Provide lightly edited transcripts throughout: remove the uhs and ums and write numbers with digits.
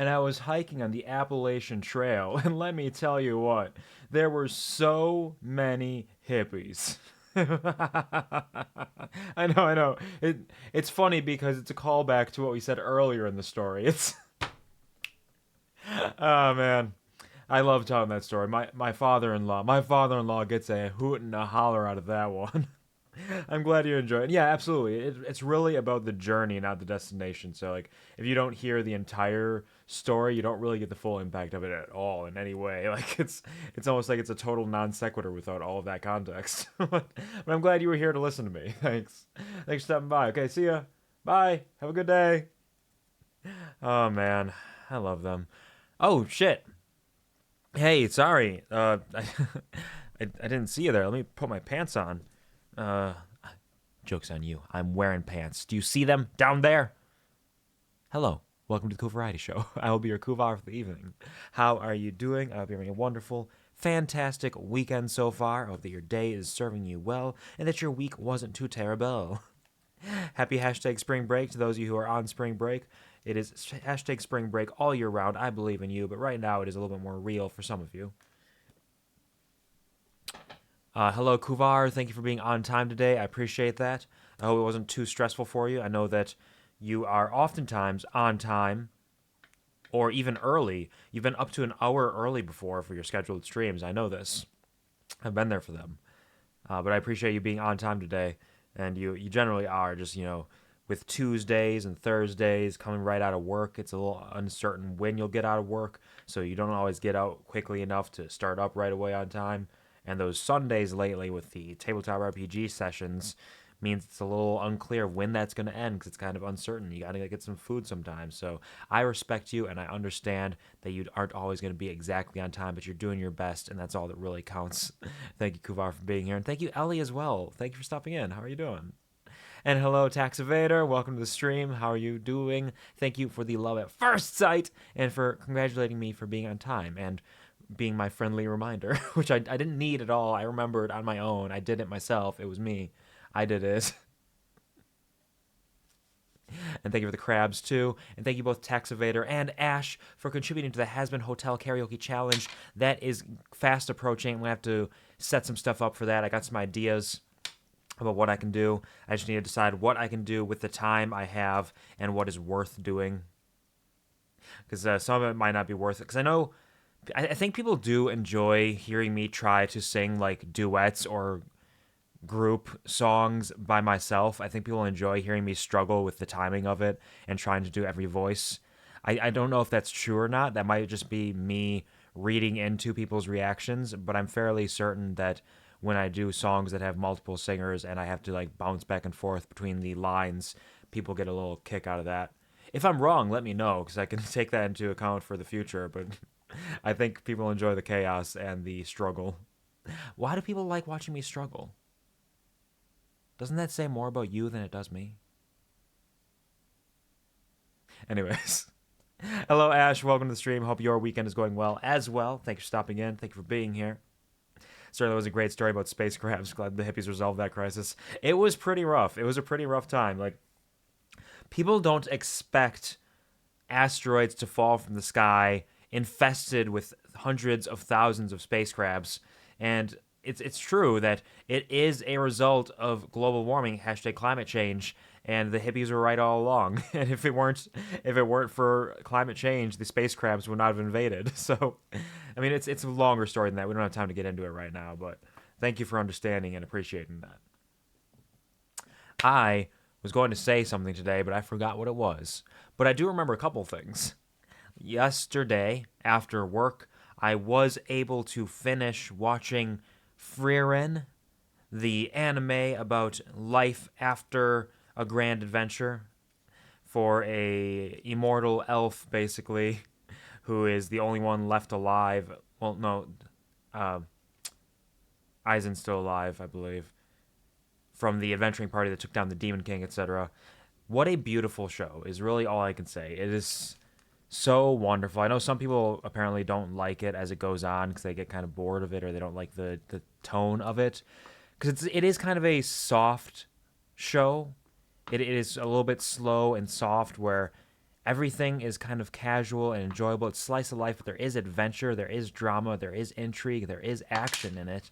and I was hiking on the Appalachian Trail, and let me tell you what, there were so many hippies. I know. It's funny because it's a callback to what we said earlier in the story. It's oh man, I love telling that story. My father-in-law gets a hoot and a holler out of that one. I'm glad you enjoy it. Yeah, absolutely. It's really about the journey, not the destination. So, like, if you don't hear the entire story, you don't really get the full impact of it at all in any way. Like, it's almost like it's a total non sequitur without all of that context. But I'm glad you were here to listen to me. Thanks for stopping by. Okay, see ya. Bye. Have a good day. Oh man, I love them. Oh shit. Hey, sorry. I didn't see you there. Let me put my pants on. Uh, Joke's on you. I'm wearing pants. Do you see them down there? Hello. Welcome to the Cool Variety Show. I will be your Kuvar for the evening. How are you doing? I hope you're having a wonderful, fantastic weekend so far. I hope that your day is serving you well and that your week wasn't too terrible. Happy hashtag spring break to those of you who are on spring break. It is hashtag spring break all year round. I believe in you, but right now it is a little bit more real for some of you. Hello, Kuvar. Thank you for being on time today. I appreciate that. I hope it wasn't too stressful for you. I know that you are oftentimes on time or even early. You've been up to an hour early before for your scheduled streams. I know this. I've been there for them. But I appreciate you being on time today. And you generally are just, with Tuesdays and Thursdays coming right out of work, it's a little uncertain when you'll get out of work. So you don't always get out quickly enough to start up right away on time. And those Sundays lately with the tabletop RPG sessions means it's a little unclear when that's going to end because it's kind of uncertain. You got to get some food sometimes. So I respect you and I understand that you aren't always going to be exactly on time, but you're doing your best, and that's all that really counts. Thank you, Kuvar, for being here. And thank you, Ellie, as well. Thank you for stopping in. How are you doing? And hello, Tax Evader. Welcome to the stream. How are you doing? Thank you for the love at first sight and for congratulating me for being on time and being my friendly reminder, which I didn't need at all. I remembered on my own. I did it myself. It was me. I did it. And thank you for the crabs, too. And thank you both, Tax Evader and Ash, for contributing to the Hasbin Hotel Karaoke Challenge. That is fast approaching. I'm going to have to set some stuff up for that. I got some ideas about what I can do. I just need to decide what I can do with the time I have and what is worth doing. Because some of it might not be worth it. Because I think people do enjoy hearing me try to sing like duets or group songs by myself. I think people enjoy hearing me struggle with the timing of it and trying to do every voice. I don't know if that's true or not. That might just be me reading into people's reactions, but I'm fairly certain that when I do songs that have multiple singers and I have to like bounce back and forth between the lines, people get a little kick out of that. If I'm wrong, let me know because I can take that into account for the future, but I think people enjoy the chaos and the struggle. Why do people like watching me struggle? Doesn't that say more about you than it does me? Anyways. Hello, Ash. Welcome to the stream. Hope your weekend is going well as well. Thank you for stopping in. Thank you for being here. Certainly was a great story about space crabs. Glad the hippies resolved that crisis. It was pretty rough. It was a pretty rough time. Like, people don't expect asteroids to fall from the sky infested with hundreds of thousands of space crabs. And it's true that it is a result of global warming, hashtag climate change, and the hippies were right all along. And if it weren't for climate change, the space crabs would not have invaded. So, I mean, it's a longer story than that. We don't have time to get into it right now, but thank you for understanding and appreciating that. I was going to say something today, but I forgot what it was. But I do remember a couple things. Yesterday, after work, I was able to finish watching Frieren, the anime about life after a grand adventure for a immortal elf, basically, who is the only one left alive. Well, no, Aizen's still alive, I believe, from the adventuring party that took down the Demon King, etc. What a beautiful show is really all I can say. It is so wonderful. I know some people apparently don't like it as it goes on because they get kind of bored of it or they don't like the tone of it. Because it is kind of a soft show. It is a little bit slow and soft where everything is kind of casual and enjoyable. It's slice of life, but there is adventure, there is drama, there is intrigue, there is action in it.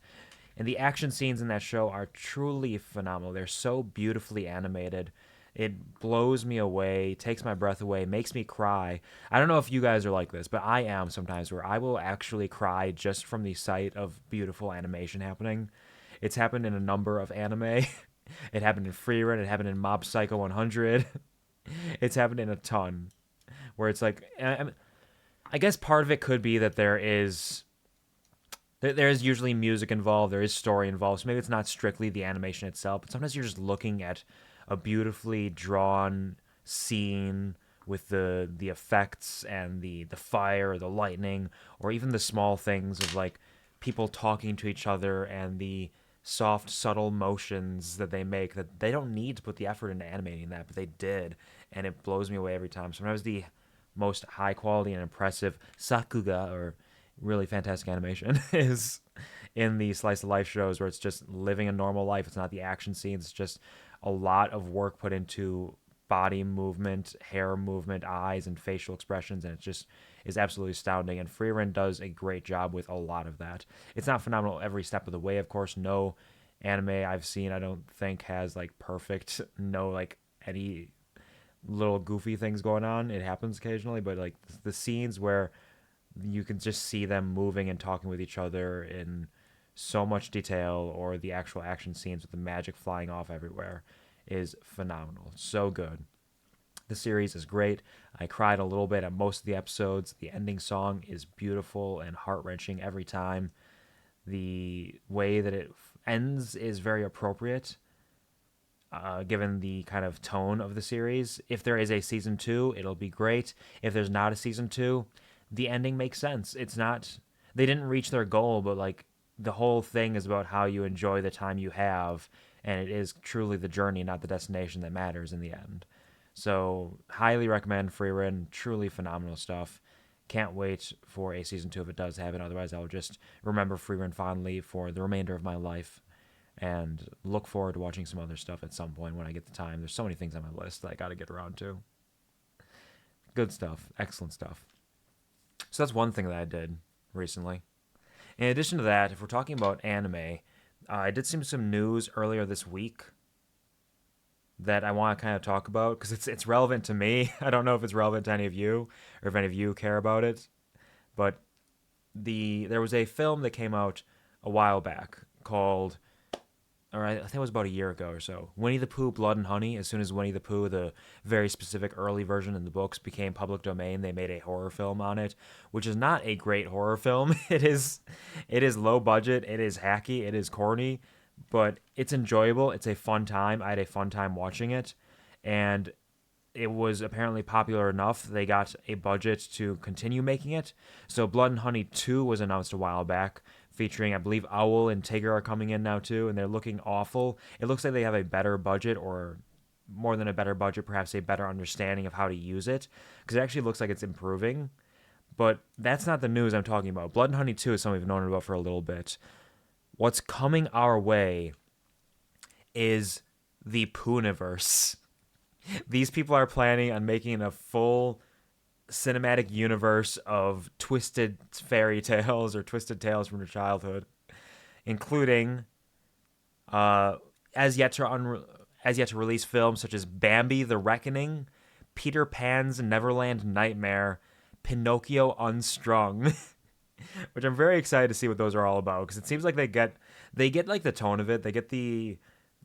And the action scenes in that show are truly phenomenal. They're so beautifully animated. It blows me away, takes my breath away, makes me cry. I don't know if you guys are like this, but I am sometimes, where I will actually cry just from the sight of beautiful animation happening. It's happened in a number of anime. It happened in Freerun. It happened in Mob Psycho 100. It's happened in a ton. Where it's like, I guess part of it could be that there is usually music involved, there is story involved, so maybe it's not strictly the animation itself, but sometimes you're just looking at a beautifully drawn scene with the effects and the fire, the lightning, or even the small things of like people talking to each other and the soft, subtle motions that they make that they don't need to put the effort into animating that, but they did, and it blows me away every time. Sometimes the most high quality and impressive sakuga, or really fantastic animation, is in the slice of life shows where it's just living a normal life. It's not the action scenes. It's just a lot of work put into body movement, hair movement, eyes, and facial expressions, and it just is absolutely astounding. And Freerun does a great job with a lot of that. It's not phenomenal every step of the way, of course. No anime I've seen, I don't think, has like perfect, no like any little goofy things going on. It happens occasionally, but like the scenes where you can just see them moving and talking with each other in so much detail, or the actual action scenes with the magic flying off everywhere, is phenomenal. So good. The series is great. I cried a little bit at most of the episodes. The ending song is beautiful and heart-wrenching every time. The way that it ends is very appropriate, given the kind of tone of the series. If there is a season 2, it'll be great. If there's not a season 2, the ending makes sense. It's not, they didn't reach their goal, but like the whole thing is about how you enjoy the time you have, and it is truly the journey, not the destination, that matters in the end. So highly recommend Freerun. Truly phenomenal stuff. Can't wait for a season 2 if it does happen. Otherwise, I'll just remember Freerun fondly for the remainder of my life, and look forward to watching some other stuff at some point when I get the time. There's so many things on my list that I got to get around to. Good stuff. Excellent stuff. So that's one thing that I did recently. In addition to that, if we're talking about anime, I did see some news earlier this week that I want to kind of talk about because it's relevant to me. I don't know if it's relevant to any of you, or if any of you care about it, but there was a film that came out a while back called, or I think it was about a year ago or so, Winnie the Pooh, Blood and Honey. As soon as Winnie the Pooh, the very specific early version in the books, became public domain, they made a horror film on it, which is not a great horror film. It is low budget, it is hacky, it is corny, but it's enjoyable. It's a fun time. I had a fun time watching it, and it was apparently popular enough they got a budget to continue making it. So Blood and Honey 2 was announced a while back, featuring, I believe, Owl and Tigger are coming in now too, and they're looking awful. It looks like they have a better budget, or more than a better budget, perhaps a better understanding of how to use it, because it actually looks like it's improving. But that's not the news I'm talking about. Blood and Honey 2 is something we've known about for a little bit. What's coming our way is the Pooniverse. These people are planning on making a full cinematic universe of twisted fairy tales, or twisted tales from your childhood, including as yet to release films such as Bambi: The Reckoning, Peter Pan's Neverland Nightmare, Pinocchio Unstrung, which I'm very excited to see what those are all about, because it seems like they get like the tone of it. They get the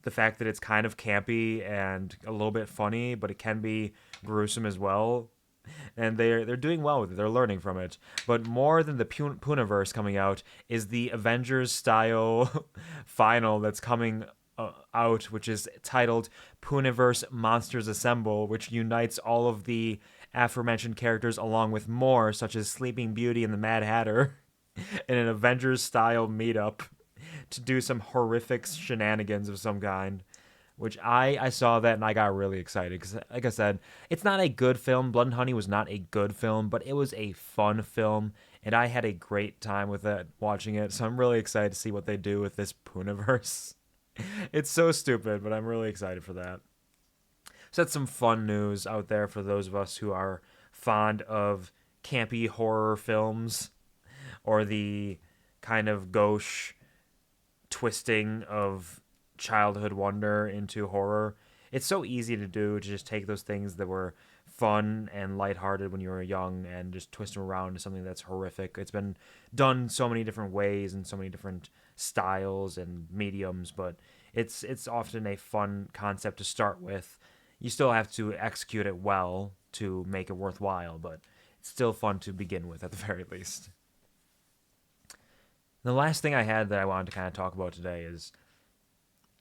fact that it's kind of campy and a little bit funny, but it can be gruesome as well. And they're doing well with it. They're learning from it. But more than the Pooniverse coming out is the Avengers style final that's coming out, which is titled Pooniverse Monsters Assemble, which unites all of the aforementioned characters along with more, such as Sleeping Beauty and the Mad Hatter, in an Avengers style meetup to do some horrific shenanigans of some kind. Which I saw that and I got really excited because, like I said, it's not a good film. Blood and Honey was not a good film, but it was a fun film, and I had a great time with it watching it. So I'm really excited to see what they do with this Pooniverse. It's so stupid, but I'm really excited for that. set some fun news out there for those of us who are fond of campy horror films or the kind of gauche twisting of childhood wonder into horror. It's so easy to do to just take those things that were fun and lighthearted when you were young and just twist them around to something that's horrific. It's been done so many different ways and so many different styles and mediums, but it's often a fun concept to start with. You still have to execute it well to make it worthwhile, but it's still fun to begin with at the very least. The last thing I had that I wanted to kind of talk about today is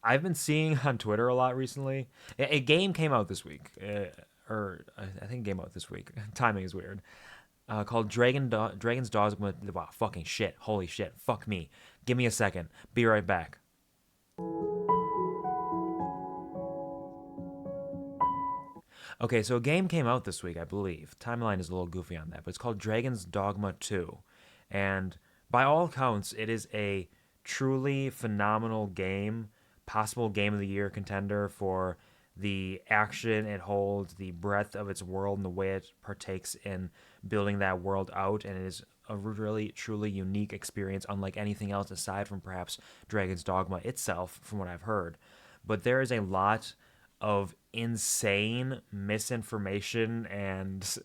I've been seeing on Twitter a lot recently. A game came out this week, or I think it came out this week. Timing is weird. Called Dragon's Dogma. Wow, fucking shit. Holy shit. Fuck me. Give me a second. Be right back. Okay, so a game came out this week, I believe. Timeline is a little goofy on that, but it's called Dragon's Dogma 2. And by all accounts, it is a truly phenomenal game, possible game of the year contender for the action it holds, the breadth of its world, and the way it partakes in building that world out. And it is a really, truly unique experience, unlike anything else aside from perhaps Dragon's Dogma itself, from what I've heard. But there is a lot of insane misinformation and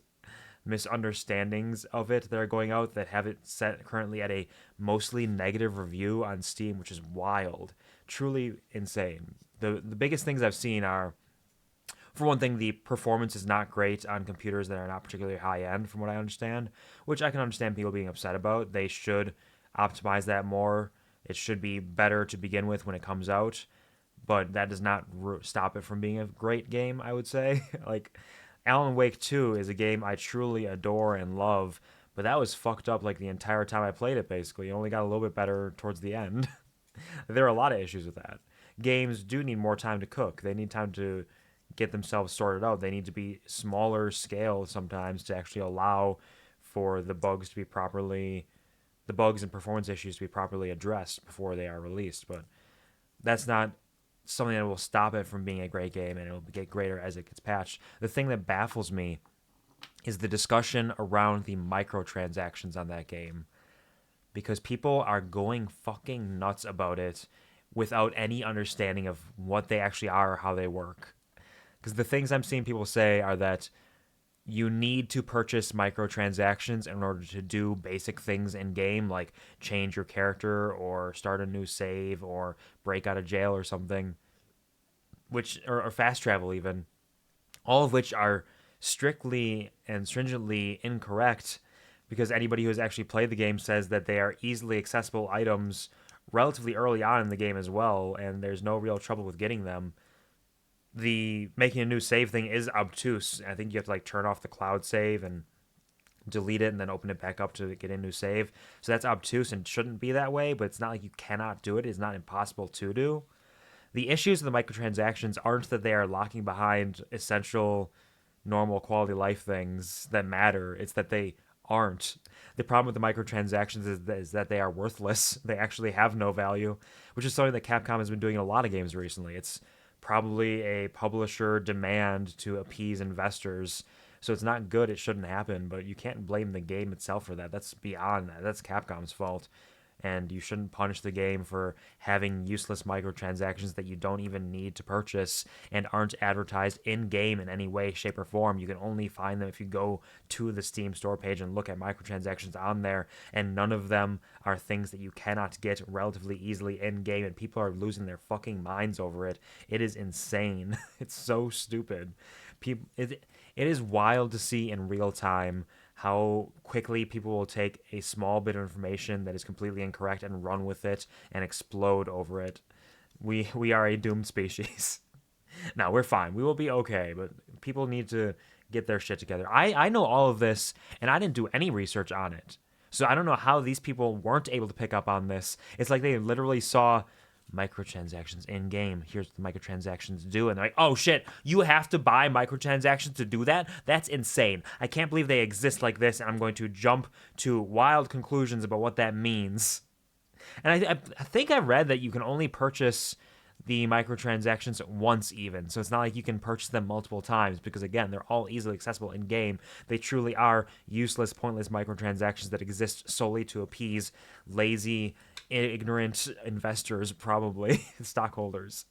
misunderstandings of it that are going out that have it set currently at a mostly negative review on Steam, which is wild. Truly insane. The biggest things I've seen are, for one thing, the performance is not great on computers that are not particularly high end, from what I understand, which I can understand people being upset about. They should optimize that more. It should be better to begin with when it comes out, but that does not stop it from being a great game, I would say. Like, Alan Wake 2 is a game I truly adore and love, but that was fucked up like the entire time I played it, basically. It only got a little bit better towards the end. There are a lot of issues with that. Games do need more time to cook. They need time to get themselves sorted out. They need to be smaller scale sometimes to actually allow for the bugs and performance issues to be properly addressed before they are released. But that's not something that will stop it from being a great game, and it'll get greater as it gets patched. The thing that baffles me is the discussion around the microtransactions on that game, because people are going fucking nuts about it without any understanding of what they actually are or how they work. Because the things I'm seeing people say are that you need to purchase microtransactions in order to do basic things in game, like change your character or start a new save or break out of jail or something, or fast travel even, all of which are strictly and stringently incorrect, because anybody who has actually played the game says that they are easily accessible items relatively early on in the game as well, and there's no real trouble with getting them. The making a new save thing is obtuse. I think you have to turn off the cloud save and delete it and then open it back up to get a new save. So that's obtuse and shouldn't be that way, but it's not like you cannot do it. It's not impossible to do. The issues of the microtransactions aren't that they are locking behind essential, normal quality life things that matter. It's that they aren't. The problem with the microtransactions is that they are worthless. They actually have no value, which is something that Capcom has been doing in a lot of games recently. It's probably a publisher demand to appease investors. So it's not good. It shouldn't happen, but you can't blame the game itself for that. That's beyond that. That's Capcom's fault. And you shouldn't punish the game for having useless microtransactions that you don't even need to purchase and aren't advertised in-game in any way, shape, or form. You can only find them if you go to the Steam store page and look at microtransactions on there, and none of them are things that you cannot get relatively easily in-game, and people are losing their fucking minds over it. It is insane. It's so stupid. It is wild to see in real time how quickly people will take a small bit of information that is completely incorrect and run with it and explode over it. We are a doomed species. No, we're fine. We will be okay, but people need to get their shit together. I know all of this, and I didn't do any research on it. So I don't know how these people weren't able to pick up on this. It's like they literally saw microtransactions in game. Here's what the microtransactions do, and they're like, oh shit, you have to buy microtransactions to do that? That's insane. I can't believe they exist like this, and I'm going to jump to wild conclusions about what that means. And I think I read that you can only purchase the microtransactions once even. So it's not like you can purchase them multiple times because, again, they're all easily accessible in game. They truly are useless, pointless microtransactions that exist solely to appease lazy, ignorant investors, probably stockholders.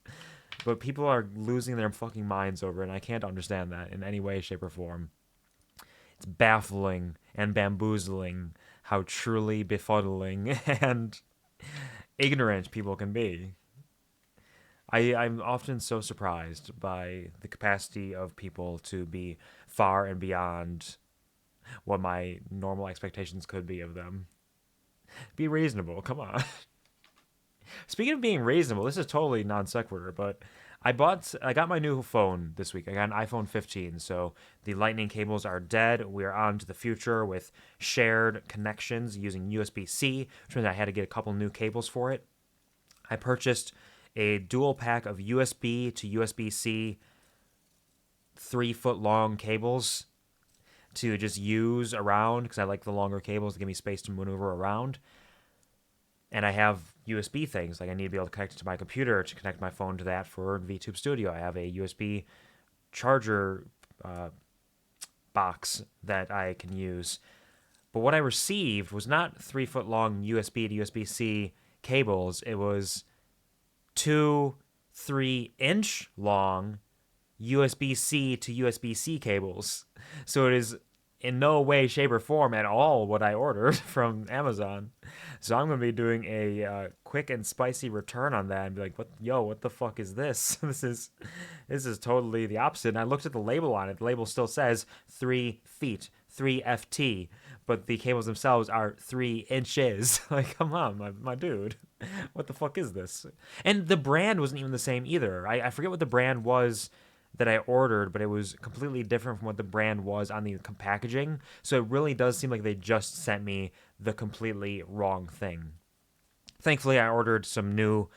But people are losing their fucking minds over it, and I can't understand that in any way, shape, or form. It's baffling and bamboozling how truly befuddling and ignorant people can be. I'm often so surprised by the capacity of people to be far and beyond what my normal expectations could be of them. Be reasonable, come on. Speaking of being reasonable, this is totally non sequitur, but I got my new phone this week. I got an iPhone 15, so the lightning cables are dead. We are on to the future with shared connections using USB-C, which means I had to get a couple new cables for it. I purchased a dual pack of USB to USB-C 3-foot long cables to just use around because I like the longer cables to give me space to maneuver around. And I have USB things, like I need to be able to connect it to my computer to connect my phone to that for VTube Studio. I have a USB charger box that I can use. But what I received was not 3-foot long USB to USB-C cables. It was 2 3-inch long USB-C to USB-C cables. So it is in no way, shape, or form at all what I ordered from Amazon. So I'm going to be doing a quick and spicy return on that and be like, what the fuck is this? This is totally the opposite. And I looked at the label on it. The label still says 3 feet, 3 FT, but the cables themselves are 3 inches. Like, come on, my dude. What the fuck is this? And the brand wasn't even the same either. I forget what the brand was that I ordered, but it was completely different from what the brand was on the packaging. So it really does seem like they just sent me the completely wrong thing. Thankfully, I ordered some new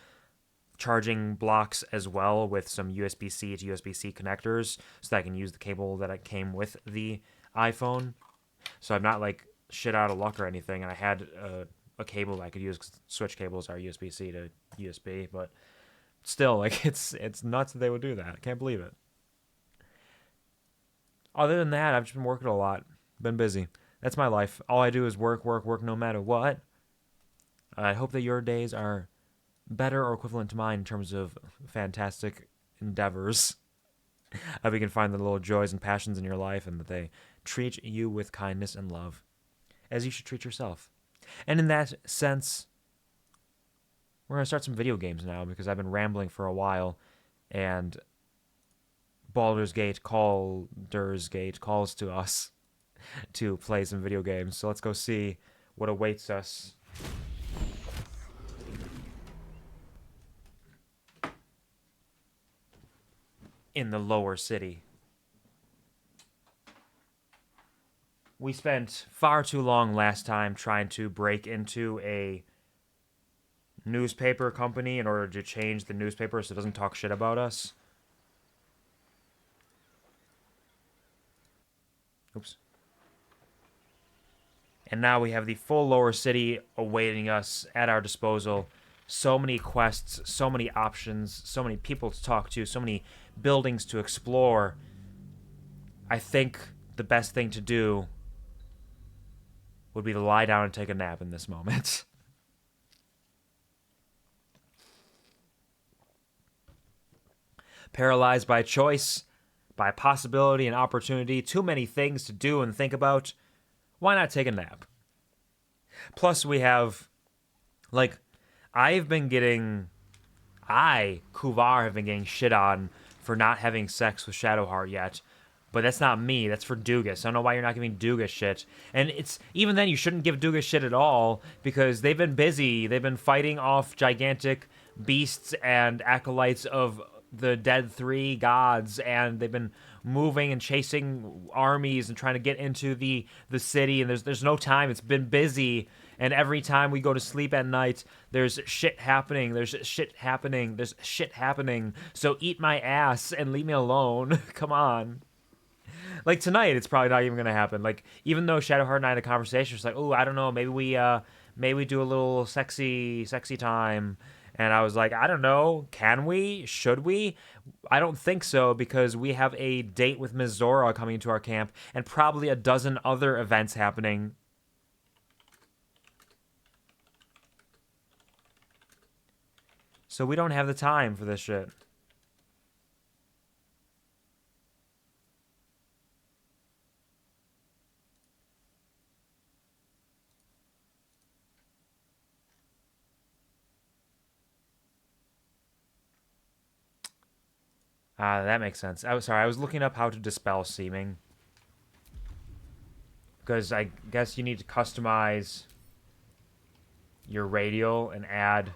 charging blocks as well with some USB-C to USB-C connectors so that I can use the cable that came with the iPhone. So I'm not like shit out of luck or anything. And I had a cable that I could use because switch cables are USB-C to USB, but still, like it's nuts that they would do that. I can't believe it. Other than that, I've just been working a lot. Been busy. That's my life. All I do is work, work, work no matter what. I hope that your days are better or equivalent to mine in terms of fantastic endeavors. I hope you can find the little joys and passions in your life and that they treat you with kindness and love, as you should treat yourself. And in that sense, we're going to start some video games now because I've been rambling for a while and Baldur's Gate calls to us to play some video games. So let's go see what awaits us. In the lower city. We spent far too long last time trying to break into a newspaper company in order to change the newspaper so it doesn't talk shit about us. Oops. And now we have the full lower city awaiting us at our disposal. So many quests, so many options, so many people to talk to, so many buildings to explore. I think the best thing to do would be to lie down and take a nap in this moment. Paralyzed by choice, by possibility and opportunity, too many things to do and think about. Why not take a nap? Plus, we have, like, Kuvar, have been getting shit on for not having sex with Shadowheart yet. But that's not me. That's for Doogus. I don't know why you're not giving Doogus shit. And it's even then, you shouldn't give Doogus shit at all because they've been busy. They've been fighting off gigantic beasts and acolytes of the dead 3 gods, and they've been moving and chasing armies and trying to get into the city. And there's no time. It's been busy. And every time we go to sleep at night, there's shit happening. There's shit happening. There's shit happening. So eat my ass and leave me alone. Come on. Like tonight, it's probably not even gonna happen. Like even though Shadowheart and I had a conversation, it's like, oh, I don't know, maybe we do a little sexy time, And I was like, I don't know. Can we? Should we? I don't think so, because we have a date with Ms. Zora coming to our camp and probably a dozen other events happening. So we don't have the time for this shit. That makes sense. I was looking up how to dispel seeming. Because I guess you need to customize your radial and add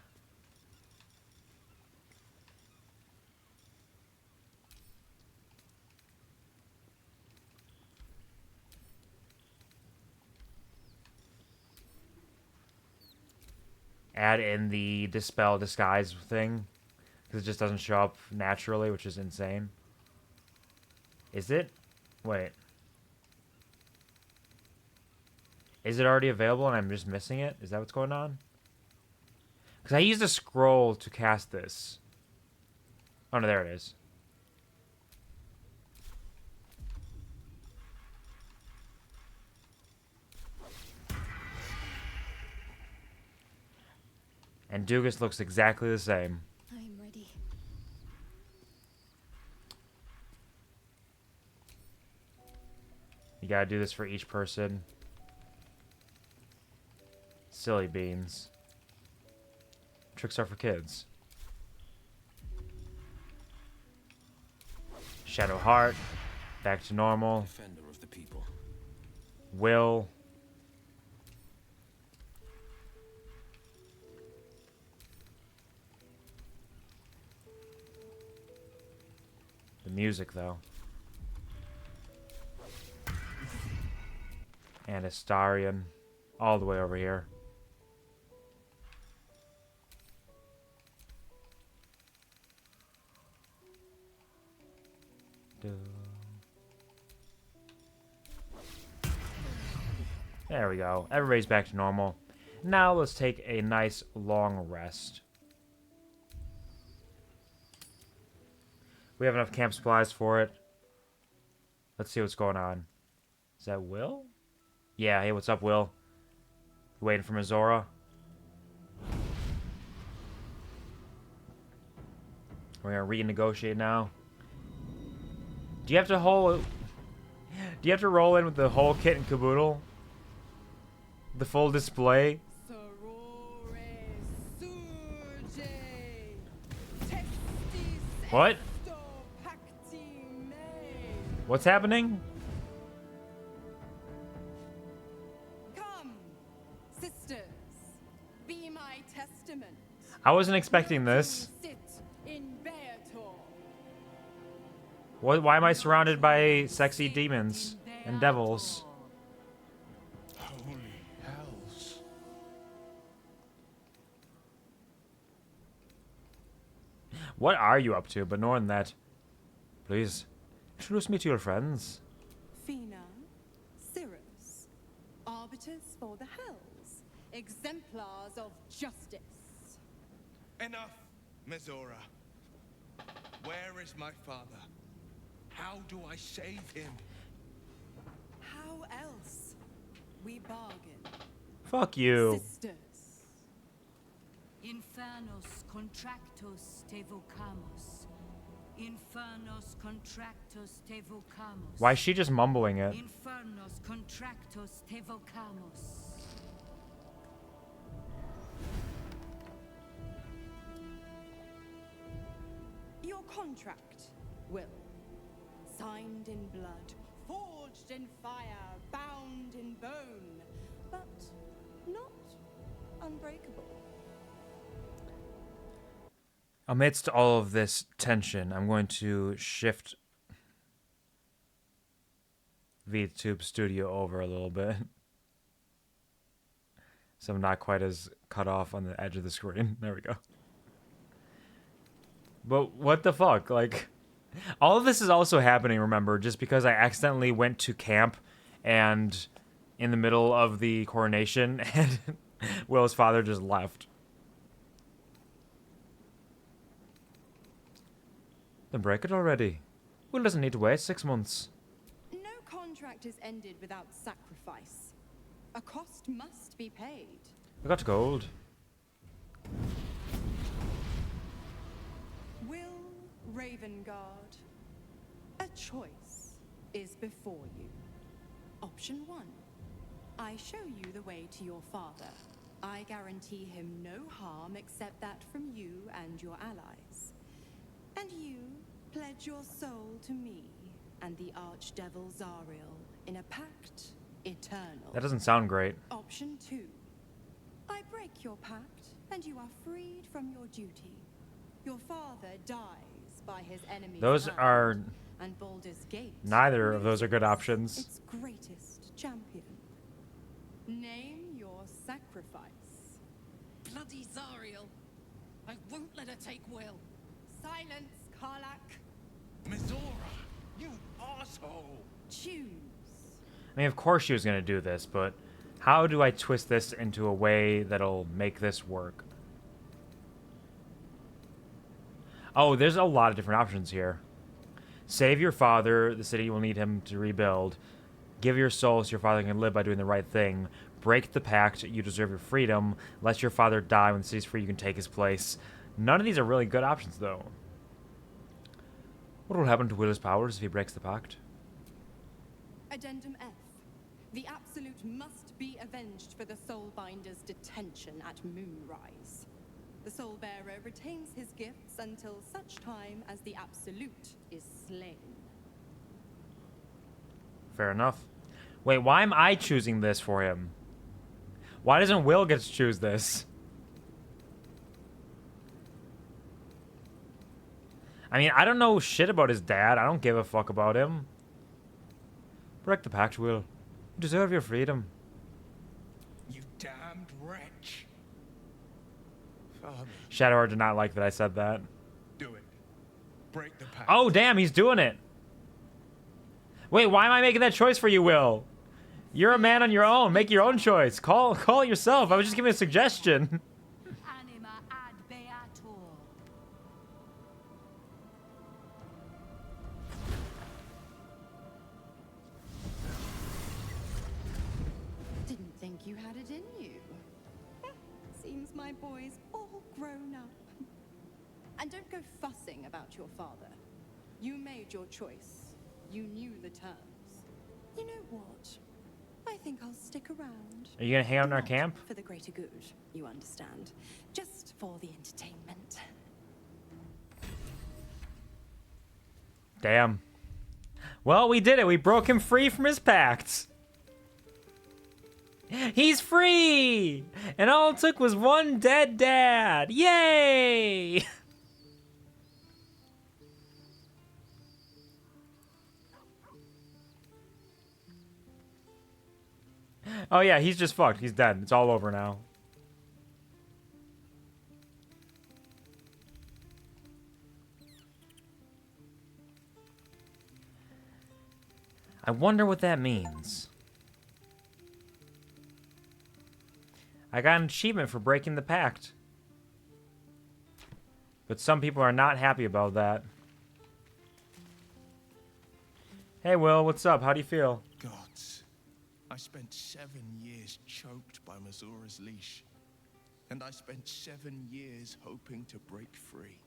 in the dispel disguise thing. Because it just doesn't show up naturally, which is insane. Is it? Wait. Is it already available and I'm just missing it? Is that what's going on? Because I used a scroll to cast this. Oh, no, there it is. And Doogus looks exactly the same. I'm ready. You gotta do this for each person. Silly beans. Tricks are for kids. Shadow Heart. Back to normal. Defender of the people. Will. The music, though. And Astarion. All the way over here. There we go. Everybody's back to normal. Now let's take a nice long rest. We have enough camp supplies for it. Let's see what's going on. Is that Will? Yeah, hey, what's up, Will? You waiting for Mizora? We're gonna renegotiate now. Do you have to roll in with the whole kit and caboodle? The full display? What? What's happening? Come, sisters, be my testament. I wasn't expecting this. Sit in Baldur. Why am I surrounded by sexy demons and devils? Holy hells. What are you up to? But more than that, please introduce me to your friends. Fina, Cirrus, arbiters for the hells, exemplars of justice. Enough, Mizora. Where is my father? How do I save him? How else? We bargain. Fuck you. Sisters. Infernos contractos te vocamos. Infernos contractos te vocamos. Why is she just mumbling it? Infernos contractos te vocamos. Your contract, Will. Signed in blood, forged in fire, bound in bone, but not unbreakable. Amidst all of this tension, I'm going to shift VTube Studio over a little bit. So I'm not quite as cut off on the edge of the screen. There we go. But what the fuck? Like, all of this is also happening, remember, just because I accidentally went to camp and in the middle of the coronation and Will's father just left. Then break it already. Will doesn't need to wait 6 months. No contract is ended without sacrifice. A cost must be paid. I got gold. Will Ravengard, a choice is before you. Option 1. I show you the way to your father. I guarantee him no harm except that from you and your allies. And you pledge your soul to me and the Archdevil Zariel in a pact eternal. That doesn't sound great. Option 2. I break your pact and you are freed from your duty. Your father dies by his enemy's Those hand, are... and Baldur's Gate Neither of those are good loses options. its greatest champion. Name your sacrifice. Bloody Zariel. I won't let her take Will. Silence, Karlak. Mizora, you asshole! Choose. I mean, of course she was going to do this, but how do I twist this into a way that'll make this work? Oh, there's a lot of different options here. Save your father. The city will need him to rebuild. Give your soul so your father can live by doing the right thing. Break the pact. You deserve your freedom. Let your father die. When the city's free, you can take his place. None of these are really good options, though. What will happen to Will's powers if he breaks the pact? Addendum F. The Absolute must be avenged for the Soulbinder's detention at Moonrise. The Soulbearer retains his gifts until such time as the Absolute is slain. Fair enough. Wait, why am I choosing this for him? Why doesn't Will get to choose this? I mean, I don't know shit about his dad. I don't give a fuck about him. Break the pact, Will. You deserve your freedom. You damned wretch! Father, Shadowheart did not like that I said that. do it. Break the pact. Oh, damn, he's doing it. Wait, why am I making that choice for you, Will? You're a man on your own. Make your own choice. Call it yourself. I was just giving a suggestion. Anima ad beator. Didn't think you had it in you. Seems my boy's all grown up. And don't go fussing about your father. You made your choice. You knew the terms. You know what? I think I'll stick around. Are you going to hang out in our Not camp? for the greater good, you understand. Just for the entertainment. Damn. Well, we did it. We broke him free from his pact. He's free! And all it took was one dead dad. Yay! Oh yeah, he's just fucked. He's dead. It's all over now. I wonder what that means. I got an achievement for breaking the pact. But some people are not happy about that. Hey, Will, what's up? How do you feel? Gods, I spent 7 years choked by Mizora's leash. And I spent 7 years hoping to break free.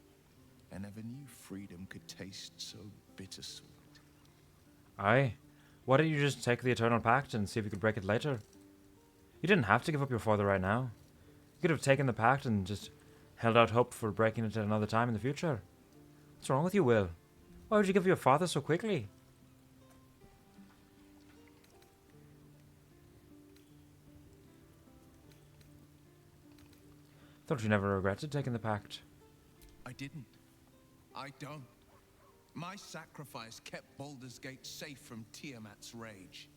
I never knew freedom could taste so bittersweet. Aye. Why don't you just take the Eternal Pact and see if you could break it later? You didn't have to give up your father right now. You could have taken the pact and just held out hope for breaking it at another time in the future. What's wrong with you, Will? Why would you give your father so quickly? Thought you never regretted taking the pact. I didn't. I don't. My sacrifice kept Baldur's Gate safe from Tiamat's rage.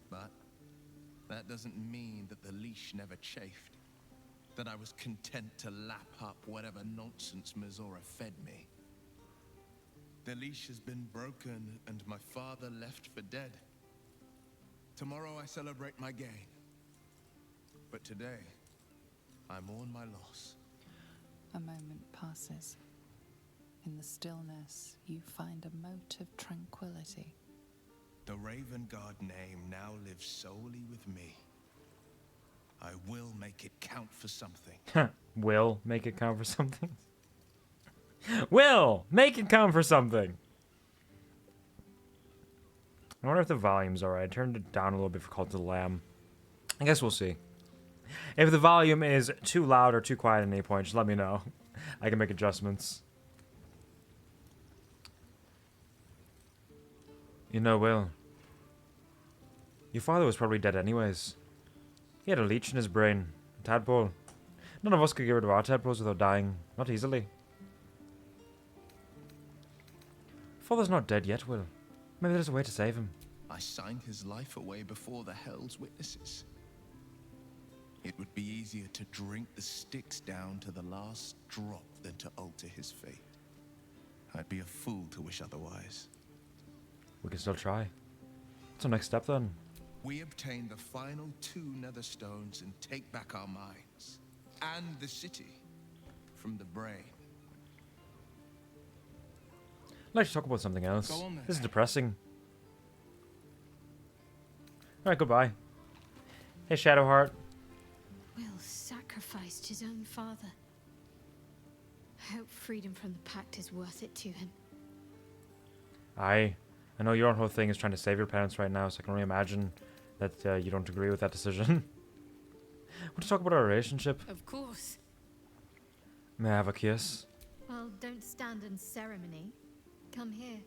But that doesn't mean that the leash never chafed. That I was content to lap up whatever nonsense Mizora fed me. The leash has been broken and my father left for dead. Tomorrow I celebrate my gain. But today, I mourn my loss. A moment passes. In the stillness, you find a mote of tranquility. The Raven Guard name now lives solely with me. I will make it count for something. Will make it count for something. Will make it count for something. I wonder if the volume's alright. I turned it down a little bit for Cult of the Lamb. I guess we'll see. If the volume is too loud or too quiet at any point, just let me know. I can make adjustments. You know, Will, your father was probably dead anyways. He had a leech in his brain, a tadpole. None of us could get rid of our tadpoles without dying, not easily. Father's not dead yet, Will. Maybe there's a way to save him. I signed his life away before the Hell's witnesses. It would be easier to drink the sticks down to the last drop than to alter his fate. I'd be a fool to wish otherwise. We can still try. What's our next step then? We obtain the final 2 nether stones and take back our minds. And the city. From the brain. I'd like to talk about something else. Go on then. This is depressing. Alright, goodbye. Hey, Shadowheart. Will sacrificed his own father. I hope freedom from the pact is worth it to him. I know your whole thing is trying to save your parents right now, so I can only imagine that you don't agree with that decision. Want to talk about our relationship? Of course. May I have a kiss? Well, don't stand in ceremony. Come here.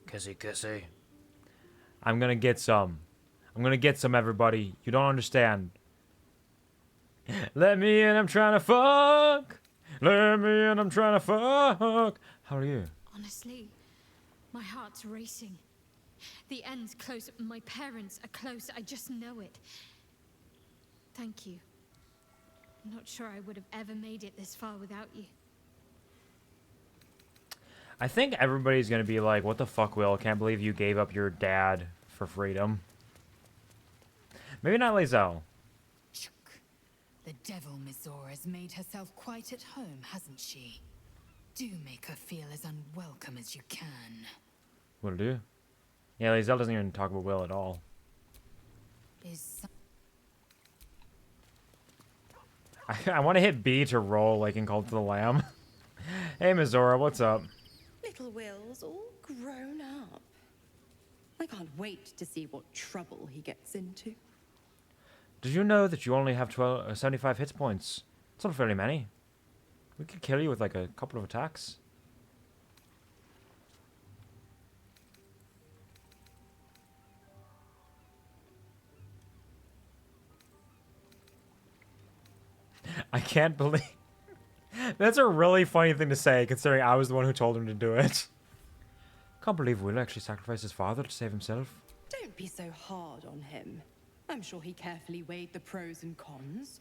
Kissy, kissy. I'm gonna get some. I'm gonna get some, everybody. You don't understand. Let me in, I'm trying to fuck. Let me in, I'm trying to fuck. How are you? Honestly, my heart's racing. The end's close. My parents are close. I just know it. Thank you. I'm not sure I would have ever made it this far without you. I think everybody's gonna be like, what the fuck, Will? Can't believe you gave up your dad for freedom. Maybe not Lae'zel. The devil Mizora has made herself quite at home, hasn't she? Do make her feel as unwelcome as you can. Will do. Yeah, Lae'zel doesn't even talk about Will at all. I want to hit B to roll like in Cult of the Lamb. Hey, Mizora, what's up? Little Will's all grown up. I can't wait to see what trouble he gets into. Did you know that you only have 75 hit points? It's not very many. We could kill you with like a couple of attacks. I can't believe... That's a really funny thing to say, considering I was the one who told him to do it. Can't believe Will actually sacrificed his father to save himself. Don't be so hard on him. I'm sure he carefully weighed the pros and cons.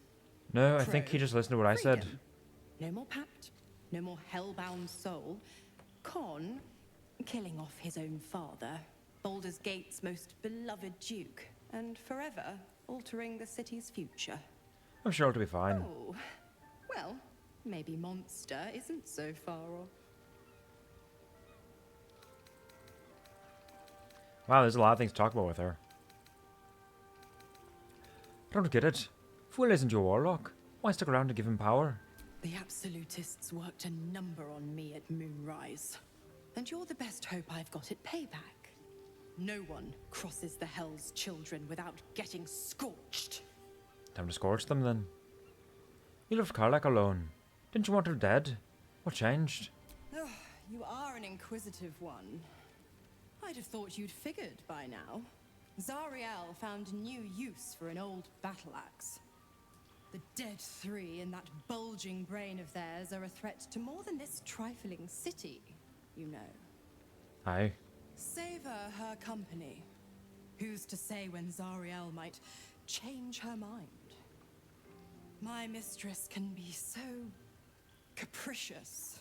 No, I think he just listened to what I said. Freedom. No more pact. No more hellbound soul. Con, killing off his own father. Baldur's Gate's most beloved duke. And forever altering the city's future. I'm sure it'll be fine. Oh, well, maybe Monster isn't so far off. Wow, there's a lot of things to talk about with her. I don't get it. If Will isn't your warlock, why stick around to give him power? The Absolutists worked a number on me at Moonrise. And you're the best hope I've got at payback. No one crosses the Hell's Children without getting scorched. Time to scorch them then. You left Karlach alone. Didn't you want her dead? What changed? Oh, you are an inquisitive one. I'd have thought you'd figured by now. Zariel found new use for an old battle axe. The dead 3 in that bulging brain of theirs are a threat to more than this trifling city, you know. Aye. Savor her company. Who's to say when Zariel might change her mind? My mistress can be so capricious.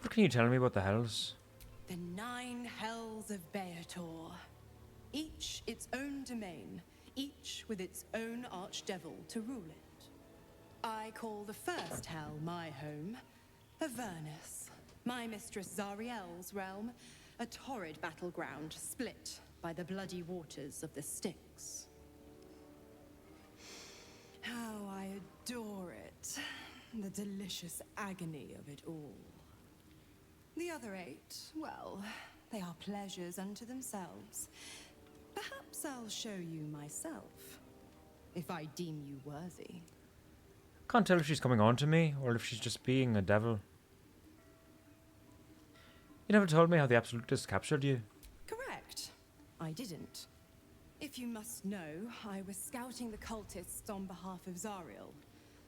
What can you tell me about the Hells? The 9 Hells of Beator. Each its own domain, each with its own archdevil to rule it. I call the first Hell my home, Avernus, my mistress Zariel's realm, a torrid battleground split by the bloody waters of the Styx. How I adore it, the delicious agony of it all. The other 8, well, they are pleasures unto themselves. Perhaps I'll show you myself, if I deem you worthy. Can't tell if she's coming on to me or if she's just being a devil. You never told me how the Absolutists captured you. Correct. I didn't. If you must know, I was scouting the cultists on behalf of Zariel,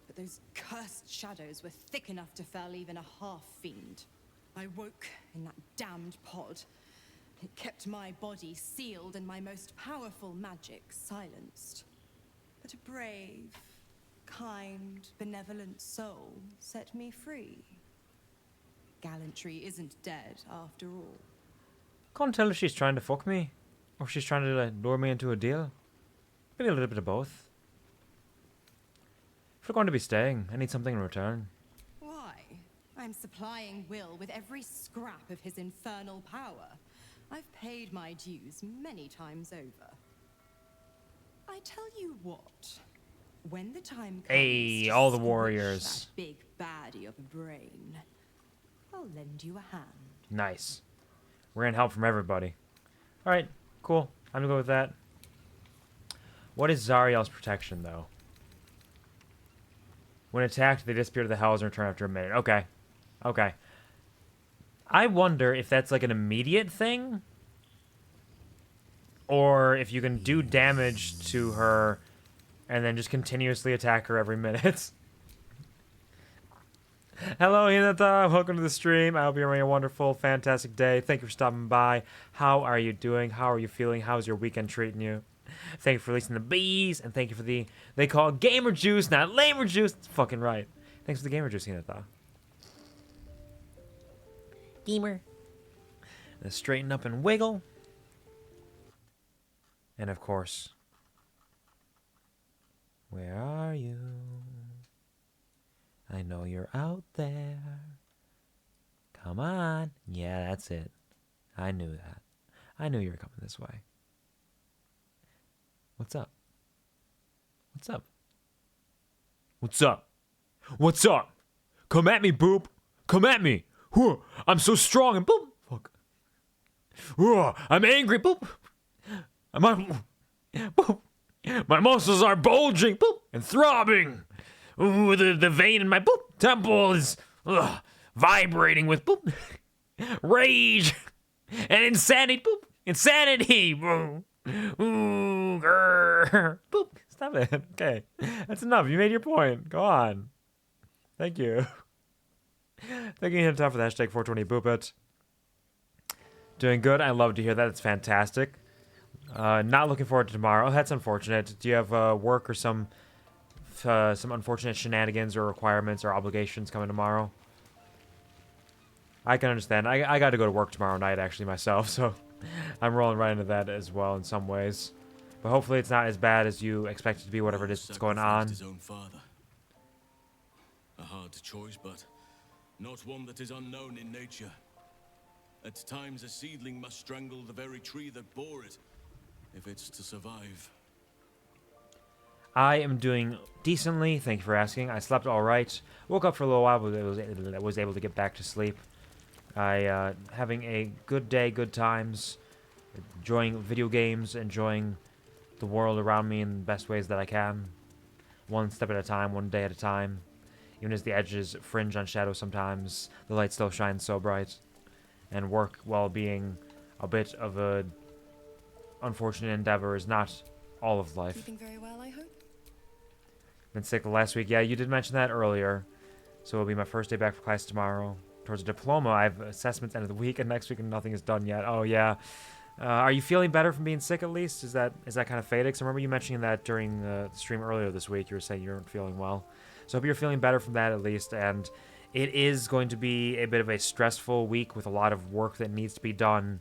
but those cursed shadows were thick enough to fell even a half-fiend. I woke in that damned pod. It kept my body sealed and my most powerful magic silenced. But a brave, kind, benevolent soul set me free. Gallantry isn't dead after all. Can't tell if she's trying to fuck me or if she's trying to lure me into a deal. Maybe a little bit of both. If we're going to be staying, I need something in return. Why? I'm supplying Will with every scrap of his infernal power. I've paid my dues many times over. I tell you what, when the time comes Hey, to all the squish warriors. that big baddie of a brain, I'll lend you a hand. Nice. We're gonna help from everybody. Alright, cool. I'm gonna go with that. What is Zariel's protection, though? When attacked, they disappear to the hells and return after a minute. Okay. Okay. I wonder if that's like an immediate thing, or if you can do damage to her and then just continuously attack her every minute. Hello, Hinata. Welcome to the stream. I hope you're having a wonderful, fantastic day. Thank you for stopping by. How are you doing? How are you feeling? How's your weekend treating you? Thank you for releasing the bees, and thank you for the... They call it gamer juice, not lamer juice. That's fucking right. Thanks for the gamer juice, Hinata. Gamer. Let's straighten up and wiggle. And of course, where are you? I know you're out there. Come on. Yeah, that's it. I knew that. I knew you were coming this way. What's up? What's up? What's up? What's up? Come at me, boop. Come at me. I'm so strong and boop. Fuck. I'm angry, boop. Boop. My muscles are bulging, boop, and throbbing. Ooh, the vein in my boop temple is vibrating with boop rage and insanity, boop insanity. Boop. Ooh, grrr. Boop. Stop it. Okay, that's enough. You made your point. Go on. Thank you. Thank you, Hinata, for the hashtag 420 boop it. Doing good. I love to hear that. It's fantastic. Not looking forward to tomorrow. Oh, that's unfortunate. Do you have work or some unfortunate shenanigans or requirements or obligations coming tomorrow? I can understand. I got to go to work tomorrow night, actually, myself, so I'm rolling right into that as well in some ways. But hopefully it's not as bad as you expect it to be, whatever it is that's going on. His own father. A hard choice, but not one that is unknown in nature. At times, a seedling must strangle the very tree that bore it, if it's to survive. I am doing decently. Thank you for asking. I slept all right. Woke up for a little while, but was able to get back to sleep. Having a good day, good times, enjoying video games, enjoying the world around me in the best ways that I can. One step at a time, one day at a time. Even as the edges fringe on shadows sometimes, the light still shines so bright. And work, while being a bit of a unfortunate endeavor, is not all of life. Keeping very well, I hope. Been sick last week. Yeah, you did mention that earlier. So it'll be my first day back for class tomorrow. Towards a diploma, I have assessments end of the week, and next week nothing is done yet. Oh, yeah. Are you feeling better from being sick, at least? Is that kind of faded? 'Cause I remember you mentioning that during the stream earlier this week. You were saying you weren't feeling well. So I hope you're feeling better from that, at least. And it is going to be a bit of a stressful week with a lot of work that needs to be done.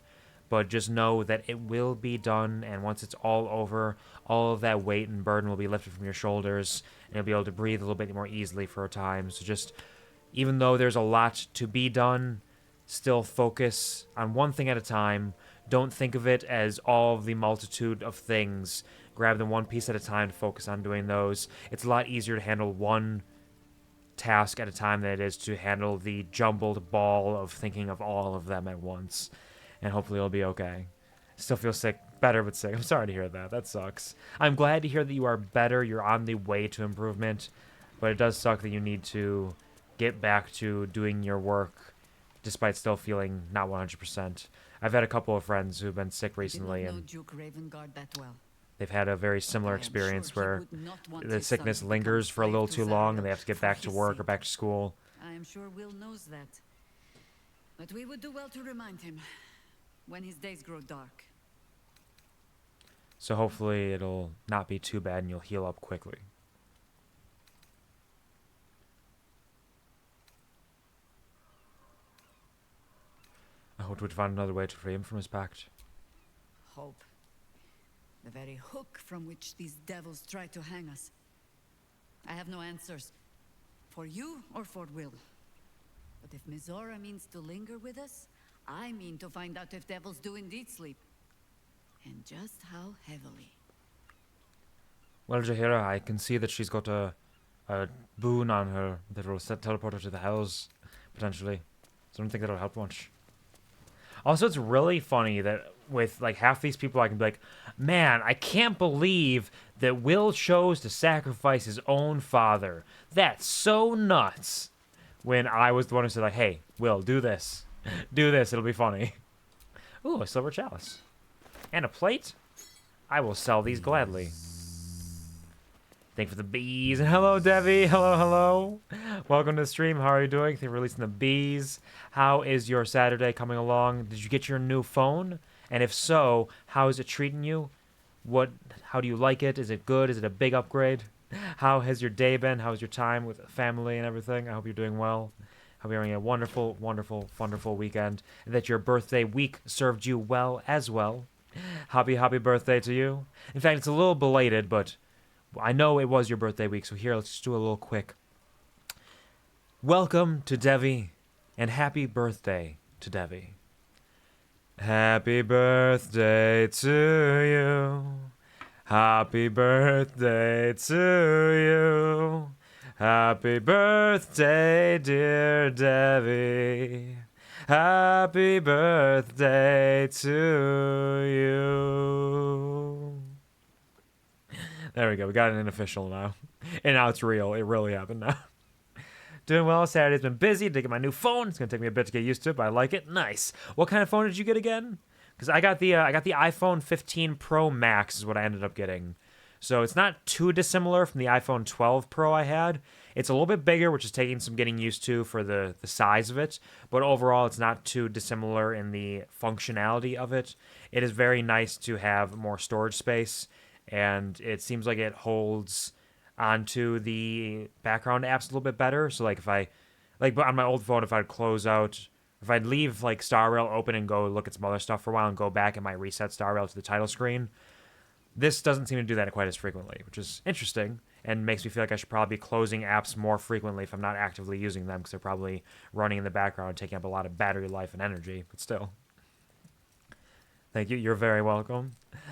But just know that it will be done, and once it's all over, all of that weight and burden will be lifted from your shoulders, and you'll be able to breathe a little bit more easily for a time. So just even though there's a lot to be done, still focus on one thing at a time. Don't think of it as all of the multitude of things. Grab them one piece at a time to focus on doing those. It's a lot easier to handle one task at a time than it is to handle the jumbled ball of thinking of all of them at once. And hopefully it'll be okay. Still feel sick, better but sick. I'm sorry to hear that. That sucks. I'm glad to hear that you are better. You're on the way to improvement. But it does suck that you need to get back to doing your work despite still feeling not 100%. I've had a couple of friends who've been sick recently, and they've had a very similar experience where the sickness lingers for a little too long and they have to get back to work or back to school. I am sure Will knows that. But we would do well to remind him when his days grow dark. So hopefully it'll not be too bad and you'll heal up quickly. I hope we'd find another way to free him from his pact. Hope. The very hook from which these devils try to hang us. I have no answers. For you or for Will. But if Mizora means to linger with us, I mean to find out if devils do indeed sleep. And just how heavily. Well, Jaheira, I can see that she's got a boon on her that will teleport her to the hells, potentially. So I don't think that'll help much. Also, it's really funny that with like half these people I can be like, man, I can't believe that Will chose to sacrifice his own father. That's so nuts. When I was the one who said like, hey, Will, do this. Do this, it'll be funny. Ooh, a silver chalice. And a plate? I will sell these gladly. Thank you for the bees. And hello, Devi. Hello, hello. Welcome to the stream. How are you doing? Thank you for releasing the bees. How is your Saturday coming along? Did you get your new phone? And if so, how is it treating you? How do you like it? Is it good? Is it a big upgrade? How has your day been? How was your time with family and everything? I hope you're doing well. Hope you're having a wonderful, wonderful, wonderful weekend. And that your birthday week served you well as well. Happy, happy birthday to you. In fact, it's a little belated, but I know it was your birthday week, so here, let's just do a little quick. Welcome to Devi, and happy birthday to Devi. Happy birthday to you. Happy birthday to you. Happy birthday, dear Devi. Happy birthday to you. There we go. We got an official now. And now it's real. It really happened now. Doing well. Saturday's been busy. Taking my new phone. It's going to take me a bit to get used to it, but I like it. Nice. What kind of phone did you get again? Because I got the iPhone 15 Pro Max is what I ended up getting. So it's not too dissimilar from the iPhone 12 Pro I had. It's a little bit bigger, which is taking some getting used to for the size of it. But overall, it's not too dissimilar in the functionality of it. It is very nice to have more storage space. And it seems like it holds onto the background apps a little bit better. So like if I, like on my old phone, if I'd close out, if I'd leave like StarRail open and go look at some other stuff for a while and go back, it might reset StarRail to the title screen. This doesn't seem to do that quite as frequently, which is interesting and makes me feel like I should probably be closing apps more frequently if I'm not actively using them because they're probably running in the background and taking up a lot of battery life and energy, but still. Thank you. You're very welcome.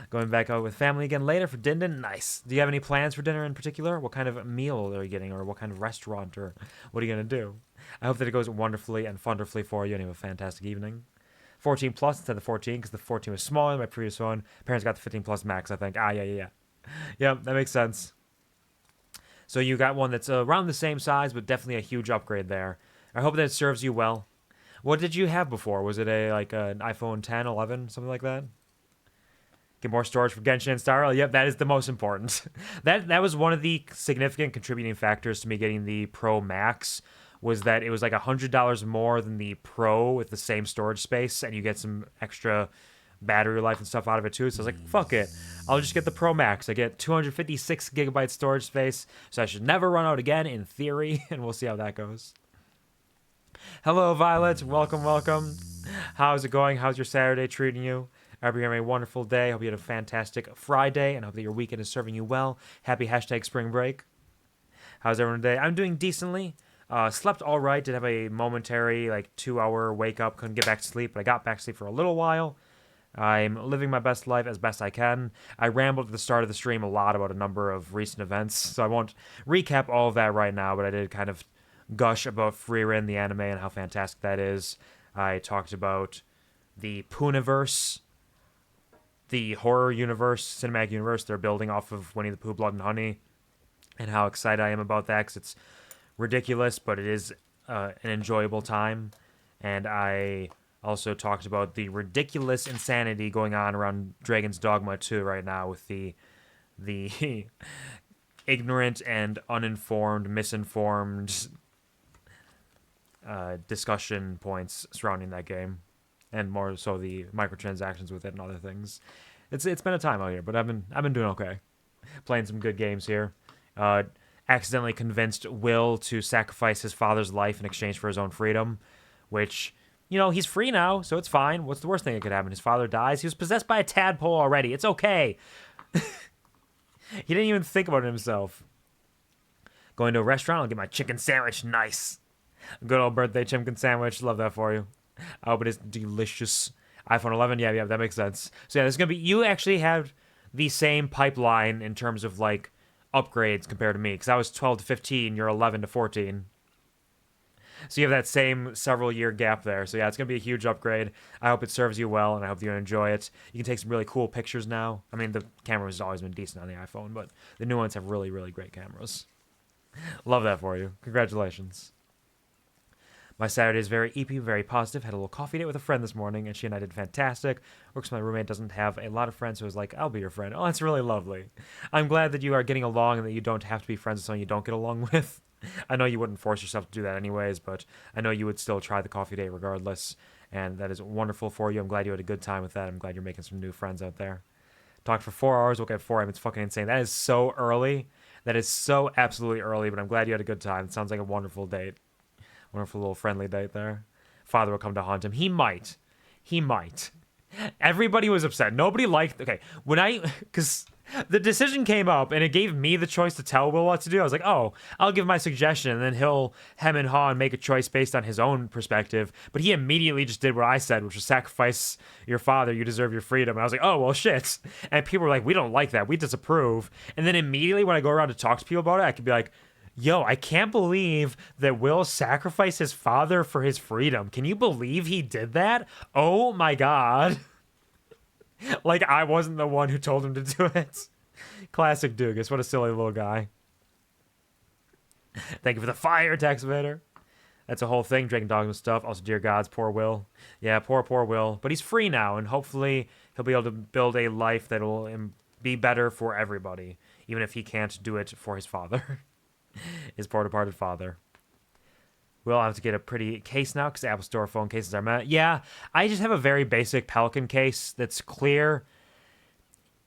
Going back out with family again later for dinner. Nice. Do you have any plans for dinner in particular? What kind of meal are you getting, or what kind of restaurant, or what are you going to do? I hope that it goes wonderfully and wonderfully for you and you have a fantastic evening. 14 plus instead of 14 because the 14 was smaller than my previous one. Parents got the 15 plus max, I think. Yeah. Yeah, that makes sense. So you got one that's around the same size, but definitely a huge upgrade there. I hope that it serves you well. What did you have before? Was it an iPhone 10, 11, something like that? Get more storage for Genshin and StarRail? Yep, that is the most important. that was one of the significant contributing factors to me getting the Pro Max, was that it was like $100 more than the Pro with the same storage space, and you get some extra battery life and stuff out of it too. So I was like, fuck it. I'll just get the Pro Max. I get 256 gigabyte storage space, so I should never run out again in theory, and we'll see how that goes. Hello, Violet. Welcome, welcome. How's it going? How's your Saturday treating you? I hope you're having a wonderful day. I hope you had a fantastic Friday, and I hope that your weekend is serving you well. Happy #spring break. How's everyone today? I'm doing decently. Slept all right. Did have a momentary, like, 2-hour wake up. Couldn't get back to sleep, but I got back to sleep for a little while. I'm living my best life as best I can. I rambled at the start of the stream a lot about a number of recent events, so I won't recap all of that right now, but I did kind of gush about Frieren, the anime, and how fantastic that is. I talked about the Pooniverse, the horror universe, cinematic universe they're building off of Winnie the Pooh, Blood and Honey, and how excited I am about that, because it's ridiculous, but it is an enjoyable time. And I also talked about the ridiculous insanity going on around Dragon's Dogma 2 right now with the ignorant and uninformed, misinformed discussion points surrounding that game, and more so the microtransactions with it and other things. It's been a time out here, but I've been doing okay, playing some good games here. Accidentally convinced Will to sacrifice his father's life in exchange for his own freedom, which, you know, he's free now, so it's fine. What's the worst thing that could happen? His father dies. He was possessed by a tadpole already. It's okay. He didn't even think about it himself. Going to a restaurant, I'll get my chicken sandwich. Nice. Good old birthday chicken sandwich. Love that for you. I hope it is delicious. iPhone 11, yeah, that makes sense. So yeah, there's going to be, you actually have the same pipeline in terms of, like, upgrades compared to me, because I was 12 to 15, you're 11 to 14. So you have that same several year gap there. So yeah, it's going to be a huge upgrade. I hope it serves you well, and I hope you enjoy it. You can take some really cool pictures now. I mean, the camera has always been decent on the iPhone, but the new ones have really, really great cameras. Love that for you. Congratulations. My Saturday is very eepy, very positive. Had a little coffee date with a friend this morning, and she and I did fantastic. Works, my roommate doesn't have a lot of friends, so I was like, I'll be your friend. Oh, that's really lovely. I'm glad that you are getting along and that you don't have to be friends with someone you don't get along with. I know you wouldn't force yourself to do that anyways, but I know you would still try the coffee date regardless, and that is wonderful for you. I'm glad you had a good time with that. I'm glad you're making some new friends out there. Talked for 4 hours, woke up at 4 a.m. It's fucking insane. That is so early. That is so absolutely early, but I'm glad you had a good time. It sounds like a wonderful date. Wonderful little friendly date there. Father will come to haunt him. He might. Everybody was upset. Nobody liked... Okay, because the decision came up, and it gave me the choice to tell Will what to do. I was like, oh, I'll give my suggestion, and then he'll hem and haw and make a choice based on his own perspective. But he immediately just did what I said, which was sacrifice your father. You deserve your freedom. And I was like, oh, well, shit. And people were like, we don't like that. We disapprove. And then immediately when I go around to talk to people about it, I could be like, yo, I can't believe that Will sacrificed his father for his freedom. Can you believe he did that? Oh my god. Like I wasn't the one who told him to do it. Classic Doogus. What a silly little guy. Thank you for the fire, Tax Evader. That's a whole thing, Dragon Dogma stuff. Also, dear gods, poor Will. Yeah, poor Will. But he's free now, and hopefully he'll be able to build a life that will be better for everybody, even if he can't do it for his father. His poor departed father. We'll have to get a pretty case now because Apple Store phone cases are met. Yeah, I just have a very basic Pelican case that's clear.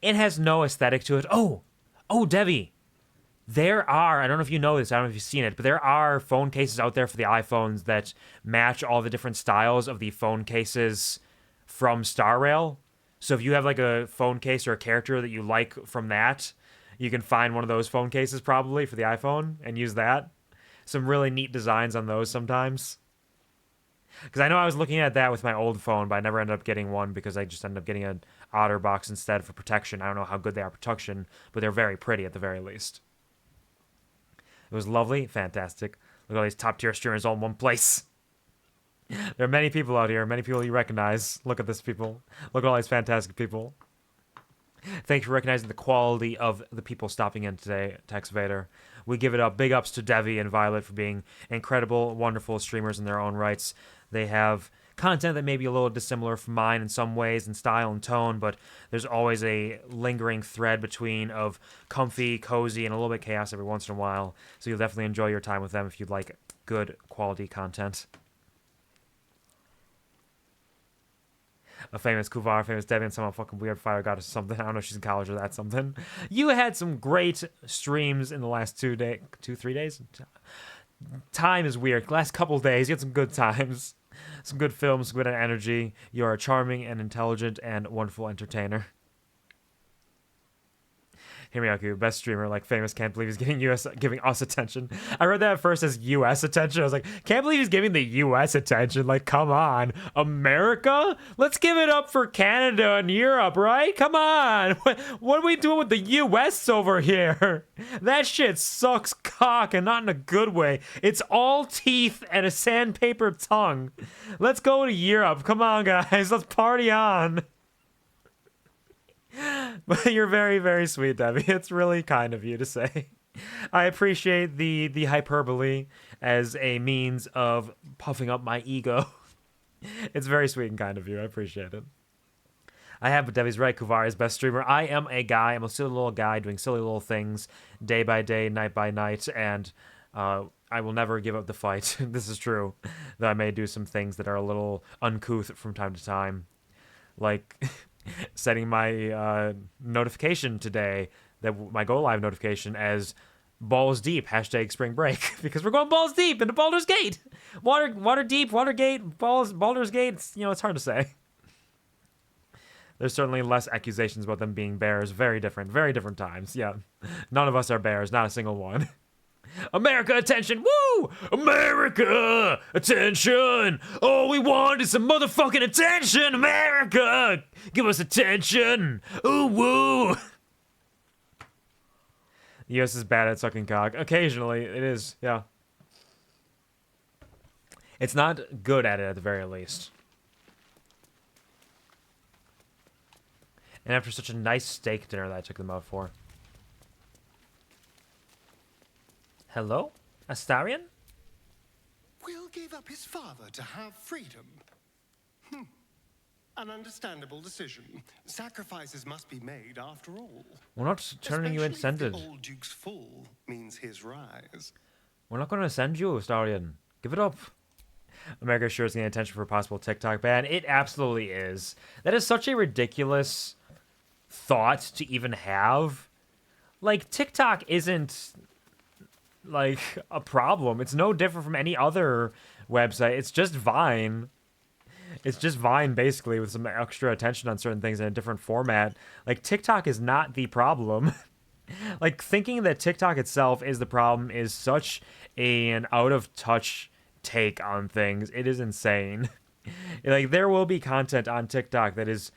It has no aesthetic to it. Oh, Devi. There are, I don't know if you know this, I don't know if you've seen it, but there are phone cases out there for the iPhones that match all the different styles of the phone cases from Star Rail. So if you have like a phone case or a character that you like from that, you can find one of those phone cases probably for the iPhone and use that. Some really neat designs on those sometimes. Because I know I was looking at that with my old phone, but I never ended up getting one because I just ended up getting an OtterBox instead for protection. I don't know how good they are protection, but they're very pretty at the very least. It was lovely. Fantastic. Look at all these top-tier streamers all in one place. There are many people out here, many people you recognize. Look at this, people. Look at all these fantastic people. Thanks for recognizing the quality of the people stopping in today, Tex Vader. We give it up. Big ups to Devi and Violet for being incredible, wonderful streamers in their own rights. They have content that may be a little dissimilar from mine in some ways in style and tone, but there's always a lingering thread between of comfy, cozy, and a little bit chaos every once in a while. So you'll definitely enjoy your time with them if you'd like good quality content. A famous Kuvar, famous Devi, and some fucking weird fire goddess or something. I don't know if she's in college or that's something. You had some great streams in the last 3 days? Time is weird. Last couple days, you had some good times. Some good films, some good energy. You are a charming and intelligent and wonderful entertainer. Himiyaku, best streamer, like famous, can't believe he's giving us attention. I read that at first as US attention. I was like, can't believe he's giving the US attention. Like, come on. America? Let's give it up for Canada and Europe, right? Come on. What are we doing with the US over here? That shit sucks cock, and not in a good way. It's all teeth and a sandpaper tongue. Let's go to Europe. Come on, guys. Let's party on. But you're very, very sweet, Debbie. It's really kind of you to say. I appreciate the hyperbole as a means of puffing up my ego. It's very sweet and kind of you. I appreciate it. I have, but Debbie's right. Kuvar is best streamer. I am a guy. I'm a silly little guy doing silly little things day by day, night by night, and I will never give up the fight. This is true. Though I may do some things that are a little uncouth from time to time. Like... setting my notification today, that my go live notification, as balls deep #spring break, because we're going balls deep into Baldur's Gate. Water deep, Watergate, Baldur's Gate. It's hard to say. There's certainly less accusations about them being bears. Very different times. Yeah, none of us are bears, not a single one. America, attention! Woo! America, attention! All we want is some motherfucking attention! America! Give us attention! Ooh, woo! The US is bad at sucking cock. Occasionally, it is, yeah. It's not good at it, at the very least. And after such a nice steak dinner that I took them out for. Hello? Astarion? Will gave up his father to have freedom. An understandable decision. Sacrifices must be made after all. We're not turning you ascended. Especially if the old Duke's fall means his rise. We're not going to send you, Astarion. Give it up. America sure is getting attention for a possible TikTok ban. It absolutely is. That is such a ridiculous thought to even have. Like, TikTok isn't... like a problem. It's no different from any other website. It's just Vine. It's just Vine, basically, with some extra attention on certain things in a different format. Like, TikTok is not the problem. Like, thinking that TikTok itself is the problem is such an out-of-touch take on things. It is insane. Like, there will be content on TikTok that is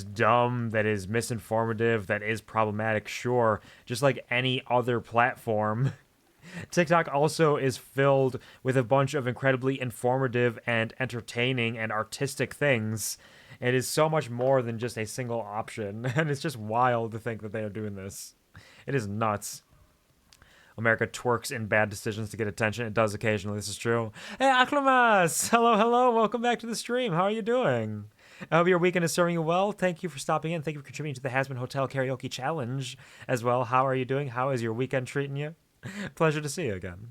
dumb, that is misinformative, that is problematic, sure. Just like any other platform. TikTok also is filled with a bunch of incredibly informative and entertaining and artistic things. It is so much more than just a single option, and it's just wild to think that they are doing this. It is nuts. America twerks in bad decisions to get attention. It does occasionally, this is true. Hey, Aklamas! Hello, welcome back to the stream. How are you doing? I hope your weekend is serving you well. Thank you for stopping in. Thank you for contributing to the Hasbin Hotel Karaoke Challenge as well. How are you doing? How is your weekend treating you? Pleasure to see you again.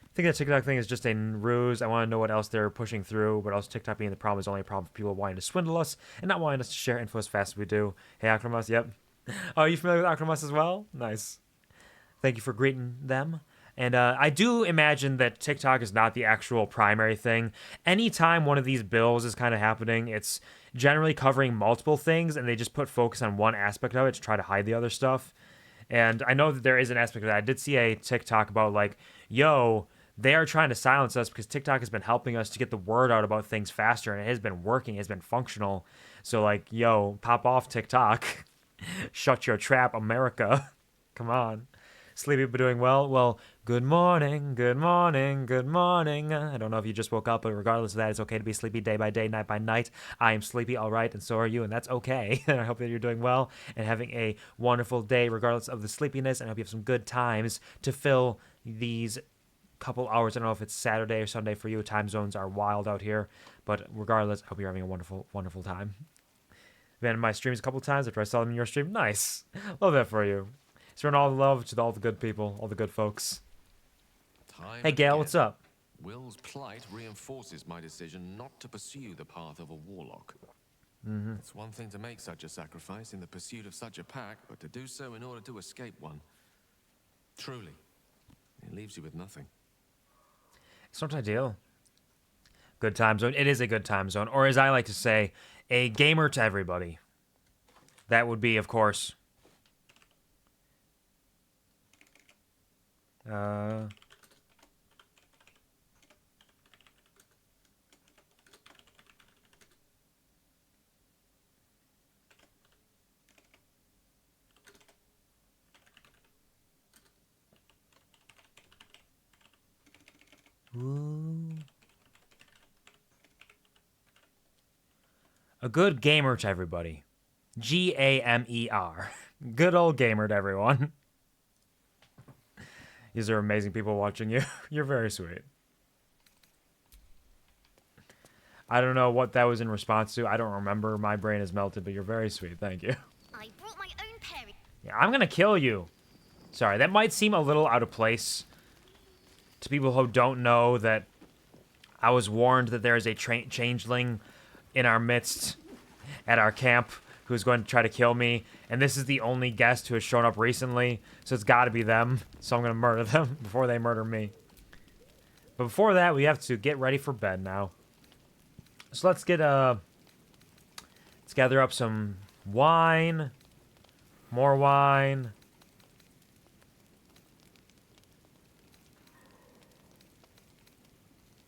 I think that TikTok thing is just a ruse. I want to know what else they're pushing through, but also TikTok being the problem is only a problem for people wanting to swindle us and not wanting us to share info as fast as we do. Hey, Akramas, yep. Oh, are you familiar with Akramas as well? Nice. Thank you for greeting them. And I do imagine that TikTok is not the actual primary thing. Anytime one of these bills is kind of happening, it's generally covering multiple things, and they just put focus on one aspect of it to try to hide the other stuff. And I know that there is an aspect of that. I did see a TikTok about, like, yo, they are trying to silence us because TikTok has been helping us to get the word out about things faster, and it has been working, it has been functional. So, like, yo, pop off TikTok. Shut your trap, America. Come on. Sleepy but doing well? Well, good morning, good morning, good morning. I don't know if you just woke up, but regardless of that, it's okay to be sleepy day by day, night by night. I am sleepy, all right, and so are you, and that's okay. And I hope that you're doing well and having a wonderful day regardless of the sleepiness, and I hope you have some good times to fill these couple hours. I don't know if it's Saturday or Sunday for you. Time zones are wild out here, but regardless, I hope you're having a wonderful, wonderful time. Been in my streams a couple times after I saw them in your stream. Nice. Love that for you. Sending all the love to all the good people, all the good folks. Hey, Gail, what's up? Will's plight reinforces my decision not to pursue the path of a warlock. It's one thing to make such a sacrifice in the pursuit of such a pack, but to do so in order to escape one. Truly, it leaves you with nothing. It's not ideal. Good time zone. It is a good time zone. Or as I like to say, a gamer to everybody. That would be, of course, Uh... Ooh. A good gamer to everybody. Gamer. Good old gamer to everyone. These are amazing people watching you. You're very sweet. I don't know what that was in response to. I don't remember. My brain is melted, but you're very sweet. Thank you. I brought my own pair. Yeah, I'm gonna kill you. Sorry, that might seem a little out of place to people who don't know that I was warned that there is a changeling in our midst at our camp who's going to try to kill me, and this is the only guest who has shown up recently, so it's got to be them, so I'm going to murder them before they murder me. But before that, we have to get ready for bed now. So let's gather up some wine, more wine.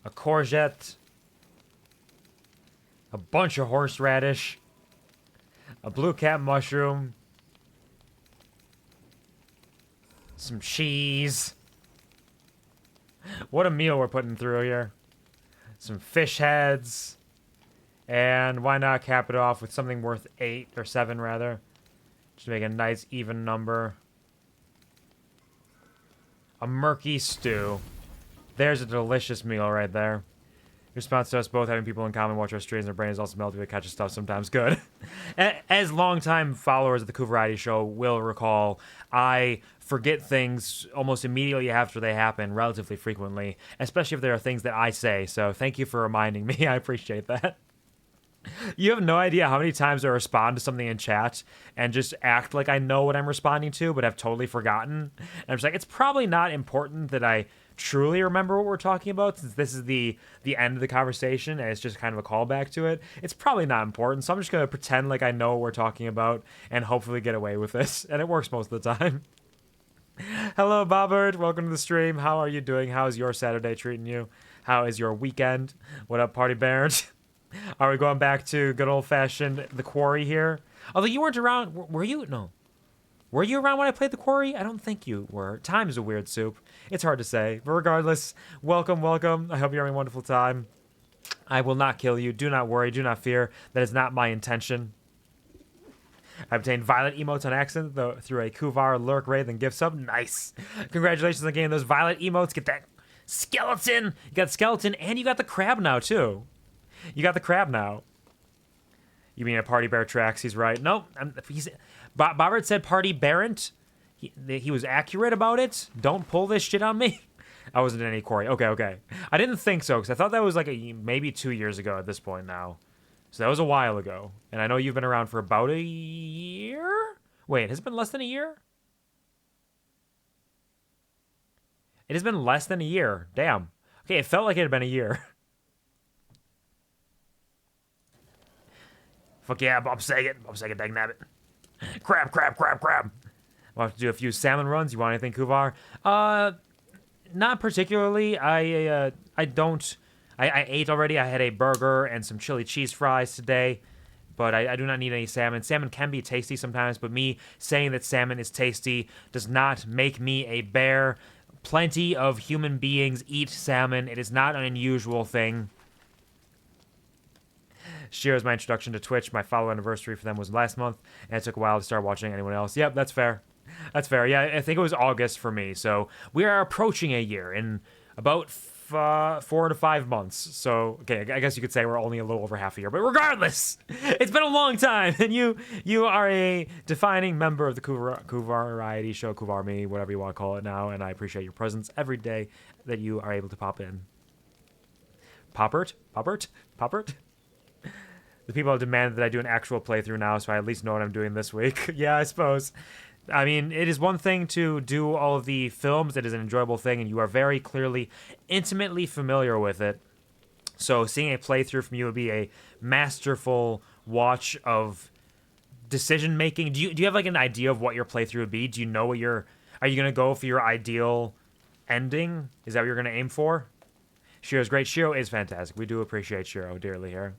A courgette, a bunch of horseradish, a blue cap mushroom, some cheese. What a meal we're putting through here. Some fish heads, and why not cap it off with something worth 8 or 7 rather, just to make a nice even number. A murky stew. There's a delicious meal right there. Response to us both having people in common watch our streams, and their brain is also melted with catch of stuff sometimes. Good. As longtime followers of the QuvarTV show will recall, I forget things almost immediately after they happen, relatively frequently, especially if there are things that I say. So thank you for reminding me. I appreciate that. You have no idea how many times I respond to something in chat and just act like I know what I'm responding to, but have totally forgotten. And I'm just like, it's probably not important that I truly remember what we're talking about, since this is the end of the conversation and it's just kind of a callback to it. It's probably not important, so I'm just going to pretend like I know what we're talking about and hopefully get away with this. And it works most of the time. Hello, Bobbert. Welcome to the stream. How are you doing? How is your Saturday treating you? How is your weekend? What up, Party Barons? Are we going back to good old-fashioned The Quarry here? Although you weren't around. Were you? No. Were you around when I played The Quarry? I don't think you were. Time is a weird soup. It's hard to say. But regardless, welcome, welcome. I hope you're having a wonderful time. I will not kill you. Do not worry. Do not fear. That is not my intention. I obtained violet emotes on accident through a Kuvar lurk raid and gift sub. Nice. Congratulations on getting those violet emotes. Get that skeleton. You got skeleton and you got the crab now, too. You got the crab now. You mean a Party Bear tracks? He's right. Nope. Bobbert said Party Barent. He was accurate about it. Don't pull this shit on me. I wasn't in any quarry. Okay. I didn't think so, because I thought that was like maybe 2 years ago at this point now. So that was a while ago. And I know you've been around for about a year? Wait, has it been less than a year? It has been less than a year. Damn. Okay, it felt like it had been a year. Fuck yeah, Bob Saget, dang nabbit. Crab. We'll have to do a few salmon runs. You want anything, Kuvar? Not particularly. I ate already. I had a burger and some chili cheese fries today, but I do not need any salmon. Salmon can be tasty sometimes, but me saying that salmon is tasty does not make me a bear. Plenty of human beings eat salmon. It is not an unusual thing. Shira's my introduction to Twitch. My follow anniversary for them was last month, and it took a while to start watching anyone else. Yep, that's fair. That's fair. Yeah, I think it was August for me. So we are approaching a year in about 4 to 5 months. So, okay, I guess you could say we're only a little over half a year. But regardless, it's been a long time, and you are a defining member of the QuvarTV show, Kuvar Me, whatever you want to call it now, and I appreciate your presence every day that you are able to pop in. Poppert? The people have demanded that I do an actual playthrough now, so I at least know what I'm doing this week. Yeah, I suppose. I mean, it is one thing to do all of the films. It is an enjoyable thing, and you are very clearly, intimately familiar with it. So seeing a playthrough from you would be a masterful watch of decision-making. Do you have, like, an idea of what your playthrough would be? Do you know what are you going to go for your ideal ending? Is that what you're going to aim for? Shiro's great. Shiro is fantastic. We do appreciate Shiro dearly here.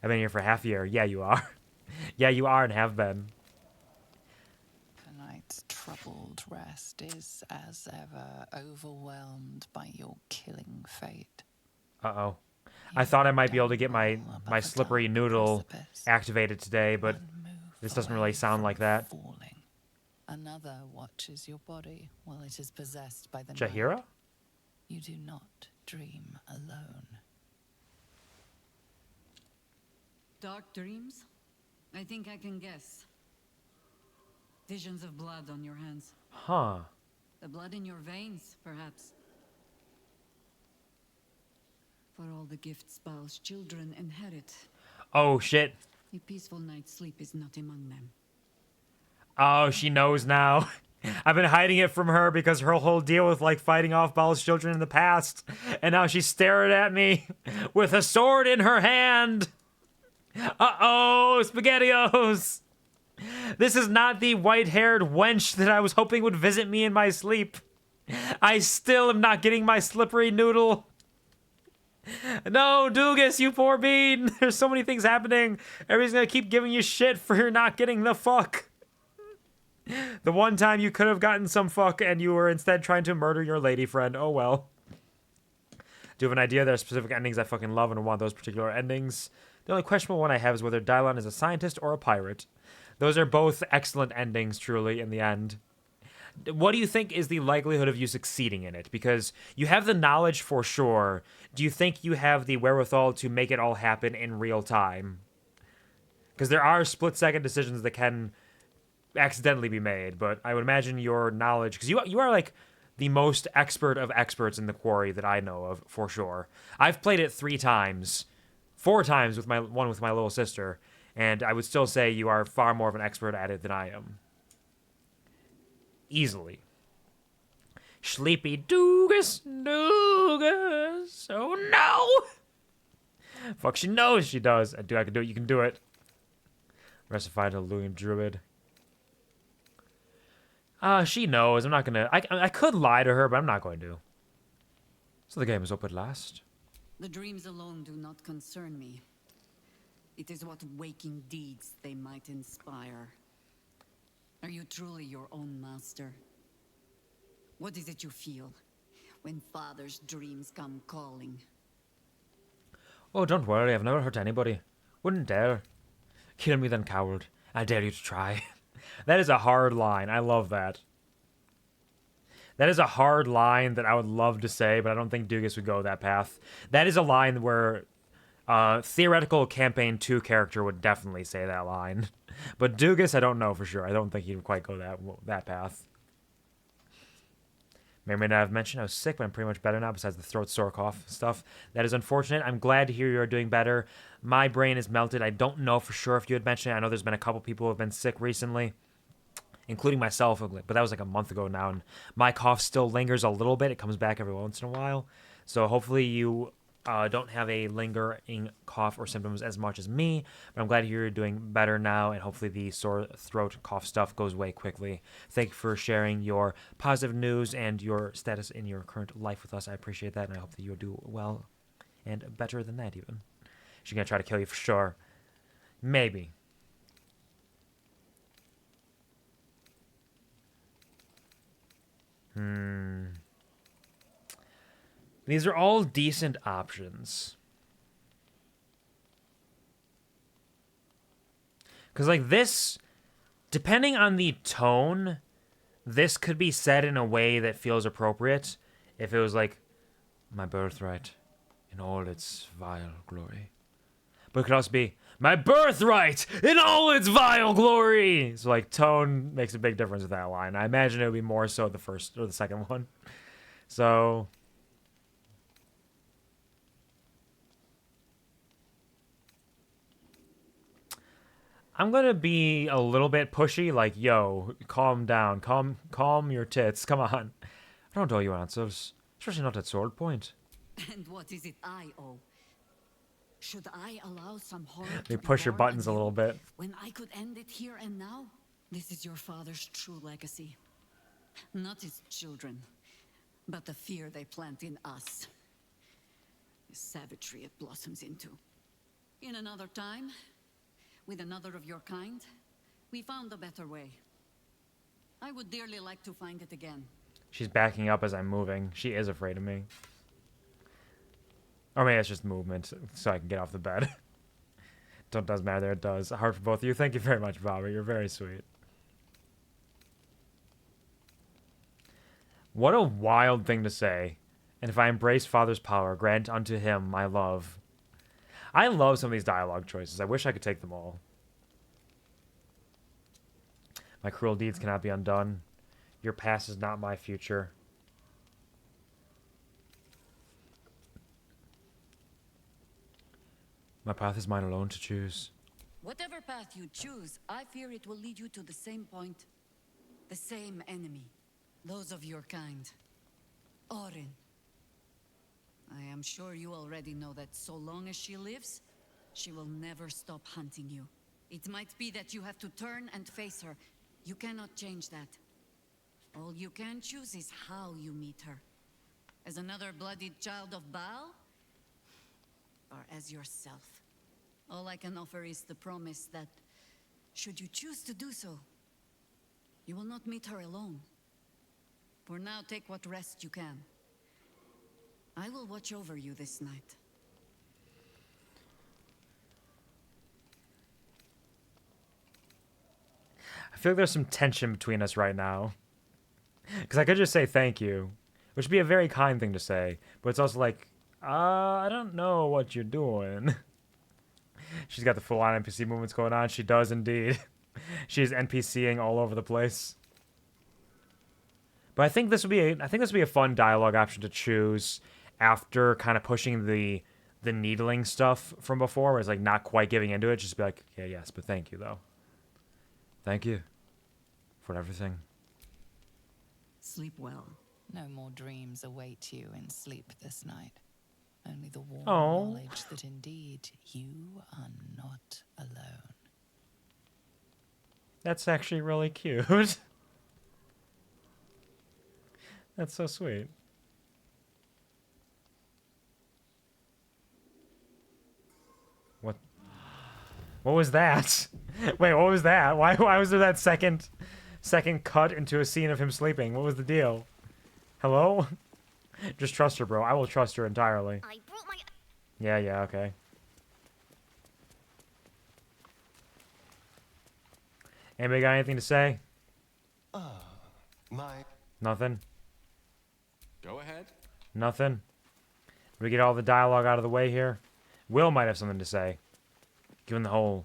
I've been here for half a year. Yeah, you are. Yeah, you are and have been. Tonight's troubled rest is, as ever, overwhelmed by your killing fate. Uh-oh. I thought I might be able to get my slippery noodle activated today, but this doesn't really sound like that. Falling. Another watches your body while it is possessed by the Jaheira? night. You do not dream alone. Dark dreams? I think I can guess. Visions of blood on your hands. Huh. The blood in your veins, perhaps. For all the gifts Baal's children inherit. Oh, shit. A peaceful night's sleep is not among them. Oh, she knows now. I've been hiding it from her because her whole deal with, like, fighting off Baal's children in the past. And now she's staring at me with a sword in her hand. Uh-oh, SpaghettiOs. This is not the white-haired wench that I was hoping would visit me in my sleep. I still am not getting my slippery noodle. No, Doogus, you poor bean. There's so many things happening. Everybody's gonna keep giving you shit for your not getting the fuck. The one time you could have gotten some fuck and you were instead trying to murder your lady friend. Oh well. Do you have an idea? There are specific endings I fucking love and want those particular endings. The only questionable one I have is whether Dylon is a scientist or a pirate. Those are both excellent endings, truly, in the end. What do you think is the likelihood of you succeeding in it? Because you have the knowledge for sure. Do you think you have the wherewithal to make it all happen in real time? Because there are split-second decisions that can accidentally be made, but I would imagine your knowledge... Because you are, like, the most expert of experts in the quarry that I know of, for sure. I've played it 4 times with my little sister, and I would still say you are far more of an expert at it than I am. Easily. Sleepy Doogus. Oh no! Fuck, she knows she does. I can do it. You can do it. Recified Illusion Druid. She knows. I'm not gonna... I could lie to her, but I'm not going to. So the game is up at last. The dreams alone do not concern me. It is what waking deeds they might inspire. Are you truly your own master? What is it you feel when father's dreams come calling? Oh, don't worry. I've never hurt anybody. Wouldn't dare. Kill me then, coward. I dare you to try. That is a hard line. I love that. That is a hard line that I would love to say, but I don't think Doogus would go that path. That is a line where theoretical Campaign 2 character would definitely say that line. But Doogus, I don't know for sure. I don't think he would quite go that path. May or may not have mentioned I was sick, but I'm pretty much better now besides the throat sore cough stuff. That is unfortunate. I'm glad to hear you are doing better. My brain is melted. I don't know for sure if you had mentioned it. I know there's been a couple people who have been sick recently, including myself, but that was like a month ago now, and my cough still lingers a little bit. It comes back every once in a while. So hopefully you don't have a lingering cough or symptoms as much as me, but I'm glad to hear you're doing better now, and hopefully the sore throat cough stuff goes away quickly. Thank you for sharing your positive news and your status in your current life with us. I appreciate that, and I hope that you'll do well and better than that even. She's going to try to kill you for sure. Maybe. These are all decent options. Because, like, this, depending on the tone, this could be said in a way that feels appropriate. If it was like, my birthright in all its vile glory. But it could also be, my birthright in all its vile glory! So, like, tone makes a big difference with that line. I imagine it would be more so the first or the second one. So... I'm gonna be a little bit pushy, like, yo, calm down, calm your tits, come on. I don't owe you answers, especially not at sword point. And what is it I owe? Should I allow some horror They to push be your born buttons a anew little bit. when I could end it here and now? This is your father's true legacy. Not his children, but the fear they plant in us. The savagery it blossoms into. In another time, with another of your kind, we found a better way. I would dearly like to find it again. She's backing up as I'm moving. She is afraid of me. Or maybe it's just movement, so I can get off the bed. Doesn't matter, it does. Hard for both of you. Thank you very much, Bobby. You're very sweet. What a wild thing to say. And if I embrace Father's power, grant unto him my love. I love some of these dialogue choices. I wish I could take them all. My cruel deeds cannot be undone. Your past is not my future. My path is mine alone to choose. Whatever path you choose, I fear it will lead you to the same point. The same enemy. Those of your kind. Orin. I am sure you already know that so long as she lives, she will never stop hunting you. It might be that you have to turn and face her. You cannot change that. All you can choose is how you meet her. As another bloodied child of Baal? Or as yourself? All I can offer is the promise that, should you choose to do so, you will not meet her alone. For now, take what rest you can. I will watch over you this night. I feel like there's some tension between us right now. Because I could just say thank you, which would be a very kind thing to say. But it's also like, I don't know what you're doing. She's got the full-on NPC movements going on. She does indeed. She's NPCing all over the place. But I think this would be a fun dialogue option to choose after kind of pushing the needling stuff from before, where it's like not quite giving into it. Just be like, yeah, yes, but thank you though. Thank you for everything. Sleep well. No more dreams await you in sleep this night. Only the warm knowledge that indeed you are not alone. That's actually really cute. That's so sweet. What was that? Wait, what was that? Why was there that second cut into a scene of him sleeping? What was the deal? Hello? Just trust her, bro. I will trust her entirely. I brought my... Yeah, okay. Anybody got anything to say? Nothing? Go ahead. Nothing? We get all the dialogue out of the way here? Will might have something to say. Given the whole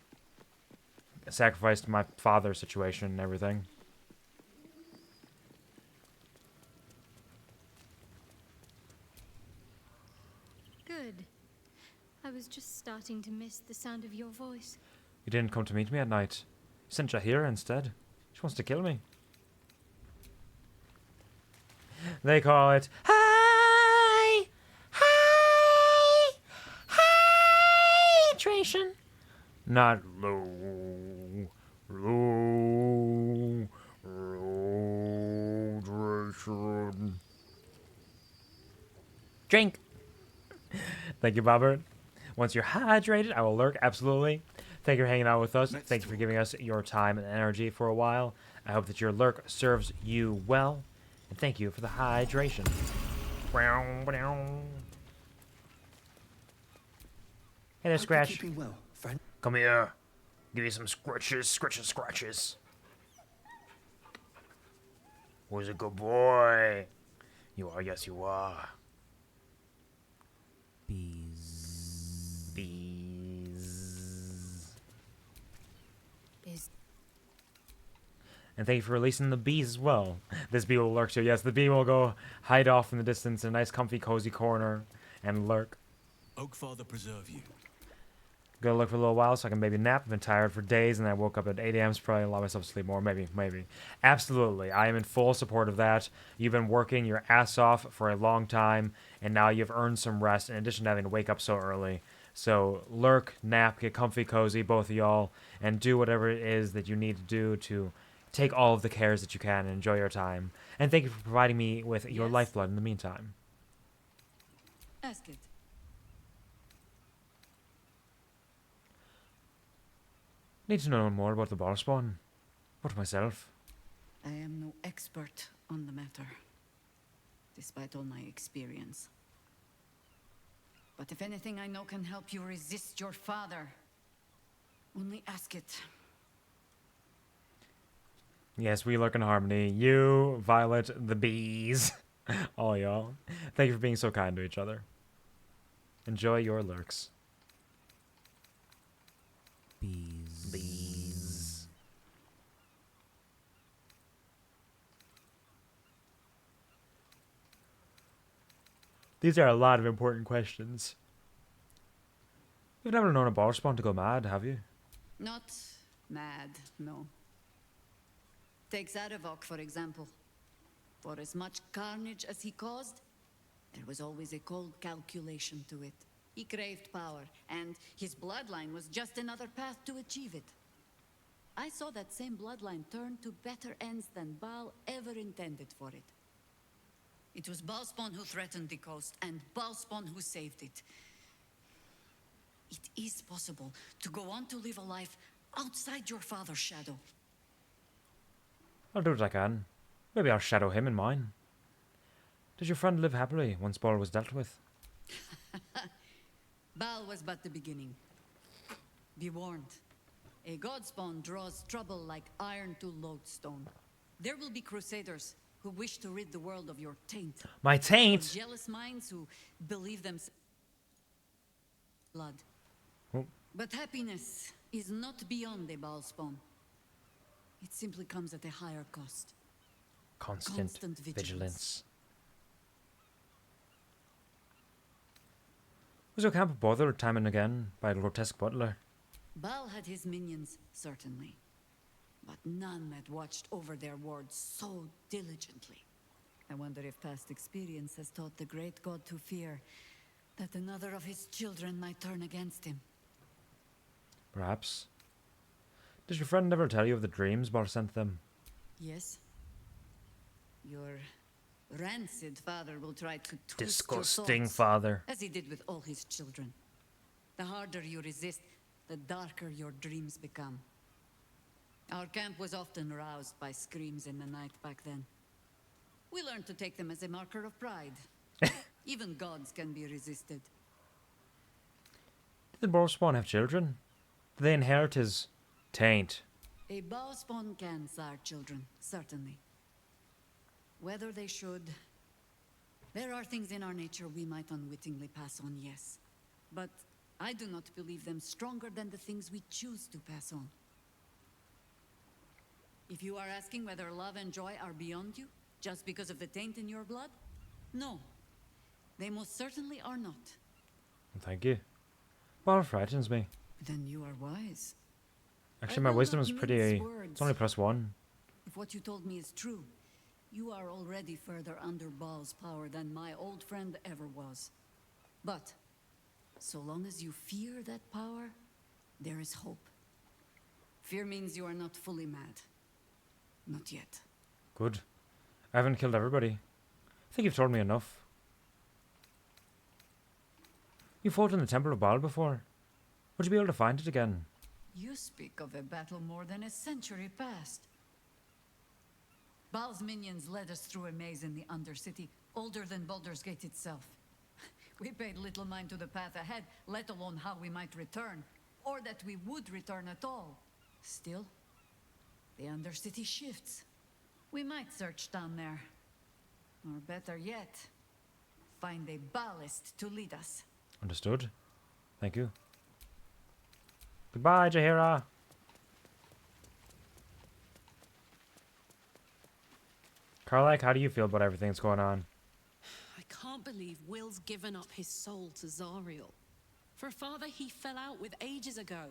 sacrifice to my father situation and everything. Good. I was just starting to miss the sound of your voice. You didn't come to meet me at night. You sent Jahira instead. She wants to kill me. They call it hydration. Not low hydration. Drink. Thank you, Bobbert. Once you're hydrated, I will lurk. Absolutely. Thank you for hanging out with us. Thank you for giving us your time and energy for a while. I hope that your lurk serves you well. And thank you for the hydration. Hey there, Scratch. Well, friend. Come here. Give you some scratches. Who's a good boy? You are, yes you are. Bees. And thank you for releasing the bees as well. This bee will lurk too. Yes, the bee will go hide off in the distance in a nice, comfy, cozy corner and lurk. Oakfather preserve you. Gonna look for a little while so I can maybe nap. I've been tired for days and I woke up at 8 a.m. So probably allow myself to sleep more. Maybe. Absolutely. I am in full support of that. You've been working your ass off for a long time and now you've earned some rest in addition to having to wake up so early. So lurk, nap, get comfy, cozy, both of y'all, and do whatever it is that you need to do to take all of the cares that you can and enjoy your time. And thank you for providing me with your Yes? lifeblood in the meantime. Ask it. Need to know more about the ball spawn. About myself. I am no expert on the matter, despite all my experience. But if anything I know can help you resist your father, only ask it. Yes, we lurk in harmony. You, Violet, the bees. All y'all. Thank you for being so kind to each other. Enjoy your lurks. Bees. Bees. These are a lot of important questions. You've never known a ball spawn to go mad, have you? Not mad, no. Take Zadavok, for example. For as much carnage as he caused, there was always a cold calculation to it. He craved power, and his bloodline was just another path to achieve it. I saw that same bloodline turn to better ends than Baal ever intended for it. It was Baalspawn who threatened the coast, and Baalspawn who saved it. It is possible to go on to live a life outside your father's shadow. I'll do what I can. Maybe I'll shadow him in mine. Did your friend live happily once Baal was dealt with? Baal was but the beginning. Be warned. A godspawn draws trouble like iron to lodestone. There will be crusaders who wish to rid the world of your taint. My taint? Or jealous minds who believe themselves blood. Oh. But happiness is not beyond a Baalspawn. It simply comes at a higher cost. Constant vigilance. Was your camp bothered time and again by a grotesque butler? Baal had his minions, certainly. But none had watched over their wards so diligently. I wonder if past experience has taught the great god to fear that another of his children might turn against him. Perhaps. Did your friend ever tell you of the dreams Baal sent them? Yes. Your rancid father will try to twist Disgusting your thoughts, father. as he did with all his children. The harder you resist, the darker your dreams become. Our camp was often roused by screams in the night back then. We learned to take them as a marker of pride. Even gods can be resisted. Did Baalspawn have children? Did they inherit his taint? A Baalspawn can sire children, certainly. Whether they should... There are things in our nature we might unwittingly pass on, yes. But I do not believe them stronger than the things we choose to pass on. If you are asking whether love and joy are beyond you, just because of the taint in your blood, no. They most certainly are not. Thank you. Baal frightens me. Then you are wise. Actually, my wisdom is pretty... It's words. only +1. If what you told me is true, you are already further under Baal's power than my old friend ever was. But, so long as you fear that power, there is hope. Fear means you are not fully mad. Not yet. Good. I haven't killed everybody. I think you've told me enough. You fought in the Temple of Baal before. Would you be able to find it again? You speak of a battle more than a century past. Baal's minions led us through a maze in the Undercity, older than Baldur's Gate itself. We paid little mind to the path ahead, let alone how we might return, or that we would return at all. Still, the Undercity shifts. We might search down there. Or better yet, find a Baalist to lead us. Understood. Thank you. Goodbye, Jaheira. Karlak, how do you feel about everything that's going on? I can't believe Will's given up his soul to Zariel. For a father he fell out with ages ago.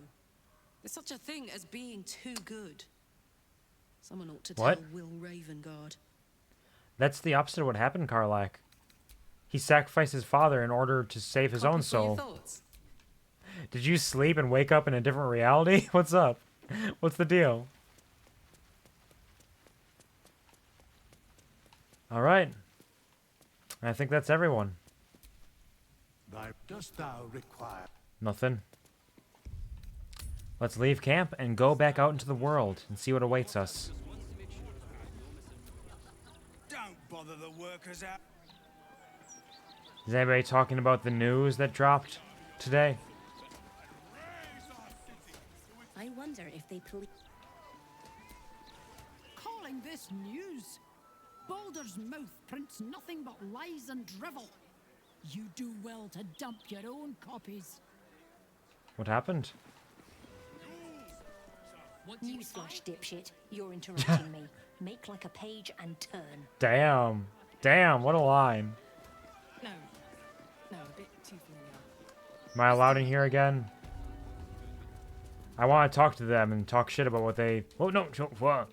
There's such a thing as being too good. Someone ought to What? tell Will Ravengard. That's the opposite of what happened, Karlak. He sacrificed his father in order to save his own Copy for your soul. thoughts. Did you sleep and wake up in a different reality? What's up? What's the deal? All right. I think that's everyone. Dost thou require? Nothing. Let's leave camp and go back out into the world and see what awaits us. Don't bother the workers out. Is anybody talking about the news that dropped today? I wonder if they police. Calling this news? Baldur's mouth prints nothing but lies and drivel. You do well to dump your own copies. What happened? Newsflash, dipshit. You're interrupting me. Make like a page and turn. Damn. Damn, what a line. No, a bit too familiar. Am I allowed in here again? I want to talk to them and talk shit about what they... Oh, no. What?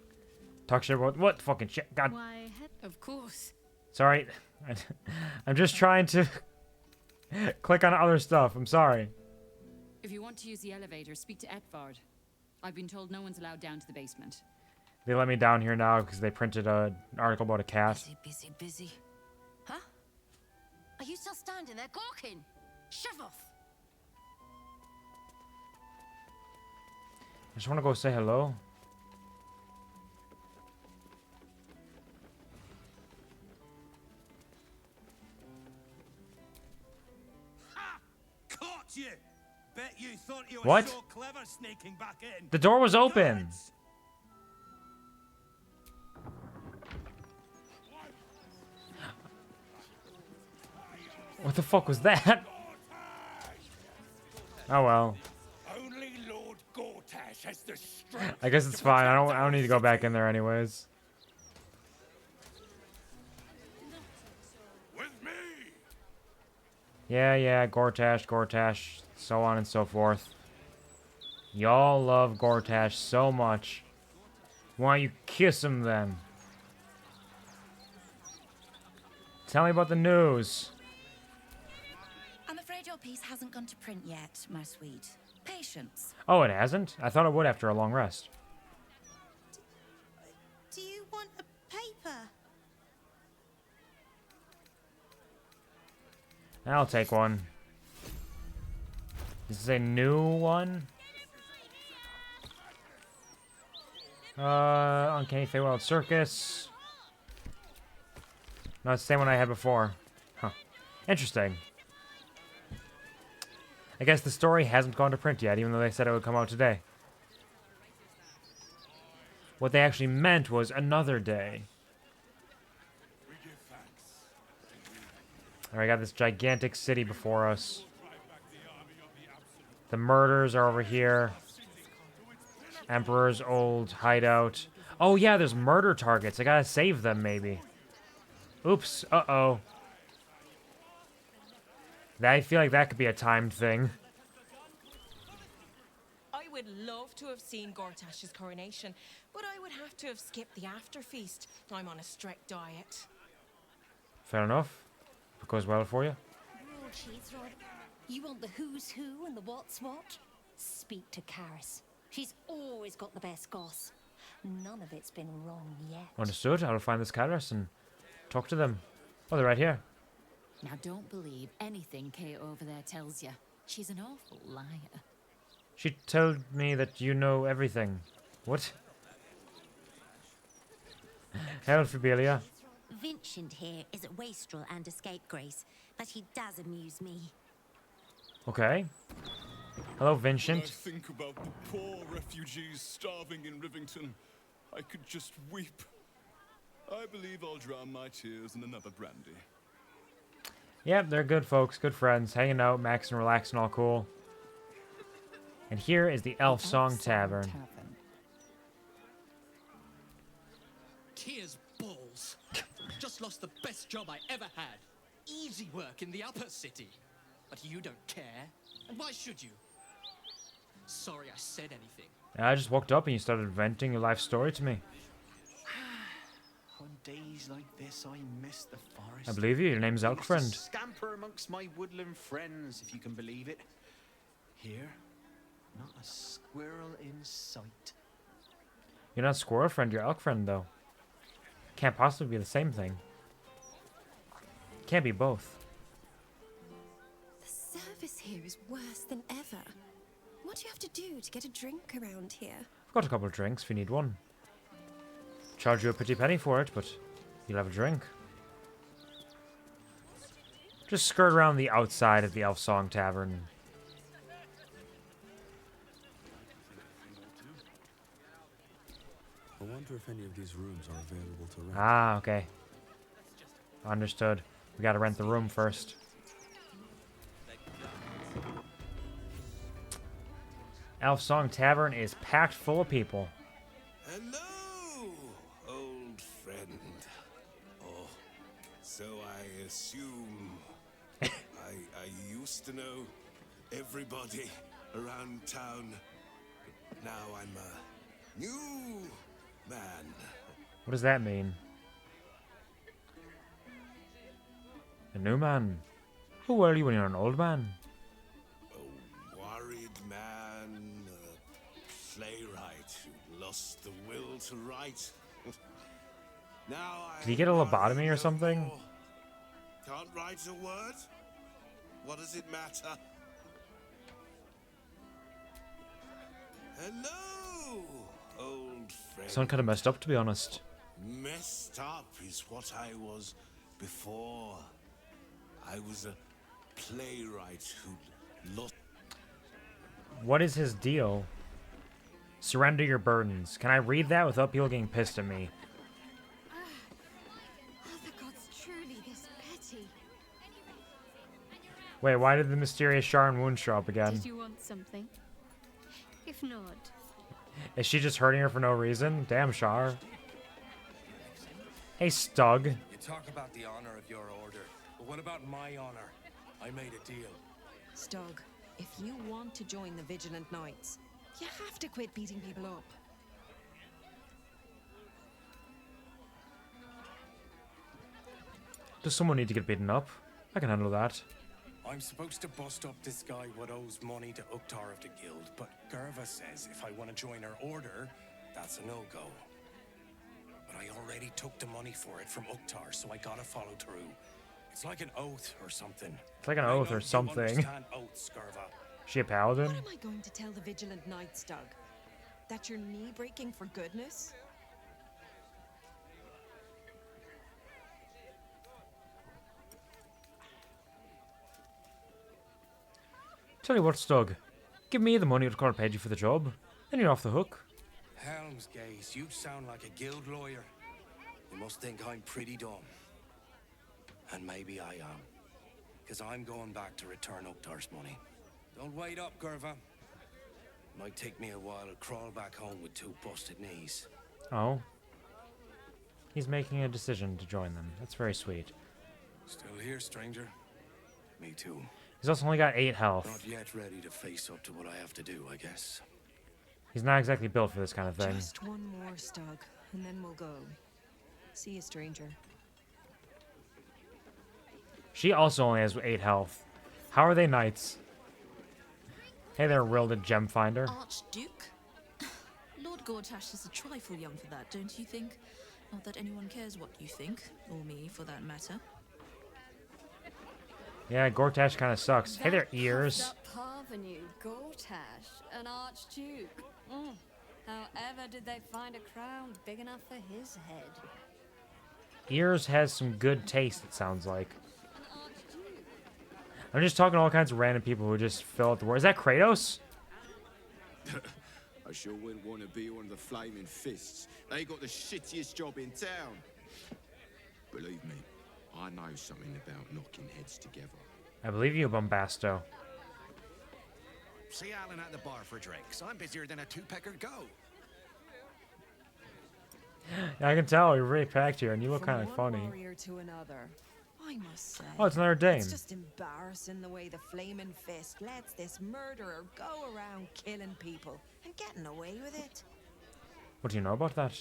Talk shit about... What fucking shit? God. Why, of course. Sorry. I'm just trying to click on other stuff. I'm sorry. If you want to use the elevator, speak to Etvard. I've been told no one's allowed down to the basement. They let me down here now because they printed an article about a cat. Busy. Huh? Are you still standing there gawking? Shove off. I just want to go say hello. Caught you! Bet you thought you were What? so clever sneaking back in. The door was open. What the fuck was that? Oh well. Only Lord Gortash has the strength. I guess it's fine. I don't need to go back in there anyways. With me. Yeah, Gortash, so on and so forth. Y'all love Gortash so much. Why don't you kiss him then? Tell me about the news. I'm afraid your piece hasn't gone to print yet, my sweet. Patience. Oh, it hasn't? I thought it would after a long rest. Do you want a paper? I'll take one. This is a new one. Uncanny Feywild Circus. No, it's the same one I had before. Huh. Interesting. I guess the story hasn't gone to print yet, even though they said it would come out today. What they actually meant was another day. Alright, got this gigantic city before us. The murders are over here. Emperor's old hideout. Oh yeah, there's murder targets. I gotta save them, maybe. Oops. Uh-oh. I feel like that could be a timed thing. I would love to have seen Gortash's coronation, but I would have to have skipped the after feast. I'm on a strict diet. Fair enough. If it goes well for you. Oh, cheese rod. You want the who's who and the what's what? Speak to Karis. She's always got the best goss. None of it's been wrong yet. Understood. I'll find this Kairos and talk to them. Oh, they're right here. Now don't believe anything Kay over there tells you. She's an awful liar. She told me that you know everything. What? Hail, Fibelia. Vincent here is a wastrel and a scapegrace, but he does amuse me. Okay. Hello, When I Vincent. think about the poor refugees starving in Rivington, I could just weep. I believe I'll drown my tears in another brandy. Yep, they're good folks, good friends, hanging out, maxing, relaxing, all cool. And here is the Elf Song Tavern. Tears balls. Just lost the best job I ever had. Easy work in the upper city. But you don't care. And why should you? Sorry I said anything. I just walked up and you started venting your life story to me. On days like this, I miss the forest. I believe you. Your name's I used to Elkfriend. Scamper amongst my woodland friends, if you can believe it. Here, not a squirrel in sight. You're not Squirrel Friend, you're Elk Friend, though. Can't possibly be the same thing. Can't be both. The service here is worse than ever. What do you have to do to get a drink around here? I've got a couple of drinks if you need one. Charge you a pretty penny for it, but you'll have a drink. Just skirt around the outside of the Elf Song Tavern. I wonder if any of these rooms are available to rent. Ah, okay. Understood. We gotta rent the room first. Elf Song Tavern is packed full of people. Hello, old friend. Oh, so I assume I used to know everybody around town. Now I'm a new man. What does that mean? A new man? Who are you when you're an old man? A worried man, a playwright who lost the will to write. Now Did he get a lobotomy or something? Can't write a word? What does it matter? Hello, old friend. Sound kind of messed up, to be honest. Messed up is what I was before. I was a playwright who lost. What is his deal? Surrender your burdens. Can I read that without people getting pissed at me? Are the gods truly this petty? Wait, why did the mysterious Sharon wound show up again? Did you want something? If not... Is she just hurting her for no reason? Damn, Shar. Hey, Stug. You talk about the honor of your order, but what about my honor? I made a deal. Stug, if you want to join the Vigilant Knights, you have to quit beating people up. Does someone need to get beaten up? I can handle that. I'm supposed to bust up this guy what owes money to Uktar of the guild, but Gerva says if I want to join her order, that's a no-go. But I already took the money for it from Uktar, so I gotta follow through. It's like an oath or something. It's like an oath or something. Understand oaths, Gerva. She a paladin? What am I going to tell the Vigilant Knights, Doug? That you're knee-breaking for goodness? Tell you what, Stug. Give me the money Utcar paid you for the job, then you're off the hook. Helmsgaze, you sound like a guild lawyer. You must think I'm pretty dumb. And maybe I am. Because I'm going back to return Uktar's money. Don't wait up, Gerva. Might take me a while to crawl back home with 2 busted knees. Oh. He's making a decision to join them. That's very sweet. Still here, stranger? Me too. He's also only got 8 health. Not yet ready to face up to what I have to do, I guess. He's not exactly built for this kind of thing. Just one more, Stug, and then we'll go. See you, stranger. She also only has 8 health. How are they knights? Hey there, Rilded Gemfinder. Archduke? Lord Gortash is a trifle young for that, don't you think? Not that anyone cares what you think, or me for that matter. Yeah, Gortash kind of sucks. Hey there, Ears. Parvenu, Gortash, an archduke. However did they find a crown big enough for his head? Ears has some good taste, it sounds like. I'm just talking to all kinds of random people who just fill out the word. Is that Kratos? I sure wouldn't want to be one of the Flaming Fists. They got the shittiest job in town. Believe me, I know something about knocking heads together. I believe you, Bombasto. See Alan at the bar for drinks. I'm busier than a 2-pecker go. Yeah, I can tell you're really packed here, and you look From kind of one funny. warrior to another, I must say. Oh, it's another Dane. It's just embarrassing the way the Flaming Fist lets this murderer go around killing people and getting away with it. What do you know about that?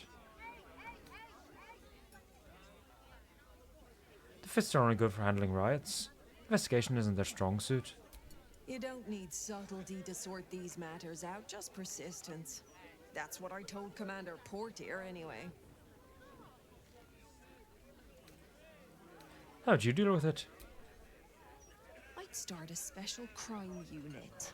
The Fists are only good for handling riots. Investigation isn't their strong suit. You don't need subtlety to sort these matters out, just persistence. That's what I told Commander Portier, anyway. How'd you deal with it? I'd start a special crime unit.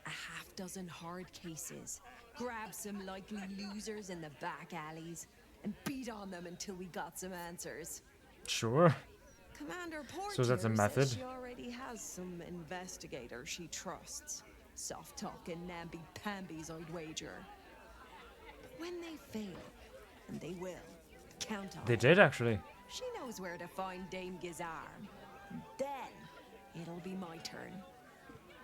A half-dozen hard cases. Grab some likely losers in the back alleys and beat on them until we got some answers. Sure. Commander Portier So that's a method. says she already has some investigators she trusts. Soft-talking namby-pambies, I'd wager. But when they fail, and they will, count on They it, did, actually. she knows where to find Dame Gizar. Then, it'll be my turn.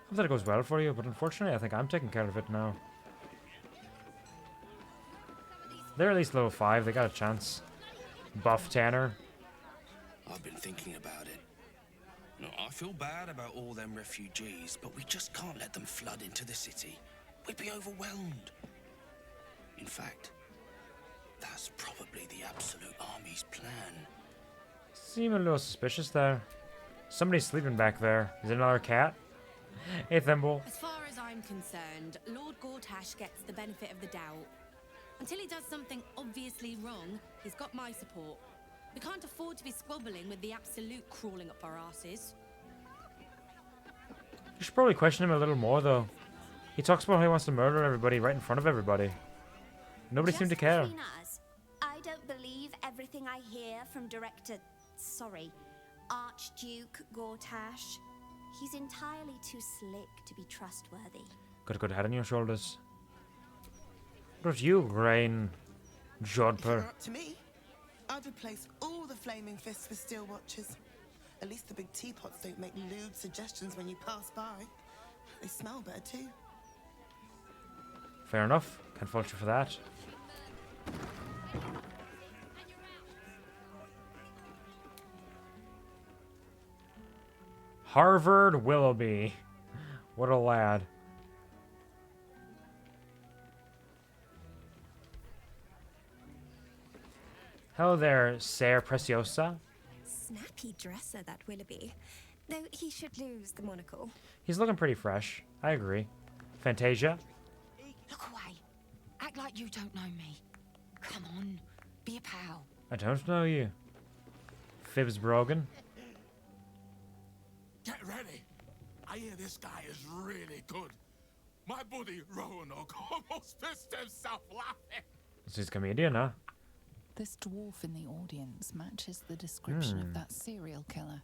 Hope that it goes well for you, but unfortunately I think I'm taking care of it now. They're at least level 5, they got a chance. Buff Tanner. I've been thinking about it. No, I feel bad about all them refugees, but we just can't let them flood into the city. We'd be overwhelmed. In fact, that's probably the Absolute Army's plan. Seem a little suspicious there. Somebody's sleeping back there. Is it another cat? Hey, Thimble. As far as I'm concerned, Lord Gortash gets the benefit of the doubt. Until he does something obviously wrong, he's got my support. We can't afford to be squabbling with the Absolute crawling up our asses. You should probably question him a little more, though. He talks about how he wants to murder everybody right in front of everybody. Nobody seemed to care. Between us, I don't believe everything I hear from Archduke Gortash. He's entirely too slick to be trustworthy. Got a good head on your shoulders. What about you, Grain Jodhpur? Up to me, I'd replace all the flaming fists with steel watches. At least the big teapots don't make lewd suggestions when you pass by. They smell better too. Fair enough. Can't fault you for that. Harvard Willoughby. What a lad. Hello there, Ser Preciosa. Snappy dresser, that Willoughby. Though he should lose the monocle. He's looking pretty fresh. I agree. Fantasia. Look away. Act like you don't know me. Come on, be a pal. I don't know you. Fibs Brogan. Get ready. I hear this guy is really good. My buddy Roanoke almost pissed himself laughing. This is comedian, huh? This dwarf in the audience matches the description of that serial killer.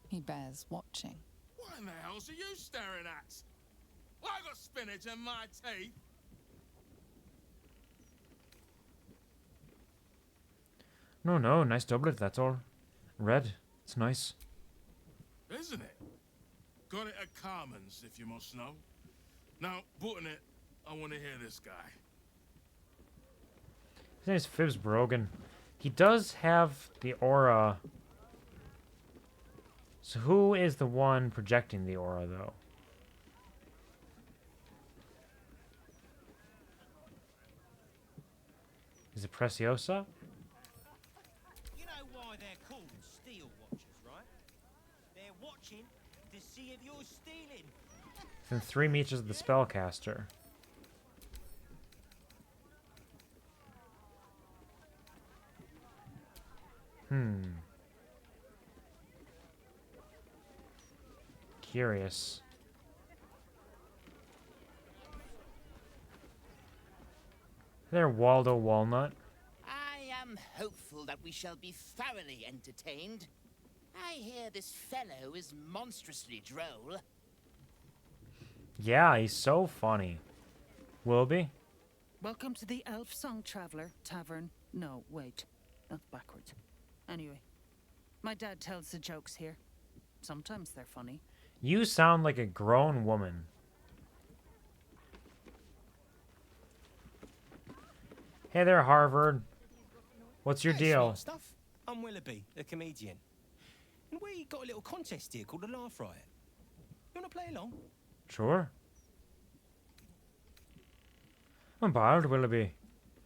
He bears watching. What in the hell's are you staring at? I got spinach in my teeth. No, nice doublet, that's all. Red, it's nice. Isn't it? Got it at Carmen's, if you must know. Now, button it, I want to hear this guy. His name is Fibs Brogan. He does have the aura. So who is the one projecting the aura, though? Is it Preciosa? You know why they're called steel watchers, right? They're watching to see if you're stealing. Within 3 meters of the spellcaster. Curious. There, Waldo Walnut. I am hopeful that we shall be thoroughly entertained. I hear this fellow is monstrously droll. Yeah, he's so funny. Willoughby? Welcome to the Elf Song Traveler Tavern. No, wait. That's backwards. Anyway, my dad tells the jokes here. Sometimes they're funny. You sound like a grown woman. Hey there, Harvard. What's your deal? Smart stuff. I'm Willoughby, a comedian. And we got a little contest here called the Laugh Riot. You want to play along? Sure. I'm Bard Willoughby.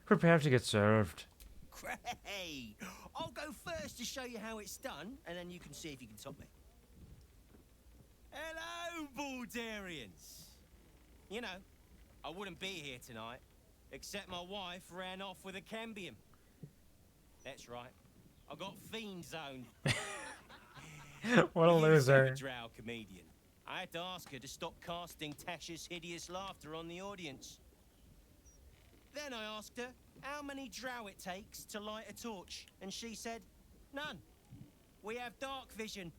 Prepare to get served. Great! I'll go first to show you how it's done, and then you can see if you can top me. Hello, Baldurians! You know, I wouldn't be here tonight, except my wife ran off with a cambium. That's right. I got fiend zone. What a We used to have loser. a drow comedian. I had to ask her to stop casting Tasha's hideous laughter on the audience. Then I asked her how many drow it takes to light a torch, and she said, none. We have dark vision.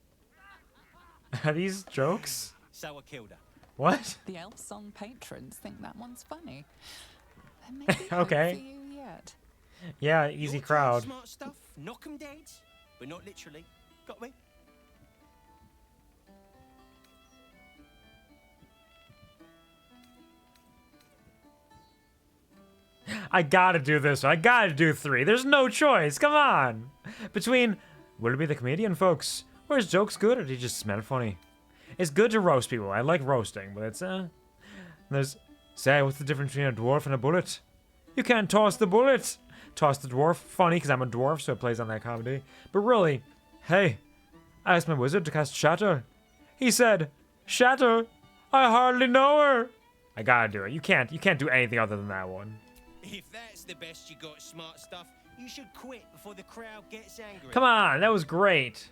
Are these jokes? So I killed her. What? The Elf Song patrons think that one's funny. There may be hope Okay. for you yet. Yeah, easy crowd. Smart stuff, knock 'em dead, but not literally. Got me? I gotta do this. I gotta do 3. There's no choice. Come on. Between, will it be the comedian, folks? Or is jokes good, or do you just smell funny? It's good to roast people. I like roasting, but it's, there's, say, what's the difference between a dwarf and a bullet? You can't toss the bullet. Toss the dwarf. Funny, because I'm a dwarf, so it plays on that comedy. But really, hey, I asked my wizard to cast Shatter. He said, Shatter? I hardly know her. I gotta do it. You can't do anything other than that one. If that's the best you got, smart stuff, you should quit before the crowd gets angry. Come on, that was great.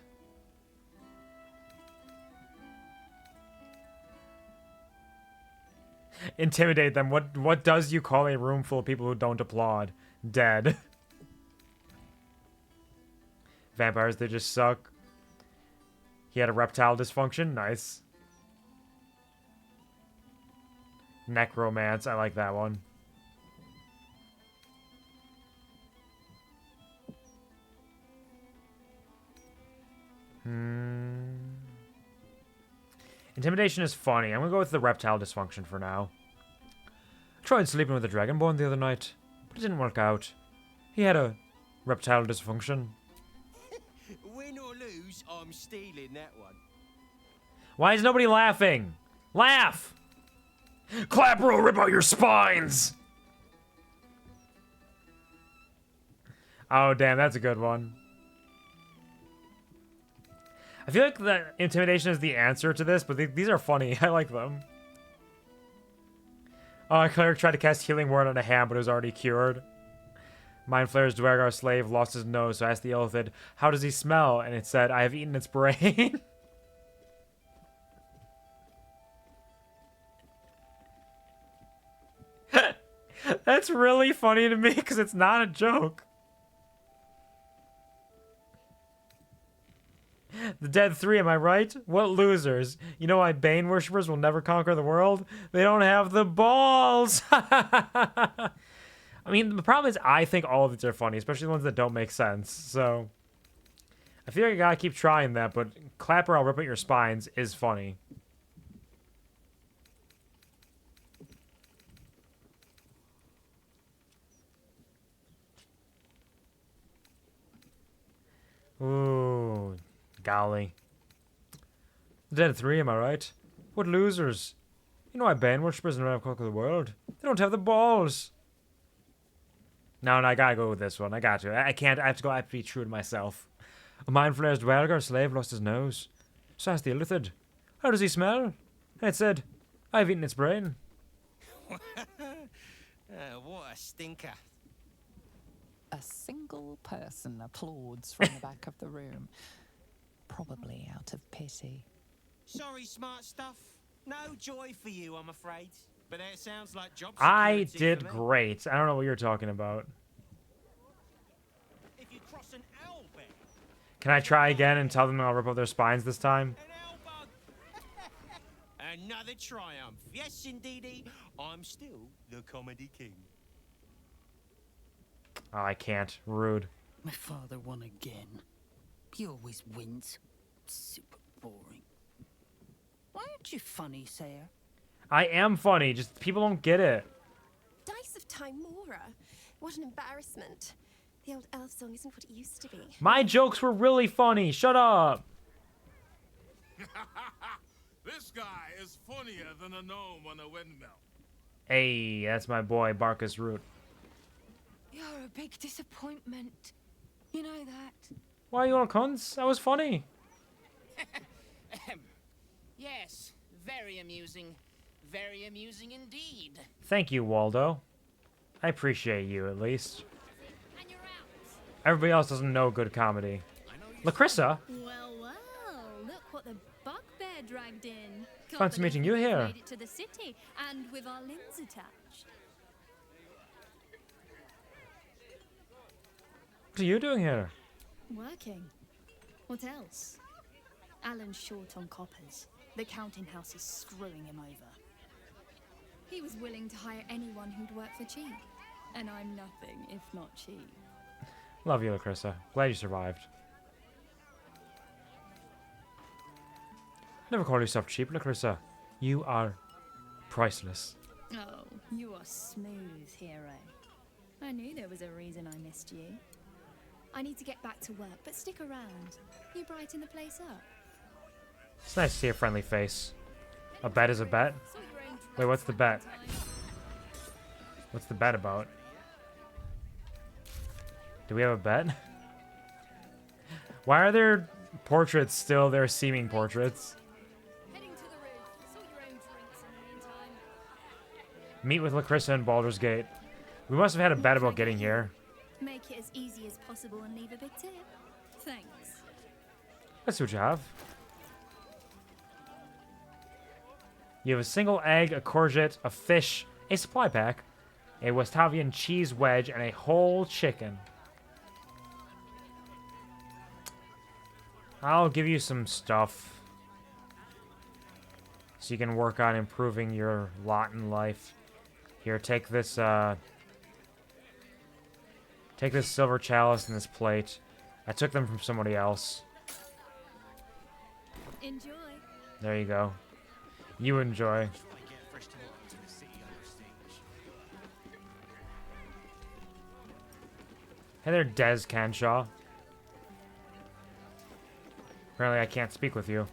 Intimidate them. What does you call a room full of people who don't applaud? Dead. Vampires, they just suck. He had a reptile dysfunction. Nice. Necromance. I like that one. Intimidation is funny. I'm gonna go with the reptile dysfunction for now. I tried sleeping with a dragonborn the other night, but it didn't work out. He had a reptile dysfunction. Win or lose, I'm stealing that one. Why is nobody laughing? Laugh! Clapper will rip out your spines! Oh, damn, that's a good one. I feel like that intimidation is the answer to this, but these are funny. I like them. Oh, a cleric tried to cast Healing Word on a hand, but it was already cured. Mind Flayer's Dwargar slave lost his nose, so I asked the Illithid, how does he smell? And it said, I have eaten its brain. That's really funny to me, because it's not a joke. The dead 3, am I right? What losers. You know why Bane worshippers will never conquer the world? They don't have the balls! I mean, the problem is I think all of these are funny, especially the ones that don't make sense, so... I feel like I gotta keep trying that, but Clapper, I'll rip out your spines is funny. Ooh, golly. The dead 3, am I right? What losers. You know why Bane worshippers never conquer the world? They don't have the balls. No, I gotta go with this one. I got to. I can't. I have to be true to myself. A mind flayer's Dwargar slave lost his nose. So asked the Illithid, how does he smell? And it said, I've eaten its brain. What a stinker. A single person applauds from the back of the room, probably out of pity. Sorry, smart stuff. No joy for you, I'm afraid. But that sounds like job I security did for me. great. I don't know what you're talking about. If you cross an owl bear, Can I try again and tell them I'll rip out their spines this time? another triumph. Yes, indeedy. I'm still the comedy king. Oh, I can't. Rude. My father won again. He always wins. Super boring. Why aren't you funny, Sayer? I am funny, just people don't get it. Dice of Timora. What an embarrassment. The old elf song isn't what it used to be. My jokes were really funny. Shut up. This guy is funnier than a gnome on a windmill. Hey, that's my boy, Barkus Root. You're a big disappointment. You know that. Why you on cunts? That was funny. Yes, very amusing. Very amusing indeed. Thank you, Waldo. I appreciate you, at least. Everybody else doesn't know good comedy. Lacrissa? Well, look what the bugbear dragged in. Fancy meeting you here. Made it to the city, and with our limbs attached. What are you doing here? Working. What else? Alan's short on coppers. The counting house is screwing him over. He was willing to hire anyone who'd work for cheap. And I'm nothing if not cheap. Love you, Lacrissa. Glad you survived. Never call yourself cheap, Lacrissa. You are priceless. Oh, you are smooth, hero. I knew there was a reason I missed you. I need to get back to work, but stick around. You brighten the place up. It's nice to see a friendly face. A bet is a bet? Wait, what's the bet? What's the bet about? Do we have a bet? Why are there portraits still? They're seeming portraits. Meet with Lacrissa in Baldur's Gate. We must have had a bet about getting here. Make it as easy as possible and leave a big tip. Thanks. Let's see what you have. You have a single egg, a courgette, a fish, a supply pack, a Westavian cheese wedge, and a whole chicken. I'll give you some stuff so you can work on improving your lot in life. Here, take this silver chalice and this plate. I took them from somebody else. Enjoy. There you go. You enjoy. Hey there, Des Canshaw. Apparently I can't speak with you.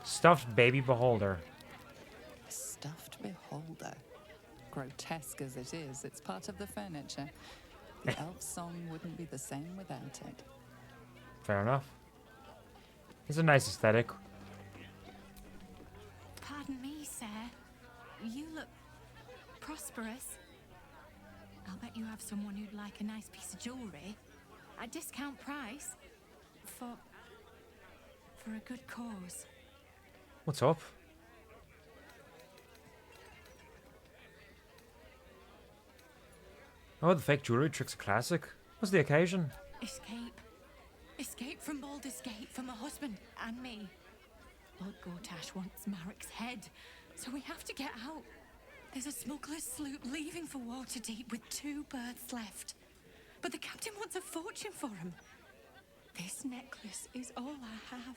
Stuffed baby beholder. Stuffed beholder. Grotesque as it is, it's part of the furniture. The elf song wouldn't be the same without it. Fair enough. It's a nice aesthetic. Pardon me, sir. You look prosperous. I'll bet you have someone who'd like a nice piece of jewellery. At discount price. For a good cause. What's up? Oh, the fake jewelry trick's a classic. What's the occasion? Escape. Escape from Baldur's Gate for my husband and me. Lord Gortash wants Marek's head, so we have to get out. There's a smuggler's sloop leaving for Waterdeep with 2 berths left. But the captain wants a fortune for him. This necklace is all I have.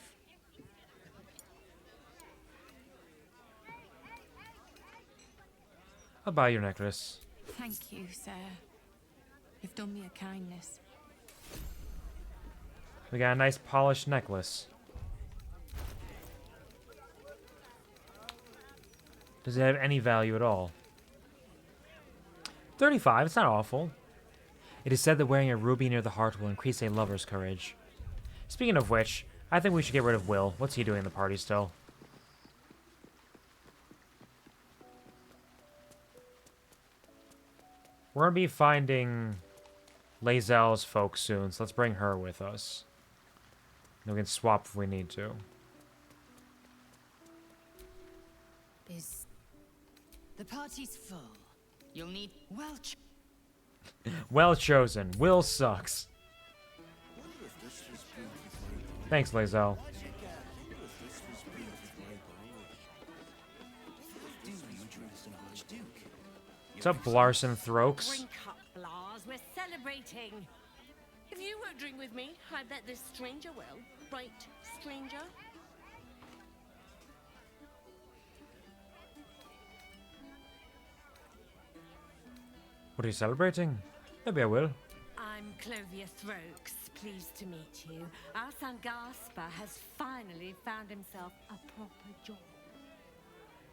I'll buy your necklace. Thank you, sir. You've done me a kindness. We got a nice polished necklace. Does it have any value at all? 35, it's not awful. It is said that wearing a ruby near the heart will increase a lover's courage. Speaking of which, I think we should get rid of Will. What's he doing in the party still? We're gonna be finding Lae'zel's folks soon, so let's bring her with us. And we can swap if we need to. The party's full. You'll need Well chosen. Will sucks. Thanks, Lae'zel. What's up, Blarson Throaks? Drink up, Blars. We're celebrating. If you won't drink with me, I bet this stranger will. Right, stranger? What are you celebrating? Maybe I will. I'm Clovia Throaks. Pleased to meet you. Our son Gaspar has finally found himself a proper job.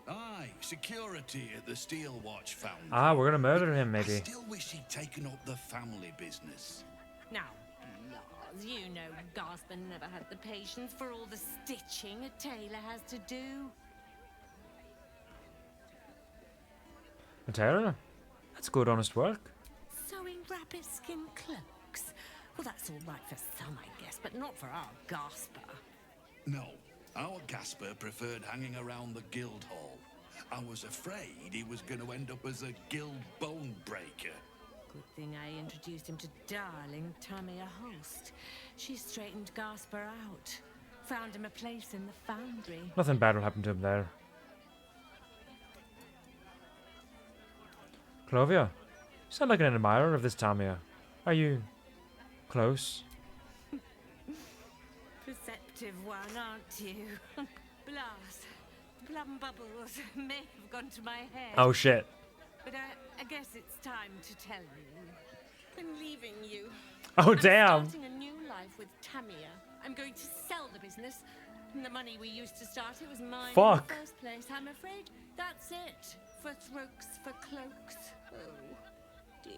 Aye, security at the Steel Watch Foundry. Ah, we're gonna murder him, maybe. I still wish he'd taken up the family business. Now, Lars, you know Gaspar never had the patience for all the stitching a tailor has to do. A tailor? That's good, honest work. So he rabbit skin cloaks? Well, that's all right for some, I guess, but not for our Gasper. No, our Gasper preferred hanging around the guild hall. I was afraid he was going to end up as a guild bone breaker. Good thing I introduced him to darling Tamia Host. She straightened Gasper out. Found him a place in the foundry. Nothing bad will happen to him there. Clovia, you sound like an admirer of this Tamia. Are you close? Perceptive one, aren't you? Blast. Plum bubbles may have gone to my head. Oh shit. But I guess it's time to tell you. I'm leaving you. Oh I'm damn. starting a new life with Tamia. I'm going to sell the business. And the money we used to start it was mine Fuck. in the first place. I'm afraid that's it. For throats, for cloaks. Oh, dear.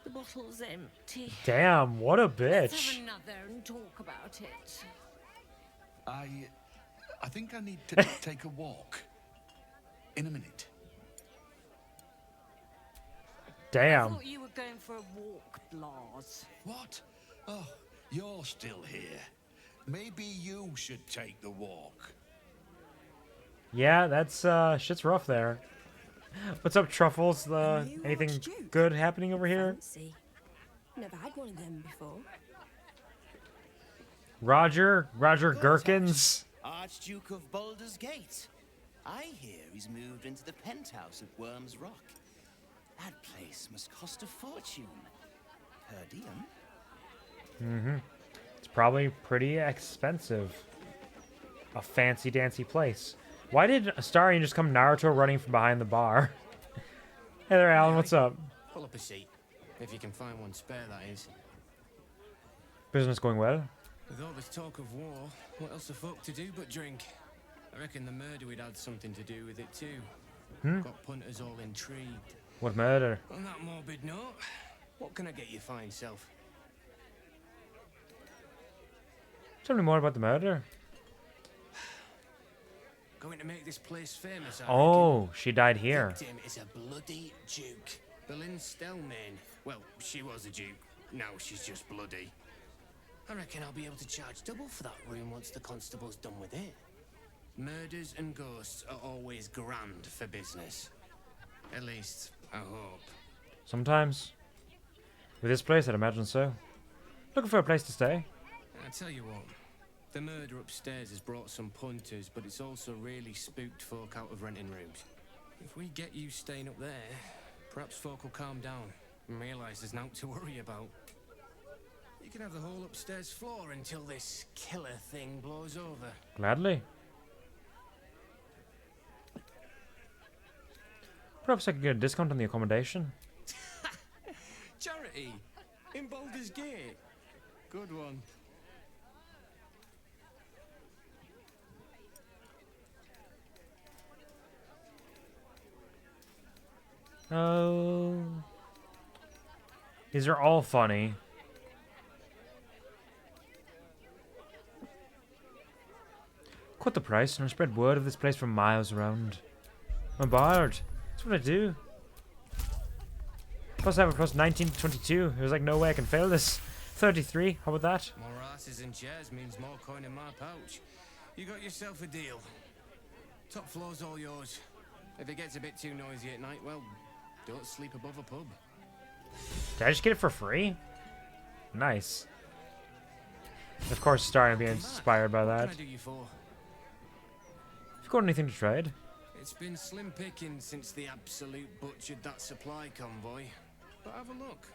The bottle's empty. Damn, what a Let's bitch. have another and talk about it. I think I need to take a walk. In a minute. Damn. I thought you were going for a walk, Blas. What? Oh, you're still here. Maybe you should take the walk. Yeah, that's shit's rough there. What's up, Truffles? Anything good happening over here? Fancy. Never had one of them before. Roger Gherkins. Archduke of Baldur's Gate. I hear he's moved into the penthouse at Worm's Rock. That place must cost a fortune. Per diem. Mm-hmm. It's probably pretty expensive. A fancy dancy place. Why did Astarion just come Naruto running from behind the bar? Hey there, Alan. What's up? Pull up a seat. If you can find one spare, that is. Business going well? With all this talk of war, what else the folk to do but drink? I reckon the murder we'd had something to do with it too. Got punters all intrigued. What murder? On that morbid note, what can I get you fine self? Tell me more about the murder. Going to make this place famous, I Oh, reckon. she died here. Victim is a bloody duke. Boleyn Stellmain. Well, she was a duke. Now she's just bloody. I reckon I'll be able to charge double for that room once the constable's done with it. Murders and ghosts are always grand for business. At least, I hope. Sometimes. With this place, I'd imagine so. Looking for a place to stay. I tell you what, the murder upstairs has brought some punters, but it's also really spooked folk out of renting rooms. If we get you staying up there, perhaps folk will calm down and realise there's naught to worry about. You can have the whole upstairs floor until this killer thing blows over. Gladly. Perhaps I could get a discount on the accommodation. Charity! In Baldur's Gate! Good one. Oh. These are all funny. Quote the price and spread word of this place for miles around. I'm a bard. That's what I do. Plus I have a plus 19 to 22. There's like no way I can fail this. 33. How about that? More asses and chairs means more coin in my pouch. You got yourself a deal. Top floor's all yours. If it gets a bit too noisy at night, well, don't sleep above a pub. Did I just get it for free? Nice. Of course, starting to be inspired by that. What can I do you for? Have you got anything to trade? It's been slim pickings since the absolute butchered that supply convoy. But have a look.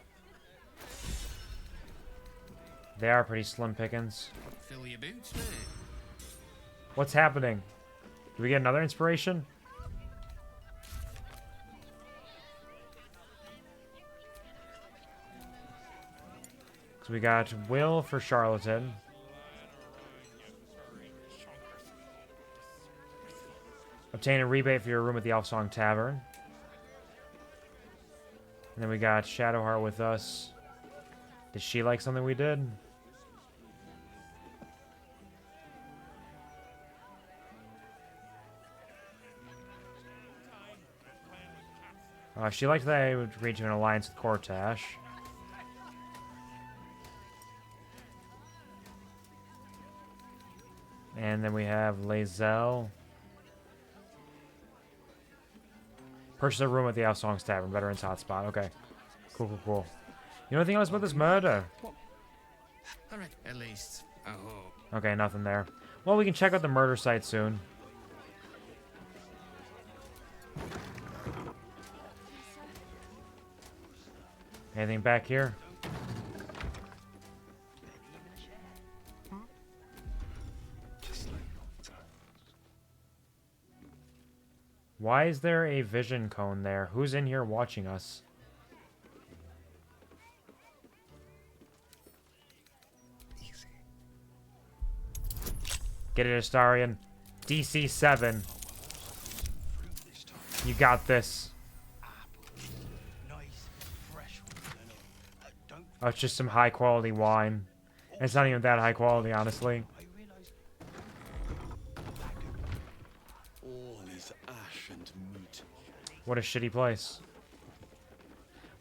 They are pretty slim pickings. Fill your boots, mate. What's happening? Do we get another inspiration? So we got Will for Charlatan. Obtain a rebate for your room at the Elf Song Tavern. And then we got Shadowheart with us. Did she like something we did? She liked that I would agree to an alliance with Cortash. And then we have Lae'zel. Purchase a room at the Alsong's Tavern, Veterans Hotspot. Okay. Cool, cool, cool. You know anything else about this murder? Alright, at least, I hope. Okay, nothing there. Well, we can check out the murder site soon. Anything back here? Why is there a vision cone there? Who's in here watching us? Get it, Astarion. DC 7. You got this. Oh, it's just some high quality wine. It's not even that high quality, honestly. All is ash and moot. What a shitty place.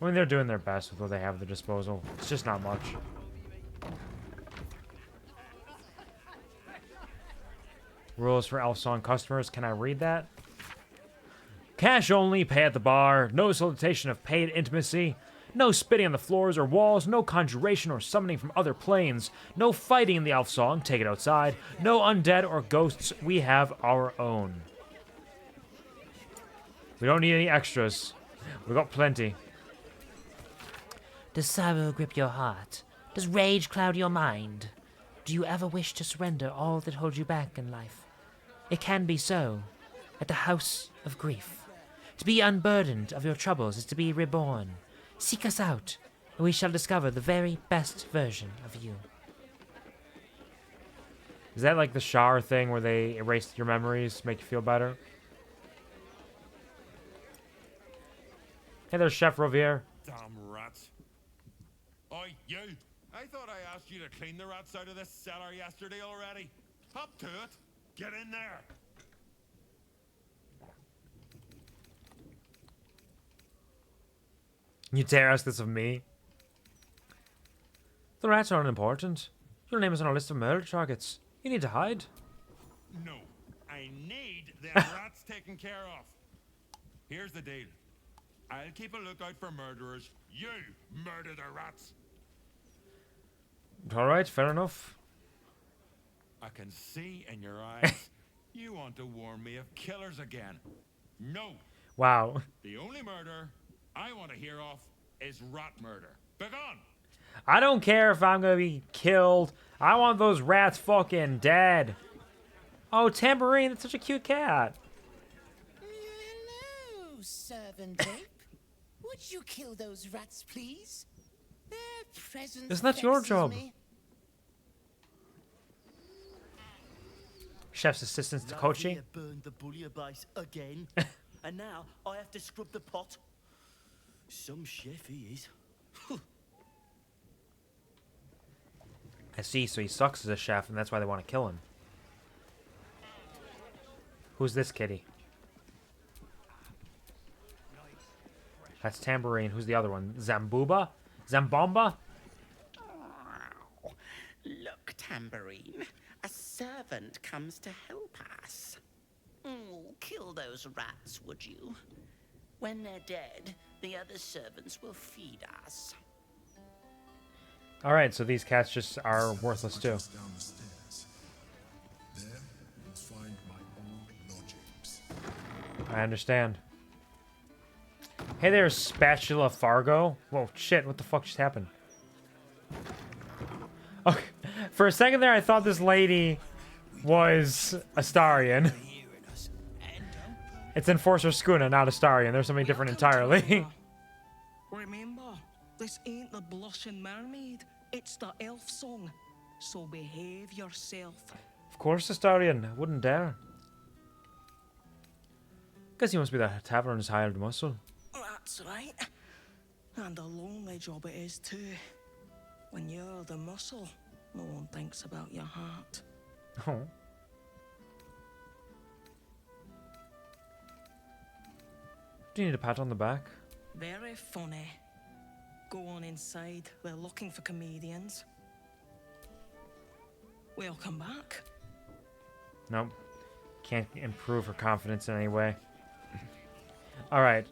I mean, they're doing their best with what they have at their disposal. It's just not much. Rules for Elfsong customers. Can I read that? Cash only, pay at the bar. No solicitation of paid intimacy. No spitting on the floors or walls. No conjuration or summoning from other planes. No fighting in the Elfsong. Take it outside. No undead or ghosts. We have our own. We don't need any extras. We got plenty. Does sorrow grip your heart? Does rage cloud your mind? Do you ever wish to surrender all that holds you back in life? It can be so, at the house of grief. To be unburdened of your troubles is to be reborn. Seek us out, and we shall discover the very best version of you. Is that like the shower thing where they erase your memories to make you feel better? Hey there, Chef Rovier. Damn rats. Oi, you! I thought I asked you to clean the rats out of this cellar yesterday already. Up to it. Get in there. You dare ask this of me? The rats aren't important. Your name is on a list of murder targets. You need to hide. No, I need them rats taken care of. Here's the deal. I'll keep a lookout for murderers. You murder the rats. Alright, fair enough. I can see in your eyes you want to warn me of killers again. No. Wow. The only murder I want to hear of is rat murder. Begone! I don't care if I'm gonna be killed. I want those rats fucking dead. Oh, Tambourine, that's such a cute cat. Hello, servant ape. Would you kill those rats, please? Their presence Isn't that your vexes job? me. Chef's assistant to Kochi. Burned the bullier base again, and now I have to scrub the pot. Some chef he is. I see, so he sucks as a chef, and that's why they want to kill him. Who's this kitty? That's Tambourine. Who's the other one? Zambuba? Zambomba? Oh, look, Tambourine. A servant comes to help us. Oh, kill those rats, would you? When they're dead, the other servants will feed us. Alright, so these cats just are worthless too. Down the stairs. There, you'll find my old lodgings. I understand. Hey there, Spatula Fargo. Whoa, shit, what the fuck just happened? Okay. For a second there, I thought this lady was Astarion. It's Enforcer Skuna, not Astarion. There's something different entirely. Remember, this ain't the blushing mermaid. It's the elf song. So behave yourself. Of course, Astarion. I wouldn't dare. Guess he must be the tavern's hired muscle. That's right. And a lonely job it is too. When you're the muscle, no one thinks about your heart. Oh. Do you need a pat on the back? Very funny. Go on inside. They're looking for comedians. We'll come back. Nope. Can't improve her confidence in any way. Alright.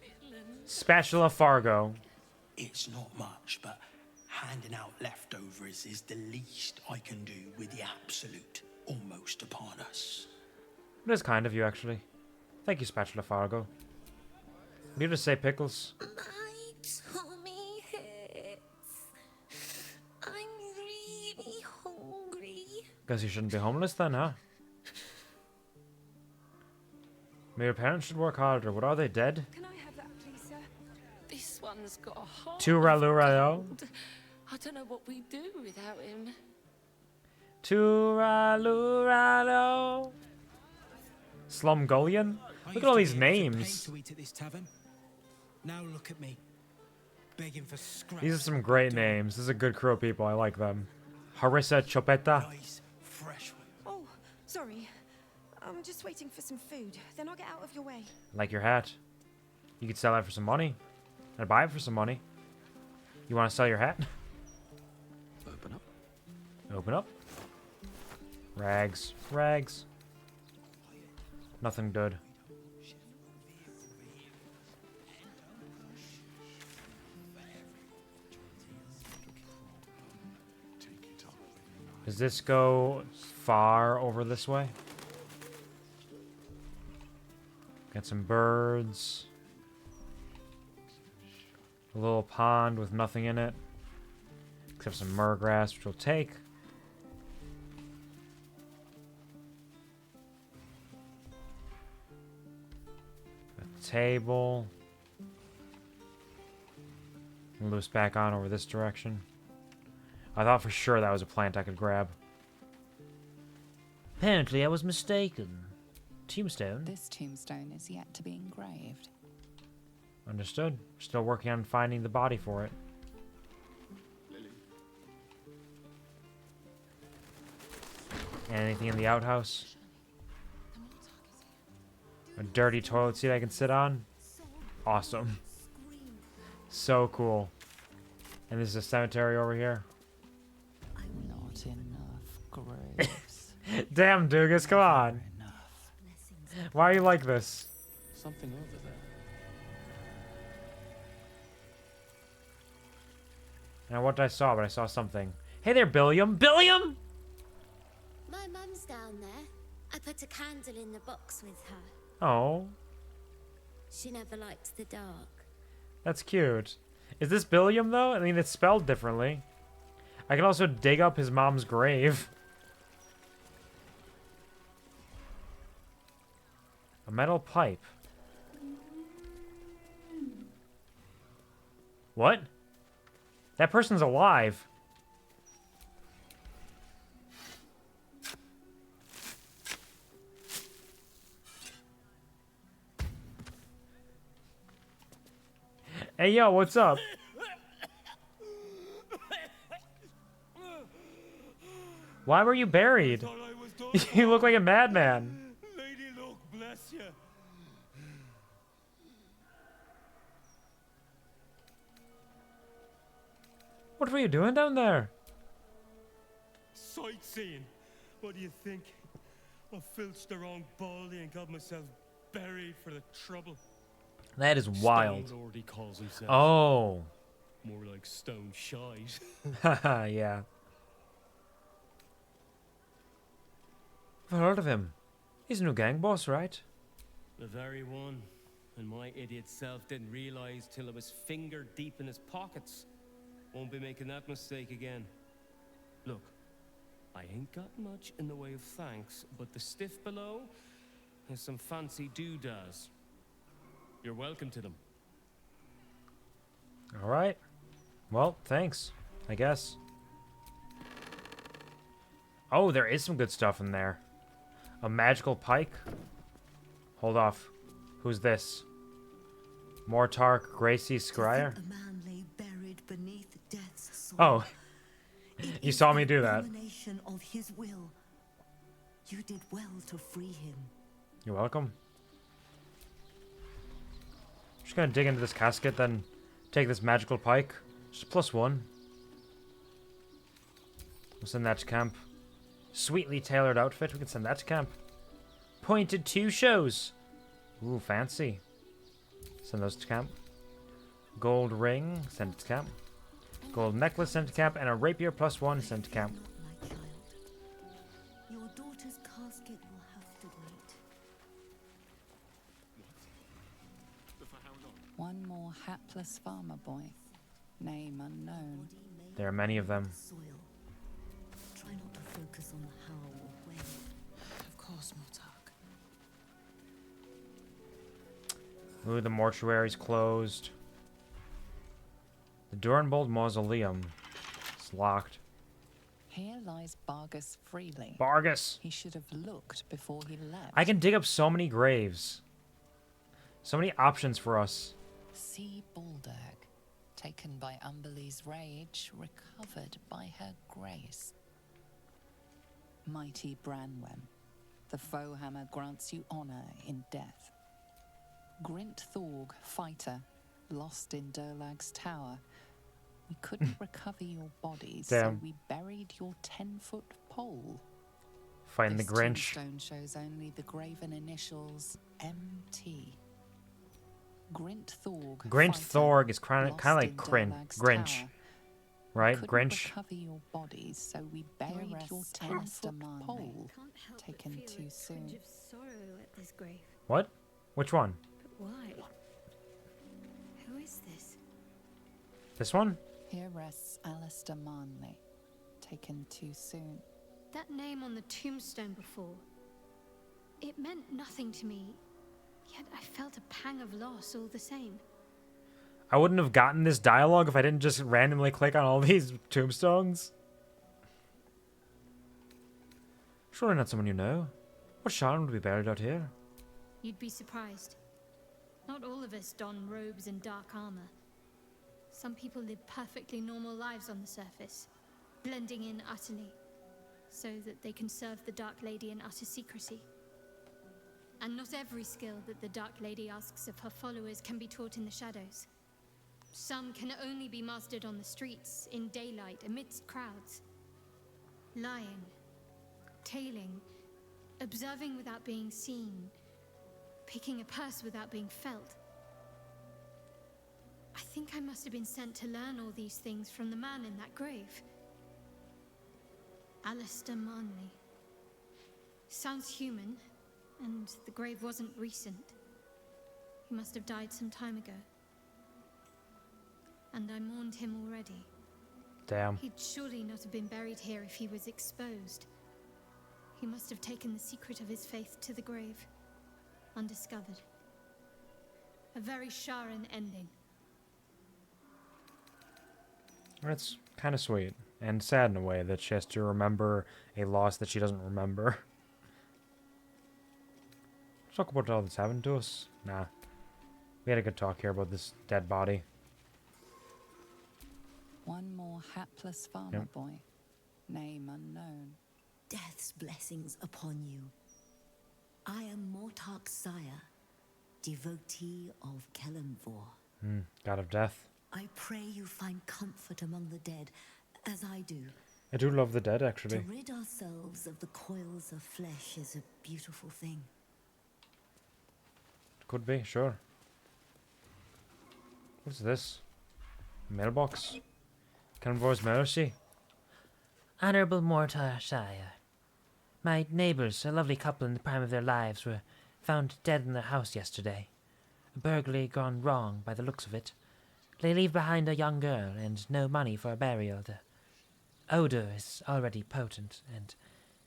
Spatula Fargo. It's not much, but handing out leftovers is the least I can do with the absolute almost upon us. It is kind of you, actually. Thank you, Spatula Fargo. Did you just say pickles? My tummy hurts. I'm really hungry. Guess you shouldn't be homeless then, huh? Maybe your parents should work harder. What are they, dead? Can I have that, please, sir? This one's got a heart. Turalurayo. I don't know what we'd do without him. Turalurayo. Slumgullion? Look at all these names. To eat at this tavern. Now look at me. Begging for scraps. These are some great names. This is a good crew of people. I like them. Harissa Chopetta. Oh, sorry. I'm just waiting for some food. Then I'll get out of your way. Like your hat. You could sell that for some money. I'd buy it for some money. You want to sell your hat? Open up. Open up. Rags. Rags. Nothing good. Does this go far over this way? Got some birds. A little pond with nothing in it. Except some murgrass, which we'll take. A table. Loose back on over this direction. I thought for sure that was a plant I could grab. Apparently I was mistaken. Tombstone? This tombstone is yet to be engraved. Understood. Still working on finding the body for it. Anything in the outhouse? A dirty toilet seat I can sit on? Awesome. So cool. And there's a cemetery over here. Not enough graves. Damn, Doogus, come on. Why are you like this? Something over there. Now what I saw, but I saw something. Hey there, Billiam. Billiam! My mum's down there. I put a candle in the box with her. Oh, She never liked the dark. that's cute. Is this Billiam, though? I mean, it's spelled differently. I can also dig up his mom's grave. A metal pipe. What? That person's alive. Hey, yo, what's up? Why were you buried? You look like a madman. Lady Luck, bless you. What were you doing down there? Sightseeing. What do you think? I filched the wrong baldy and got myself buried for the trouble. That is wild. Stone Lord, he calls himself. Oh. More like stone shite. Haha, yeah. I've heard of him. He's a new gang boss, right? The very one. And my idiot self didn't realize till it was finger deep in his pockets. Won't be making that mistake again. Look, I ain't got much in the way of thanks, but the stiff below has some fancy doodads. You're welcome to them. All right. Well, thanks, I guess. Oh, there is some good stuff in there. A magical pike. Hold off. Who's this? Mortark Gracie Scryer? A man lay buried beneath death's soul. Oh. It You is saw the me do that. culmination of his will. You did well to free him. You're welcome. Just gonna dig into this casket, then Take this magical pike. Just +1. We'll send that to camp. Sweetly tailored outfit. We can send that to camp. Pointed 2 shows. Ooh, fancy. Send those to camp. Gold ring. Send it to camp. Gold necklace sent to camp. And a rapier +1 sent to camp. Your daughter's casket will have to wait. One more hapless farmer boy. Name unknown. There are many of them. Soil. Try not to focus on the how or when. Of course, Mortark. Ooh, the mortuary's closed. The Durenbold Mausoleum is locked. Here lies Bargus freely. Bargus! He should have looked before he left. I can dig up so many graves. So many options for us. See Baldur, taken by Umberlee's rage, recovered by her grace. Mighty Branwen, the foe hammer grants you honor in death. Grint Thorg, fighter, lost in Durlag's tower. We couldn't recover your bodies, so Damn. we buried your 10-foot pole. Fighting the This Grinch. tombstone shows only the graven initials MT. Grint Thorg. Grinch fighter, Thorg is kind of lost like in Grinch. Durlag's Grinch. tower. Right? Couldn't Grinch. recover your bodies, so we buried your 10-foot pole. Taken too soon. Of sorrow at this grave. What? Which one? But why? Who is this? This one? Here rests Alistair Manley. Taken too soon. That name on the tombstone before. It meant nothing to me, yet I felt a pang of loss all the same. I wouldn't have gotten this dialogue if I didn't just randomly click on all these tombstones. Surely not someone you know. What Sharon would be buried out here? You'd be surprised. Not all of us don robes and dark armor. Some people live perfectly normal lives on the surface, blending in utterly, so that they can serve the Dark Lady in utter secrecy. And not every skill that the Dark Lady asks of her followers can be taught in the shadows. Some can only be mastered on the streets, in daylight, amidst crowds. Lying, tailing, observing without being seen, picking a purse without being felt. I think I must have been sent to learn all these things from the man in that grave. Alistair Manley. Sounds human, and the grave wasn't recent. He must have died some time ago. And I mourned him already. Damn. He'd surely not have been buried here if he was exposed. He must have taken the secret of his faith to the grave, undiscovered. A very Sharon ending. That's kind of sweet. And sad in a way that she has to remember a loss that she doesn't remember. Let's talk about all that's happened to us. Nah. We had a good talk here about this dead body. One more hapless farmer Yep. boy. Name unknown. Death's blessings upon you. I am Mortark's sire, devotee of Kelenvor. God of death. I pray you find comfort among the dead, as I do. I do love the dead, actually. To rid ourselves of the coils of flesh is a beautiful thing. Could be, sure. What's this? Mailbox? Kelenvor's mercy? Honourable Mortar Shire. My neighbours, a lovely couple in the prime of their lives, were found dead in their house yesterday. A burglary gone wrong by the looks of it. They leave behind a young girl and no money for a burial. The odour is already potent, and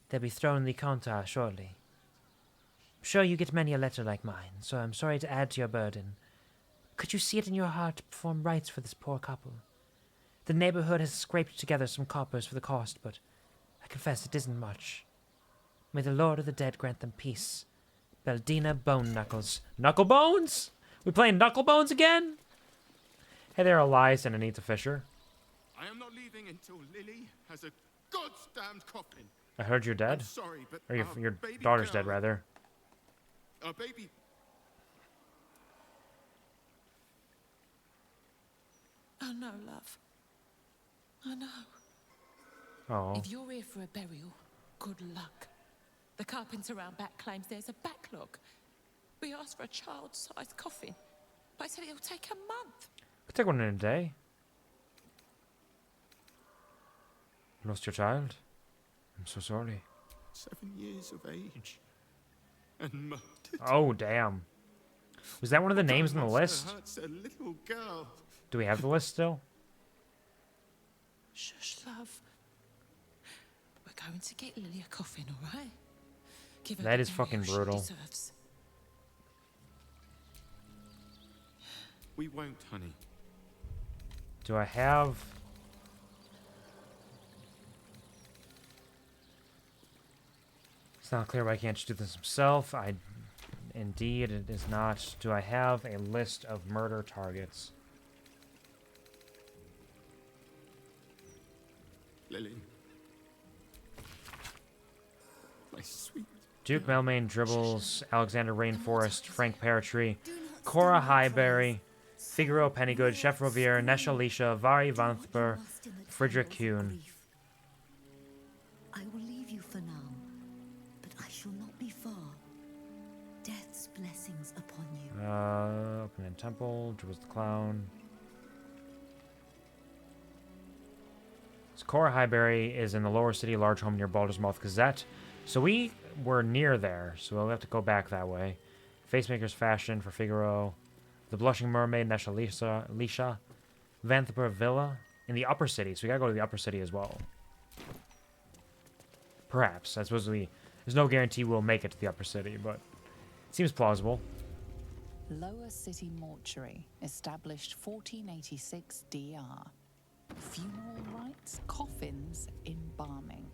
they'll be thrown in the comptoir shortly. I'm sure you get many a letter like mine, so I'm sorry to add to your burden. Could you see it in your heart to perform rites for this poor couple? The neighbourhood has scraped together some coppers for the cost, but I confess it isn't much. May the Lord of the Dead grant them peace. Beldina Bone Knuckles. Knucklebones? We playing Knucklebones again? Hey there, Elias and Anita Fisher. I am not leaving until Lily has a goddamned coffin. I heard you're dead. I'm sorry, but Or your our baby daughter's girl- dead, rather. Our baby. I know, love. I know. Oh. If you're here for a burial, good luck. The carpenter around back claims there's a backlog. We asked for a child-sized coffin, but I said it'll take a month. Could take one in a day. Lost your child? I'm so sorry. 7 years of age. And murdered. Oh, damn. Was that one of the names on the list? Hurts a little girl. Do we have the list still? Shush, love. We're going to get Lily a coffin, all right? Give her That the is fucking burial she brutal. deserves. We won't, honey. Do I have... It's not clear why I can't just do this himself. Indeed, it is not. Do I have a list of murder targets? Lily. My sweet. Duke Melmain, Dribbles, Alexander Rainforest, Frank Paratree, Cora Highberry, Figaro Pennygood, Chef Rovier, Nesha Lisha, Vari Vanthber, Friedrich Kuhn. I will leave you for now, but I shall not be far. Death's blessings upon you. Open in Temple, Dribbles the Clown. So Cora Highberry is in the lower city, large home near Baldur's Mouth Gazette. So we were near there, so we'll have to go back that way. Facemaker's Fashion for Figaro. The Blushing Mermaid, Nesha Lisha. Vanthper Villa in the upper city, so we gotta go to the upper city as well. Perhaps. I suppose there's no guarantee we'll make it to the upper city, but it seems plausible. Lower City Mortuary, established 1486 DR. Funeral rites, coffins, embalming.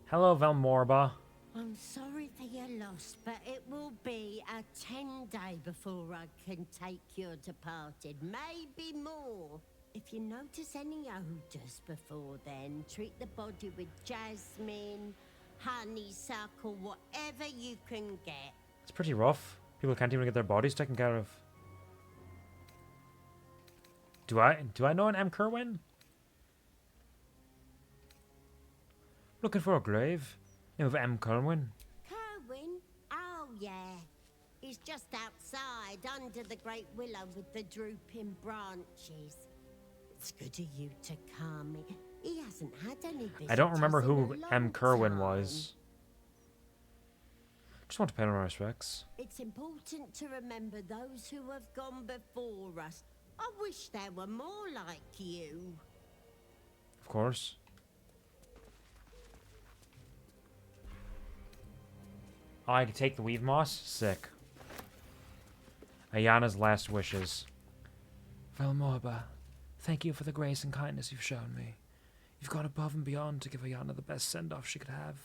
Hello, Velmorba. I'm sorry for your loss, but it will be a 10-day before I can take your departed. Maybe more. If you notice any odours before then, treat the body with jasmine, honeysuckle, whatever you can get. It's pretty rough. People can't even get their bodies taken care of. Do I know an M. Kerwin? Looking for a grave. Name of M. Kerwin. Kerwin? Oh, yeah. He's just outside, under the great willow with the drooping branches. It's good of you to come. He hasn't had any visitors. I don't remember in who a M. long Kerwin time. was. Just want to pay my respects. It's important to remember those who have gone before us. I wish there were more like you. Of course. Oh, I can take the weave moss? Sick. Ayana's last wishes. Velmorba, thank you for the grace and kindness you've shown me. You've gone above and beyond to give Ayana the best send-off she could have.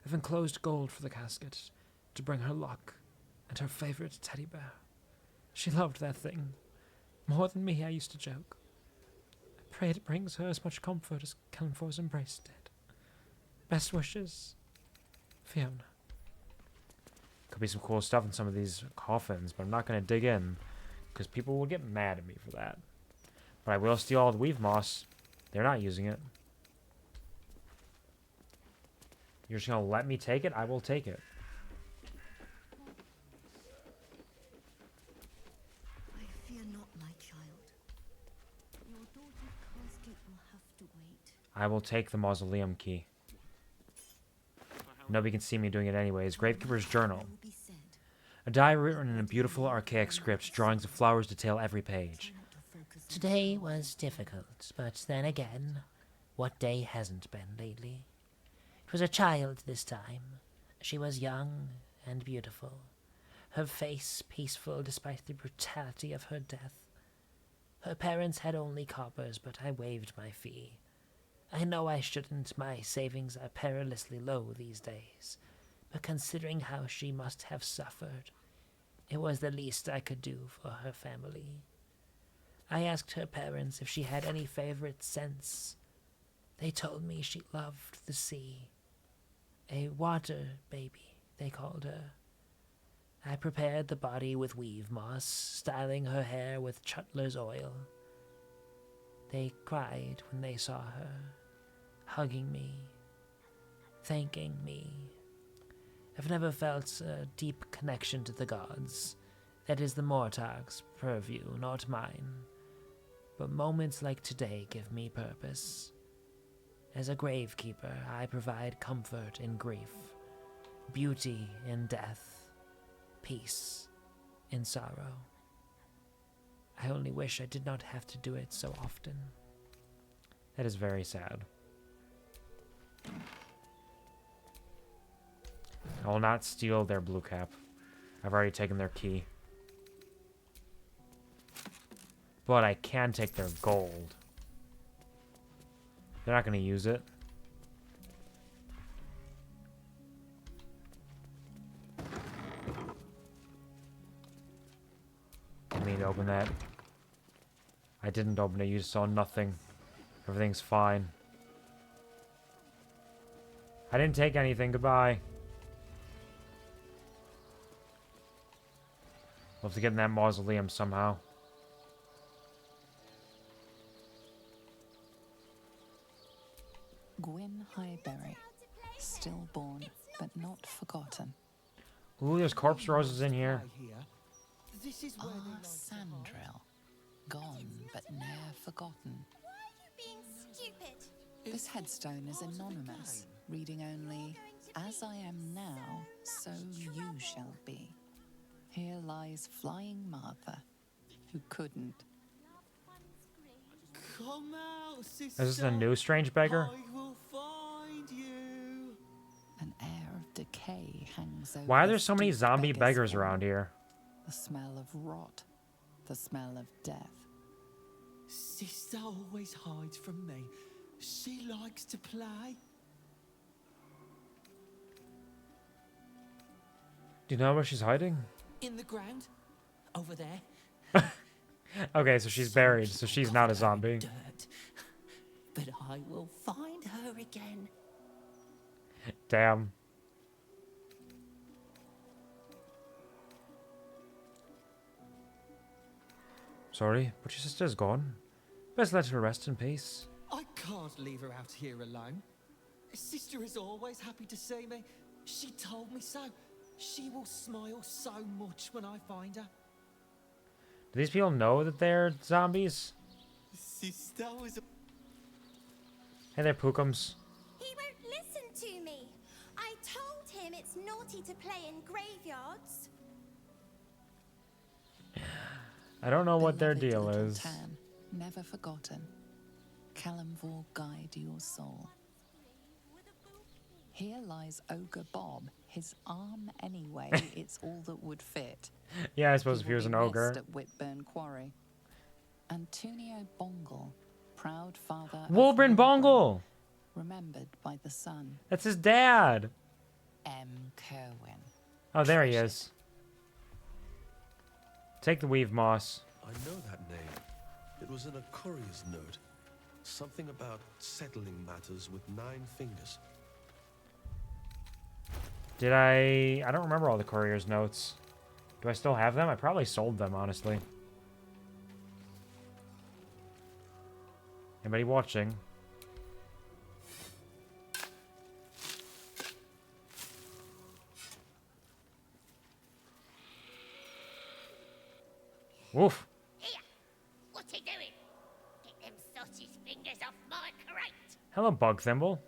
I've enclosed gold for the casket to bring her luck and her favorite teddy bear. She loved that thing. More than me, I used to joke. I pray it brings her as much comfort as Kellenfor's embrace did. Best wishes, Fiona. Could be some cool stuff in some of these coffins, but I'm not going to dig in, because people will get mad at me for that. But I will steal all the weave moss. They're not using it. You're just going to let me take it? I will take it. I fear not, my child. Your daughter's casket will have to wait. I will take the mausoleum key. Nobody can see me doing it anyways. Gravekeeper's Journal. A diary written in a beautiful archaic script. Drawings of flowers detail every page. Today was difficult, but then again, what day hasn't been lately? It was a child this time. She was young and beautiful, her face peaceful despite the brutality of her death. Her parents had only coppers, but I waived my fee. I know I shouldn't, my savings are perilously low these days, but considering how she must have suffered, it was the least I could do for her family. I asked her parents if she had any favorite scents. They told me she loved the sea. A water baby, they called her. I prepared the body with weave moss, styling her hair with chutler's oil. They cried when they saw her, hugging me, thanking me. I've never felt a deep connection to the gods. That is the Mortag's purview, not mine. But moments like today give me purpose. As a gravekeeper, I provide comfort in grief, beauty in death, peace in sorrow. I only wish I did not have to do it so often. That is very sad. I will not steal their blue cap. I've already taken their key. But I can take their gold. They're not going to use it. Didn't mean to open that. I didn't open it. You saw nothing. Everything's fine. I didn't take anything. Goodbye. We'll have to get in that mausoleum somehow. Gwyn Highberry, stillborn but not forgotten. Ooh, there's corpse roses in here. Sandrill, gone but ne'er forgotten. Being stupid. This headstone is anonymous, reading only, "As I am now, so you shall be." Here lies Flying Martha, who couldn't. Come out, sister. Is this a new strange beggar? I will find you. An air of decay hangs over. Why are there this so many deep zombie beggars form. around here? The smell of rot, the smell of death. Sister always hides from me. She likes to play. Do you know where she's hiding? In the ground. Over there. Okay, so she's buried, so she's not a zombie. Dirt. But I will find her again. Damn. Sorry, but your sister's gone. Best let her rest in peace. I can't leave her out here alone. Sister is always happy to see me. She told me so. She will smile so much when I find her. Do these people know that they're zombies? Sister was a... Hey there, Pookums. He won't listen to me. I told him it's naughty to play in graveyards. I don't know what their Beloved deal little is. Tan, never forgotten. Kalimvor guide your soul. Here lies Ogre Bob. His arm anyway, it's all that would fit. Yeah, I suppose if he was an ogre. At Whitburn Quarry. Antonio Bongle, proud father of Wolbrin Bongle! remembered by the son. That's his dad! M. Kerwin. Oh, there he is. Take the weave moss. I know that name. It was in a courier's note. Something about settling matters with 9 fingers. Did I don't remember all the courier's notes. Do I still have them? I probably sold them, honestly. Anybody watching? Woof. Here! What's he doing? Get them sausage fingers off my crate! Hello, Bug Thimble.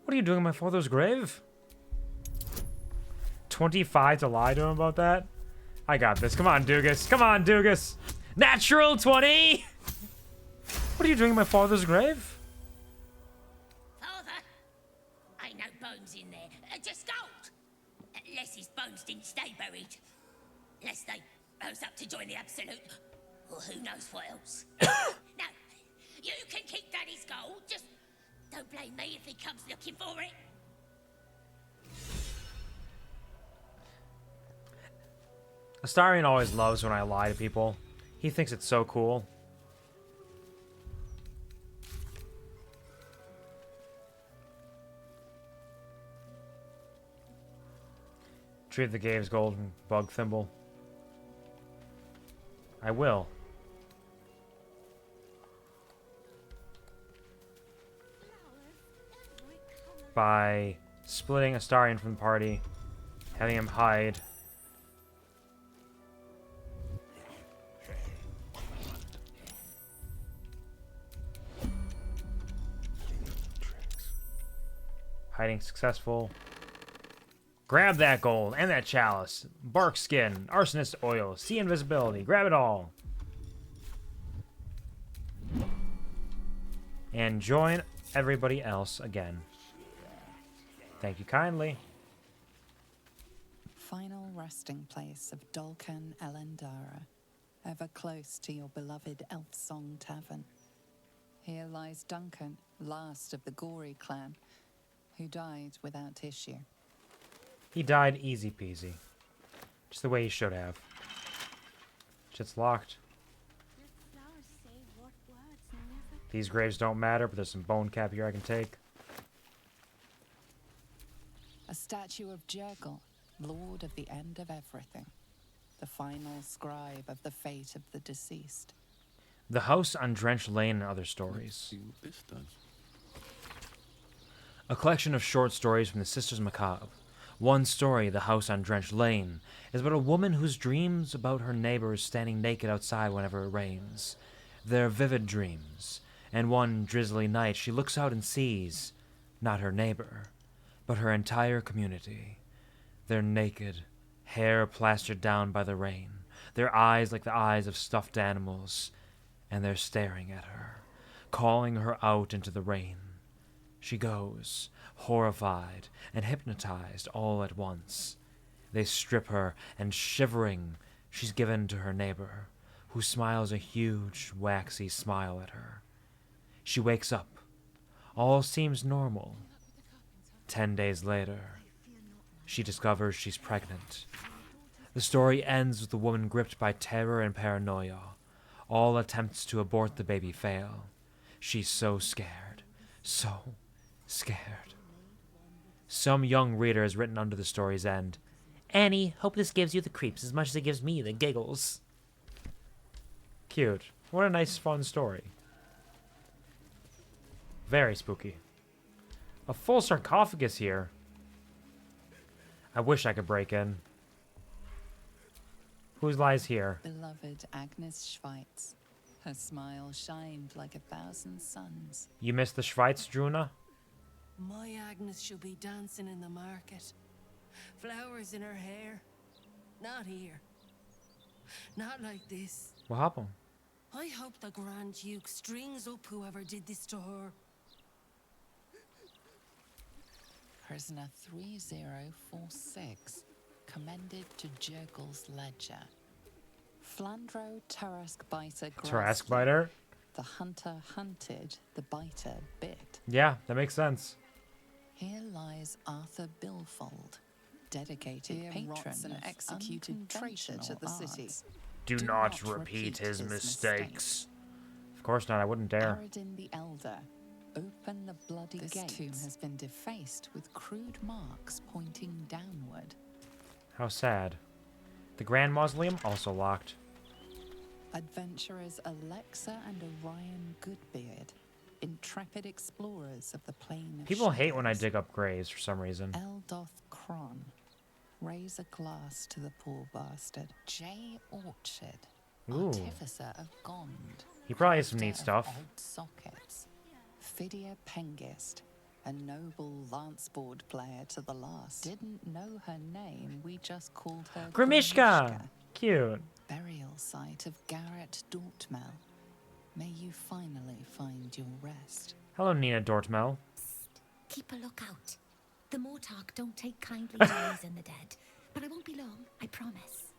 What are you doing in my father's grave? 25 to lie to him about that? I got this. Come on, Doogus. Come on, Doogus. Natural 20! What are you doing in my father's grave? Father? Ain't no bones in there. Just gold. Unless his bones didn't stay buried. Unless they rose up to join the Absolute. Or who knows what else. No, you can keep Daddy's gold. Just don't blame me if he comes looking for it. Astarion always loves when I lie to people. He thinks it's so cool. Retrieve the cave's golden bug thimble. I will. By splitting Astarion from the party, having him hide. Hiding successful. Grab that gold and that chalice. Bark skin, arsonist oil, sea invisibility. Grab it all. And join everybody else again. Thank you kindly. Final resting place of Dolken Elendara, ever close to your beloved Elf Song Tavern. Here lies Duncan, last of the Gory clan, who died without issue. He died easy peasy. Just the way he should have. Shit's locked. These graves don't matter, but there's some bone cap here I can take. A statue of Jurgle, lord of the end of everything. The final scribe of the fate of the deceased. The House on Drenched Lane and Other Stories. See what this does. A collection of short stories from the Sisters Macabre. One story, The House on Drenched Lane, is about a woman whose dreams about her neighbors standing naked outside whenever it rains. They're vivid dreams, and one drizzly night she looks out and sees, not her neighbor, but her entire community. They're naked, hair plastered down by the rain, their eyes like the eyes of stuffed animals, and they're staring at her, calling her out into the rain. She goes, horrified and hypnotized all at once. They strip her, and shivering, she's given to her neighbor, who smiles a huge, waxy smile at her. She wakes up. All seems normal. 10 days later, she discovers she's pregnant. The story ends with the woman gripped by terror and paranoia. All attempts to abort the baby fail. She's so scared. So scared. Some young reader has written under the story's end, "Annie, hope this gives you the creeps as much as it gives me the giggles." Cute. What a nice, fun story. Very spooky. A full sarcophagus here. I wish I could break in. Who lies here? Beloved Agnes Schweitz. Her smile shined like 1,000 suns. You missed the Schweiz, Druna? My Agnes shall be dancing in the market. Flowers in her hair. Not here. Not like this. What happened? I hope the Grand Duke strings up whoever did this to her. Prisoner 3046, commended to Jurgle's ledger. Flandro Taraskbiter. Taraskbiter? The hunter hunted, the biter bit. Yeah, that makes sense. Here lies Arthur Bilfold, dedicated patron and executed traitor to the city. Do not repeat his mistakes. Of course not, I wouldn't dare. Aradin the Elder, open the bloody gates. This tomb has been defaced with crude marks pointing downward. How sad. The Grand Mausoleum also locked. Adventurers Alexa and Orion Goodbeard, intrepid explorers of the plane of People hate when I dig up graves for some reason. Eldoth Kron, raise a glass to the poor bastard. J. Orchard, artificer of Gond. He probably has some neat stuff. Old sockets. Phidia Pengist, a noble lanceboard player to the last. Didn't know her name, we just called her Grimishka. Cute. Burial site of Garrett Dortmel. May you finally find your rest. Hello, Nina Dortmel. Keep a lookout. The Mortark don't take kindly to raising the dead. But I won't be long, I promise.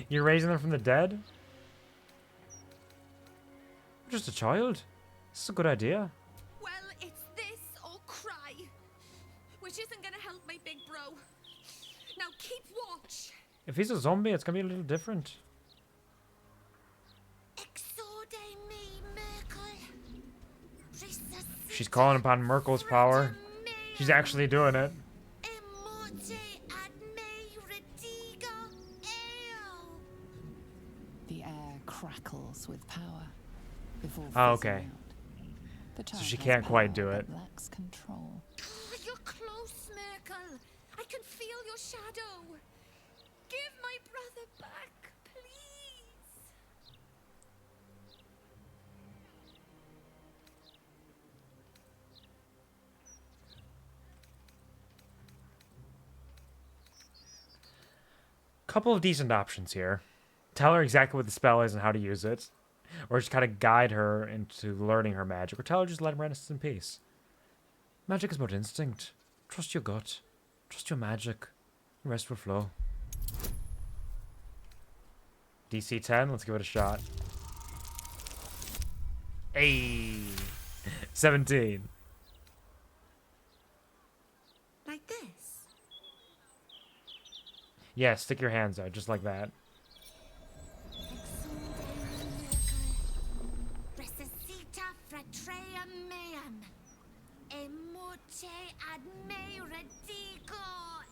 You're raising them from the dead? I'm just a child. This is a good idea. Well, it's this or cry. Which isn't gonna help my big bro. Now keep watch. If he's a zombie, it's gonna be a little different. She's calling upon Merkel's power. She's actually doing it. The air crackles with power before Oh, fizzing okay. out. The So child she has can't quite power do it. but lacks control. Oh, you're close, Merkel. I can feel your shadow. Give my brother back, please. Couple of decent options here. Tell her exactly what the spell is and how to use it. Or just kind of guide her into learning her magic. Or tell her just let him rest in peace. Magic is about instinct. Trust your gut. Trust your magic. The rest will flow. DC 10, let's give it a shot. Hey, 17. Like this? Yeah, stick your hands out, just like that. Resuscita fratrea meam. Emote ad me redico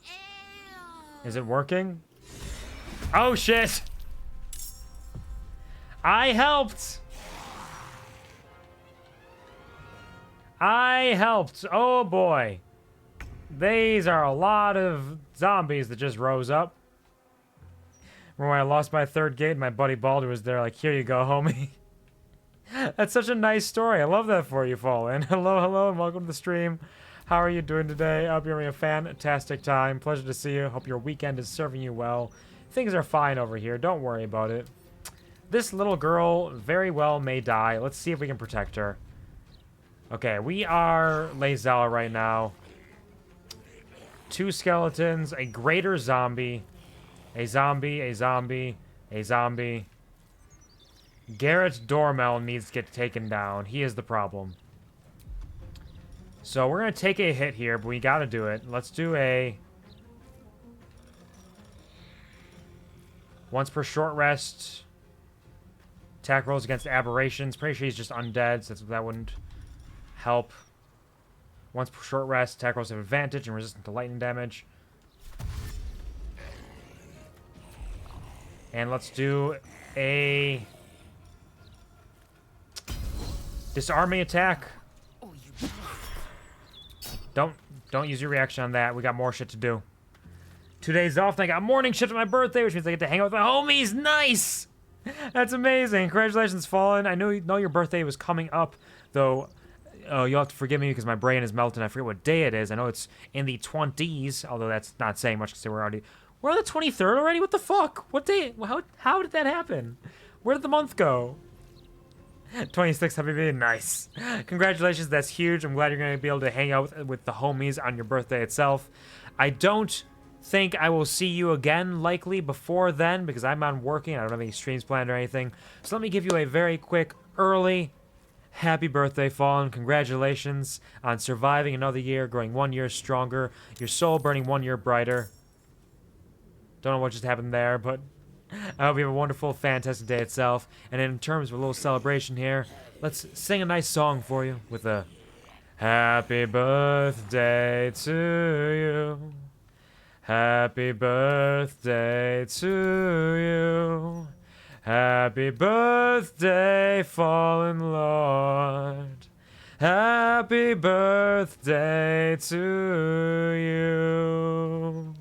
eo. Is it working? Oh, shit! I helped! I helped! Oh, boy. These are a lot of zombies that just rose up. Remember when I lost my third gate and my buddy Baldur was there like, here you go, homie. That's such a nice story. I love that for you, Fallen. Hello, hello, and welcome to the stream. How are you doing today? I hope you're having a fantastic time. Pleasure to see you. Hope your weekend is serving you well. Things are fine over here. Don't worry about it. This little girl very well may die. Let's see if we can protect her. Okay, we are Lazella right now. 2 skeletons, a greater zombie, a zombie, a zombie, a zombie. Garrett Dormel needs to get taken down. He is the problem. So we're going to take a hit here, but we got to do it. Let's do a... once per short rest. Attack rolls against aberrations. Pretty sure he's just undead, so that wouldn't help. Once per short rest, attack rolls have advantage and resistant to lightning damage. And let's do a disarming attack. Don't use your reaction on that. We got more shit to do. 2 days off, and I got morning shift on my birthday, which means I get to hang out with my homies. Nice! That's amazing. Congratulations, Fallen. I know your birthday was coming up, though. You'll have to forgive me because my brain is melting. I forget what day it is. I know it's in the 20s, although that's not saying much because we're on the 23rd already? What the fuck? What day? How did that happen? Where did the month go? 26, happy birthday. Nice. Congratulations, that's huge. I'm glad you're going to be able to hang out with the homies on your birthday itself. I don't think I will see you again likely before then because I'm on working. I don't have any streams planned or anything. So let me give you a very quick early happy birthday, Fallen. Congratulations on surviving another year, growing 1 year stronger, your soul burning 1 year brighter. Don't know what just happened there, but I hope you have a wonderful, fantastic day itself. And in terms of a little celebration here, let's sing a nice song for you with a happy birthday to you. Happy birthday to you. Happy birthday, fallen Lord. Happy birthday to you.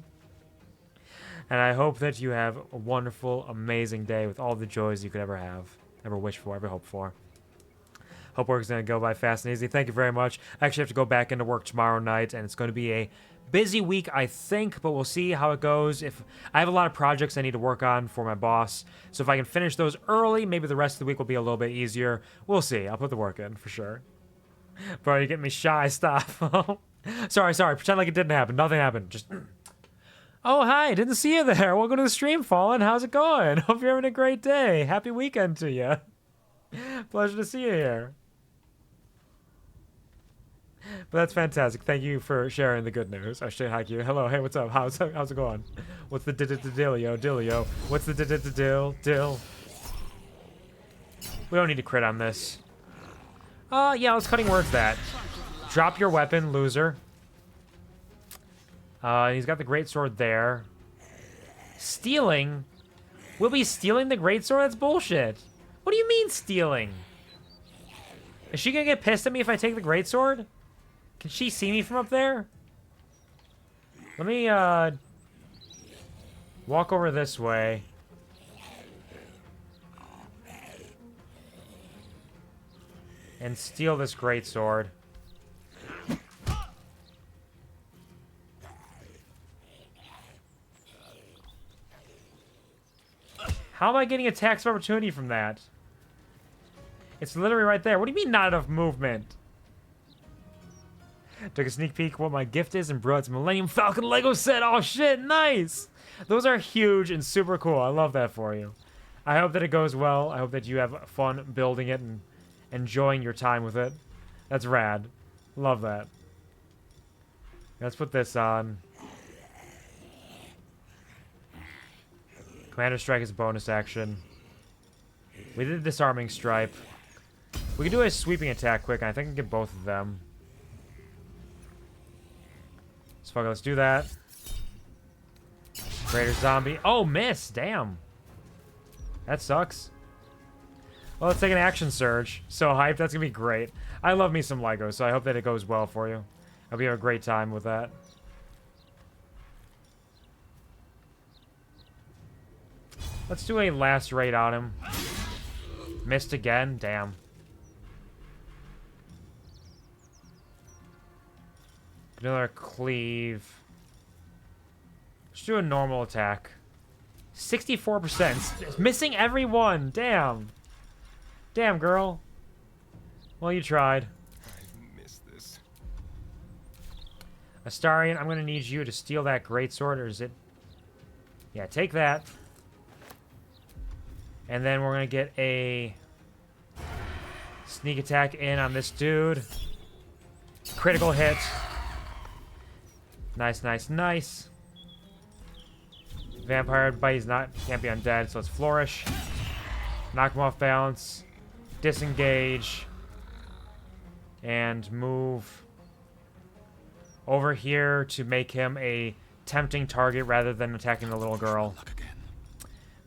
And I hope that you have a wonderful, amazing day with all the joys you could ever have, ever wish for, ever hope for. Hope work's going to go by fast and easy. Thank you very much. I actually have to go back into work tomorrow night, and it's going to be a busy week, I think, but we'll see how it goes. If I have a lot of projects I need to work on for my boss, so if I can finish those early, maybe the rest of the week will be a little bit easier. We'll see. I'll put the work in for sure. Bro, you're getting me shy. Stop. Sorry. Pretend like it didn't happen. Nothing happened. Just... Oh, hi. Didn't see you there. Welcome to the stream, Fallen. How's it going? Hope you're having a great day. Happy weekend to you. Pleasure to see you here. But that's fantastic. Thank you for sharing the good news. I should hack you. Hello. Hey, what's up? How's it going? What's the dealio? What's the dill? We don't need to crit on this. Yeah, let's cutting words that. Drop your weapon, loser. He's got the great sword there. Stealing We'll be stealing the greatsword? That's bullshit. What do you mean stealing? Is she gonna get pissed at me if I take the greatsword? Can she see me from up there? Let me, walk over this way. And steal this greatsword. How am I getting attacks of opportunity from that? It's literally right there. What do you mean not enough movement? Took a sneak peek what my gift is and brought its Millennium Falcon Lego set. Oh shit, nice! Those are huge and super cool. I love that for you. I hope that it goes well. I hope that you have fun building it and enjoying your time with it. That's rad. Love that. Let's put this on. Commander Strike is a bonus action. We did Disarming Stripe. We can do a sweeping attack quick, and I think I can get both of them. So fuck it, let's do that. Greater Zombie. Oh, miss! Damn. That sucks. Well, let's take an action surge. So hyped. That's gonna be great. I love me some Lego, so I hope that it goes well for you. I hope you have a great time with that. Let's do a last raid on him. Missed again? Damn. Another cleave. Let's do a normal attack. 64%. It's missing every one. Damn. Damn, girl. Well, you tried. I missed this. Astarion, I'm going to need you to steal that greatsword, or is it... Yeah, take that. And then we're going to get a sneak attack in on this dude. Critical hit. Nice, nice, nice. Vampire bite, can't be undead, so let's flourish. Knock him off balance. Disengage. And move over here to make him a tempting target rather than attacking the little girl.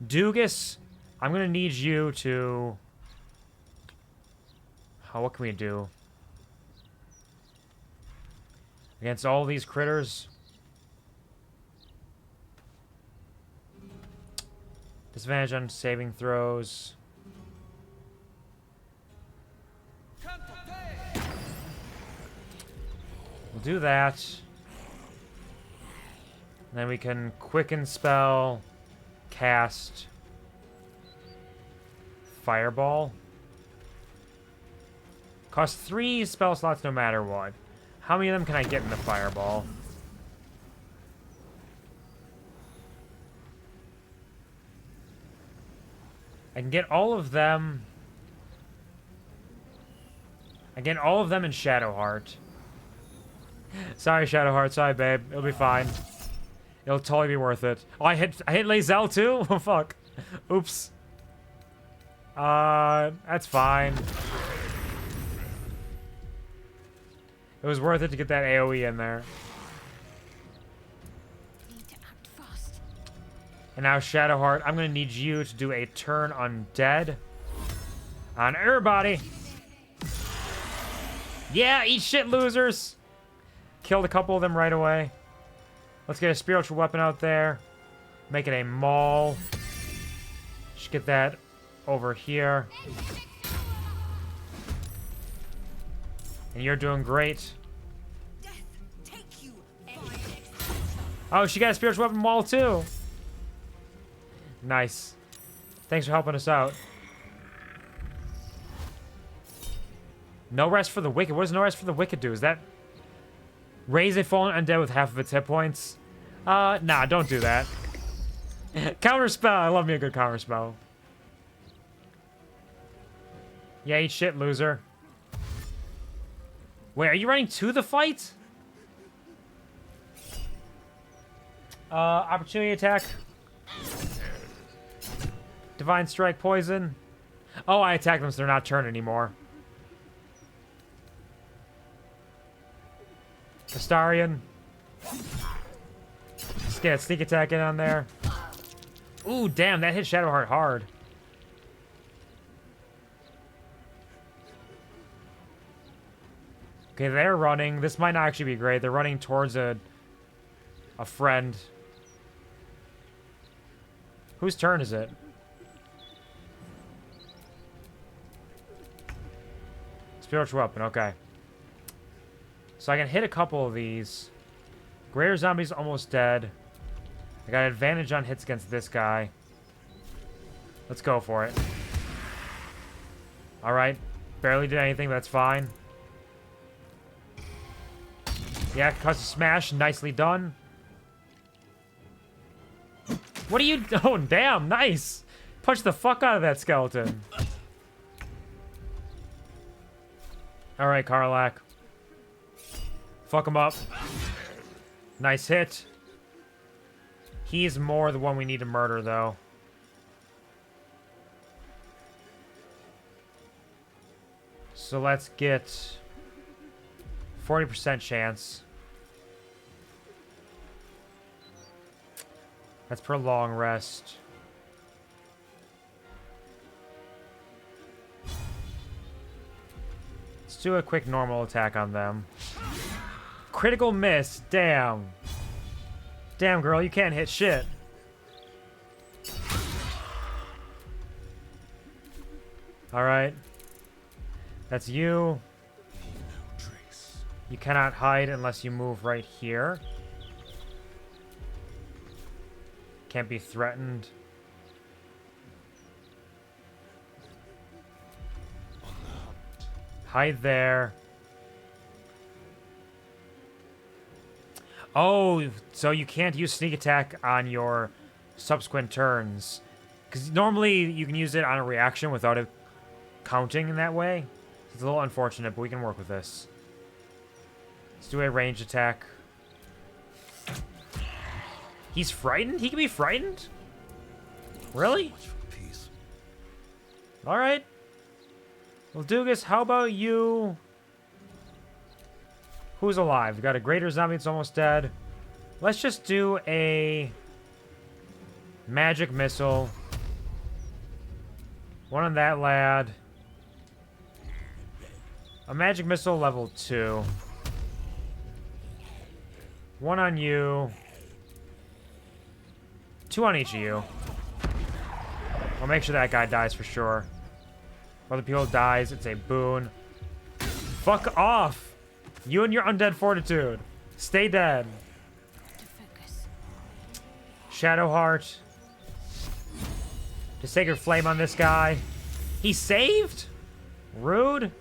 Doogus, I'm going to need you to... Oh, what can we do? Against all these critters. Disadvantage on saving throws. We'll do that. And then we can quicken spell, cast Fireball. Cost 3 spell slots no matter what. How many of them can I get in the Fireball? I can get all of them. I get all of them in Shadowheart. Sorry, Shadowheart. Sorry, babe. It'll be fine. It'll totally be worth it. Oh, I hit Lae'zel too? Oh, fuck. Oops. That's fine. It was worth it to get that AoE in there. Need to act fast. And now, Shadowheart, I'm going to need you to do a turn undead on everybody. Yeah, eat shit, losers. Killed a couple of them right away. Let's get a spiritual weapon out there. Make it a maul. Just get that over here. And you're doing great. Oh, she got a spiritual weapon maul too. Nice. Thanks for helping us out. No rest for the wicked. What does no rest for the wicked do? Is that raise a fallen undead with half of its hit points? Nah, don't do that. Counterspell. I love me a good counterspell. Yeah, eat shit, loser. Wait, are you running to the fight? Opportunity attack. Divine Strike, poison. Oh, I attacked them so they're not turned anymore. Astarion. Just get a sneak attack in on there. Ooh, damn, that hit Shadowheart hard. Okay, they're running. This might not actually be great. They're running towards a friend. Whose turn is it? Spiritual weapon, okay. So I can hit a couple of these. Greater Zombie's almost dead. I got advantage on hits against this guy. Let's go for it. Alright. Barely did anything, but that's fine. Yeah, concussive smash. Nicely done. What are you... Oh, damn. Nice. Punch the fuck out of that skeleton. Alright, Karlach. Fuck him up. Nice hit. He's more the one we need to murder, though. So let's get 40% chance. That's per long rest. Let's do a quick normal attack on them. Critical miss. Damn. Damn, girl, you can't hit shit. Alright. That's you. You cannot hide unless you move right here. Can't be threatened. Hide there. Oh, so you can't use sneak attack on your subsequent turns. Because normally you can use it on a reaction without it counting in that way. It's a little unfortunate, but we can work with this. Let's do a ranged attack. He's frightened? He can be frightened? Really? Alright. Well, Doogus, how about you... Who's alive? We got a greater zombie that's almost dead. Let's just do a... magic missile. One on that lad. A magic missile level 2. One on you. 2 on each of you. I'll make sure that guy dies for sure. If other people dies, it's a boon. Fuck off! You and your undead fortitude. Stay dead. Shadowheart. Just take your flame on this guy. He saved? Rude.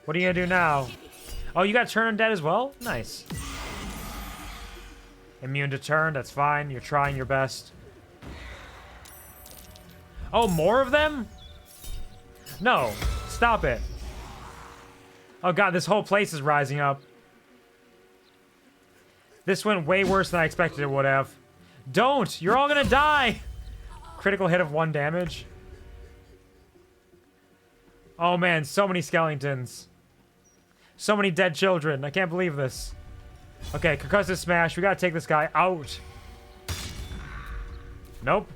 What are you gonna do now? Oh, you got turn undead as well? Nice. Immune to turn, that's fine. You're trying your best. Oh, more of them? No. Stop it. Oh god, this whole place is rising up. This went way worse than I expected it would have. Don't! You're all gonna die! Critical hit of 1 damage. Oh man, so many skeletons. So many dead children. I can't believe this. Okay, concussive smash. We gotta take this guy out. Nope.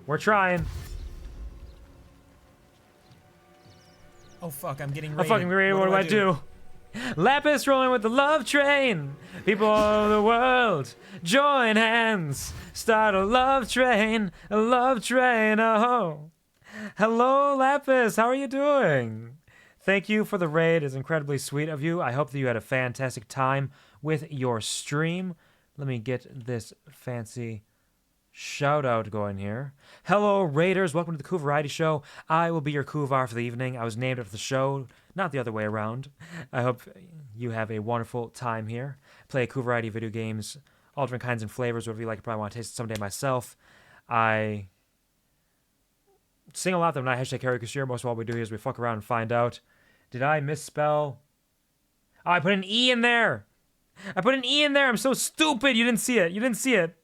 We're trying. Oh fuck, I'm getting I'm raided. fucking raided. What do I do? Lapis rolling with the love train. People all over the world, join hands. Start a love train. A love train. Oh. Hello, Lapis. How are you doing? Thank you for the raid. It's incredibly sweet of you. I hope that you had a fantastic time with your stream. Let me get this fancy shout out going here. Hello, Raiders. Welcome to the QuvarTV show. I will be your Quvar for the evening. I was named after the show, not the other way around. I hope you have a wonderful time here. Play QuvarTV video games, all different kinds and flavors, whatever you like. I probably want to taste it someday myself. I sing a lot, though, not hashtag karaoke share. Most of all we do here is we fuck around and find out. Did I misspell? Oh, I put an E in there. I put an E in there. I'm so stupid. You didn't see it. You didn't see it.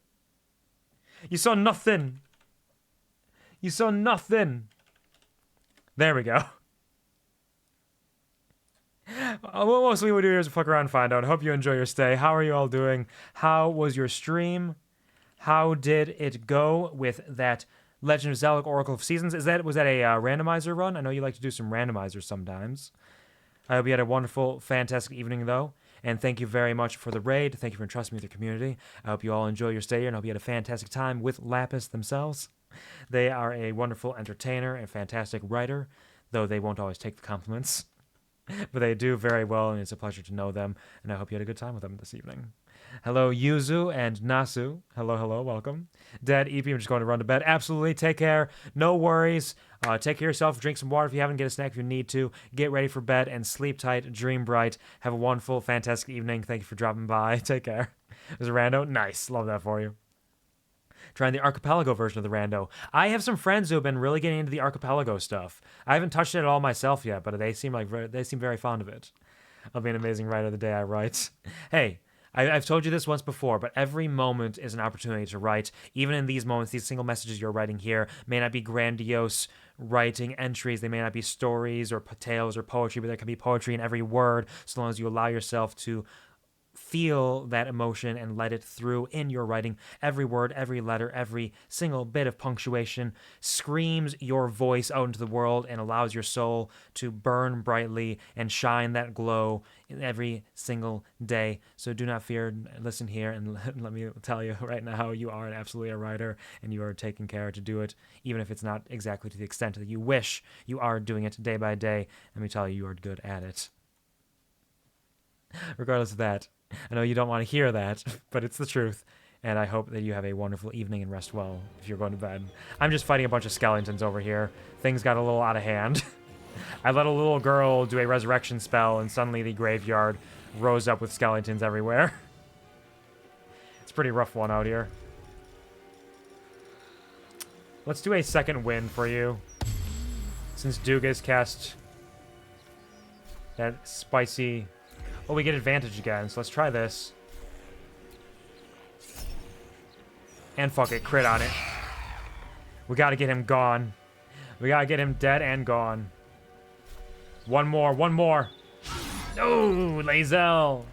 You saw nothing. You saw nothing. There we go. What mostly we do here is fuck around and find out. Hope you enjoy your stay. How are you all doing? How was your stream? How did it go with that Legend of Zelda Oracle of Seasons? Was that a randomizer run? I know you like to do some randomizers sometimes. I hope you had a wonderful, fantastic evening, though. And thank you very much for the raid. Thank you for entrusting me with your community. I hope you all enjoy your stay here, and I hope you had a fantastic time with Lapis themselves. They are a wonderful entertainer and fantastic writer, though they won't always take the compliments. But they do very well, and it's a pleasure to know them, and I hope you had a good time with them this evening. Hello, Yuzu and Nasu. Hello, hello, welcome. Dead, EP, I'm just going to run to bed. Absolutely, take care. No worries. Take care of yourself. Drink some water if you haven't. Get a snack if you need to. Get ready for bed and sleep tight. Dream bright. Have a wonderful, fantastic evening. Thank you for dropping by. Take care. There's a rando. Nice. Love that for you. Trying the Archipelago version of the rando. I have some friends who have been really getting into the Archipelago stuff. I haven't touched it at all myself yet, but they seem very fond of it. I'll be an amazing writer the day I write. Hey, I've told you this once before, but every moment is an opportunity to write. Even in these moments, these single messages you're writing here may not be grandiose writing entries. They may not be stories or tales or poetry, but there can be poetry in every word, so long as you allow yourself to feel that emotion and let it through in your writing. Every word, every letter, every single bit of punctuation screams your voice out into the world and allows your soul to burn brightly and shine that glow every single day. So do not fear. Listen here and let me tell you right now, you are absolutely a writer and you are taking care to do it, even if it's not exactly to the extent that you wish. You are doing it day by day. Let me tell you, you are good at it. Regardless of that, I know you don't want to hear that, but it's the truth, and I hope that you have a wonderful evening and rest well if you're going to bed. I'm just fighting a bunch of skeletons over here. Things got a little out of hand. I let a little girl do a resurrection spell, and suddenly the graveyard rose up with skeletons everywhere. It's a pretty rough one out here. Let's do a second win for you, since Doogus cast that spicy... Oh, we get advantage again, so let's try this. And fuck it, crit on it. We gotta get him gone. We gotta get him dead and gone. One more, one more. No, Lae'zel.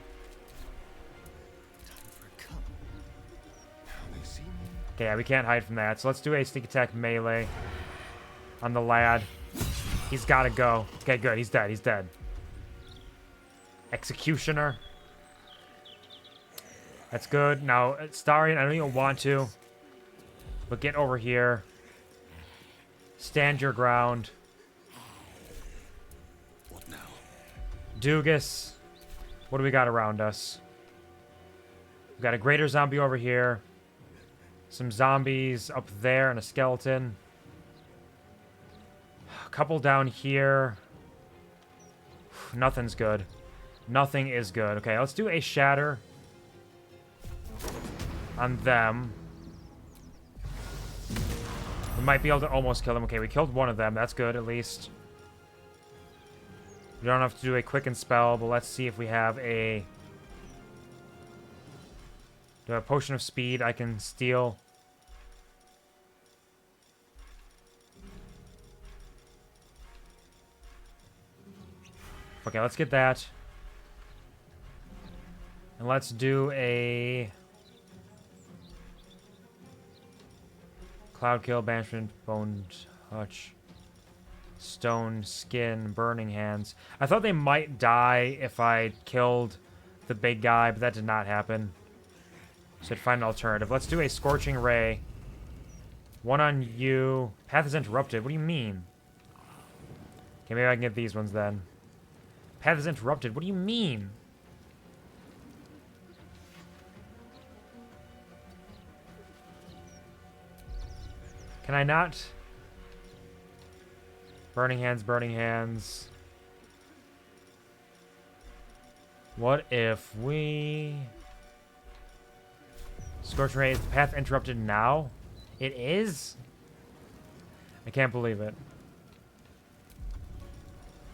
Okay, yeah, we can't hide from that, so let's do a sneak attack melee on the lad. He's gotta go. Okay, good, he's dead, he's dead. Executioner. That's good. Now, Starion, I don't even want to. But get over here. Stand your ground. What now? Doogus. What do we got around us? We've got a greater zombie over here. Some zombies up there and a skeleton. A couple down here. Nothing's good. Nothing is good. Okay, let's do a shatter on them. We might be able to almost kill them. Okay, we killed one of them. That's good, at least. We don't have to do a quicken spell, but let's see if we have a... Do I have a potion of speed I can steal? Okay, let's get that. And let's do a... Cloud Kill, Banishment, Bone Touch, Stone, Skin, Burning Hands. I thought they might die if I killed the big guy, but that did not happen. So I'd find an alternative. Let's do a Scorching Ray. One on you. Path is interrupted. What do you mean? Okay, maybe I can get these ones then. Path is interrupted. What do you mean? Can I not? Burning Hands, Burning Hands. What if we... Scorching Ray, is the path interrupted now? It is? I can't believe it.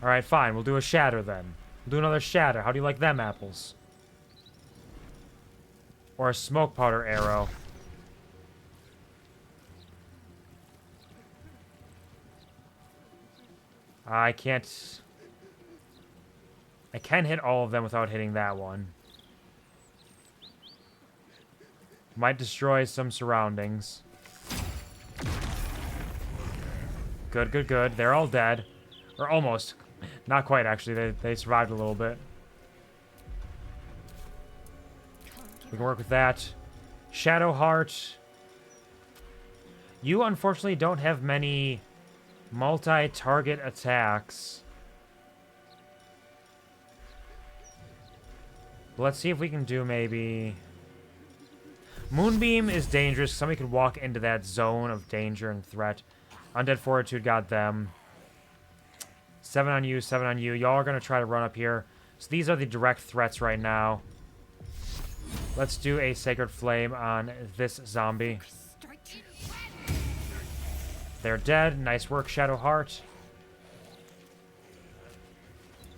Alright, fine. We'll do a shatter then. We'll do another shatter. How do you like them apples? Or a smoke powder arrow. I can't... I can hit all of them without hitting that one. Might destroy some surroundings. Good, good, good. They're all dead. Or almost. Not quite, actually. They survived a little bit. We can work with that. Shadowheart. You, unfortunately, don't have many multi-target attacks. Let's see if we can do maybe... Moonbeam is dangerous. Somebody could walk into that zone of danger and threat. Undead Fortitude got them. 7 on you, 7 on you. Y'all are going to try to run up here. So these are the direct threats right now. Let's do a Sacred Flame on this zombie. They're dead. Nice work, Shadowheart.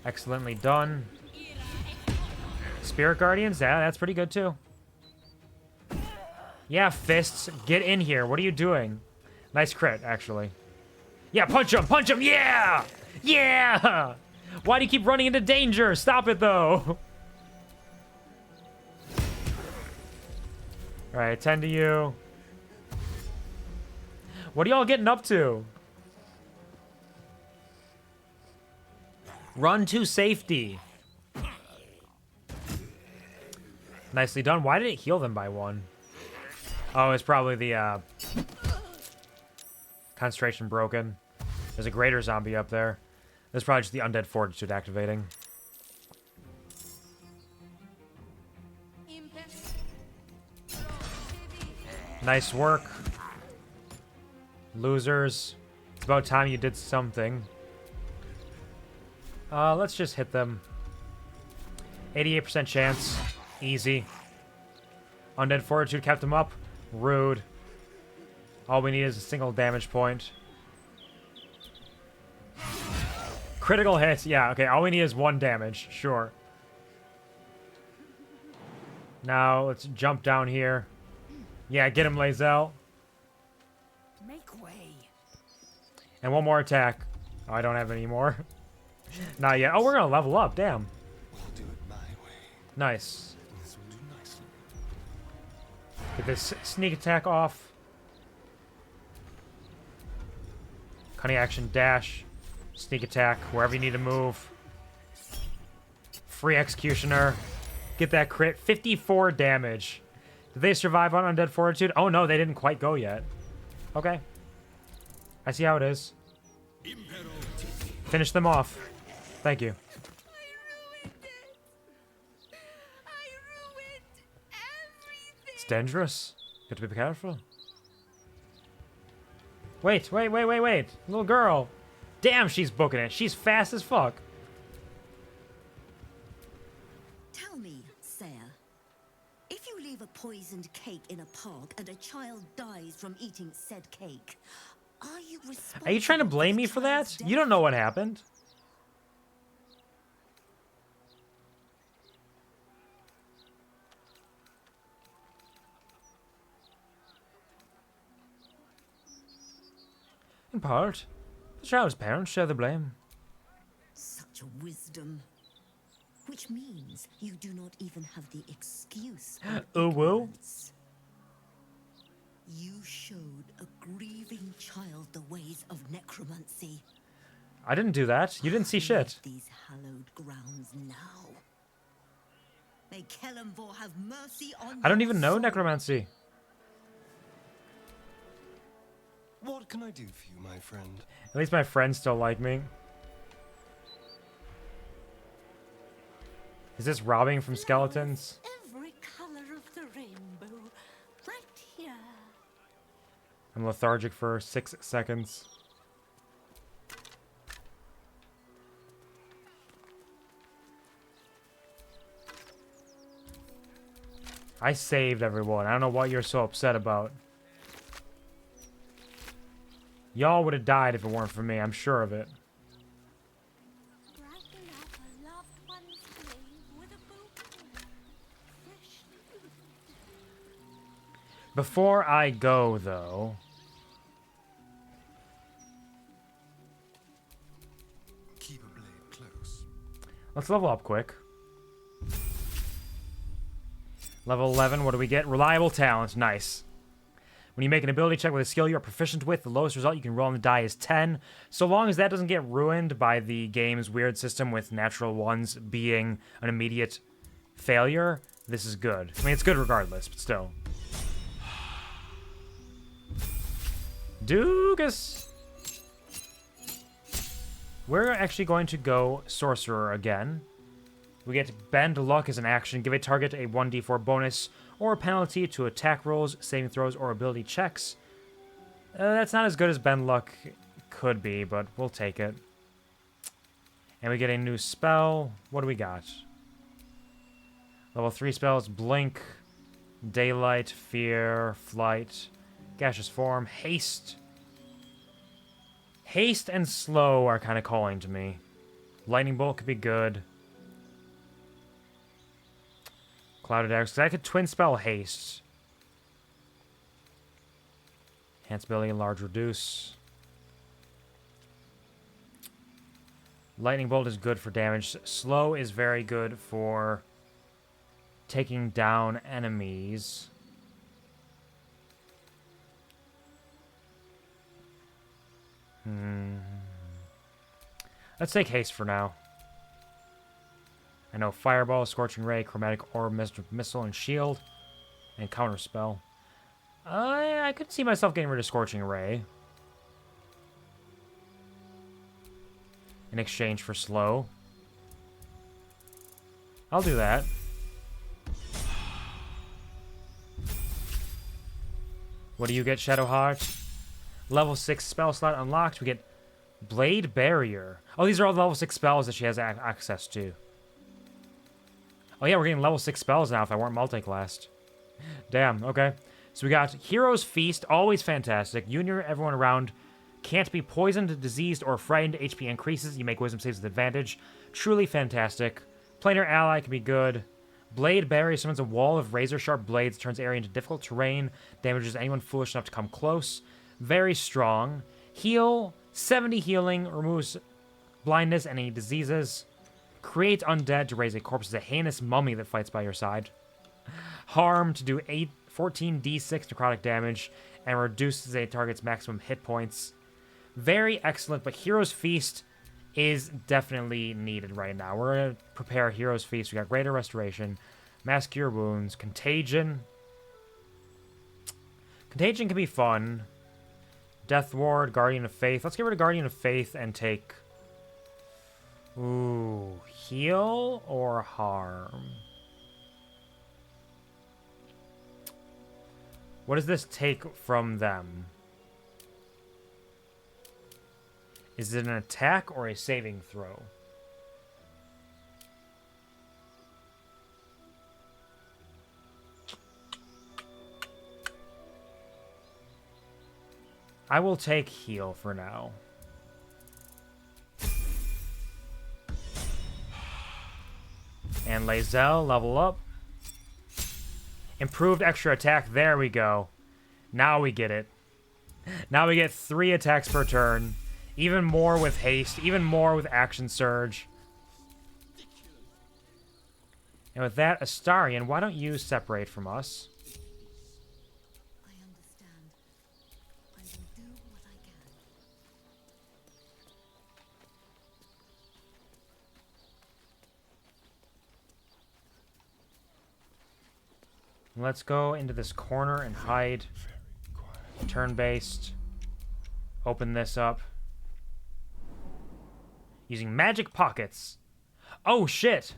Excellently done. Spirit Guardians, yeah, that's pretty good too. Yeah, Fists, get in here. What are you doing? Nice crit, actually. Yeah, punch him, yeah! Yeah! Why do you keep running into danger? Stop it, though. Alright, 10 to you. What are y'all getting up to? Run to safety. Nicely done. Why did it heal them by 1? Oh, it's probably the concentration broken. There's a greater zombie up there. There's probably just the Undead Fortitude activating. Nice work. Losers. It's about time you did something. Let's just hit them. 88% chance. Easy. Undead Fortitude kept him up. Rude. All we need is a single damage point. Critical hit. Yeah, okay. All we need is 1 damage. Sure. Now, let's jump down here. Yeah, get him, Lae'zel. Make way. And 1 more attack. Oh, I don't have any more. Not yet. Oh, we're gonna level up. Damn. We'll do it my way. Nice. This will do nicely. Get this sneak attack off. Cunning action, dash. Sneak attack, wherever you need to move. Free Executioner. Get that crit. 54 damage. Did they survive on Undead Fortitude? Oh, no, they didn't quite go yet. Okay. I see how it is. Finish them off. Thank you. It's dangerous. You have to be careful. Wait. Little girl. Damn, she's booking it. She's fast as fuck. Tell me, Sire, if you leave a poisoned cake in a park and a child dies from eating said cake, are you responsible? Are you trying to blame me for that? You don't know what happened. In part, the child's parents share the blame. Such wisdom. Which means you do not even have the excuse of ignorance. You showed a grieving child the ways of necromancy. I didn't do that. You didn't see shit. These hallowed grounds now. May Kelemvor have mercy on I don't your even know soul. necromancy. What can I do for you, my friend? At least my friends still like me. Is this robbing from skeletons? Every color of the rainbow, right here. I'm lethargic for 6 seconds. I saved everyone. I don't know what you're so upset about. Y'all would have died if it weren't for me. I'm sure of it. Before I go, though... Keep a blade close. Let's level up quick. Level 11, what do we get? Reliable talent. Nice. When you make an ability check with a skill you're proficient with, the lowest result you can roll on the die is 10. So long as that doesn't get ruined by the game's weird system with natural ones being an immediate failure, this is good. I mean, it's good regardless, but still. Doogus! We're actually going to go Sorcerer again. We get Bend Luck as an action. Give a target a 1d4 bonus or a penalty to attack rolls, saving throws, or ability checks. That's not as good as Bend Luck could be, but we'll take it. And we get a new spell. What do we got? Level 3 spells, Blink, Daylight, Fear, Flight, Gaseous Form, Haste. Haste and Slow are kind of calling to me. Lightning Bolt could be good. Clouded Arrows, because I could twin spell Haste. Enhance ability and large reduce. Lightning Bolt is good for damage. Slow is very good for taking down enemies. Let's take Haste for now. I know Fireball, Scorching Ray, Chromatic Orb, Missile, and Shield, and Counterspell. I could see myself getting rid of Scorching Ray in exchange for Slow. I'll do that. What do you get, Shadowheart? Level 6 spell slot unlocked. We get Blade Barrier. Oh, these are all the level 6 spells that she has access to. Oh yeah, we're getting level 6 spells now if I weren't multi-classed. Damn, okay. So we got Hero's Feast, always fantastic. You and everyone around can't be poisoned, diseased, or frightened. HP increases. You make wisdom saves with advantage. Truly fantastic. Planar Ally can be good. Blade Barrier summons a wall of razor-sharp blades, turns area into difficult terrain, damages anyone foolish enough to come close. Very strong. Heal, 70 healing, removes blindness and any diseases. Create undead to raise a corpse as a heinous mummy that fights by your side. Harm to do 14d6 necrotic damage and reduces a target's maximum hit points. Very excellent, but Hero's Feast is definitely needed right now. We're going to prepare Hero's Feast. We got Greater Restoration, Mass Cure Wounds, Contagion. Contagion can be fun. Death Ward, Guardian of Faith. Let's get rid of Guardian of Faith and take... Ooh, heal or harm? What does this take from them? Is it an attack or a saving throw? I will take heal for now. And Lae'zel, level up. Improved extra attack. There we go. Now we get it. Now we get 3 attacks per turn. Even more with haste. Even more with action surge. And with that, Astarion, why don't you separate from us? I understand. I will do what I can. Let's go into this corner and hide. Turn-based. Open this up. Using magic pockets. Oh, shit!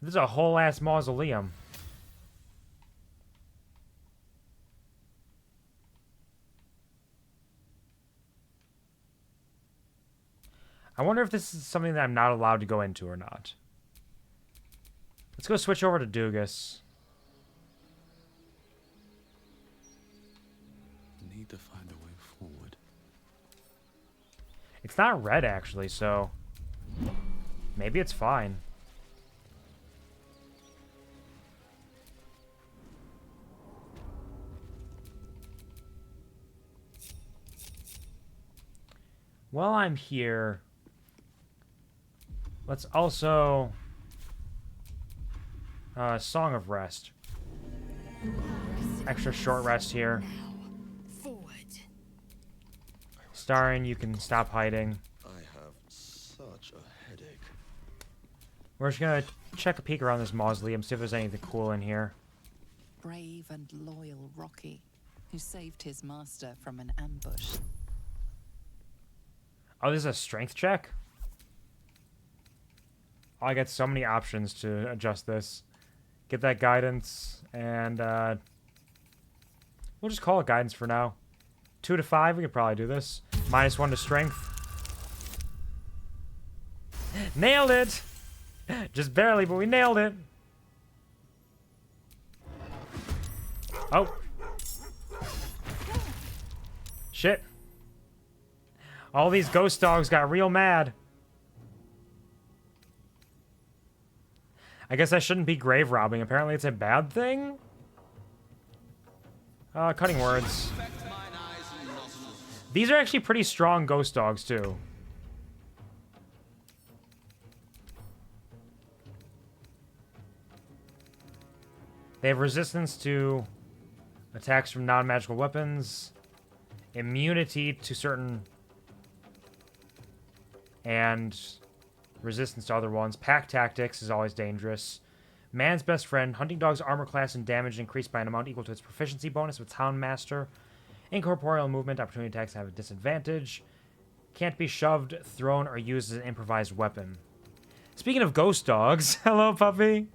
This is a whole-ass mausoleum. I wonder if this is something that I'm not allowed to go into or not. Let's go switch over to Doogus. Need to find a way forward. It's not red, actually, so... maybe it's fine. while I'm here, let's also... Song of Rest. Extra short rest here. Starring, you can stop hiding. I have such a headache. We're just gonna check a peek around this mausoleum, see if there's anything cool in here. Brave and loyal Rocky, who saved his master from an ambush. Oh, this is a strength check? Oh, I got so many options to adjust this. Get that guidance, and we'll just call it guidance for now. 2 to 5, we could probably do this. -1 to strength. Nailed it! Just barely, but we nailed it. Oh. Shit. All these ghost dogs got real mad. I guess I shouldn't be grave robbing. Apparently it's a bad thing? Cutting words. These are actually pretty strong ghost dogs, too. They have resistance to attacks from non-magical weapons, immunity to certain, and resistance to other ones. Pack tactics is always dangerous. Man's best friend. Hunting dog's armor class and damage increased by an amount equal to its proficiency bonus with Houndmaster. Incorporeal movement. Opportunity attacks have a disadvantage. Can't be shoved, thrown, or used as an improvised weapon. Speaking of ghost dogs, hello, puppy.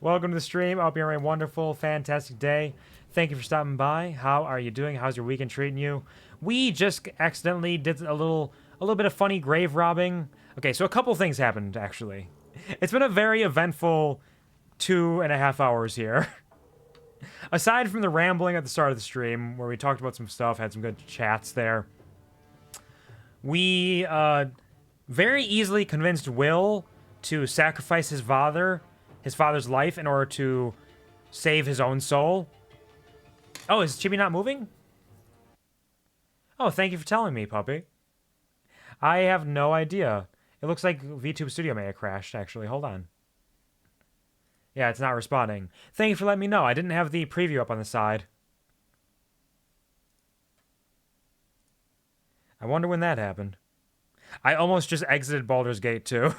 Welcome to the stream. I hope you're having a wonderful, fantastic day. Thank you for stopping by. How are you doing? How's your weekend treating you? We just accidentally did a little bit of funny grave robbing. Okay, so a couple things happened, actually. It's been a very eventful 2.5 hours here. Aside from the rambling at the start of the stream, where we talked about some stuff, had some good chats there, we very easily convinced Will to sacrifice his father's life in order to save his own soul. Oh, is Chibi not moving? Oh, thank you for telling me, puppy. I have no idea. It looks like VTube Studio may have crashed, actually. Hold on. Yeah, it's not responding. Thank you for letting me know. I didn't have the preview up on the side. I wonder when that happened. I almost just exited Baldur's Gate, too.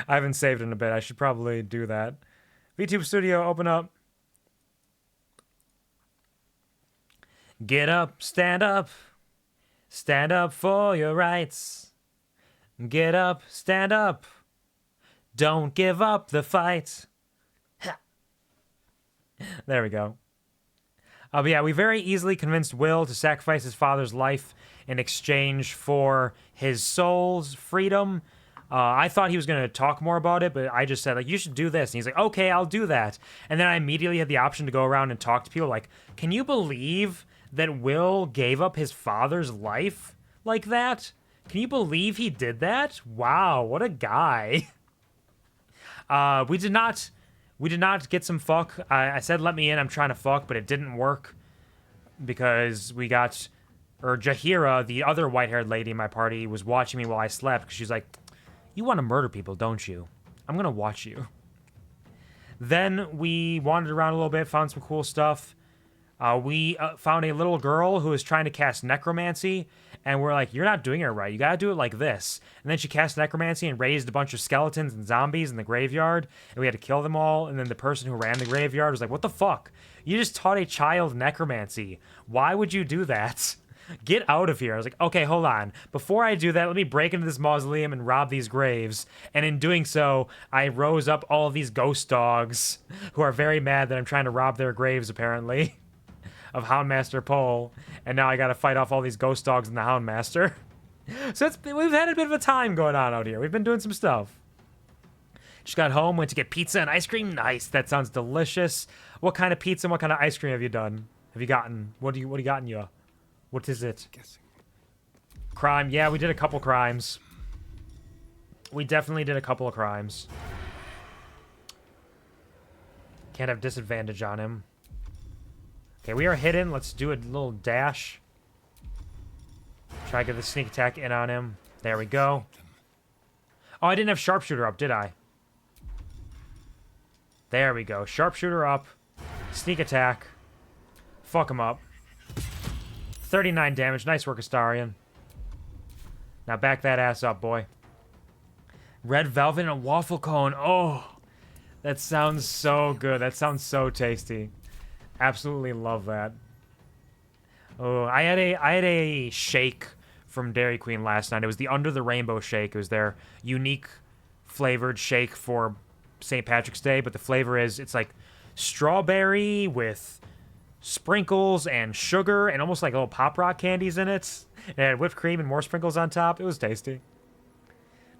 I haven't saved in a bit. I should probably do that. VTube Studio, open up. Get up, stand up. Stand up for your rights. Get up, stand up. Don't give up the fight. Ha. There we go. But yeah, we very easily convinced Will to sacrifice his father's life in exchange for his soul's freedom. I thought he was going to talk more about it, but I just said, like, you should do this. And he's like, okay, I'll do that. And then I immediately had the option to go around and talk to people like, can you believe that Will gave up his father's life like that? Can you believe he did that? Wow, what a guy. We did not get some fuck. I said let me in, I'm trying to fuck, but it didn't work because we got, or Jahira, the other white-haired lady in my party, was watching me while I slept because she's like, you want to murder people, don't you? I'm gonna watch you. Then we wandered around a little bit, found some cool stuff. We found a little girl who was trying to cast necromancy, and we're like, you're not doing it right. You gotta do it like this. And then she cast necromancy and raised a bunch of skeletons and zombies in the graveyard, and we had to kill them all. And then the person who ran the graveyard was like, what the fuck? You just taught a child necromancy. Why would you do that? Get out of here. I was like, okay, hold on. Before I do that, let me break into this mausoleum and rob these graves. And in doing so, I rose up all of these ghost dogs who are very mad that I'm trying to rob their graves, apparently. Of Houndmaster Pole, and now I gotta fight off all these ghost dogs and the Houndmaster. So we've had a bit of a time going on out here. We've been doing some stuff. Just got home, went to get pizza and ice cream. Nice, that sounds delicious. What kind of pizza and what kind of ice cream have you done? Have you gotten? What do you gotten you? What is it? Crime. Yeah, we did a couple crimes. We definitely did a couple of crimes. Can't have disadvantage on him. Okay, we are hidden. Let's do a little dash. Try to get the sneak attack in on him. There we go. Oh, I didn't have sharpshooter up, did I? There we go. Sharpshooter up. Sneak attack. Fuck him up. 39 damage. Nice work, Astarion. Now back that ass up, boy. Red velvet and a waffle cone. Oh, that sounds so good. That sounds so tasty. Absolutely love that. Oh, I had a shake from Dairy Queen last night. It was the Under the Rainbow shake. It was their unique flavored shake for St. Patrick's Day, but the flavor is, it's like strawberry with sprinkles and sugar and almost like little Pop Rock candies in it. It had whipped cream and more sprinkles on top. It was tasty.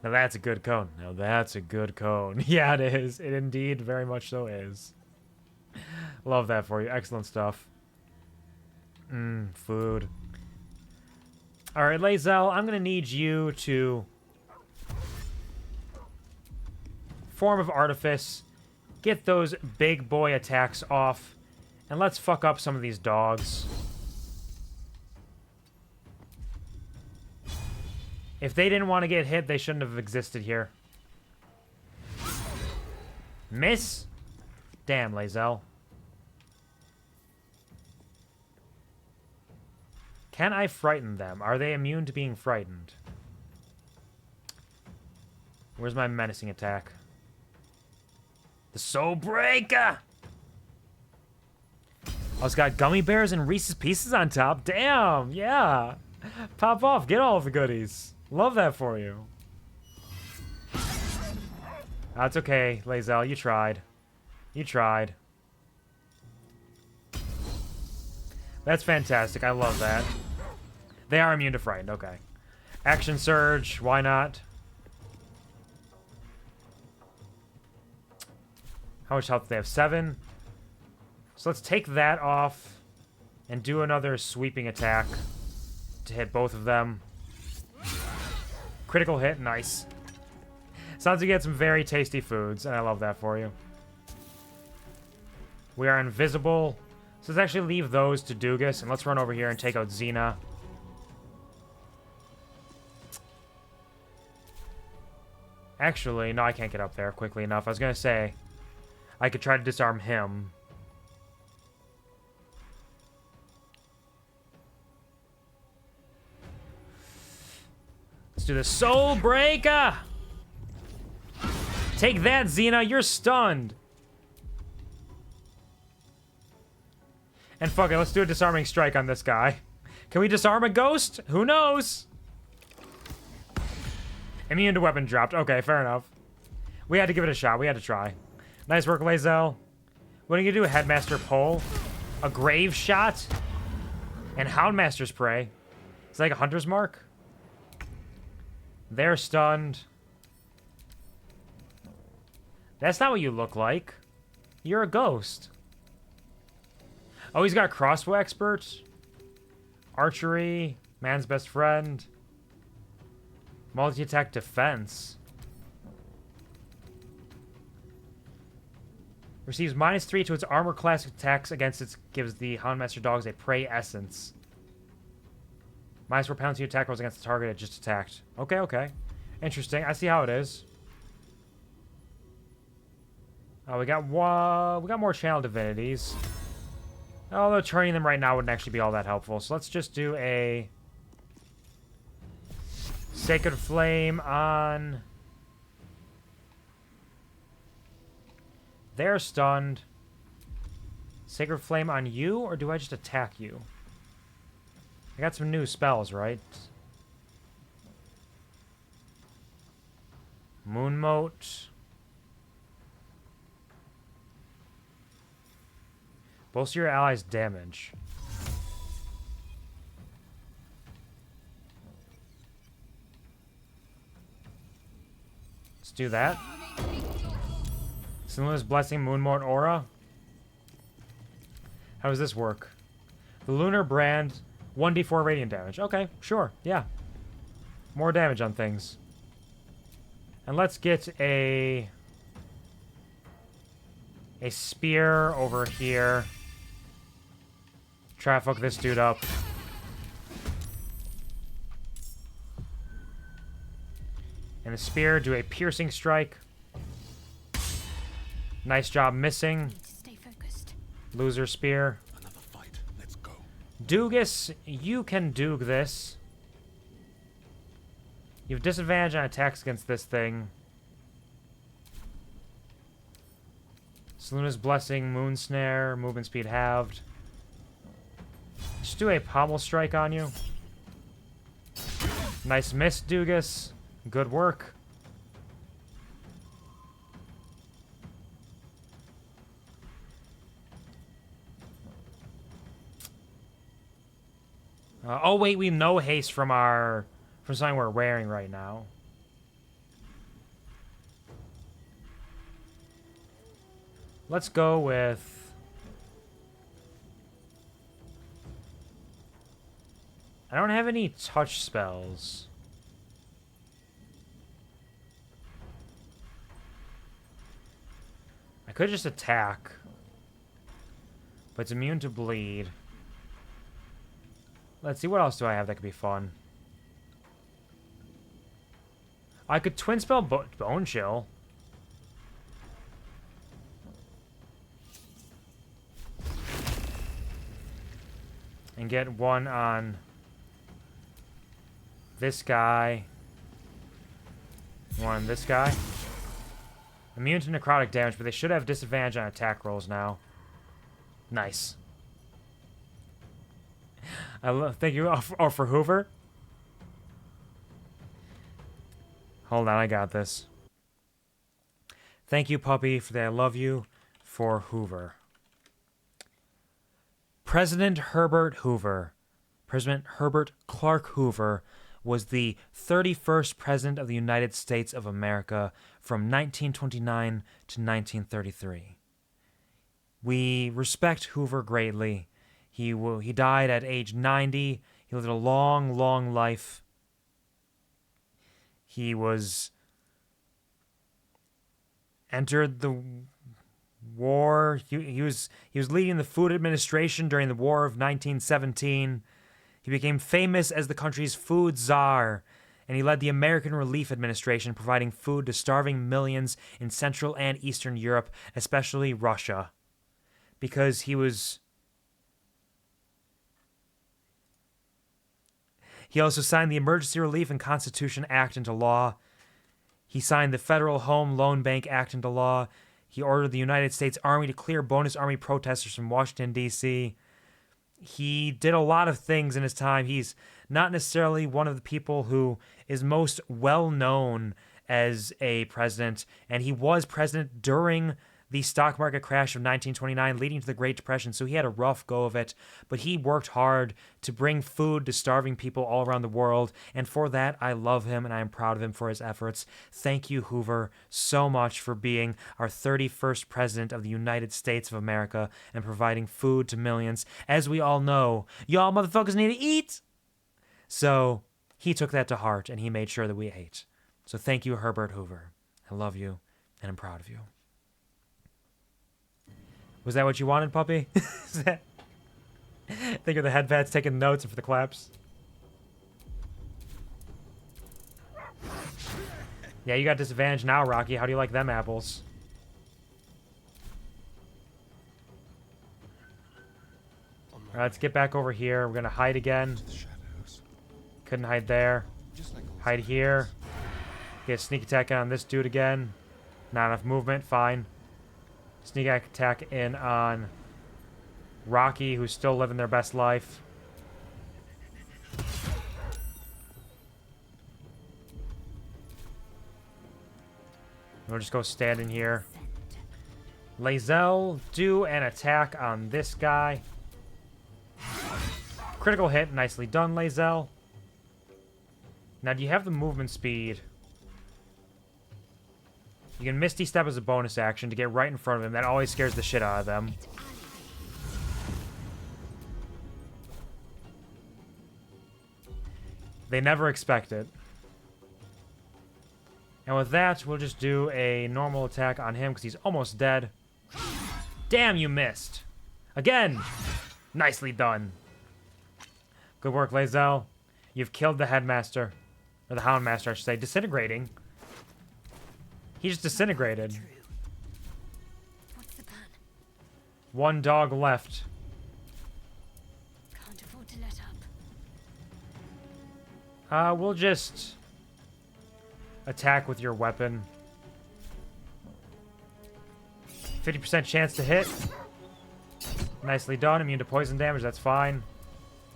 Now that's a good cone. Now that's a good cone. Yeah, it is. It indeed very much so is. Love that for you. Excellent stuff. Food. Alright, Lae'zel, I'm gonna need you to... Form of Artifice. Get those big boy attacks off. And let's fuck up some of these dogs. If they didn't want to get hit, they shouldn't have existed here. Miss? Damn, Lae'zel. Can I frighten them? Are they immune to being frightened? Where's my menacing attack? The Soul Breaker! Oh, it's got gummy bears and Reese's Pieces on top. Damn, yeah. Pop off, get all of the goodies. Love that for you. That's okay, Lae'zel, you tried. You tried. That's fantastic, I love that. They are immune to frightened, okay. Action Surge, why not? How much health do they have? 7. So let's take that off and do another sweeping attack to hit both of them. Critical hit, nice. Sounds like you get some very tasty foods, and I love that for you. We are invisible. So let's actually leave those to Doogus, and let's run over here and take out Xena. Actually, no, I can't get up there quickly enough. I was going to say, I could try to disarm him. Let's do the Soul Breaker! Take that, Xena, you're stunned! And fuck it, let's do a disarming strike on this guy. Can we disarm a ghost? Who knows? Immune to weapon dropped. Okay, fair enough. We had to give it a shot. We had to try. Nice work, Lae'zel. What are you gonna do? A Headmaster Pull? A Grave Shot? And Houndmaster's Prey. It's like a Hunter's Mark. They're stunned. That's not what you look like. You're a ghost. Oh, he's got Crossbow Expert. Archery. Man's Best Friend. Multi-attack defense. Receives -3 to its armor class attacks against its... Gives the Houndmaster dogs a prey essence. -4 penalty attack rolls against the target it just attacked. Okay, okay. Interesting. I see how it is. Oh, we got more channel divinities. Although turning them right now wouldn't actually be all that helpful. So let's just do a... Sacred Flame on... They're stunned. Sacred Flame on you, or do I just attack you? I got some new spells, right? Moonmote. Bolster your allies' damage. Let's do that. Sinuous Blessing, Moonmote Aura. How does this work? The Lunar Brand, 1d4 radiant damage. Okay, sure, yeah. More damage on things. And let's get a spear over here. Try to fuck this dude up. And the spear, do a piercing strike. Nice job missing. Stay focused. Loser spear. Another fight. Let's go. Doogus, you can Doog this. You have disadvantage on attacks against this thing. Selena's Blessing, Moon Snare, movement speed halved. Just do a pommel strike on you. Nice miss, Doogus. Good work. Oh wait, we know haste from something we're wearing right now. Let's go with... I don't have any touch spells. I could just attack. But it's immune to bleed. Let's see, what else do I have that could be fun? I could twin spell Bone Chill. And get one on this guy. One on this guy. Immune to necrotic damage, but they should have disadvantage on attack rolls now. Nice. Thank you for Hoover. Hold on, I got this. Thank you, puppy, for the I love you for Hoover. President Herbert Hoover, President Herbert Clark Hoover, was the 31st President of the United States of America from 1929 to 1933. We respect Hoover greatly. He died at age 90. He lived a long, long life. He entered the war. He was leading the Food Administration during the War of 1917. He became famous as the country's food czar, and he led the American Relief Administration, providing food to starving millions in Central and Eastern Europe, especially Russia, because he also signed the Emergency Relief and Constitution Act into law. He signed the Federal Home Loan Bank Act into law. He ordered the United States Army to clear bonus army protesters from Washington, D.C. He did a lot of things in his time. He's not necessarily one of the people who is most well known as a president, and he was president during the stock market crash of 1929, leading to the Great Depression, so he had a rough go of it, but he worked hard to bring food to starving people all around the world, and for that, I love him, and I am proud of him for his efforts. Thank you, Hoover, so much for being our 31st President of the United States of America and providing food to millions. As we all know, y'all motherfuckers need to eat! So, he took that to heart, and he made sure that we ate. So thank you, Herbert Hoover. I love you, and I'm proud of you. Was that what you wanted, puppy? Think of the headpads taking notes for the claps. Yeah, you got disadvantage now, Rocky. How do you like them apples? Alright, let's get back over here. We're gonna hide again. Couldn't hide there. Hide here. Get a sneak attack on this dude again. Not enough movement, fine. Sneak attack in on Rocky, who's still living their best life. We'll just go stand in here. Lae'zel, do an attack on this guy. Critical hit, nicely done, Lae'zel. Now, do you have the movement speed? You can Misty Step as a bonus action to get right in front of him. That always scares the shit out of them. They never expect it. And with that, we'll just do a normal attack on him because he's almost dead. Damn, you missed. Again. Nicely done. Good work, Lae'zel. You've killed the headmaster. Or the houndmaster, I should say. Disintegrating. He just disintegrated. What's the plan? One dog left. Can't afford to let up. We'll just attack with your weapon. 50% chance to hit. Nicely done. Immune to poison damage. That's fine.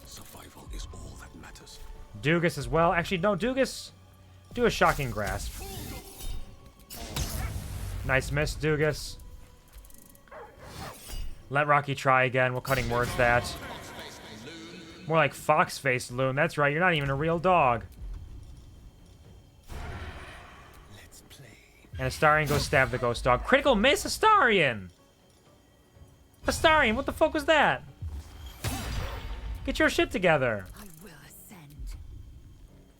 Survival is all that matters. Doogus as well. Actually, no, Doogus. Do a shocking grasp. Nice miss, Doogus. Let Rocky try again. What cutting words that? More like fox-faced loon. That's right. You're not even a real dog. And Astarion goes stab the ghost dog. Critical miss, Astarion! Astarion, what the fuck was that? Get your shit together. I will ascend.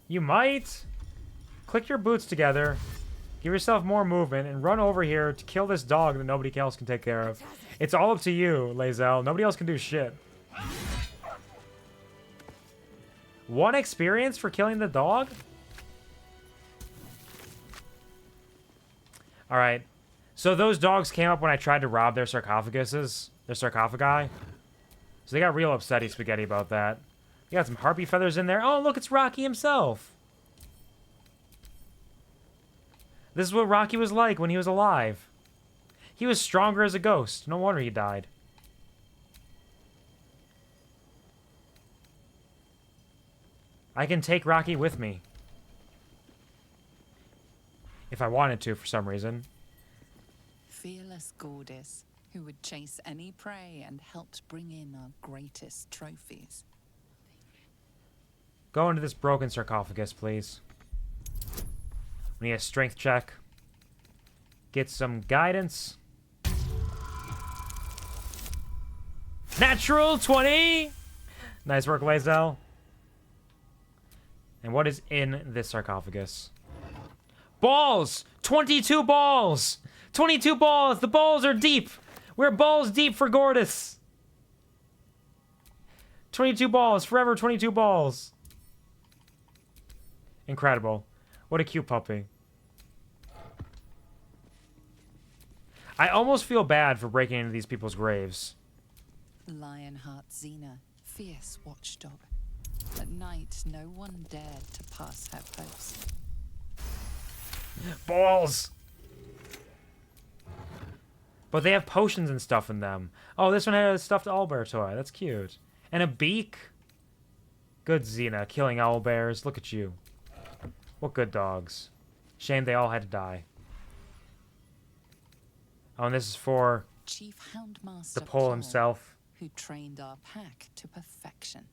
You might. Click your boots together. Give yourself more movement and run over here to kill this dog that nobody else can take care of. It's all up to you, Lae'zel. Nobody else can do shit. 1 experience for killing the dog? Alright. So those dogs came up when I tried to rob their sarcophaguses. Their sarcophagi. So they got real upsetty spaghetti about that. They got some harpy feathers in there. Oh, look, it's Rocky himself. This is what Rocky was like when he was alive. He was stronger as a ghost. No wonder he died. I can take Rocky with me. If I wanted to, for some reason. Fearless goddess, who would chase any prey and helped bring in our greatest trophies. Go into this broken sarcophagus, please. We need a strength check. Get some guidance. Natural 20! Nice work, Lae'zel. And what is in this sarcophagus? Balls! 22 balls! 22 balls! The balls are deep! We're balls deep for Gortys! 22 balls! Forever 22 balls! Incredible. What a cute puppy. I almost feel bad for breaking into these people's graves. Lionheart Xena, fierce watchdog. At night, no one dared to pass her post. Balls! But they have potions and stuff in them. Oh, this one had a stuffed owlbear toy. That's cute. And a beak. Good Xena, killing owlbears. Look at you. What good dogs. Shame they all had to die. Oh, and this is for Chief Houndmaster the pole himself. Who trained our pack to perfection.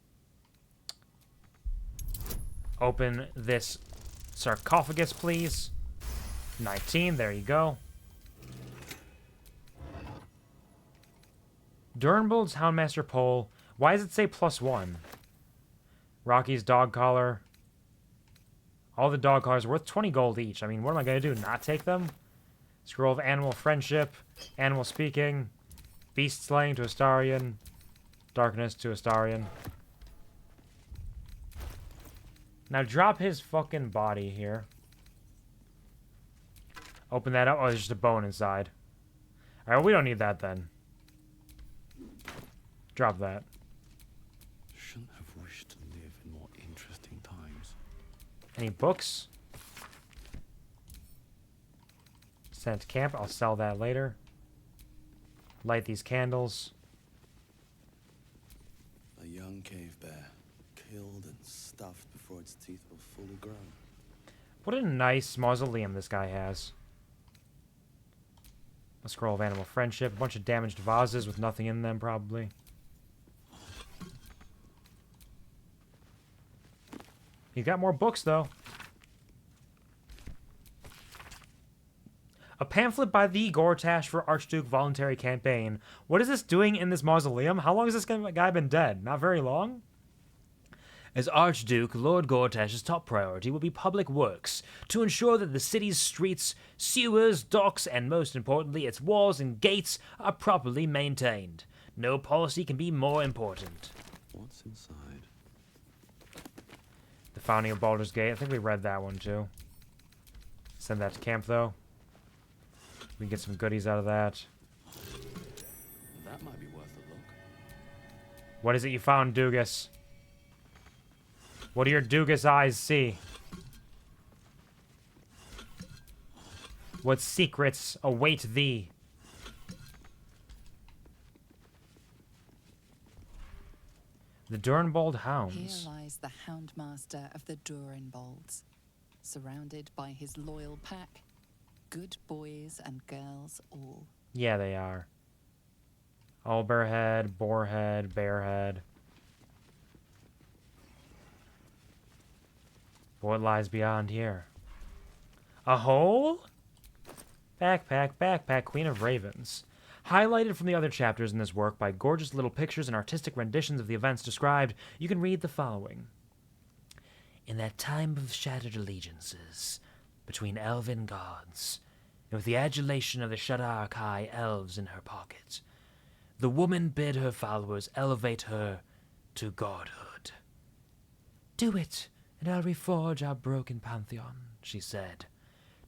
Open this sarcophagus, please. 19, there you go. Durnbold's Houndmaster pole. Why does it say +1? Rocky's dog collar. All the dog collars worth 20 gold each. I mean, what am I going to do? Not take them? Scroll of Animal Friendship. Animal Speaking. Beast Slaying to Astarion. Darkness to Astarion. Now drop his fucking body here. Open that up. Oh, there's just a bone inside. Alright, well, we don't need that then. Drop that. Shouldn't have wished to live in more interesting times. Any books? Sent to camp. I'll sell that later. Light these candles. A young cave bear, killed and stuffed before its teeth were fully grown. What a nice mausoleum this guy has. A scroll of Animal Friendship. A bunch of damaged vases with nothing in them, probably. You got more books, though. A pamphlet by the Gortash for Archduke Voluntary Campaign. What is this doing in this mausoleum? How long has this guy been dead? Not very long? As Archduke, Lord Gortash's top priority will be public works, to ensure that the city's streets, sewers, docks, and most importantly, its walls and gates are properly maintained. No policy can be more important. What's inside? The founding of Baldur's Gate. I think we read that one too. Send that to camp, though. We can get some goodies out of that. That might be worth a look. What is it you found, Doogus? What do your Doogus eyes see? What secrets await thee? The Durenbold Hounds. Here lies the Houndmaster of the Durenbolds, surrounded by his loyal pack, good boys and girls all. Yeah, they are. Owlbearhead, Boarhead, Bearhead. What lies beyond here? A hole? Backpack, backpack, Queen of Ravens. Highlighted from the other chapters in this work by gorgeous little pictures and artistic renditions of the events described, you can read the following. In that time of shattered allegiances between elven gods, and with the adulation of the Shadar-kai elves in her pocket, the woman bid her followers elevate her to godhood. Do it, and I'll reforge our broken pantheon, she said.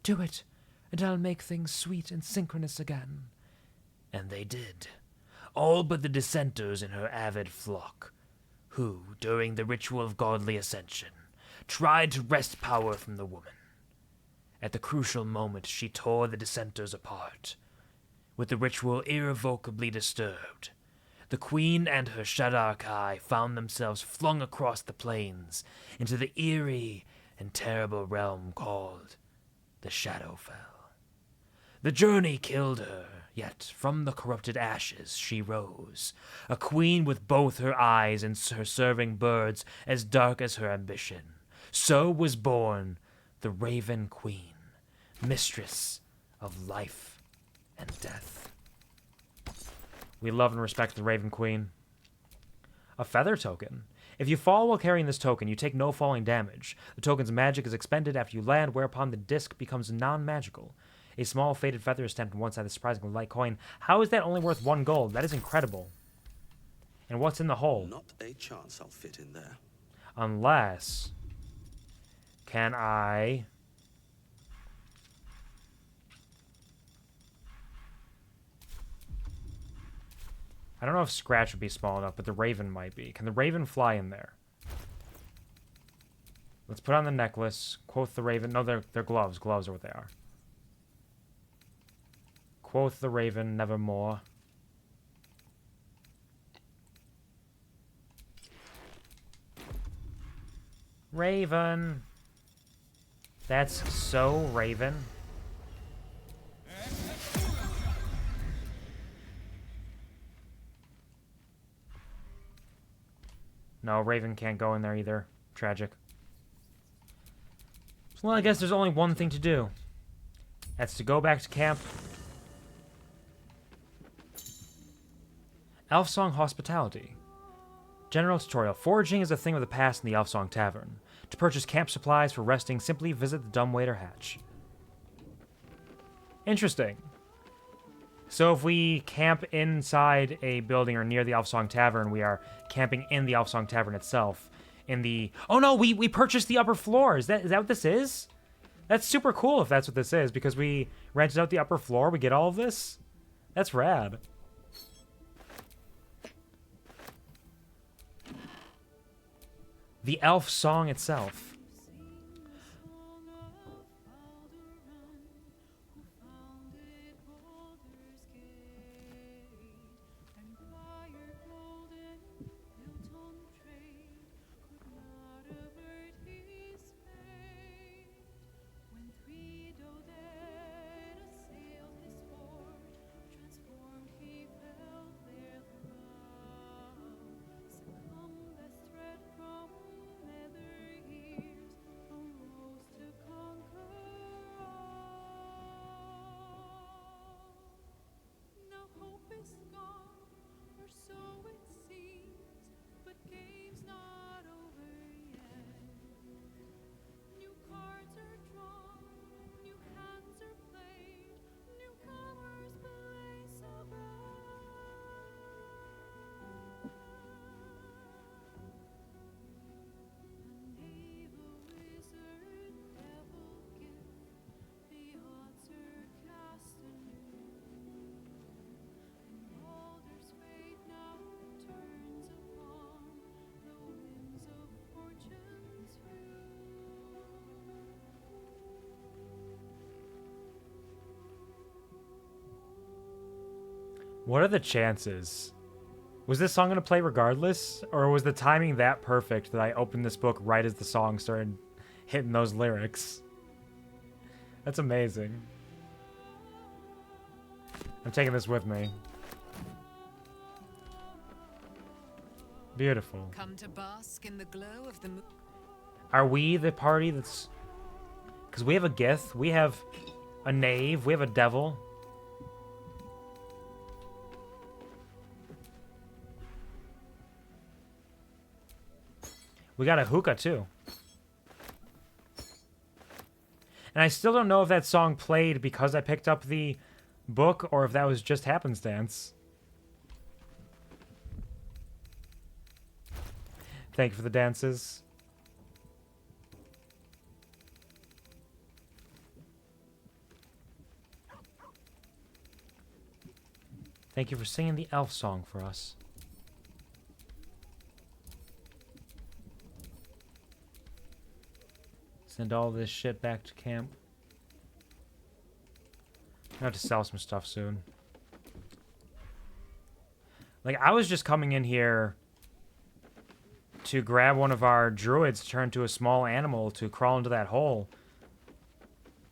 Do it, and I'll make things sweet and synchronous again. And they did, all but the dissenters in her avid flock, who, during the ritual of godly ascension, tried to wrest power from the woman. At the crucial moment, she tore the dissenters apart. With the ritual irrevocably disturbed, the queen and her Shadar-kai found themselves flung across the plains into the eerie and terrible realm called the Shadowfell. The journey killed her, yet from the corrupted ashes she rose, a queen with both her eyes and her serving birds as dark as her ambition. So was born the Raven Queen, mistress of life and death. We love and respect the Raven Queen. A feather token. If you fall while carrying this token, you take no falling damage. The token's magic is expended after you land, whereupon the disc becomes non-magical. A small faded feather is stamped on one side of the surprisingly light coin. How is that only worth 1 gold? That is incredible. And what's in the hole? Not a chance I'll fit in there. Unless... Can I... I don't know if Scratch would be small enough, but the Raven might be. Can the Raven fly in there? Let's put on the necklace. Quoth the Raven. No, they're gloves. Gloves are what they are. Quoth the Raven, nevermore. Raven. That's so Raven. No, Raven can't go in there either. Tragic. Well, I guess there's only one thing to do. That's to go back to camp. Elf Song Hospitality. General tutorial. Foraging is a thing of the past in the Elf Song Tavern. To purchase camp supplies for resting, simply visit the dumbwaiter hatch. Interesting. So if we camp inside a building or near the Elf Song Tavern, we are camping in the Elf Song Tavern itself. In the... Oh no, we purchased the upper floor. Is that what this is? That's super cool if that's what this is, because we rented out the upper floor. We get all of this. That's rad. The elf song itself. What are the chances? Was this song going to play regardless? Or was the timing that perfect that I opened this book right as the song started hitting those lyrics? That's amazing. I'm taking this with me. Beautiful. Come to bask in the glow of the moon. Are we the party that's... Because we have a Gith, we have a Knave, we have a Devil. We got a hookah, too. And I still don't know if that song played because I picked up the book or if that was just happenstance. Thank you for the dances. Thank you for singing the elf song for us. Send all this shit back to camp. I have to sell some stuff soon. Like, I was just coming in here to grab one of our druids to turn to a small animal to crawl into that hole.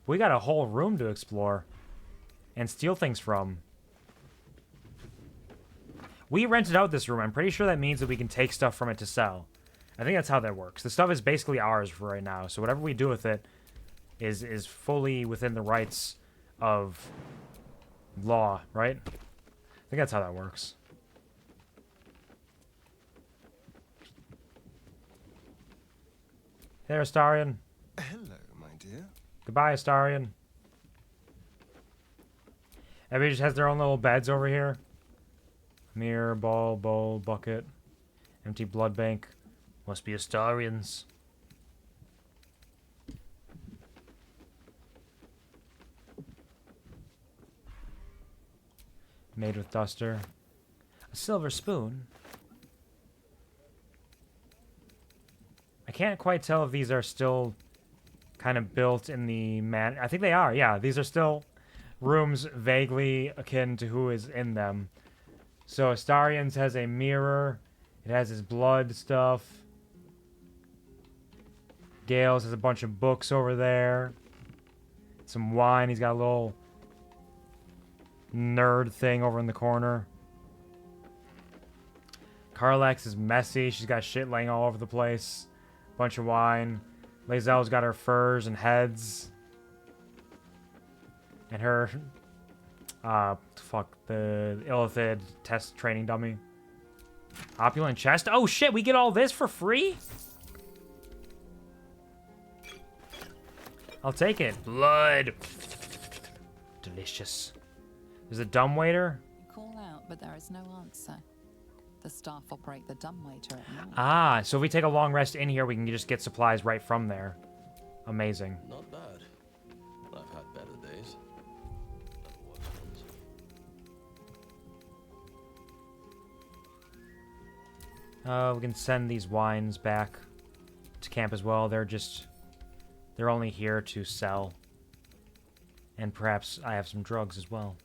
We got a whole room to explore and steal things from. We rented out this room. I'm pretty sure that means that we can take stuff from it to sell. I think that's how that works. The stuff is basically ours for right now, so whatever we do with it is fully within the rights of law, right? I think that's how that works. Hey, Astarion. Hello, my dear. Goodbye, Astarion. Everybody just has their own little beds over here. Mirror, ball, bowl, bucket. Empty blood bank. Must be Astarions. Made with duster. A silver spoon. I can't quite tell if these are still kind of built in the man. I think they are, yeah. These are still rooms vaguely akin to who is in them. So Astarion's has a mirror. It has his blood stuff. Gale's has a bunch of books over there. Some wine. He's got a little nerd thing over in the corner. Carlax is messy. She's got shit laying all over the place. Bunch of wine. Lae'zel's got her furs and heads. And her... the Illithid test training dummy. Opulent chest. Oh shit, we get all this for free? I'll take it. Blood. Delicious. There's a dumbwaiter. Call out, but there is no answer. The staff operate the dumbwaiter at night. Ah, so if we take a long rest in here, we can just get supplies right from there. Amazing. Not bad. I've had better days. And worse ones. We can send these wines back to camp as well. They're only here to sell. And perhaps I have some drugs as well.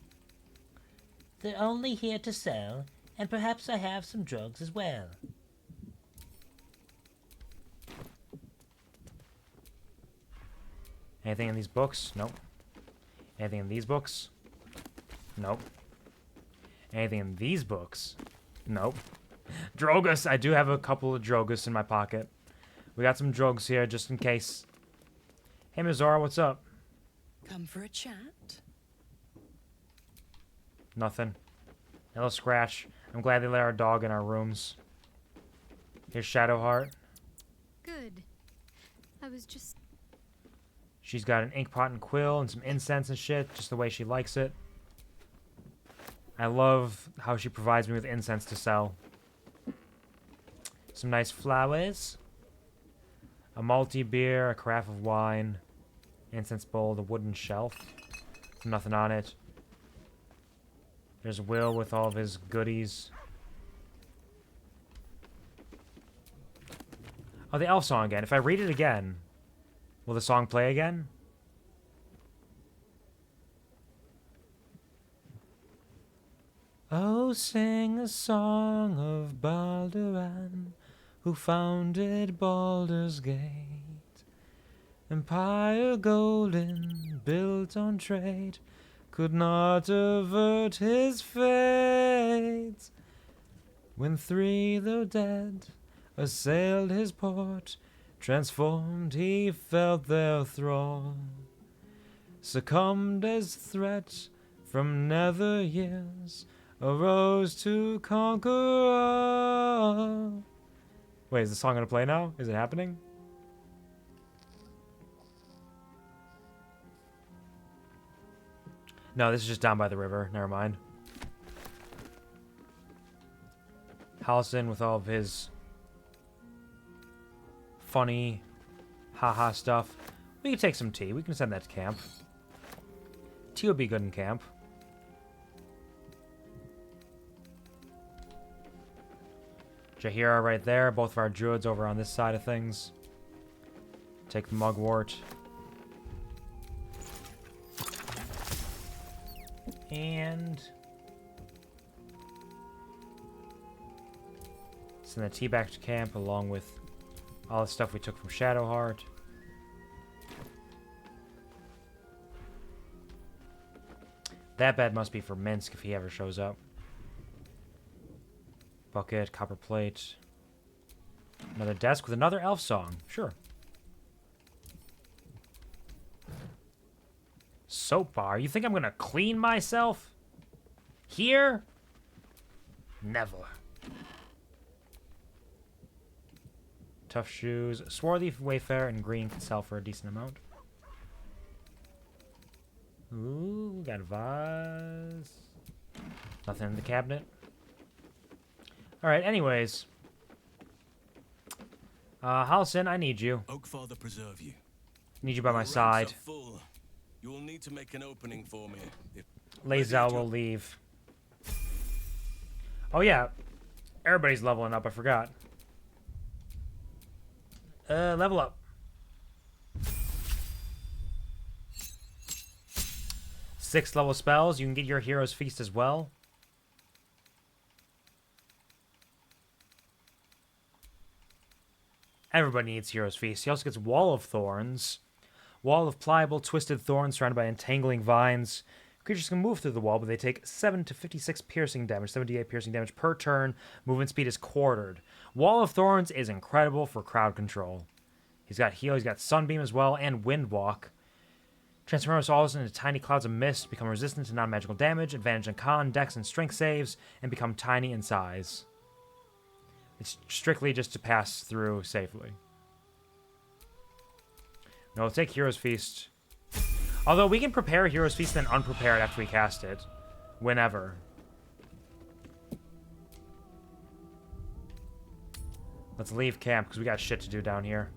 They're only here to sell, and perhaps I have some drugs as well. Anything in these books? Nope. Anything in these books? Nope. Anything in these books? Nope. Drogus! I do have a couple of Drogus in my pocket. We got some drugs here just in case. Hey, Mizora, what's up? Come for a chat? Nothing. Hello, Scratch. I'm glad they let our dog in our rooms. Here's Shadowheart. Good. I was just... She's got an ink pot and quill and some incense and shit, just the way she likes it. I love how she provides me with incense to sell. Some nice flowers. A malty beer, a carafe of wine. Incense bowl, the wooden shelf. Nothing on it. There's Will with all of his goodies. Oh, the elf song again. If I read it again, will the song play again? Oh, sing a song of Baldur, who founded Baldur's Gate. Empire golden, built on trade, could not avert his fate. When three, though dead, assailed his port, transformed he felt their thrall. Succumbed as threat from nether years, arose to conquer all. Wait, is the song gonna play now? Is it happening? No, this is just down by the river. Never mind. Halsin with all of his funny haha stuff. We can take some tea. We can send that to camp. Tea would be good in camp. Jahira right there. Both of our druids over on this side of things. Take the mugwort. And send the tea back to camp along with all the stuff we took from Shadowheart. That bed must be for Minsk if he ever shows up. Bucket, copper plate. Another desk with another elf song. Sure. Soap bar? You think I'm gonna clean myself? Here? Never. Tough shoes. Swarthy Wayfarer and green can sell for a decent amount. Ooh, got a vase. Nothing in the cabinet. Alright, anyways. Halsin, I need you. Oakfather preserve you. Need you by my Your ranks side. are full. You will need to make an opening for me. Lae'zel will leave. Oh yeah. Everybody's leveling up, I forgot. Level up. 6th level spells. You can get your Hero's Feast as well. Everybody needs Hero's Feast. He also gets Wall of Thorns. Wall of pliable, twisted thorns surrounded by entangling vines. Creatures can move through the wall, but they take 7 to 56 piercing damage, 78 piercing damage per turn. Movement speed is quartered. Wall of Thorns is incredible for crowd control. He's got Heal, he's got Sunbeam as well, and Windwalk. Transform us all into tiny clouds of mist, become resistant to non-magical damage, advantage on con, dex, and strength saves, and become tiny in size. It's strictly just to pass through safely. No, we'll take Hero's Feast. Although we can prepare Hero's Feast and then unprepare it after we cast it. Whenever. Let's leave camp because we got shit to do down here.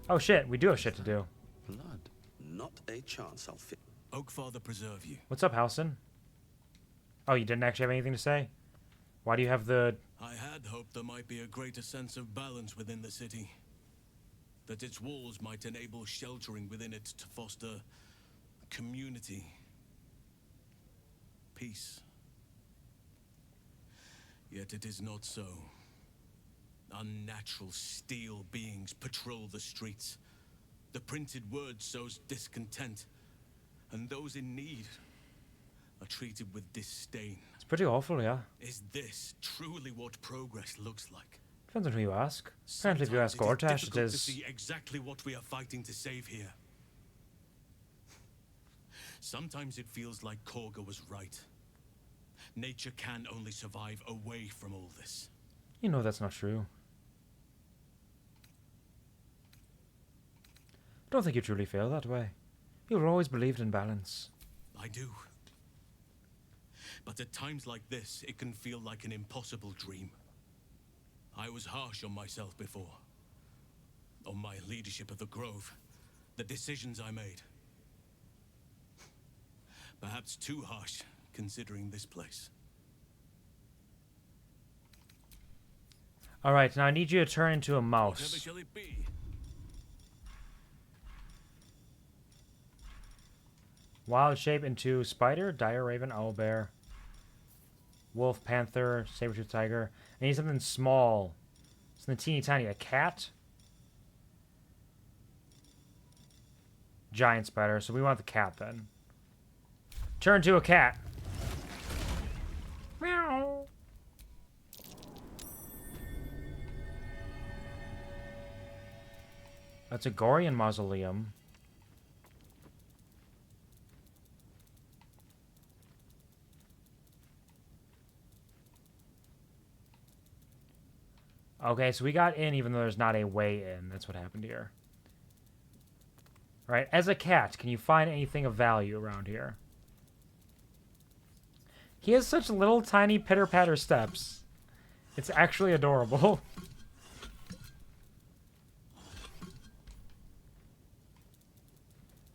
Oh shit, we do have shit to do. Blood. Not a chance I'll fit. Oakfather preserve you. What's up, Halsin? Oh, you didn't actually have anything to say? Why do you have the... I had hoped there might be a greater sense of balance within the city. That its walls might enable sheltering within it to foster community. Peace. Yet it is not so. Unnatural steel beings patrol the streets. The printed word sows discontent, and those in need are treated with disdain. It's pretty awful, yeah. Is this truly what progress looks like? Depends on who you ask. Apparently if you ask Gortash, it is... to see exactly what we are fighting to save here. Sometimes it feels like Korga was right. Nature can only survive away from all this. You know that's not true. I don't think you truly feel that way. You've always believed in balance. I do. But at times like this, it can feel like an impossible dream. I was harsh on myself before. On my leadership of the Grove. The decisions I made. Perhaps too harsh, considering this place. Alright, now I need you to turn into a mouse. Whatever shall it be? Wild shape into spider, dire raven, owlbear. Wolf, panther, saber-toothed tiger. I need something small. Something teeny tiny. A cat? Giant spider. So we want the cat then. Turn to a cat. Meow. That's a Gorian mausoleum. Okay, so we got in even though there's not a way in. That's what happened here. Right, as a cat, can you find anything of value around here? He has such little tiny pitter-patter steps. It's actually adorable.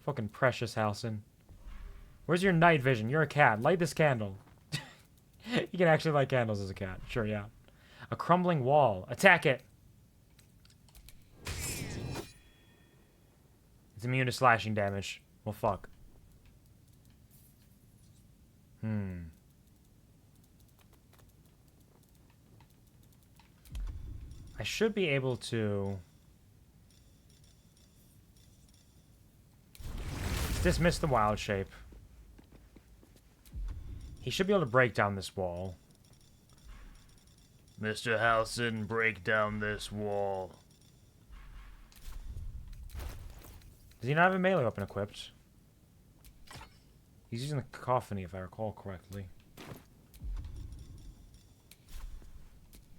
Fucking precious, Halcyon. Where's your night vision? You're a cat. Light this candle. You can actually light candles as a cat. Sure, yeah. A crumbling wall. Attack it! It's immune to slashing damage. Well, fuck. I should be able to... dismiss the wild shape. He should be able to break down this wall. Mr. Halcyon, break down this wall. Does he not have a melee weapon equipped? He's using the cacophony, if I recall correctly.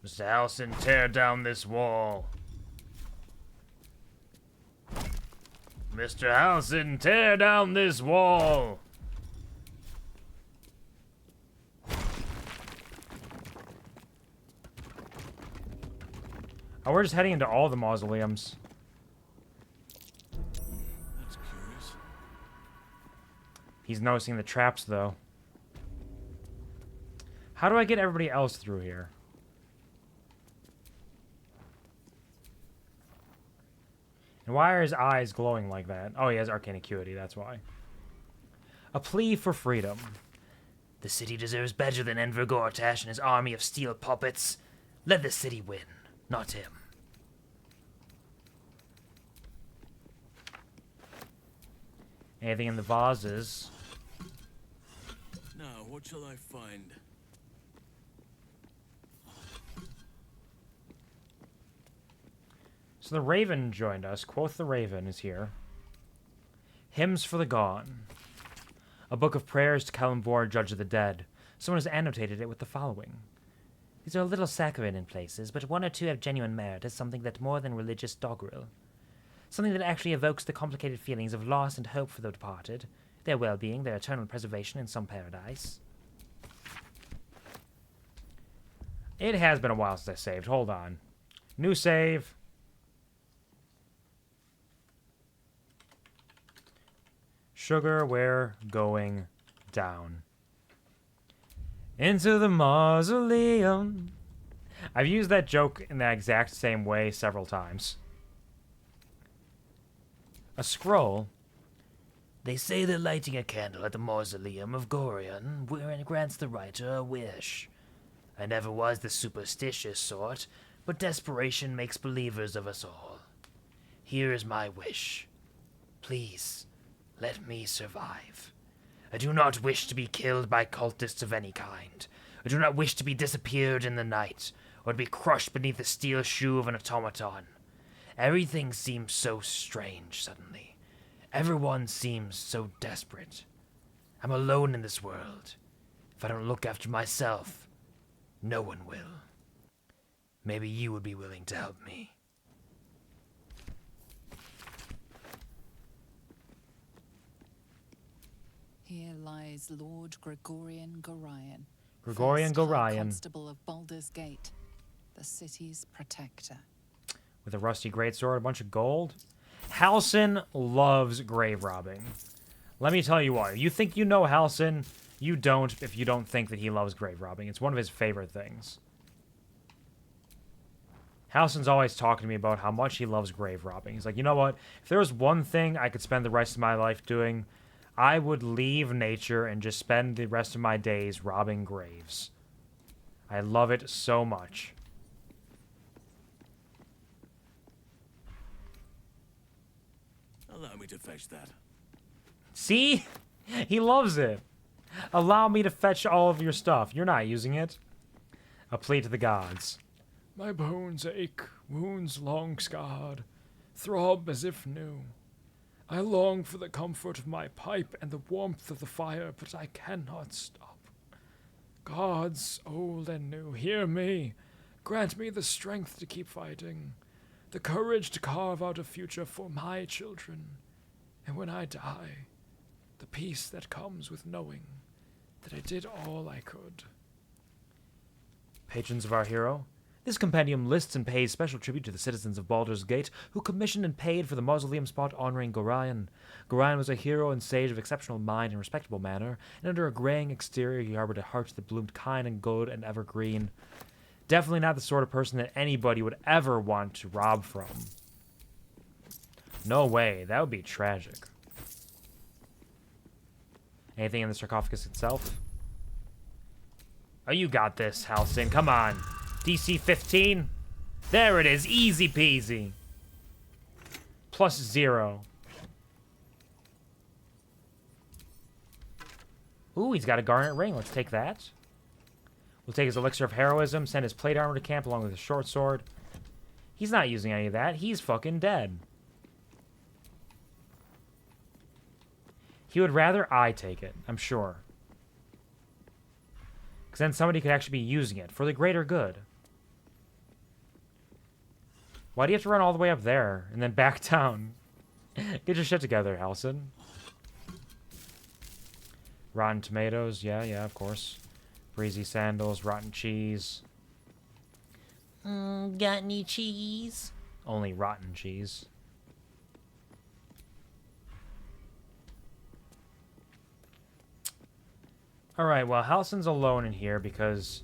Mr. Halcyon, tear down this wall. Mr. Halcyon, tear down this wall. Oh, we're just heading into all the mausoleums. That's curious. He's noticing the traps, though. How do I get everybody else through here? And why are his eyes glowing like that? Oh, he has arcane acuity, that's why. A plea for freedom. The city deserves better than Enver Gortash and his army of steel puppets. Let the city win, not him. Anything in the vases? Now, what shall I find? So the Raven joined us. Quoth the Raven is here. Hymns for the Gone. A book of prayers to Kalimvor, Judge of the Dead. Someone has annotated it with the following. These are a little saccharine in places, but one or two have genuine merit as something that more than religious doggerel. Something that actually evokes the complicated feelings of loss and hope for the departed, their well-being, their eternal preservation in some paradise. It has been a while since I saved. Hold on. New save. Sugar, we're going down. Into the mausoleum. I've used that joke in the exact same way several times. A scroll. They say that lighting a candle at the mausoleum of Gorion grants the writer a wish. I never was the superstitious sort, but desperation makes believers of us all. Here is my wish. Please, let me survive. I do not wish to be killed by cultists of any kind. I do not wish to be disappeared in the night, or to be crushed beneath the steel shoe of an automaton. Everything seems so strange suddenly. Everyone seems so desperate. I'm alone in this world. If I don't look after myself, no one will. Maybe you would be willing to help me. Here lies Lord Gregorian Gorion. Gregorian First High Gorion. Constable of Baldur's Gate, the city's protector. With a rusty greatsword, a bunch of gold. Halcyon loves grave robbing. Let me tell you why. You think you know Halcyon, you don't if you don't think that he loves grave robbing. It's one of his favorite things. Halcyon's always talking to me about how much he loves grave robbing. He's like, you know what? If there was one thing I could spend the rest of my life doing, I would leave nature and just spend the rest of my days robbing graves. I love it so much. Allow me to fetch that. See? He loves it. Allow me to fetch all of your stuff. You're not using it. A plea to the gods. My bones ache, wounds long scarred, throb as if new. I long for the comfort of my pipe and the warmth of the fire, but I cannot stop. Gods, old and new, hear me. Grant me the strength to keep fighting, the courage to carve out a future for my children, and when I die, the peace that comes with knowing that I did all I could. Patrons of our hero. This compendium lists and pays special tribute to the citizens of Baldur's Gate who commissioned and paid for the mausoleum spot honoring Gorion. Gorion was a hero and sage of exceptional mind and respectable manner, and under a graying exterior he harbored a heart that bloomed kind and good and evergreen. Definitely not the sort of person that anybody would ever want to rob from. No way, that would be tragic. Anything in the sarcophagus itself? Oh, you got this, Halcyon. Come on. DC 15. There it is. Easy peasy. +0. Ooh, he's got a garnet ring. Let's take that. We'll take his elixir of heroism, send his plate armor to camp along with his short sword. He's not using any of that. He's fucking dead. He would rather I take it, I'm sure. Because then somebody could actually be using it for the greater good. Why do you have to run all the way up there and then back down? Get your shit together, Halcyon. Rotten tomatoes, yeah, of course. Breezy sandals, rotten cheese. Got any cheese? Only rotten cheese. Alright, well, Halcyon's alone in here because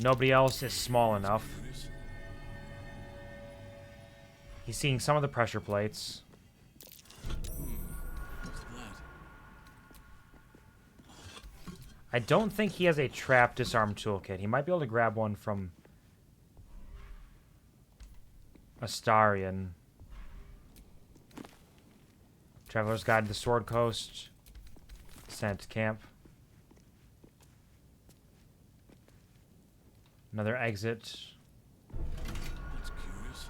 nobody else is small enough. He's seeing some of the pressure plates. I don't think he has a trap disarm toolkit. He might be able to grab one from Astarion. Traveler's Guide to the Sword Coast. Sent to camp. Another exit. That's curious.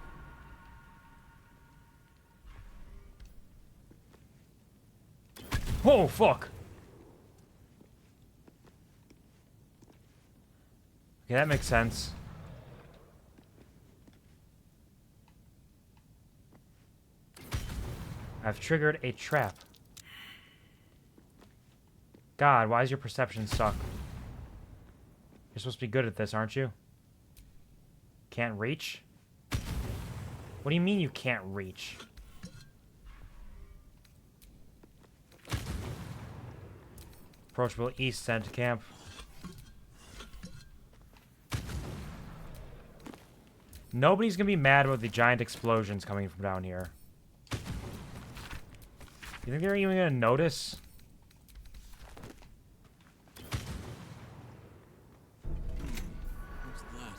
Oh, fuck! Okay, that makes sense. I've triggered a trap. God, why is your perception suck? You're supposed to be good at this, aren't you? Can't reach? What do you mean you can't reach? Approachable east, sent to camp. Nobody's gonna be mad about the giant explosions coming from down here. You think they're even gonna notice? What's that?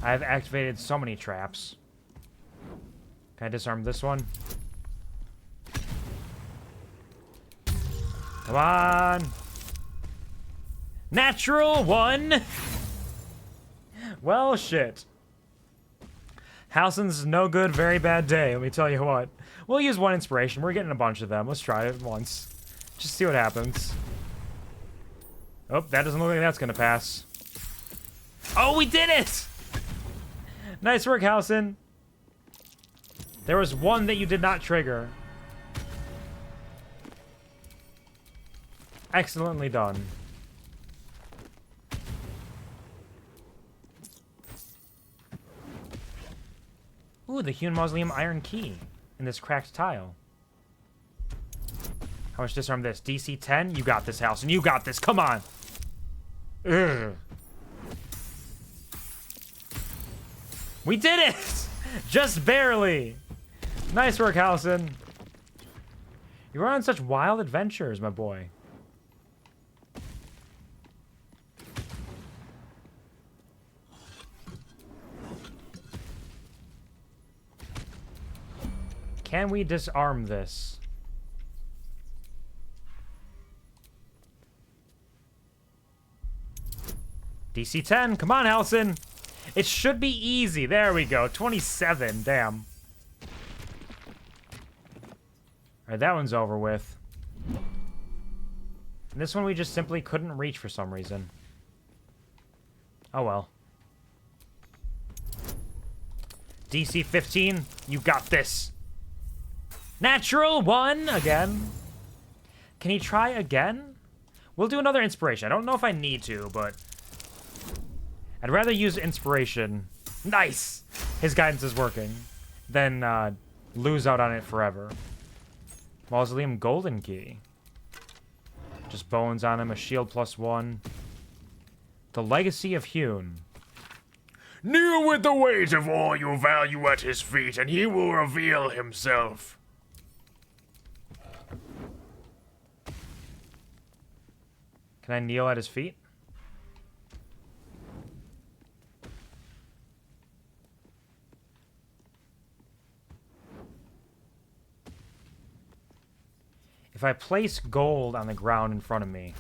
I've activated so many traps. Can I disarm this one? Come on! Natural one! Well, shit. Halcyon's no good, very bad day, let me tell you what. We'll use one inspiration. We're getting a bunch of them. Let's try it once. Just see what happens. Oh, that doesn't look like that's gonna pass. Oh, we did it! Nice work, Halcyon. There was one that you did not trigger. Excellently done. Ooh, the hewn mausoleum iron key in this cracked tile. How much disarm this? DC 10? You got this, Halcyon. You got this. Come on. Ugh. We did it! Just barely. Nice work, Halcyon. You're on such wild adventures, my boy. Can we disarm this? DC 10, come on, Halson. It should be easy. There we go. 27, damn. Alright, that one's over with. And this one we just simply couldn't reach for some reason. Oh well. DC 15, you got this. Natural 1 again. Can he try again? We'll do another inspiration. I don't know if I need to, but I'd rather use inspiration. Nice! His guidance is working. Than lose out on it forever. Mausoleum Golden Key. Just bones on him, a shield +1. The Legacy of Hewn. Kneel with the weight of all you value at his feet, and he will reveal himself. Can I kneel at his feet? If I place gold on the ground in front of me,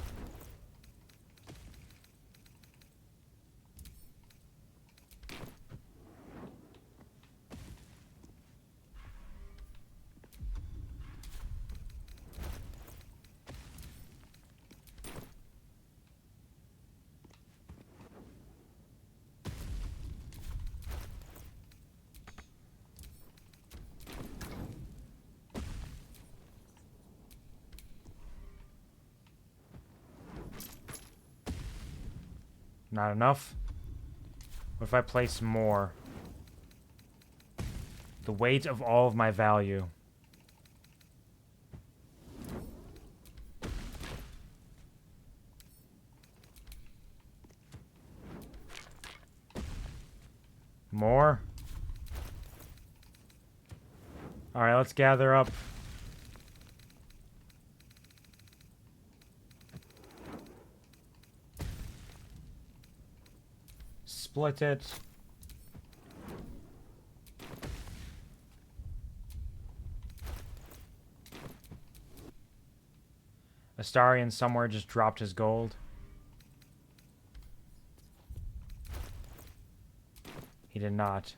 not enough. What if I place more? The weight of all of my value. More? Alright, let's gather up. Split it. Astarion somewhere just dropped his gold. He did not.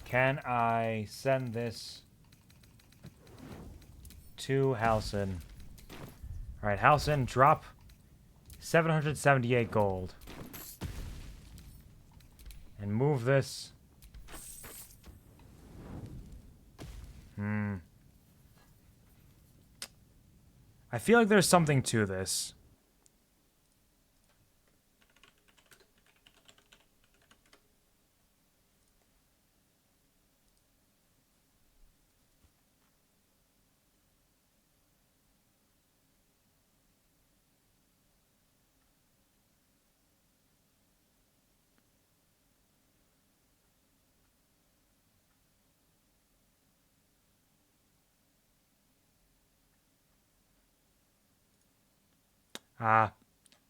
Can I send this to Halson? Alright, Halson, drop 778 gold. And move this. I feel like there's something to this.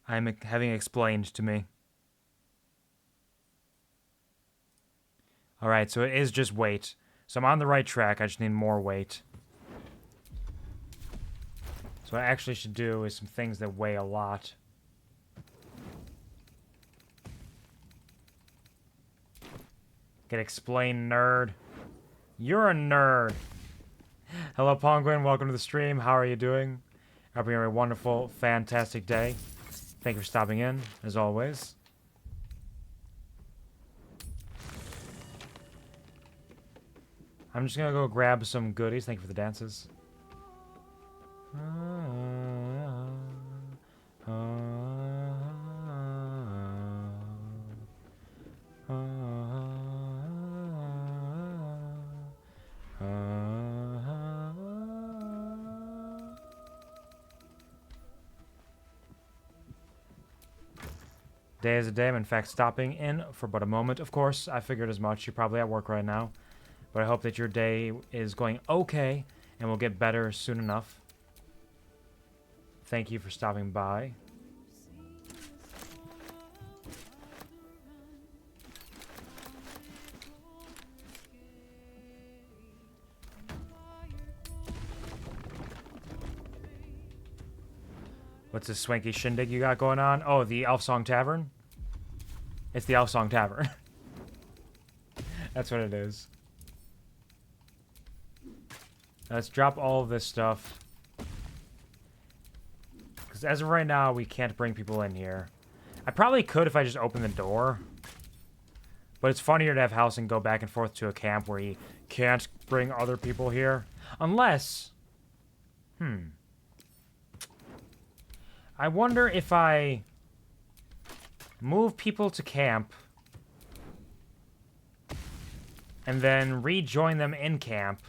I'm having explained to me. Alright, so it is just weight. So I'm on the right track, I just need more weight. So what I actually should do is some things that weigh a lot. Get explained, nerd. You're a nerd. Hello, Penguin. Welcome to the stream. How are you doing? I hope you're having a wonderful, fantastic day. Thank you for stopping in, as always. I'm just gonna go grab some goodies. Thank you for the dances. Day is a day. I'm in fact stopping in for but a moment. Of course, I figured as much. You're probably at work right now. But I hope that your day is going okay and will get better soon enough. Thank you for stopping by. What's this swanky shindig you got going on? Oh, the Elf Song Tavern? It's the Elf Song Tavern. That's what it is. Let's drop all of this stuff. Because as of right now, we can't bring people in here. I probably could if I just opened the door. But it's funnier to have Halsin go back and forth to a camp where he can't bring other people here. Unless... I wonder if I move people to camp and then rejoin them in camp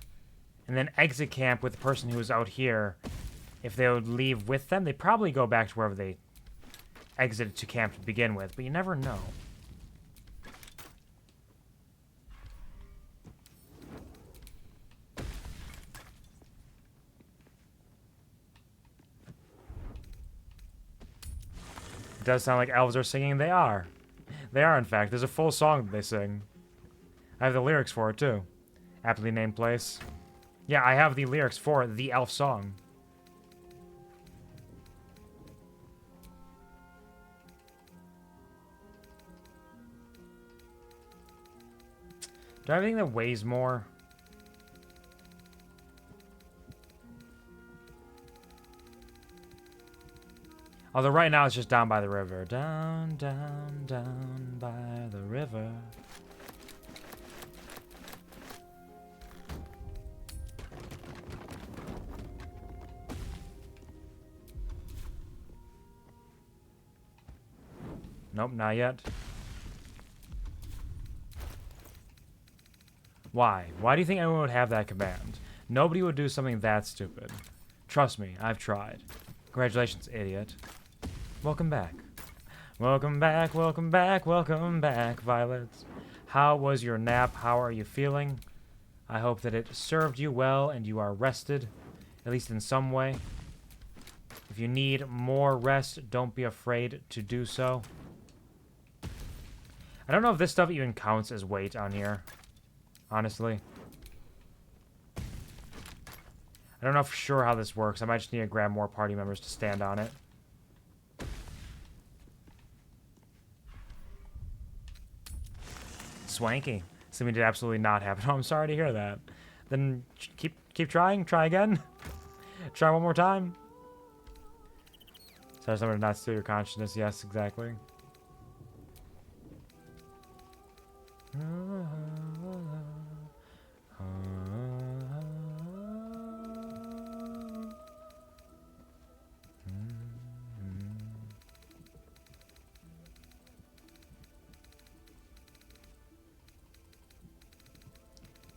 and then exit camp with the person who was out here. If they would leave with them, they'd probably go back to wherever they exited to camp to begin with, but you never know. It does sound like elves are singing. They are. They are, in fact. There's a full song that they sing. I have the lyrics for it, too. Aptly named place. Yeah, I have the lyrics for the elf song. Do I have anything that weighs more? Although right now it's just down by the river. Down, down, down by the river. Nope, not yet. Why? Why do you think anyone would have that command? Nobody would do something that stupid. Trust me, I've tried. Congratulations, idiot. Welcome back. Welcome back, welcome back, welcome back, Violets. How was your nap? How are you feeling? I hope that it served you well and you are rested, at least in some way. If you need more rest, don't be afraid to do so. I don't know if this stuff even counts as weight on here, honestly. I don't know for sure how this works. I might just need to grab more party members to stand on it. Swanky. Something did absolutely not happen. Oh, I'm sorry to hear that. Then keep trying. Try again. Try one more time. Sorry, someone to not steal your consciousness. Yes, exactly.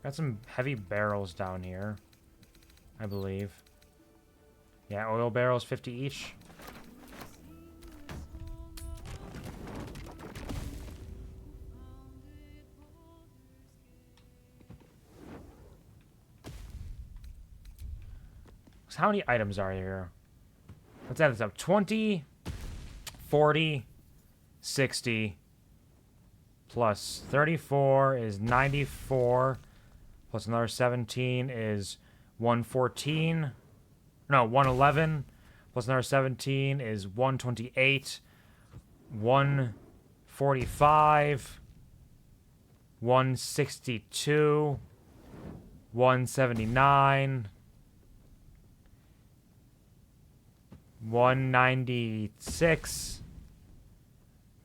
Got some heavy barrels down here, I believe. Yeah, oil barrels, 50 each. So how many items are here? Let's add this up. 20, 40, 60, plus 34 is 94. Plus another 17 is 114. No, 111. Plus another 17 is 128. 145. 162. 179. 196.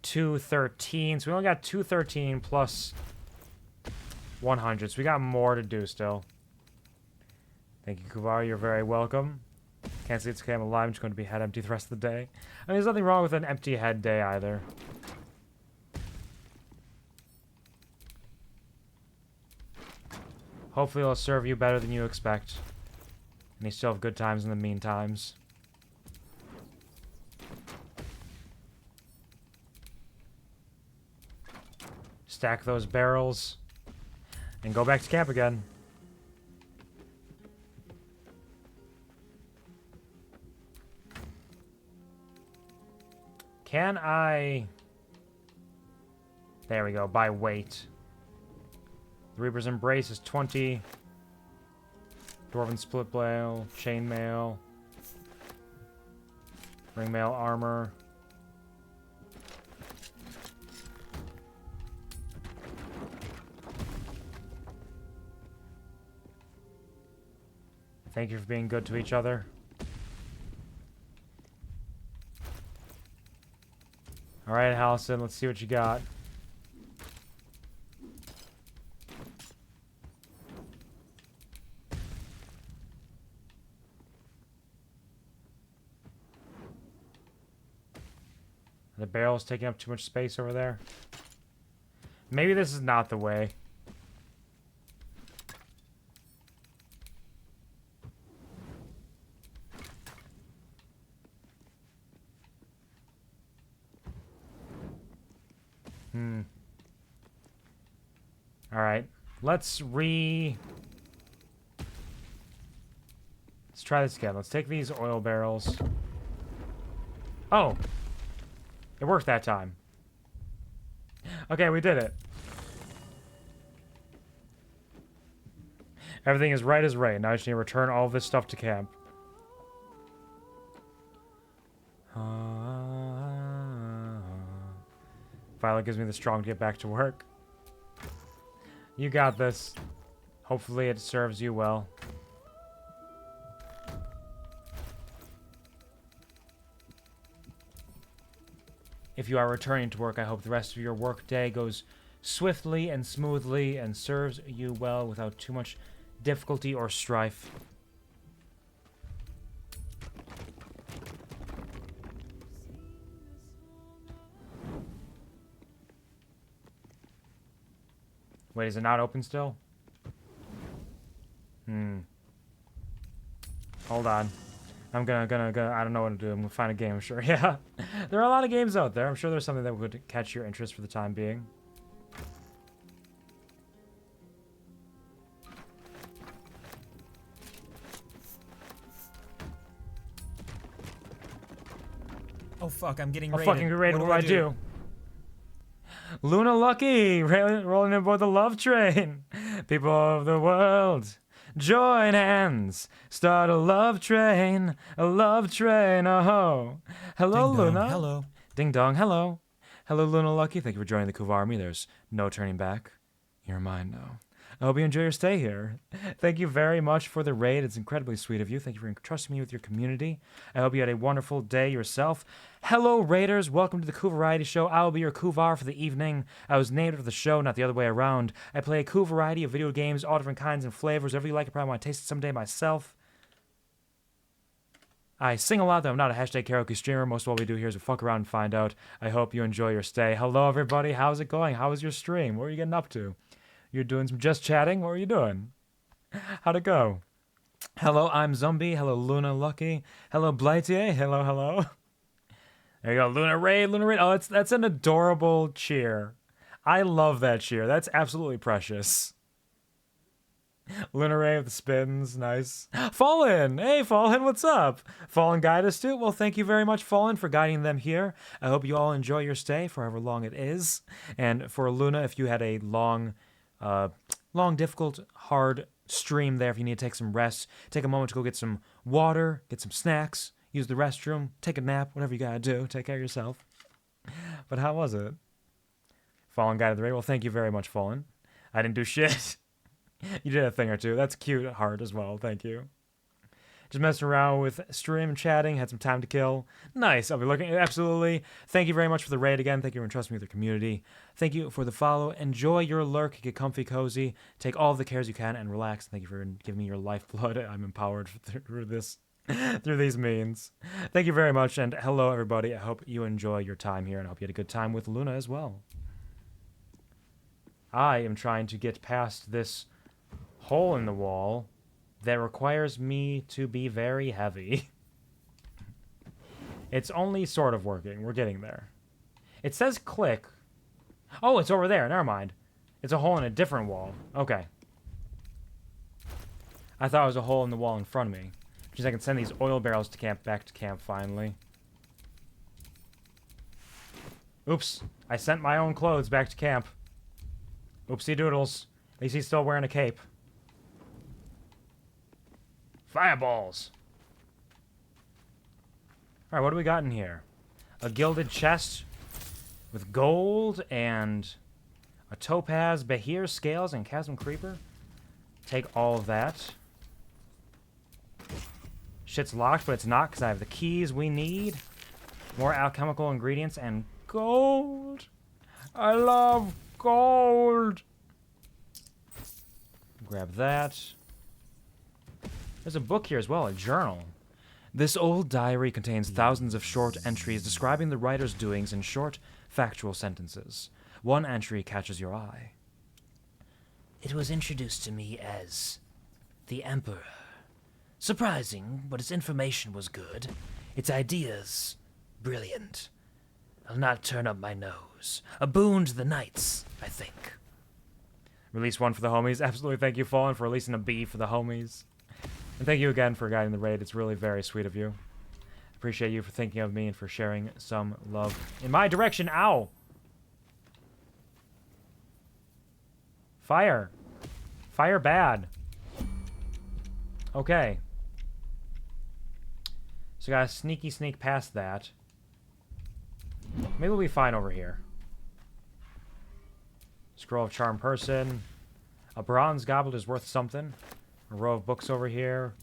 213. So we only got 213 plus 100, so we got more to do still. Thank you, Quvar. You're very welcome. Can't see it's okay. I'm alive. I'm just going to be head empty the rest of the day. I mean, there's nothing wrong with an empty head day either. Hopefully it'll serve you better than you expect. And you still have good times in the meantimes. Stack those barrels. And go back to camp again. Can I... There we go, by weight. The Reaper's Embrace is 20. Dwarven Split Mail, Chainmail. Ringmail Armor. Thank you for being good to each other. Alright, Halson, let's see what you got. The barrel's taking up too much space over there. Maybe this is not the way. Alright. Let's try this again. Let's take these oil barrels. Oh! It worked that time. Okay, we did it. Everything is right as rain. Now I just need to return all of this stuff to camp. Violet gives me the strong to get back to work. You got this. Hopefully it serves you well. If you are returning to work, I hope the rest of your work day goes swiftly and smoothly and serves you well without too much difficulty or strife. Wait, is it not open still? Hold on. I'm gonna, I don't know what to do. I'm gonna find a game, I'm sure. Yeah. There are a lot of games out there. I'm sure there's something that would catch your interest for the time being. Oh fuck, I'm getting raided. Fucking raided, what do I do? Luna Lucky, rolling aboard the love train. People of the world, join hands, start a love train, oh. Hello, Ding Luna. dong, hello. Ding dong, hello. Hello, Luna Lucky. Thank you for joining the QuVar Army. There's no turning back. You're mine now. I hope you enjoy your stay here. Thank you very much for the raid. It's incredibly sweet of you. Thank you for entrusting me with your community. I hope you had a wonderful day yourself. Hello, Raiders. Welcome to the QuVariety Show. I will be your QuVar for the evening. I was named for the show, not the other way around. I play a cool variety of video games, all different kinds and flavors. Whatever you like, I probably want to taste it someday myself. I sing a lot, though I'm not a hashtag karaoke streamer. Most of what we do here is we fuck around and find out. I hope you enjoy your stay. Hello, everybody. How's it going? How was your stream? What are you getting up to? You're doing some just chatting? What are you doing? How'd it go? Hello, I'm Zombie. Hello, Luna Lucky. Hello, Blightier. Hello, hello. There you go, Luna Raid, Luna Raid. Oh, that's an adorable cheer. I love that cheer. That's absolutely precious. Luna Ray with the spins, nice. Fallen! Hey, Fallen, what's up? Fallen guide us too? Well, thank you very much, Fallen, for guiding them here. I hope you all enjoy your stay, for however long it is. And for Luna, if you had a long, difficult, hard stream there, if you need to take some rest, take a moment to go get some water, get some snacks, use the restroom, take a nap, whatever you gotta do. Take care of yourself. But how was it? Fallen guide of the raid. Well, thank you very much, Fallen. I didn't do shit. You did a thing or two. That's cute at heart as well. Thank you. Just messing around with stream and chatting. Had some time to kill. Nice. I'll be looking. Absolutely. Thank you very much for the raid again. Thank you for entrusting me with your community. Thank you for the follow. Enjoy your lurk. Get comfy, cozy. Take all of the cares you can and relax. Thank you for giving me your lifeblood. I'm empowered through this, through these means. Thank you very much. And hello, everybody. I hope you enjoy your time here and I hope you had a good time with Luna as well. I am trying to get past this hole in the wall that requires me to be very heavy. It's only sort of working. We're getting there. It says click. Oh, it's over there. Never mind. It's a hole in a different wall. Okay. I thought it was a hole in the wall in front of me. Which means I can send these oil barrels to camp back to camp finally. Oops. I sent my own clothes back to camp. Oopsie doodles. At least he's still wearing a cape. Fireballs. Alright, what do we got in here? A gilded chest with gold and a topaz, behir, scales, and chasm creeper. Take all of that. Shit's locked, but it's not because I have the keys we need. More alchemical ingredients and gold. I love gold. Grab that. There's a book here as well, a journal. This old diary contains thousands of short entries describing the writer's doings in short, factual sentences. One entry catches your eye. It was introduced to me as the Emperor. Surprising, but its information was good. Its ideas, brilliant. I'll not turn up my nose. A boon to the knights, I think. Release one for the homies. Absolutely thank you, Fallen, for releasing a B for the homies. And thank you again for guiding the raid. It's really very sweet of you. Appreciate you for thinking of me and for sharing some love in my direction. Ow! Fire. Fire bad. Okay. So gotta sneak past that. Maybe we'll be fine over here. Scroll of Charm Person. A bronze goblet is worth something. A row of books over here.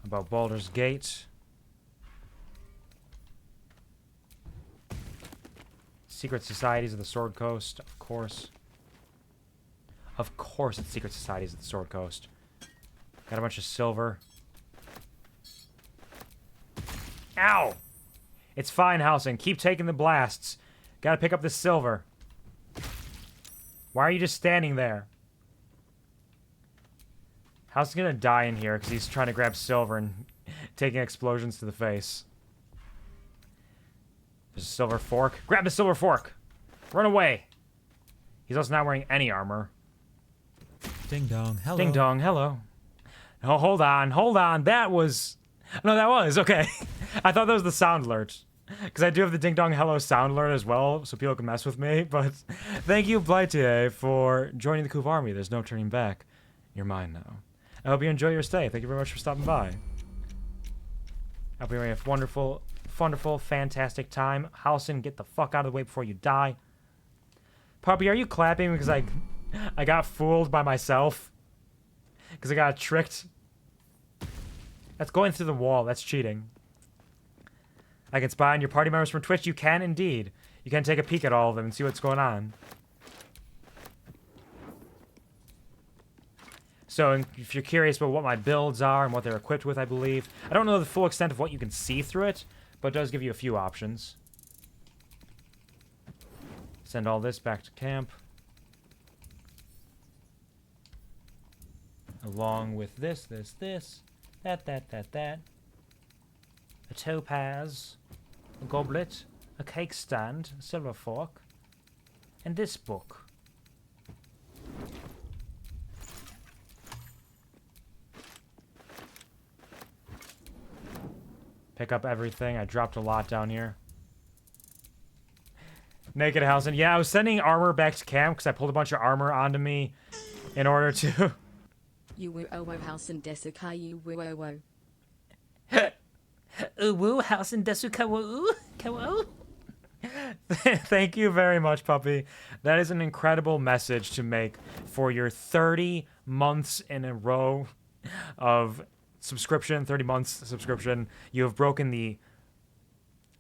About Baldur's Gate. Secret Societies of the Sword Coast, of course. Of course it's Secret Societies of the Sword Coast. Got a bunch of silver. Ow! It's fine, Halsin. Keep taking the blasts. Gotta pick up this silver. Why are you just standing there? Halsin's gonna die in here because he's trying to grab silver and taking explosions to the face. There's a silver fork. Grab the silver fork! Run away! He's also not wearing any armor. Ding dong, hello. Ding dong, hello. Oh, hold on. That was... No, that was, okay. I thought that was the sound alert. Because I do have the ding dong hello sound alert as well, so people can mess with me. But thank you, Plethora, for joining the Kuv Army. There's no turning back. You're mine now. I hope you enjoy your stay. Thank you very much for stopping by. I hope you have a wonderful, fantastic time. Halsin, get the fuck out of the way before you die. Puppy, are you clapping because I got fooled by myself? Because I got tricked? That's going through the wall. That's cheating. I can spy on your party members from Twitch. You can indeed. You can take a peek at all of them and see what's going on. So if you're curious about what my builds are and what they're equipped with, I believe. I don't know the full extent of what you can see through it, but it does give you a few options. Send all this back to camp. Along with this, that. A topaz, a goblet, a cake stand, a silver fork, and this book. Pick up everything. I dropped a lot down here. Naked Halsin. Yeah, I was sending armor back to camp because I pulled a bunch of armor onto me in order to... You woo owo Halsin desuka you woo owo. Uwu Halsin desuka woo kawo. Thank you very much, puppy. That is an incredible message to make for your 30 months in a row of subscription, 30 months subscription. You have broken the...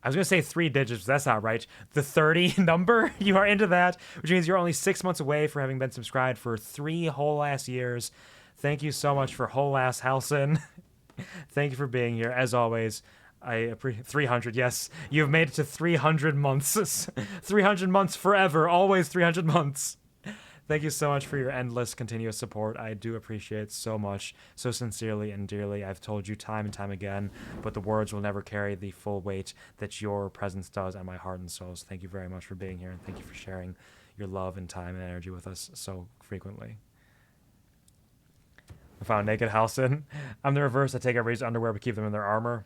I was going to say 3 digits, but that's not right. The 30 number, you are into that, which means you're only 6 months away from having been subscribed for 3 whole ass years. Thank you so much for whole ass Halsin. Thank you for being here. As always, I appreciate 300. Yes, you've made it to 300 months. 300 months forever. Always 300 months. Thank you so much for your endless, continuous support. I do appreciate it so much, so sincerely and dearly. I've told you time and time again, but the words will never carry the full weight that your presence does on my heart and soul. So thank you very much for being here, and thank you for sharing your love and time and energy with us so frequently. I found naked Halcyon. I'm the reverse. I take everybody's underwear but keep them in their armor.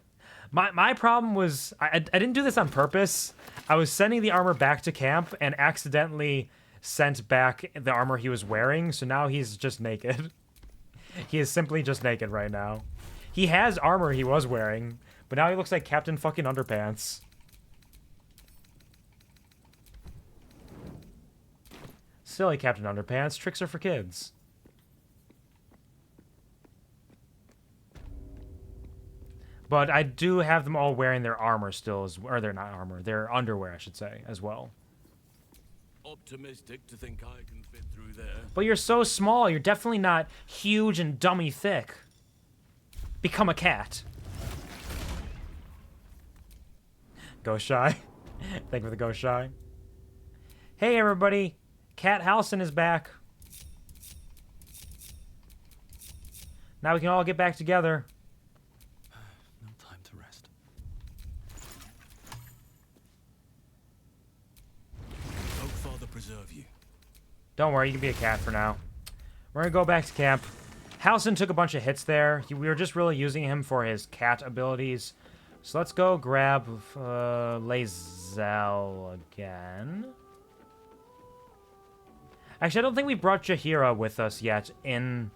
My problem was I didn't do this on purpose. I was sending the armor back to camp and accidentally sent back the armor he was wearing, so now he's just naked. He is simply just naked right now. He has armor he was wearing, but now he looks like Captain fucking Underpants. Silly Captain Underpants. Tricks are for kids. But I do have them all wearing their armor still, or they're not armor, their underwear, I should say, as well. Optimistic to think I can fit through there. But you're so small, you're definitely not huge and dummy thick. Become a cat. Ghost Shy. Thank you for the Ghost Shy. Hey everybody, Cat Halcyon is back. Now we can all get back together. No time to rest. Oh, Father preserve you. Don't worry, you can be a cat for now. We're gonna go back to camp. Halcyon took a bunch of hits there. We were just really using him for his cat abilities. So let's go grab Lae'zel again. Actually, I don't think we brought Jaheira with us yet in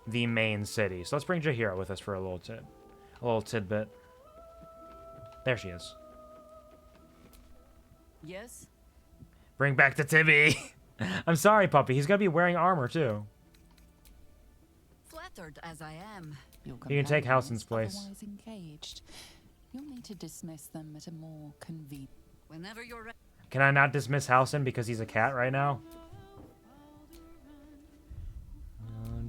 the main city. So let's bring Jaheira with us for a little tidbit. There she is. Yes? Bring back the Tibby. I'm sorry, puppy. He's gonna be wearing armor too. Flattered as I am. Your You can take Halcyon's companions place. otherwise engaged. You'll need to dismiss them at a more convenient. Whenever you're ready. Can I not dismiss Halcyon because he's a cat right now?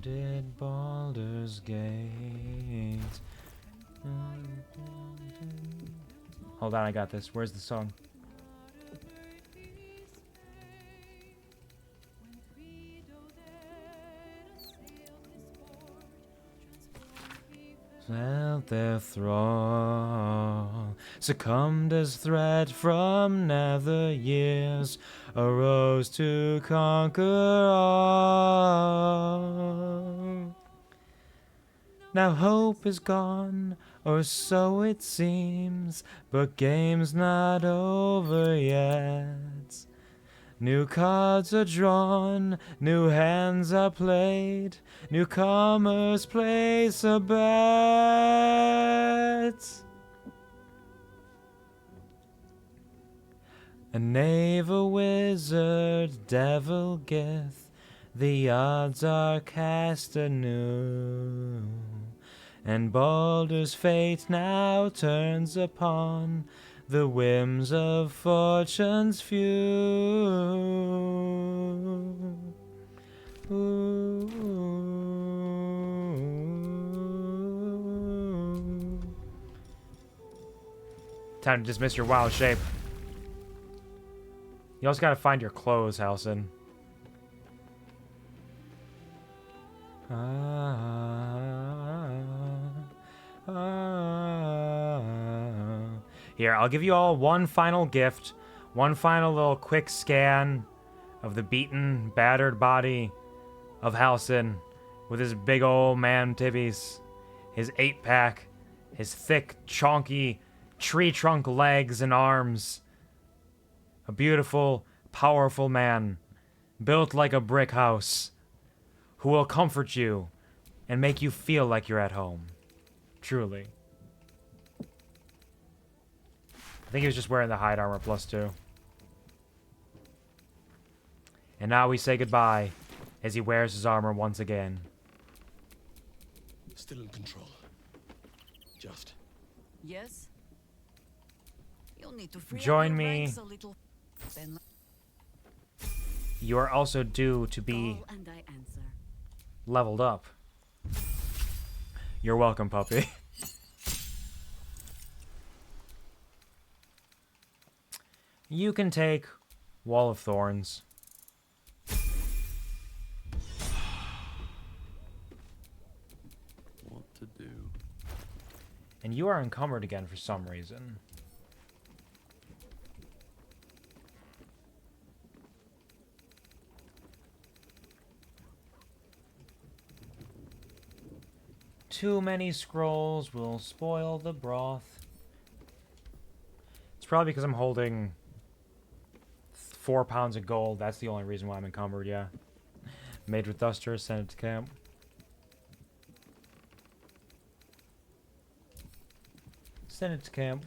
Did Baldur's Gate. Hold on, I got this. Where's the song? Felt their thrall, succumbed as threat from nether years, arose to conquer all. Now hope is gone, or so it seems, but game's not over yet. New cards are drawn, new hands are played, newcomers place a bet. A knave, a wizard, devil gith, the odds are cast anew, and Baldur's fate now turns upon the whims of fortune's few. Time to dismiss your wild shape. You also gotta find your clothes, Halcyon. Here, I'll give you all one final gift. One final little quick scan of the beaten, battered body of Halcyon with his big old man tibbies, his 8-pack, his thick, chonky, tree trunk legs and arms. A beautiful, powerful man, built like a brick house, who will comfort you and make you feel like you're at home. Truly. I think he was just wearing the hide armor +2. And now we say goodbye as he wears his armor once again. Still in control. Just. Yes? You'll need to free up Join your me. ranks a little. Then You are also due to be call and I answer. leveled up. You're welcome, puppy. You can take Wall of Thorns. What to do? And you are encumbered again for some reason. Too many scrolls will spoil the broth. It's probably because I'm holding 4 pounds of gold. That's the only reason why I'm encumbered, yeah. Made with duster, send it to camp. Send it to camp.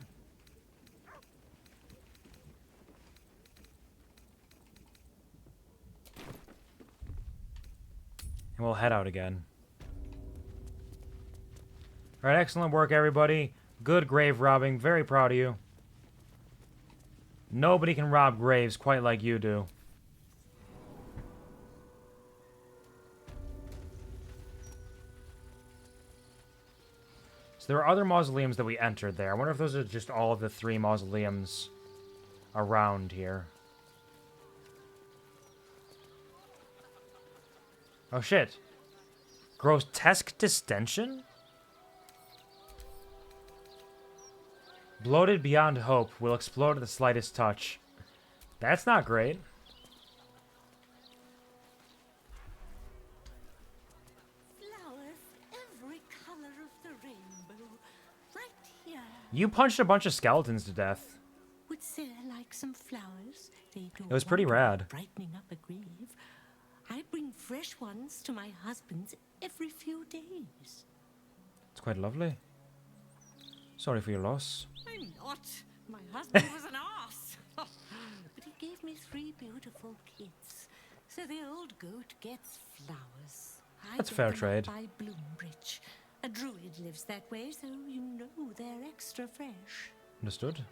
And we'll head out again. Alright, excellent work, everybody. Good grave robbing. Very proud of you. Nobody can rob graves quite like you do. So there are other mausoleums that we entered there. I wonder if those are just all of the 3 mausoleums around here. Oh shit. Grotesque distension? Bloated beyond hope, will explode at the slightest touch. That's not great. Flowers, every color of the rainbow, right here. You punched a bunch of skeletons to death. Would Sarah like some flowers? They do It was pretty wonder rad. Brightening up a grave. I bring fresh ones to my husband's every few days. It's quite lovely. Sorry for your loss. I'm not. My husband was an ass. But he gave me 3 beautiful kids. So the old goat gets flowers. That's fair trade. By Bloombridge. A druid lives that way, so you know they're extra fresh. Understood.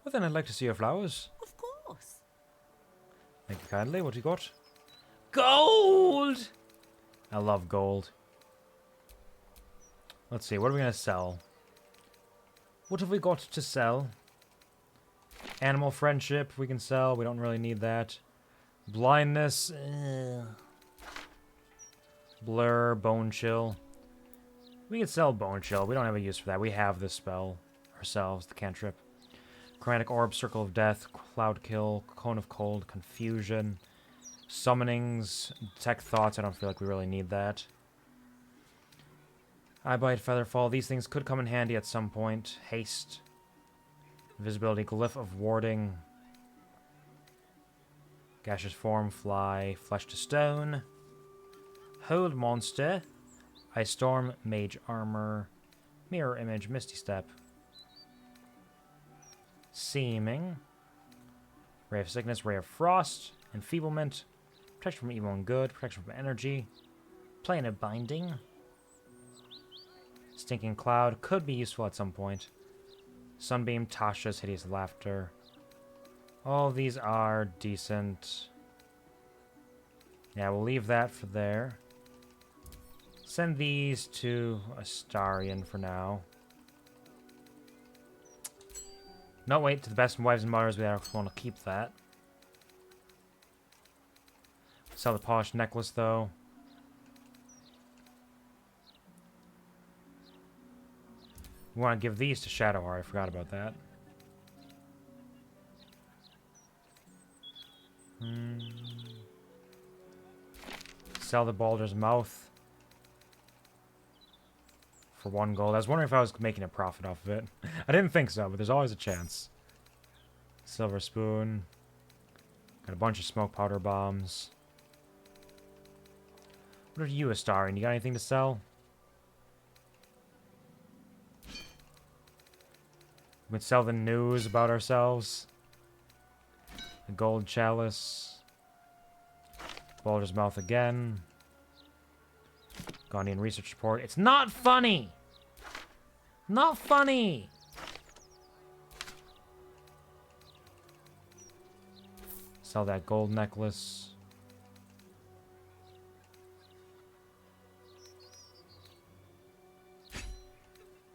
Well then, I'd like to see your flowers. Of course. Thank you kindly. What you got? Gold! I love gold. Let's see, what are we going to sell? What have we got to sell? Animal friendship we can sell. We don't really need that. Blindness. Blur, bone chill. We could sell bone chill. We don't have a use for that. We have this spell ourselves, the cantrip. Chromatic orb, circle of death, cloud kill, cone of cold, confusion, summonings, detect thoughts. I don't feel like we really need that. Eye bite, feather fall. These things could come in handy at some point. Haste. Invisibility, glyph of warding. Gaseous form, fly, flesh to stone. Hold monster. Ice storm, mage armor. Mirror image, misty step. Seeming. Ray of sickness, ray of frost. Enfeeblement. Protection from evil and good. Protection from energy. Plane of binding. Stinking Cloud could be useful at some point. Sunbeam, Tasha's Hideous Laughter. All of these are decent. Yeah, we'll leave that for there. Send these to Astarion for now. No, wait, to the best wives and mothers, we actually want to keep that. Sell the polished necklace, though. We want to give these to Shadowheart. I forgot about that. Sell the Baldur's Mouth for 1 gold. I was wondering if I was making a profit off of it. I didn't think so, but there's always a chance. Silver Spoon. Got a bunch of smoke powder bombs. What are you, Astarion? You got anything to sell? We could sell the news about ourselves. The gold chalice. Baldur's Mouth again. Ghanaian research report. It's not funny! Not funny! Sell that gold necklace.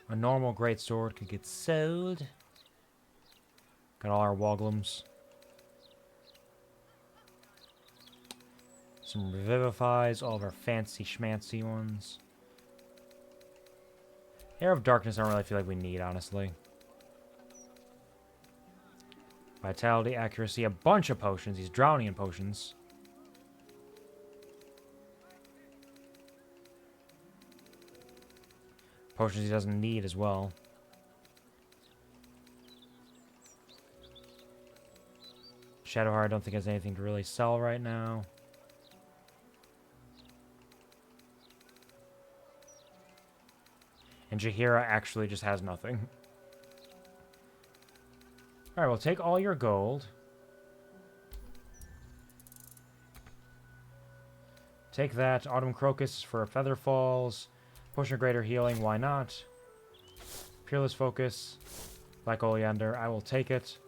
A normal greatsword could get sold. Got all our woglums. Some revivifies, all of our fancy schmancy ones. Air of Darkness I don't really feel like we need, honestly. Vitality, accuracy, a bunch of potions. He's drowning in potions. Potions he doesn't need as well. Shadowheart I don't think has anything to really sell right now. And Jaheira actually just has nothing. Alright, we'll take all your gold. Take that. Autumn Crocus for Feather Falls. Potion of Greater Healing, why not? Peerless Focus. Black Oleander, I will take it.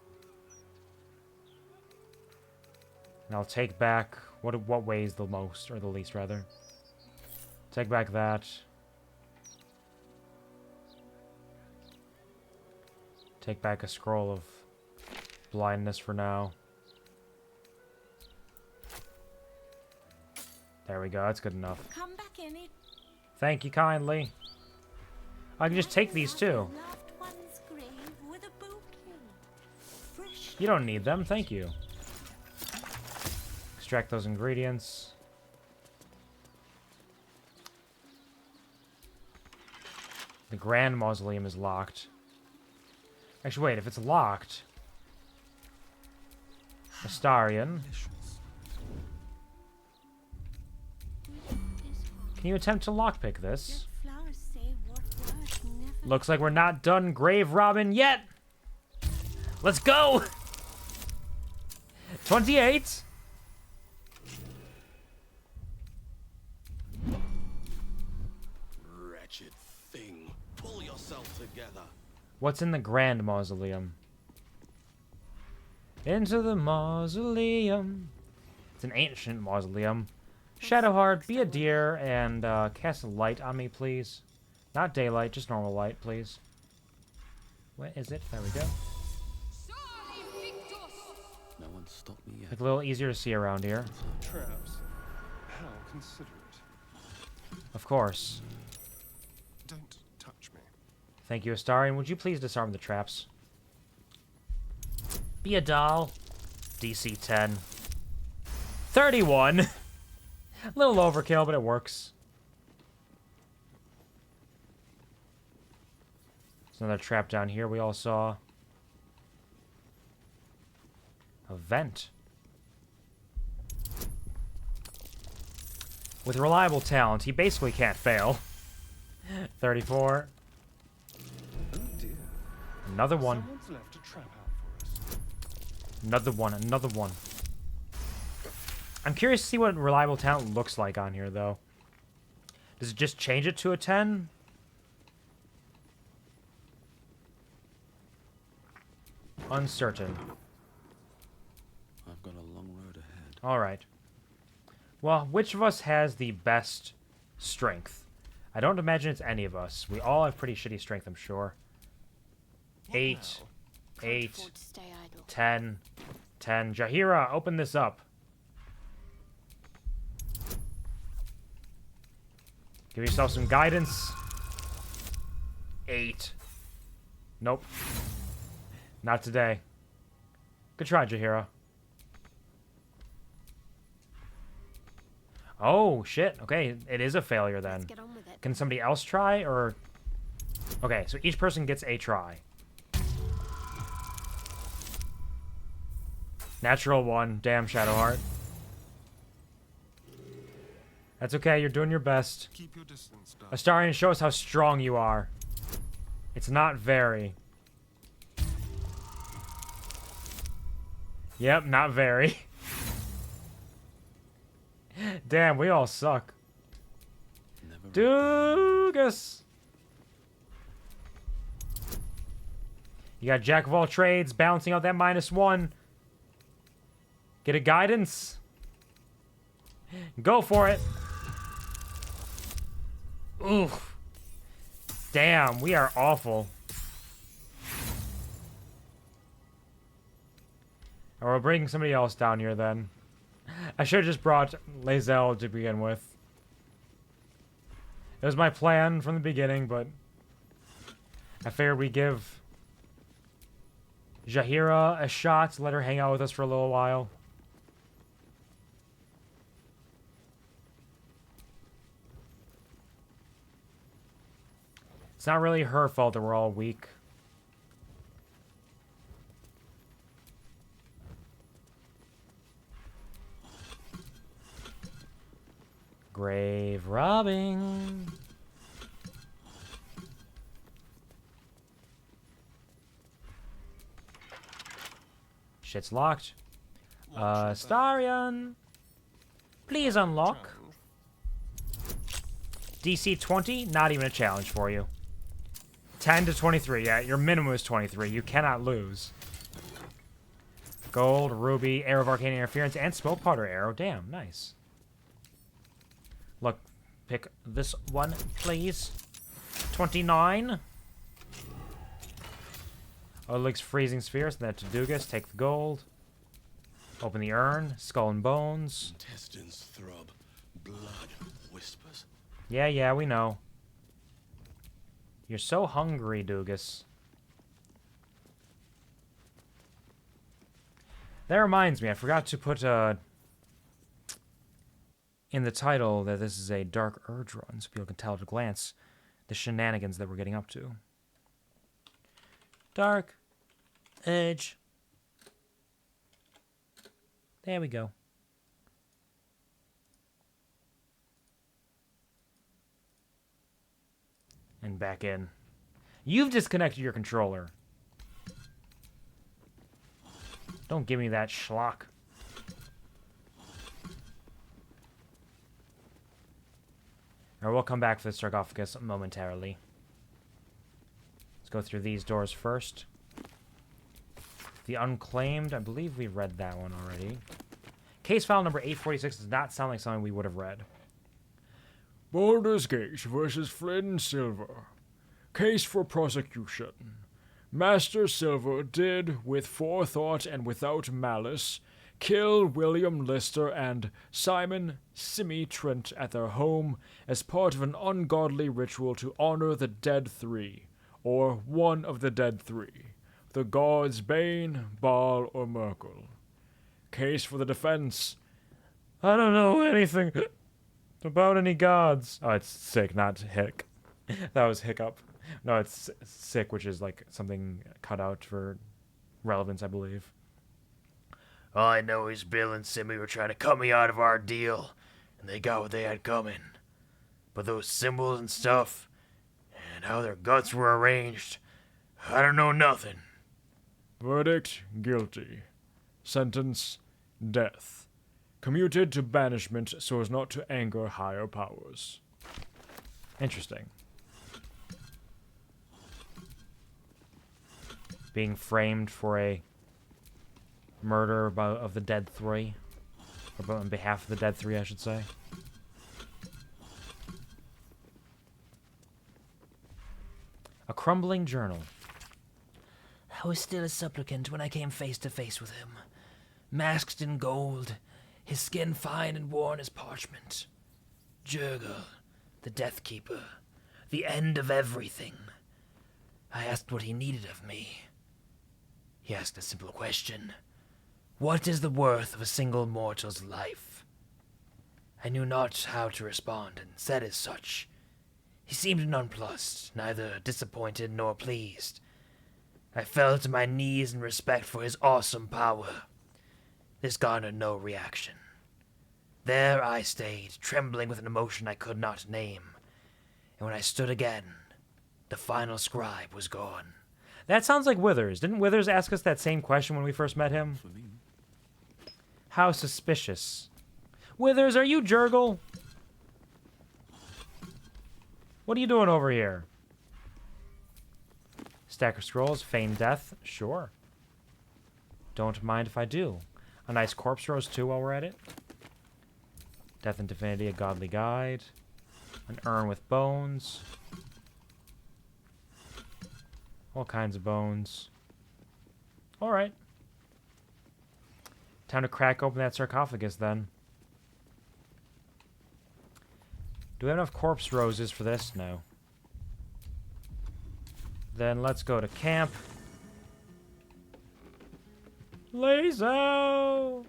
And I'll take back... What weighs the most, or the least, rather? Take back that. Take back a scroll of blindness for now. There we go, that's good enough. Come back in it. Thank you kindly. I can just take these too. You don't need them, thank you. Extract those ingredients. The Grand Mausoleum is locked. Actually, wait, if it's locked... Astarion. Can you attempt to lockpick this? Looks like we're not done grave robbing yet! Let's go! 28! Wretched thing. Pull yourself together. What's in the Grand Mausoleum? Into the mausoleum. It's an ancient mausoleum. Shadowheart, be a deer and cast a light on me, please. Not daylight, just normal light, please. Where is it? There we go. No one stopped me yet. It's a little easier to see around here. Traps. How considerate. Of course. Don't touch me. Thank you, Astarion. Would you please disarm the traps? Be a doll. DC 10. 31! A little overkill, but it works. There's another trap down here we all saw. A vent. With reliable talent, he basically can't fail. 34. Oh dear. Another one. Someone's left a trap out for us. Another one, another one. I'm curious to see what reliable talent looks like on here, though. Does it just change it to a 10? Uncertain. I've got a long road ahead. Alright. Well, which of us has the best strength? I don't imagine it's any of us. We all have pretty shitty strength, I'm sure. 8. 8. 10. 10. Jaheira, open this up. Give yourself some guidance. 8. Nope. Not today. Good try, Jaheira. Oh, shit. Okay, it is a failure then. Let's get on with it. Can somebody else try, or... Okay, so each person gets a try. Natural 1. Damn, Shadowheart. That's okay, you're doing your best. Keep your distance, darling. Astarion, show us how strong you are. It's not very. Yep, not very. Damn, we all suck. Doogus! You got Jack of all trades, balancing out that -1. Get a guidance. Go for it. Oof. Damn, we are awful. Or we'll bring somebody else down here then. I should have just brought Lae'zel to begin with. It was my plan from the beginning, but I figured we give Jaheira a shot, let her hang out with us for a little while. It's not really her fault that we're all weak. Grave robbing. Shit's locked. Starion. Please unlock. DC 20, not even a challenge for you. 10 to 23, yeah, your minimum is 23. You cannot lose. Gold, ruby, arrow of arcane interference, and smoke powder arrow. Damn, nice. Look, pick this one, please. 29. Oleg's freezing sphere, send that to Doogus. Take the gold. Open the urn. Skull and bones. Intestines throb. Blood whispers. Yeah, we know. You're so hungry, Doogus. That reminds me, I forgot to put in the title that this is a Dark Urge run, so people can tell at a glance the shenanigans that we're getting up to. Dark Urge. There we go. And back in. You've disconnected your controller. Don't give me that schlock. Or we'll come back for the sarcophagus momentarily. Let's go through these doors first. The Unclaimed, I believe we read that one already. Case file number 846 does not sound like something we would have read. Baldur's Gate versus Flynn Silver. Case for prosecution. Master Silver did, with forethought and without malice, kill William Lister and Simon Simi Trent at their home as part of an ungodly ritual to honor the Dead Three, or one of the Dead Three, the gods Bane, Baal, or Merkel. Case for the defense. I don't know anything about any gods. Oh, it's sick, not hick. That was hiccup. No, it's sick, which is like something cut out for relevance, I believe. All I know is Bill and Simmy were trying to cut me out of our deal, and they got what they had coming. But those symbols and stuff, and how their guts were arranged, I don't know nothing. Verdict, guilty. Sentence, death. Commuted to banishment so as not to anger higher powers. Interesting. Being framed for a murder of the Dead Three. Or on behalf of the Dead Three, I should say. A crumbling journal. I was still a supplicant when I came face to face with him. Masked in gold, his skin fine and worn as parchment. Jurgle, the Death Keeper, the end of everything. I asked what he needed of me. He asked a simple question. What is the worth of a single mortal's life? I knew not how to respond, and said as such. He seemed nonplussed, neither disappointed nor pleased. I fell to my knees in respect for his awesome power. This garnered no reaction. There I stayed, trembling with an emotion I could not name. And when I stood again, the final scribe was gone. That sounds like Withers. Didn't Withers ask us that same question when we first met him? How suspicious. Withers, are you Jurgle? What are you doing over here? Stack of scrolls, feign death, sure. Don't mind if I do. A nice corpse rose too while we're at it. Death and Divinity, a godly guide. An urn with bones. All kinds of bones. Alright. Time to crack open that sarcophagus then. Do we have enough corpse roses for this? No. Then let's go to camp. Lazo!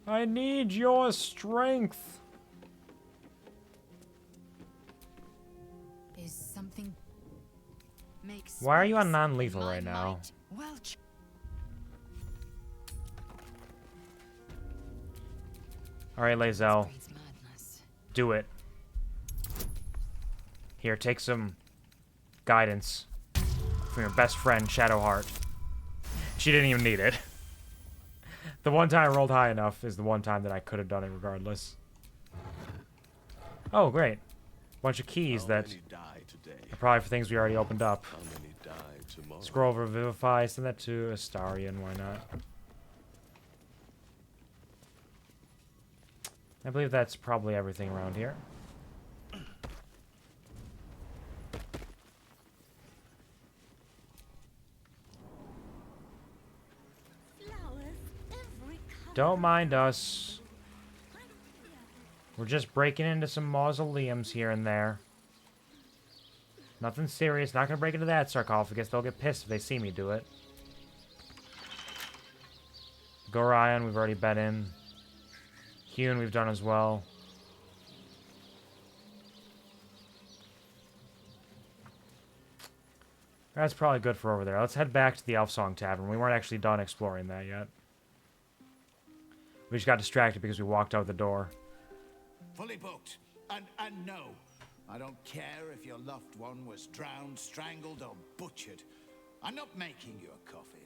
I need your strength. Is something Why are you on non-lethal right now? Well, Alright, Lae'zel. Do it. Here, take some guidance from your best friend, Shadowheart. She didn't even need it. The one time I rolled high enough is the one time that I could have done it regardless. Oh, great. Bunch of keys that are probably for things we already opened up. Scroll over Vivify, send that to Astarion, why not? I believe that's probably everything around here. Don't mind us. We're just breaking into some mausoleums here and there. Nothing serious. Not gonna break into that sarcophagus. They'll get pissed if they see me do it. Gorion, we've already been in. Hewn, we've done as well. That's probably good for over there. Let's head back to the Elfsong Tavern. We weren't actually done exploring that yet. We just got distracted because we walked out the door. Fully booked. And no, I don't care if your loved one was drowned, strangled, or butchered. I'm not making you a coffin.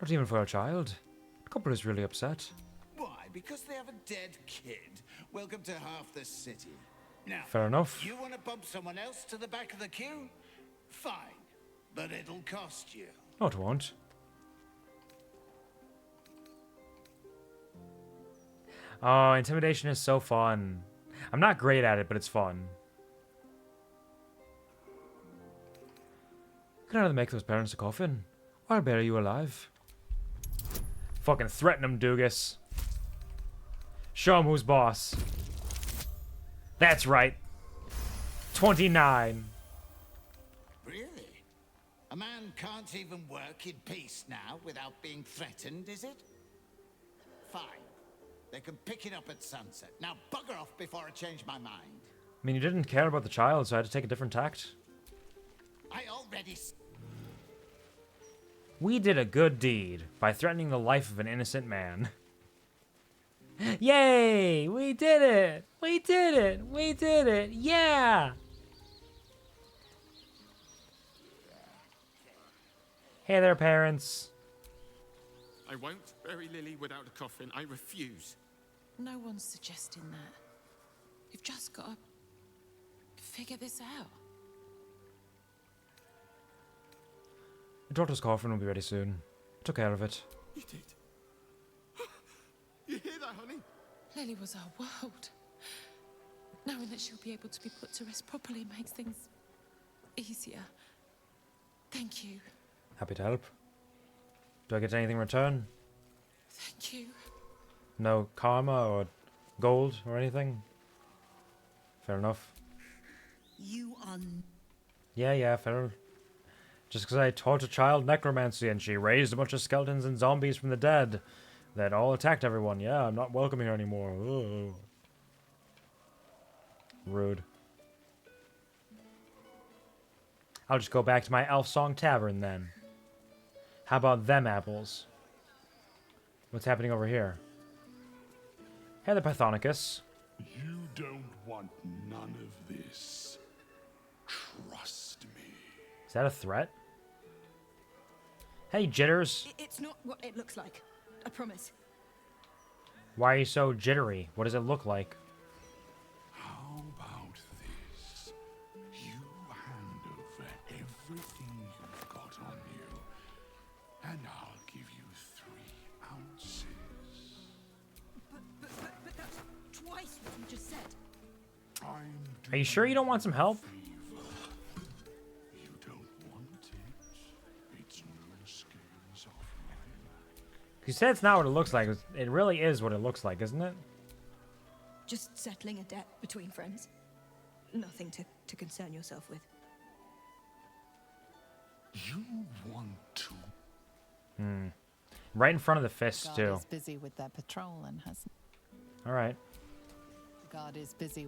Not even for a child. The couple is really upset. Why? Because they have a dead kid. Welcome to half the city. Now, Fair enough. You want to bump someone else to the back of the queue? Fine, but it'll cost you. No, it won't. Oh, intimidation is so fun. I'm not great at it, but it's fun. Can either make those parents a coffin, or I'll bury you alive. Fucking threaten him, Doogus. Show him who's boss. That's right. 29. Really? A man can't even work in peace now without being threatened, is it? Fine. They can pick it up at sunset. Now bugger off before I change my mind. I mean, you didn't care about the child, so I had to take a different tact. I already... We did a good deed by threatening the life of an innocent man. Yay! We did it! We did it! We did it! Yeah! Hey there, parents. I won't bury Lily without a coffin. I refuse. no one's suggesting that. You've just got to figure this out. Your daughter's coffin will be ready soon. Took care of it. You did. You hear that, honey? Lily was our world. Knowing that she'll be able to be put to rest properly makes things easier. Thank you. Happy to help. Do I get anything in return? Thank you. No karma or gold or anything? Fair enough. You are... Yeah, fair. Just because I taught a child necromancy and she raised a bunch of skeletons and zombies from the dead that all attacked everyone. Yeah, I'm not welcome here anymore. Ugh. Rude. I'll just go back to my Elfsong Tavern then. How about them apples? What's happening over here? Hey there, Pythonicus. You don't want none of this. Trust me. Is that a threat? Hey, Jitters. It's not what it looks like. I promise. Why are you so jittery? What does it look like? How about this? You hand over everything you've got on you, and I'll give you 3 ounces. But that's twice what you just said. Are you sure you don't want some help? You don't want it. It's no scales off my back. You said it's not what it looks like. It really is what it looks like, isn't it? Just settling a debt between friends. Nothing to concern yourself with. You want to? Right in front of the fist, Guard too. is busy with their patrol and hasn't. Alright. Guard is busy.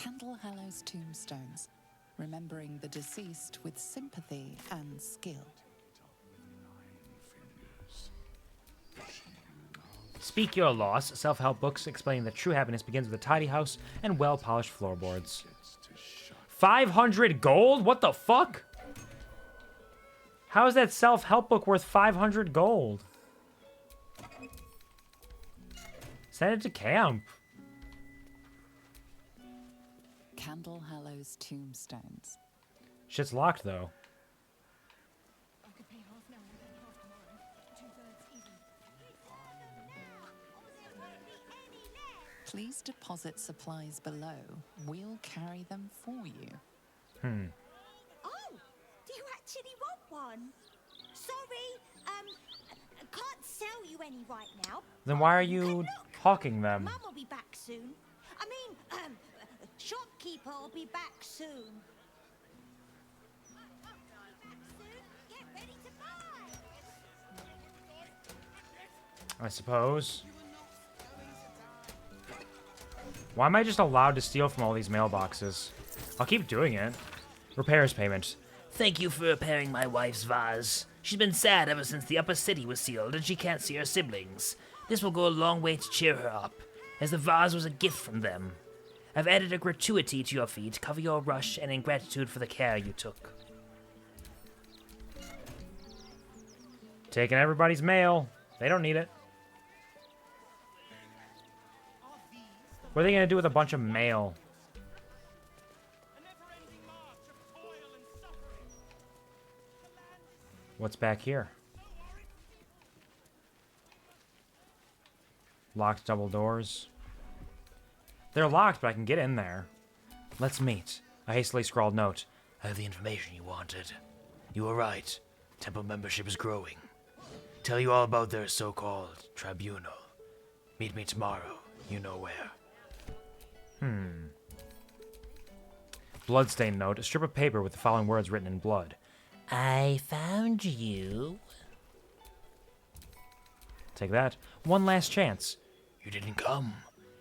Candle Hallow's tombstones, remembering the deceased with sympathy and skill. Speak Your Loss, self-help books explaining that true happiness begins with a tidy house and well-polished floorboards. 500 gold? What the fuck? How is that self-help book worth 500 gold? Send it to camp. Candle Hallow's tombstones. Shit's locked, though. Please deposit supplies below. We'll carry them for you. Oh, do you actually want one? Sorry, can't sell you any right now. Then why are you hawking them? Mum will be back soon. I mean, shopkeeper will be back soon. Get ready to buy. I suppose. Why am I just allowed to steal from all these mailboxes? I'll keep doing it. Repairs payment. Thank you for repairing my wife's vase. She's been sad ever since the upper city was sealed and she can't see her siblings. This will go a long way to cheer her up, as the vase was a gift from them. I've added a gratuity to your fee to cover your rush and in gratitude for the care you took. Taking everybody's mail. They don't need it. What are they gonna do with a bunch of mail? What's back here? Locked double doors. They're locked, but I can get in there. Let's meet. A hastily scrawled note. I have the information you wanted. You were right. Temple membership is growing. Tell you all about their so-called tribunal. Meet me tomorrow. You know where. Bloodstained note. A strip of paper with the following words written in blood. I found you. Take that. One last chance. You didn't come.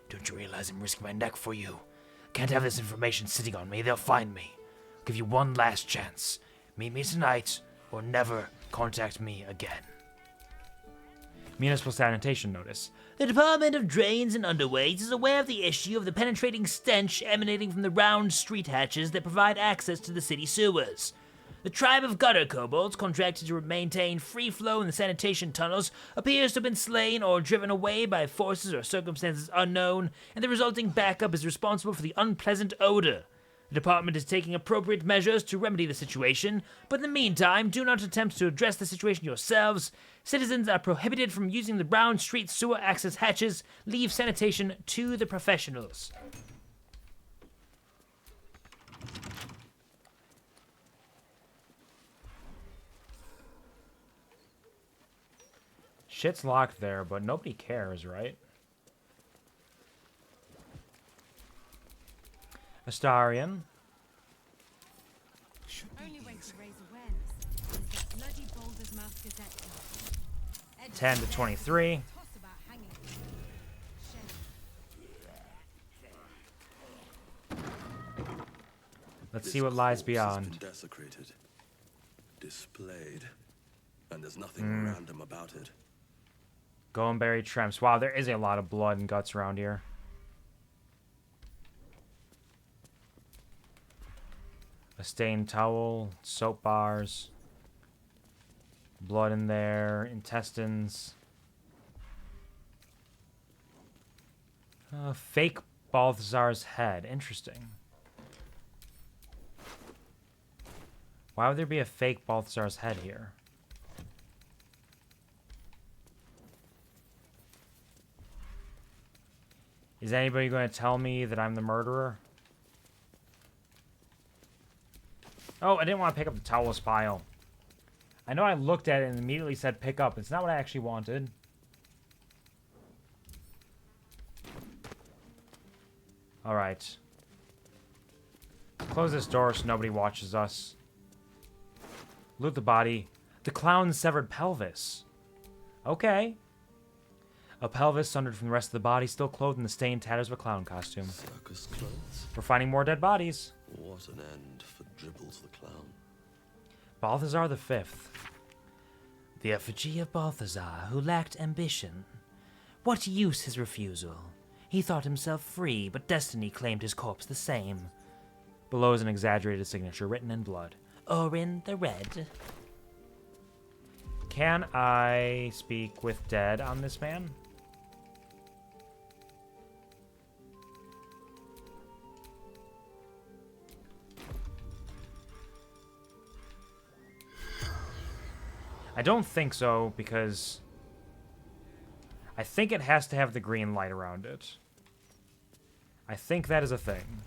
Don't you realize I'm risking my neck for you? Can't have this information sitting on me. They'll find me. I'll give you one last chance. Meet me tonight, or never contact me again. Municipal sanitation notice. The Department of Drains and Underways is aware of the issue of the penetrating stench emanating from the round street hatches that provide access to the city sewers. The tribe of gutter kobolds, contracted to maintain free flow in the sanitation tunnels, appears to have been slain or driven away by forces or circumstances unknown, and the resulting backup is responsible for the unpleasant odor. The department is taking appropriate measures to remedy the situation, but in the meantime, do not attempt to address the situation yourselves. Citizens are prohibited from using the round street sewer access hatches. Leave sanitation to the professionals. Shit's locked there, but nobody cares, right? Astarion. Only way to raise awareness is that bloody Baldur's Mouth Gazette. 10 to 23. Let's see what lies beyond. Has been desecrated, displayed, and there's nothing random about it. Go and bury Tremps. Wow, there is a lot of blood and guts around here. A stained towel, soap bars, blood in there, intestines. Fake Balthazar's head. Interesting. Why would there be a fake Balthazar's head here? Is anybody going to tell me that I'm the murderer? Oh, I didn't want to pick up the towels pile. I know I looked at it and immediately said pick up. It's not what I actually wanted. Alright. Close this door so nobody watches us. Loot the body. The clown's severed pelvis. Okay. A pelvis sundered from the rest of the body, still clothed in the stained tatters of a clown costume. Circus clothes? We're finding more dead bodies. What an end for Dribbles the clown. Balthazar the Fifth. The effigy of Balthazar, who lacked ambition. What use his refusal? He thought himself free, but destiny claimed his corpse the same. Below is an exaggerated signature written in blood. Or in the red. Can I speak with dead on this man? I don't think so, because I think it has to have the green light around it. I think that is a thing.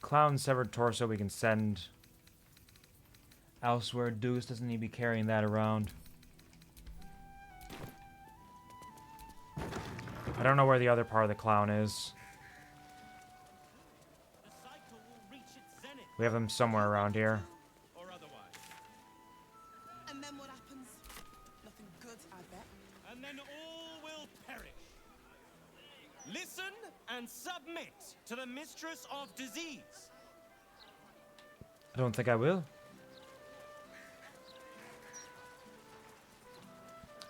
Clown severed torso we can send elsewhere. Doogus doesn't need to be carrying that around. I don't know where the other part of the clown is. We have them somewhere around here. And then what happens? Nothing good, I bet. And then all will perish. Listen and submit to the mistress of disease. I don't think I will.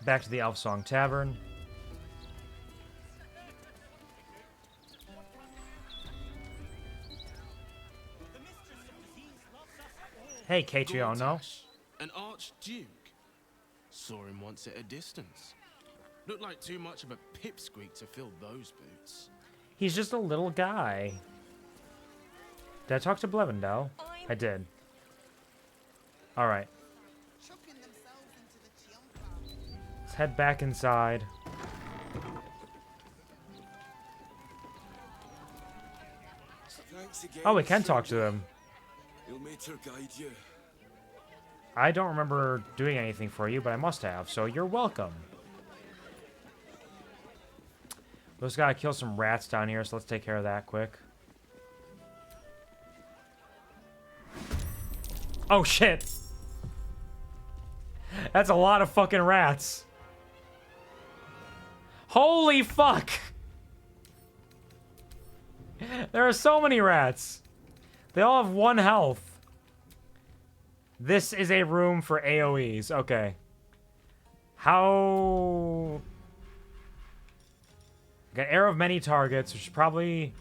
Back to the Elf Song Tavern. Hey, Katrio, no? An archduke. Saw him once at a distance. Looked like too much of a pipsqueak to fill those boots. He's just a little guy. Did I talk to Blevendell? I did. Alright. Let's head back inside. Oh, we can talk to them. I don't remember doing anything for you, but I must have, so you're welcome. We just gotta kill some rats down here, so let's take care of that quick. Oh, shit! That's a lot of fucking rats. Holy fuck! There are so many rats. They all have 1 health. This is a room for AoEs. Okay. How... Got Arrow of Many Targets, which is probably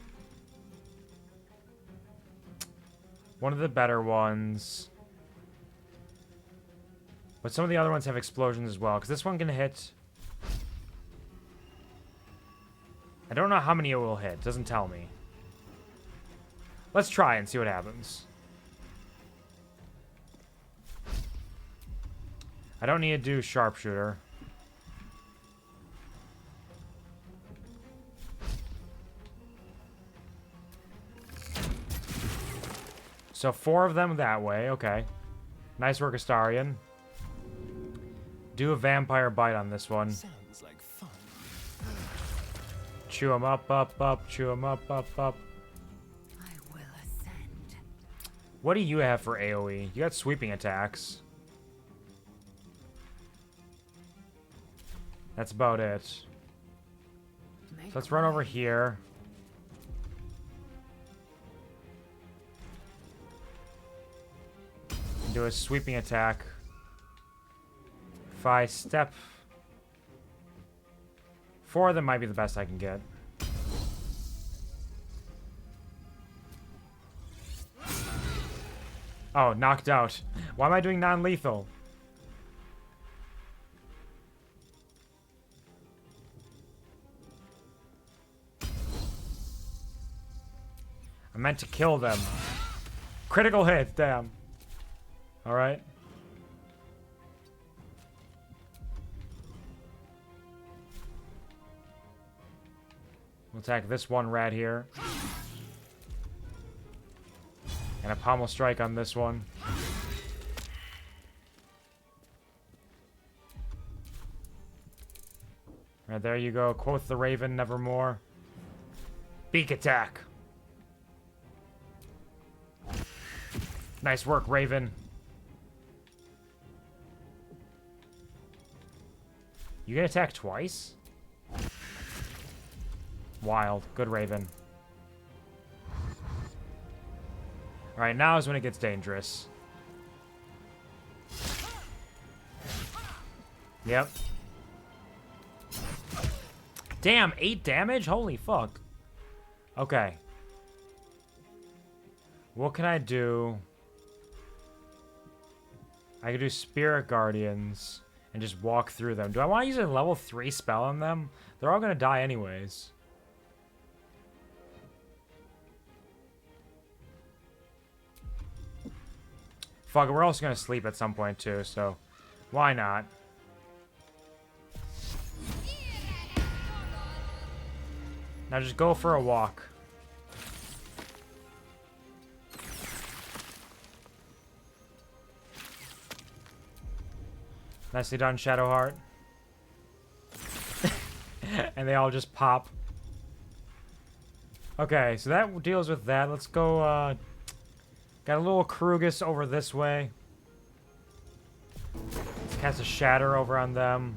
one of the better ones. But some of the other ones have explosions as well, because this one can hit... I don't know how many it will hit. It doesn't tell me. Let's try and see what happens. I don't need to do sharpshooter. So 4 of them that way. Okay. Nice work, Astarion. Do a vampire bite on this one. Sounds like fun. Chew him up, up. Chew him up, up. What do you have for AoE? You got sweeping attacks. That's about it. So let's run over here. And do a sweeping attack. If I step... 4 of them might be the best I can get. Oh, knocked out. Why am I doing non-lethal? I meant to kill them. Critical hit, damn. Alright. We'll attack this one rat here. And a pommel strike on this one. Right, there you go. Quoth the Raven, nevermore. Beak attack. Nice work, Raven. You get attacked twice? Wild. Good Raven. Alright, now is when it gets dangerous. Yep. Damn, 8 damage? Holy fuck. Okay. What can I do? I could do Spirit Guardians and just walk through them. Do I want to use a level 3 spell on them? They're all going to die anyways. Fuck it, we're also going to sleep at some point too, so why not? Now just go for a walk. Nicely done, Shadowheart. And they all just pop. Okay, so that deals with that. Let's go, got a little Krugus over this way. Let's cast a Shatter over on them.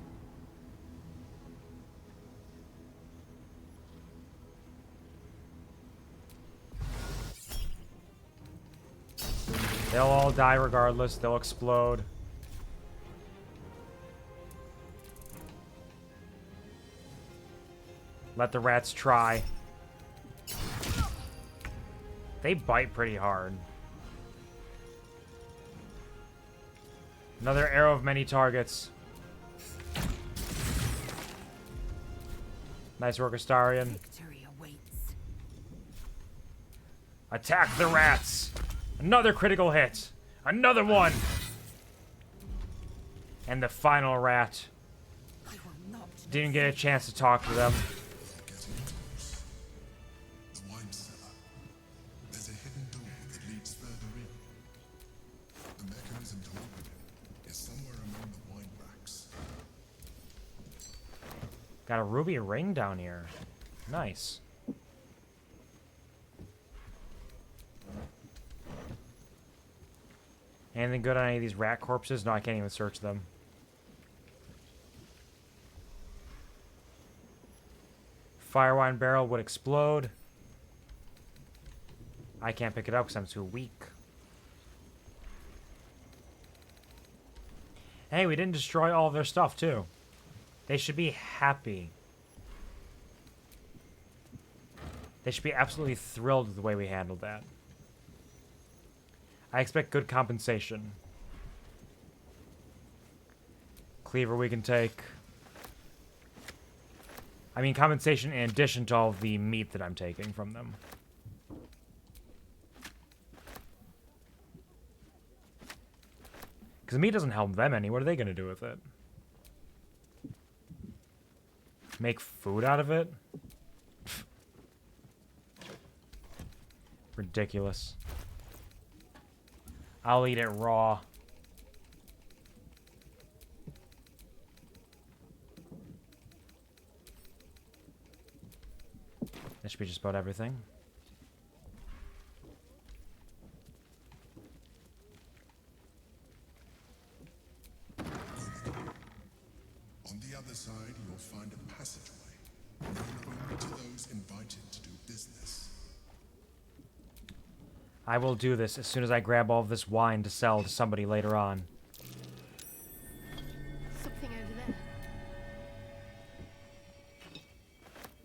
They'll all die regardless. They'll explode. Let the rats try. They bite pretty hard. Another arrow of many targets. Nice work, Astarion. Attack the rats! Another critical hit! Another one! And the final rat. Didn't get a chance to talk to them. The wine cellar. There's a hidden door that leads further in. The mechanism to open it is somewhere among the wine racks. Got a ruby ring down here. Nice. Anything good on any of these rat corpses? No, I can't even search them. Firewine barrel would explode. I can't pick it up because I'm too weak. Hey, we didn't destroy all of their stuff, too. They should be happy. They should be absolutely thrilled with the way we handled that. I expect good compensation. Cleaver we can take. I mean, compensation in addition to all of the meat that I'm taking from them. Because the meat doesn't help them any. What are they going to do with it? Make food out of it? Ridiculous. I'll eat it raw. That should be just about everything. On the other side, you'll find a passageway, known only to those invited to do business. I will do this as soon as I grab all of this wine to sell to somebody later on. Something over there.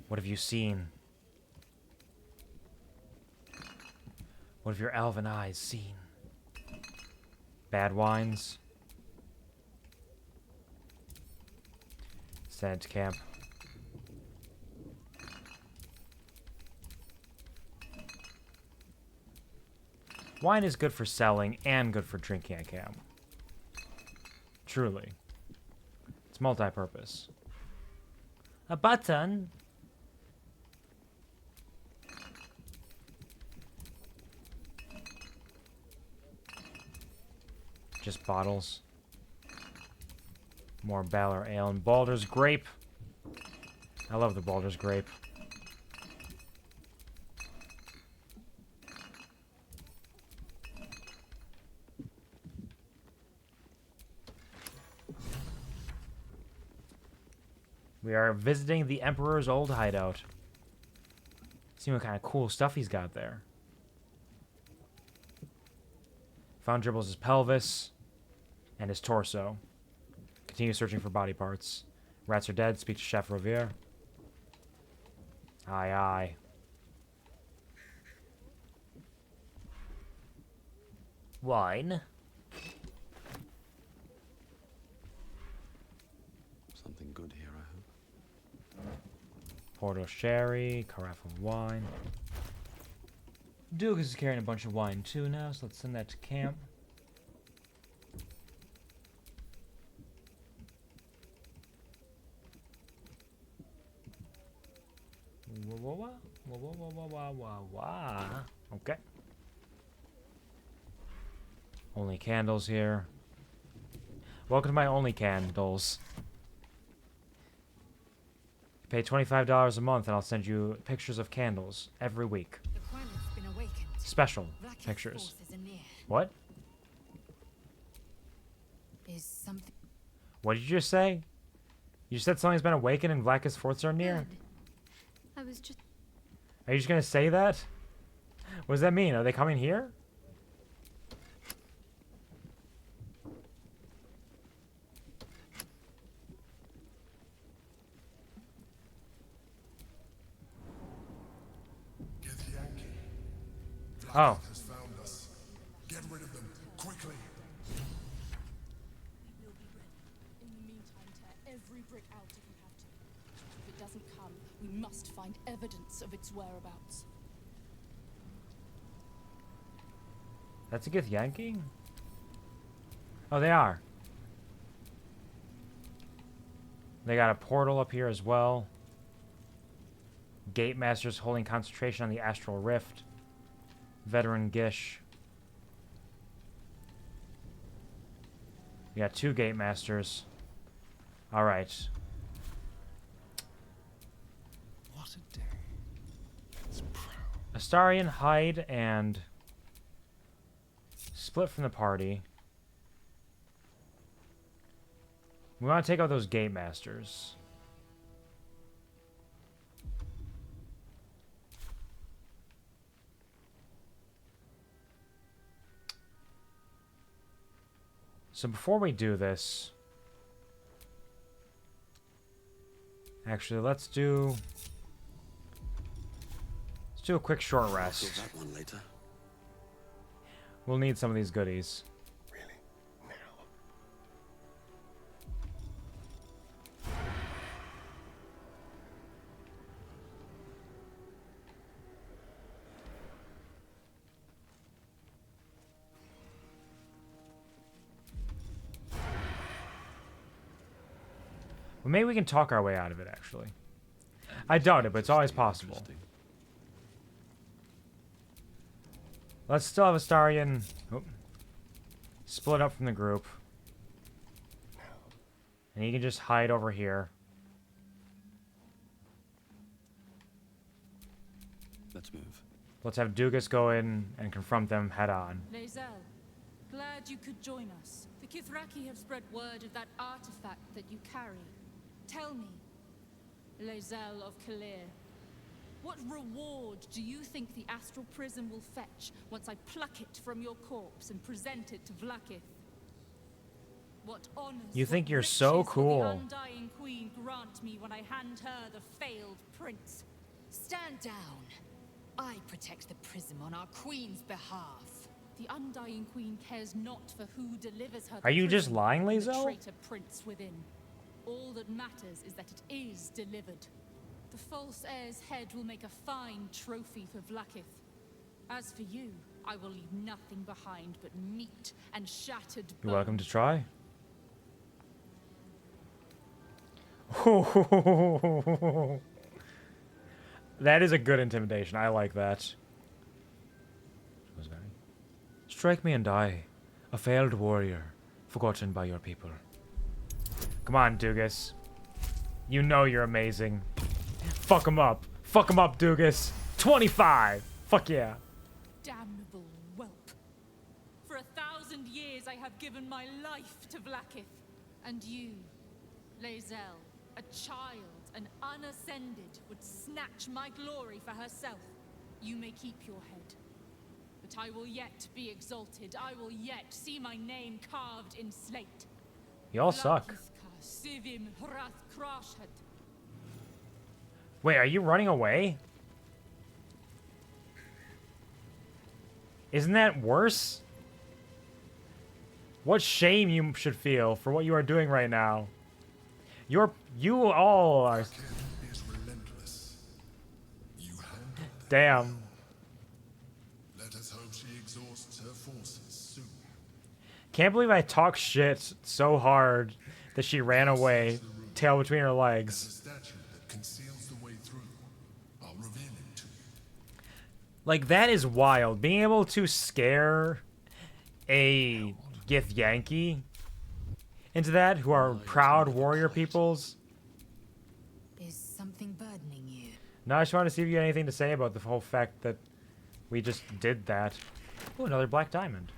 What have you seen? What have your elven eyes seen? Bad wines? Send it to camp. Wine is good for selling and good for drinking at camp. Truly. It's multi-purpose. A button? Just bottles. More Baldur Ale and Baldur's Grape. I love the Baldur's Grape. We are visiting the Emperor's old hideout. See what kind of cool stuff he's got there. Found Dribbles' pelvis and his torso. Continue searching for body parts. Rats are dead. Speak to Chef Rovier. Aye, aye. Wine. Something good here, I hope. Porto sherry, carafe of wine. Doogus is carrying a bunch of wine too now, so let's send that to camp. Okay. Only candles here. Welcome to my only candles. Pay $25 a month and I'll send you pictures of candles every week. The planet's been awakened. Special Vlaakith's pictures. forces are near. What? Is something What did you just say? You said something's been awakened and Vlaakith's forces are near? good? I was just Are you just gonna say that? What does that mean? Are they coming here? Oh. Has found us. Get rid of them, quickly. We'll be ready. In the meantime, tear every brick out if we have to. If it doesn't come, we must find evidence of its whereabouts. That's a good Yankee? Oh, they are. They got a portal up here as well. Gate Masters holding concentration on the Astral Rift. Veteran Gish. We got 2 Gate Masters. Alright. What a day. It's proud. Astarion, hide, and split from the party. We want to take out those Gate Masters. So before we do this, actually, let's do a quick short rest. I'll do that one later. We'll need some of these goodies. Well, maybe we can talk our way out of it, actually. I doubt it, but it's always possible. Let's still have Astarion split up from the group. And he can just hide over here. Let's move. Let's have Doogus go in and confront them head on. Lae'zel, glad you could join us. The Kithraki have spread word of that artifact that you carry. Tell me, Lae'zel of Kalir, what reward do you think the Astral Prism will fetch once I pluck it from your corpse and present it to Vlaakith? What honors, You think what you're so riches will cool. the Undying Queen grant me when I hand her the failed prince? Stand down. I protect the prism on our queen's behalf. The Undying Queen cares not for who delivers her. Are you just prism lying, and the Lae'zel? traitor prince within. All that matters is that it is delivered. The false heir's head will make a fine trophy for Vlaakith. As for you, I will leave nothing behind but meat and shattered bones. You're welcome to try. That is a good intimidation. I like that. Strike me and die, a failed warrior, forgotten by your people. Come on, Doogus. You know you're amazing. Fuck him up. Fuck him up, Doogus. 25. Fuck yeah. Damnable whelp. For 1,000 years I have given my life to Vlaakith. And you, Lae'zel, a child an unascended would snatch my glory for herself. You may keep your head. But I will yet be exalted. I will yet see my name carved in slate. Y'all suck. Wait, are you running away? Isn't that worse? What shame you should feel for what you are doing right now. You all are. Damn. Let us hope she exhausts her forces soon. Can't believe I talked shit so hard that she ran away, tail between her legs. There's a statue that conceals the way through. I'll reveal it to you. Like, that is wild. Being able to scare a Githyanki into that, who are proud warrior peoples. Is something burdening you? No, I just want to see if you had anything to say about the whole fact that we just did that. Ooh, another black diamond.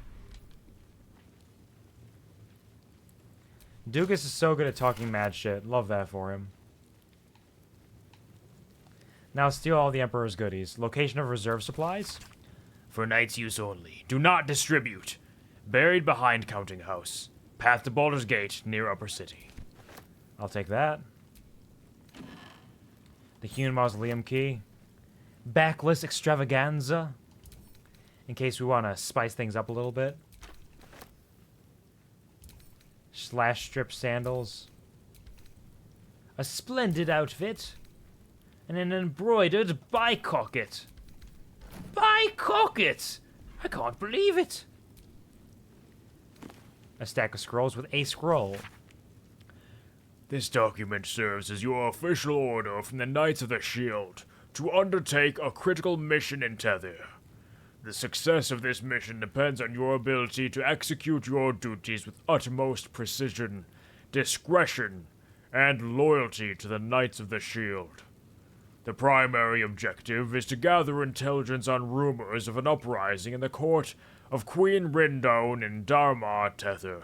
Doogus is so good at talking mad shit. Love that for him. Now steal all the Emperor's goodies. Location of reserve supplies? For knight's use only. Do not distribute. Buried behind counting house. Path to Baldur's Gate, near Upper City. I'll take that. The Human Mausoleum key. Backless extravaganza. In case we want to spice things up a little bit. Slash strip sandals. A splendid outfit. And an embroidered bicocket. Bicocket! I can't believe it. A stack of scrolls with a scroll. This document serves as your official order from the Knights of the Shield to undertake a critical mission in Tether. The success of this mission depends on your ability to execute your duties with utmost precision, discretion, and loyalty to the Knights of the Shield. The primary objective is to gather intelligence on rumors of an uprising in the court of Queen Rindone in Dharma Tether.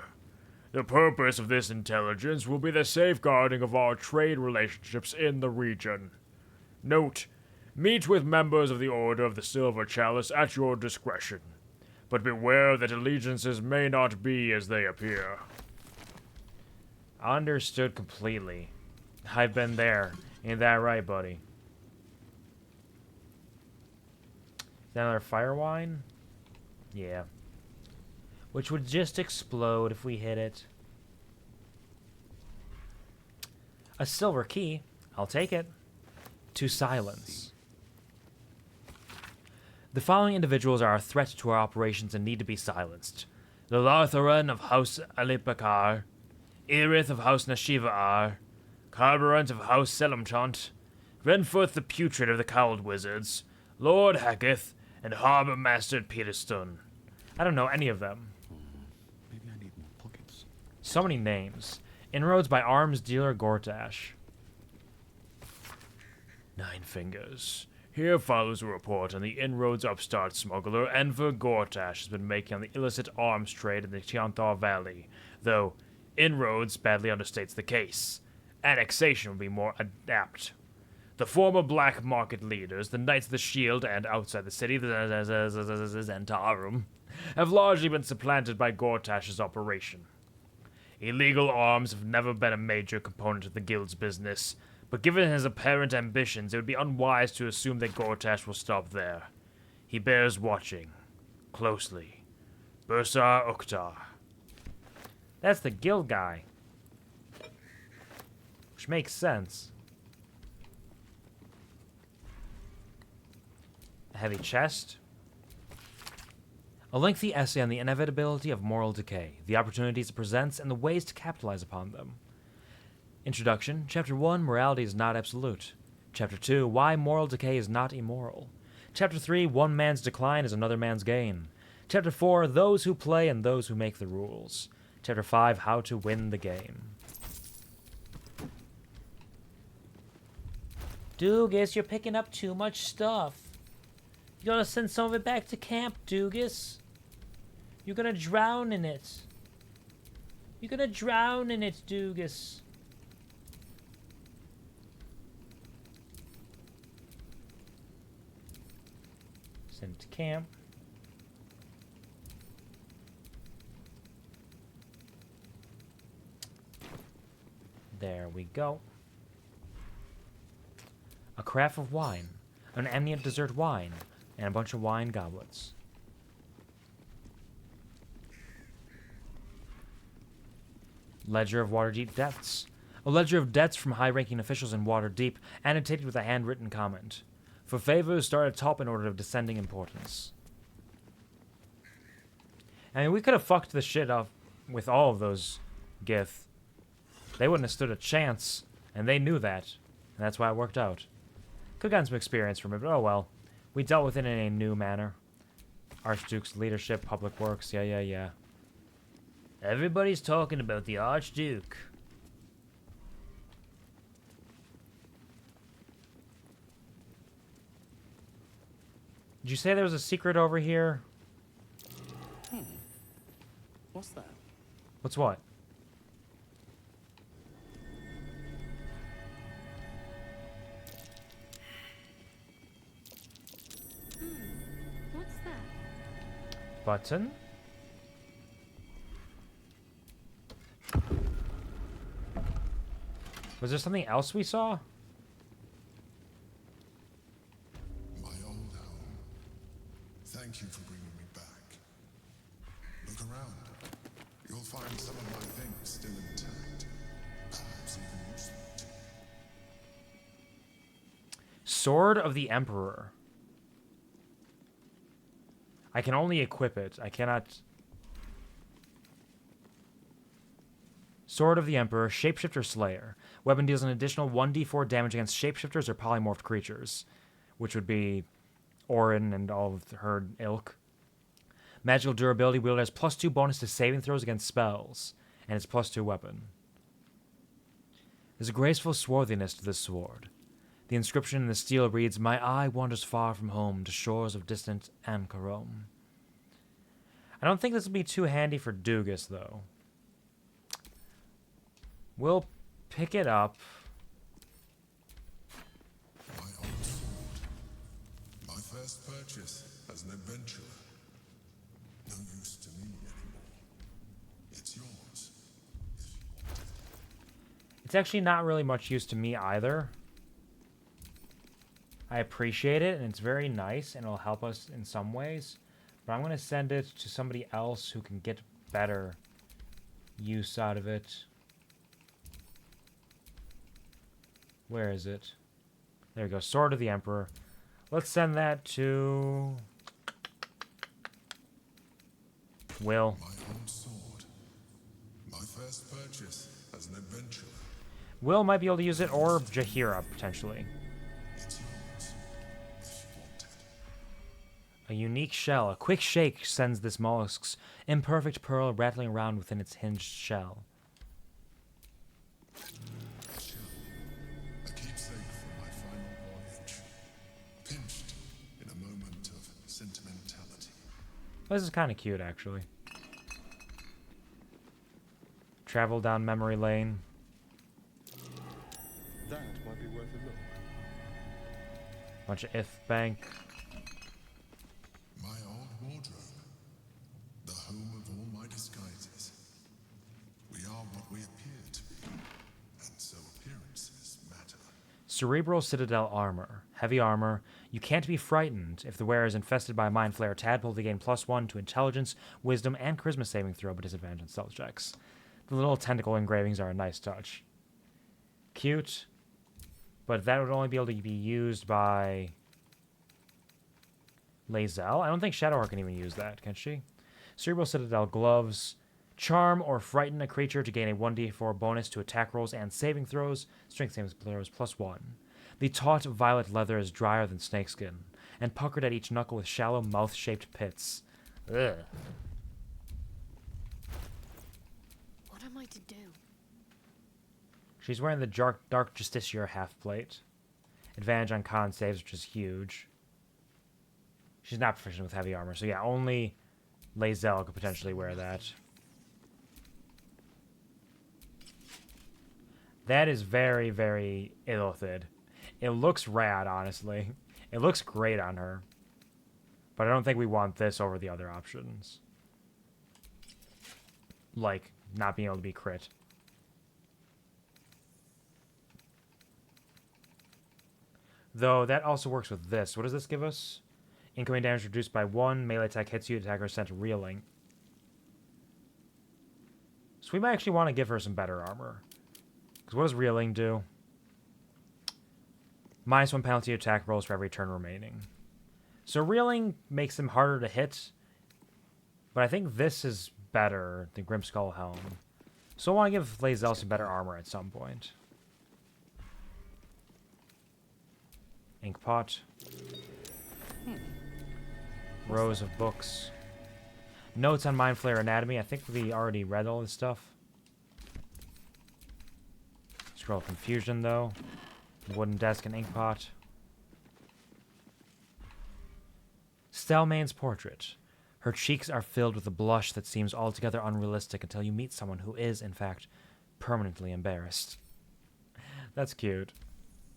The purpose of this intelligence will be the safeguarding of our trade relationships in the region. Note, meet with members of the Order of the Silver Chalice at your discretion, but beware that allegiances may not be as they appear. Understood completely. I've been there. Ain't that right, buddy? Is that another fire wine? Yeah. Which would just explode if we hit it. A silver key. I'll take it. To silence. The following individuals are a threat to our operations and need to be silenced. The Lartharan of House Alipakar, Irith of House Nashivaar, Carburant of House Selimchant, Renforth the Putrid of the Cowled Wizards, Lord Hacketh, and Harbour Master Peterston. I don't know any of them. Maybe I need more pockets. So many names. Inroads by arms dealer Gortash. 9 fingers. Here follows a report on the inroads upstart smuggler Enver Gortash has been making on the illicit arms trade in the Tianthar Valley, though inroads badly understates the case. Annexation would be more apt. The former black market leaders, the Knights of the Shield, and outside the city, the Zentarum, have largely been supplanted by Gortash's operation. Illegal arms have never been a major component of the guild's business, but given his apparent ambitions, it would be unwise to assume that Gortash will stop there. He bears watching. Closely. Bursar Ukhtar. That's the guild guy. Which makes sense. A heavy chest. A lengthy essay on the inevitability of moral decay, the opportunities it presents, and the ways to capitalize upon them. Introduction. Chapter 1, Morality is not absolute. Chapter 2, Why moral decay is not immoral. Chapter 3, One man's decline is another man's gain. Chapter 4, Those who play and those who make the rules. Chapter 5, How to win the game. Doogus, you're picking up too much stuff. You gotta send some of it back to camp, Doogus. You're gonna drown in it. You're gonna drown in it, Doogus. Send it to camp. There we go. A carafe of wine, an ambient dessert wine, and a bunch of wine goblets. Ledger of Waterdeep Debts. A ledger of debts from high-ranking officials in Waterdeep, annotated with a handwritten comment. For favors, start at top in order of descending importance. I mean, we could have fucked the shit up with all of those Gith. They wouldn't have stood a chance, and they knew that. And that's why it worked out. Could have gotten some experience from it, but oh well. We dealt with it in a new manner. Archduke's leadership, public works, yeah. Everybody's talking about the Archduke. Did you say there was a secret over here? What's that? What's what? What's that? Button? Was there something else we saw? My old home. Thank you for bringing me back. Look around. You'll find some of my things still intact. Perhaps even useful to you. Sword of the Emperor. I can only equip it. I cannot... Sword of the Emperor, Shapeshifter Slayer. Weapon deals an additional 1d4 damage against shapeshifters or polymorphed creatures, which would be Orin and all of her ilk. Magical durability, wielder has +2 bonus to saving throws against spells, and it's +2 weapon. There's a graceful swarthiness to this sword. The inscription in the steel reads, "My eye wanders far from home to shores of distant Amcarom." I don't think this will be too handy for Doogus, though. We'll pick it up. My old sword. My first purchase as an adventurer. No use to me anymore. It's yours. It's actually not really much use to me either. I appreciate it, and it's very nice, and it'll help us in some ways. But I'm going to send it to somebody else who can get better use out of it. Where is it? There we go. Sword of the Emperor. Let's send that to... Will. My old sword. My first purchase as an adventurer. Will might be able to use it, or Jaheira, potentially. It's yours. If you want it. A unique shell. A quick shake sends this mollusk's imperfect pearl rattling around within its hinged shell. A keepsake from my final voyage. Pinched in a moment of sentimentality. This is kind of cute, actually. Travel down memory lane. That might be worth a look. Bunch of if bank. My old wardrobe. The home of all my disguises. We are what we appear to be. And so appearances matter. Cerebral Citadel armor. Heavy armor. You can't be frightened if the wearer is infested by a Mind Flayer tadpole. They gain +1 to intelligence, wisdom, and charisma saving throw, but disadvantage on stealth checks. The little tentacle engravings are a nice touch. Cute. But that would only be able to be used by Lae'zel. I don't think Shadowheart can even use that, can she? Cerebral Citadel gloves. Charm or frighten a creature to gain a 1d4 bonus to attack rolls and saving throws. Strength saving throws +1. The taut violet leather is drier than snakeskin, and puckered at each knuckle with shallow mouth-shaped pits. Ugh. What am I to do? She's wearing the Dark Justiciar half-plate. Advantage on con saves, which is huge. She's not proficient with heavy armor, so yeah, only Lae'zel could potentially wear that. That is very, very Illithid. It looks rad, honestly. It looks great on her. But I don't think we want this over the other options. Like, not being able to be crit. Though, that also works with this. What does this give us? Incoming damage reduced by 1. Melee attack hits you. Attacker is sent reeling. So we might actually want to give her some better armor. Because what does reeling do? -1 penalty attack rolls for every turn remaining. So reeling makes them harder to hit. But I think this is better than Grimskull Helm. So I want to give Lae'zel some better armor at some point. Inkpot. Rows of books. Notes on Mind Flayer Anatomy. I think we already read all this stuff. Scroll of Confusion, though. Wooden desk and inkpot. Stelmane's portrait. Her cheeks are filled with a blush that seems altogether unrealistic until you meet someone who is, in fact, permanently embarrassed. That's cute.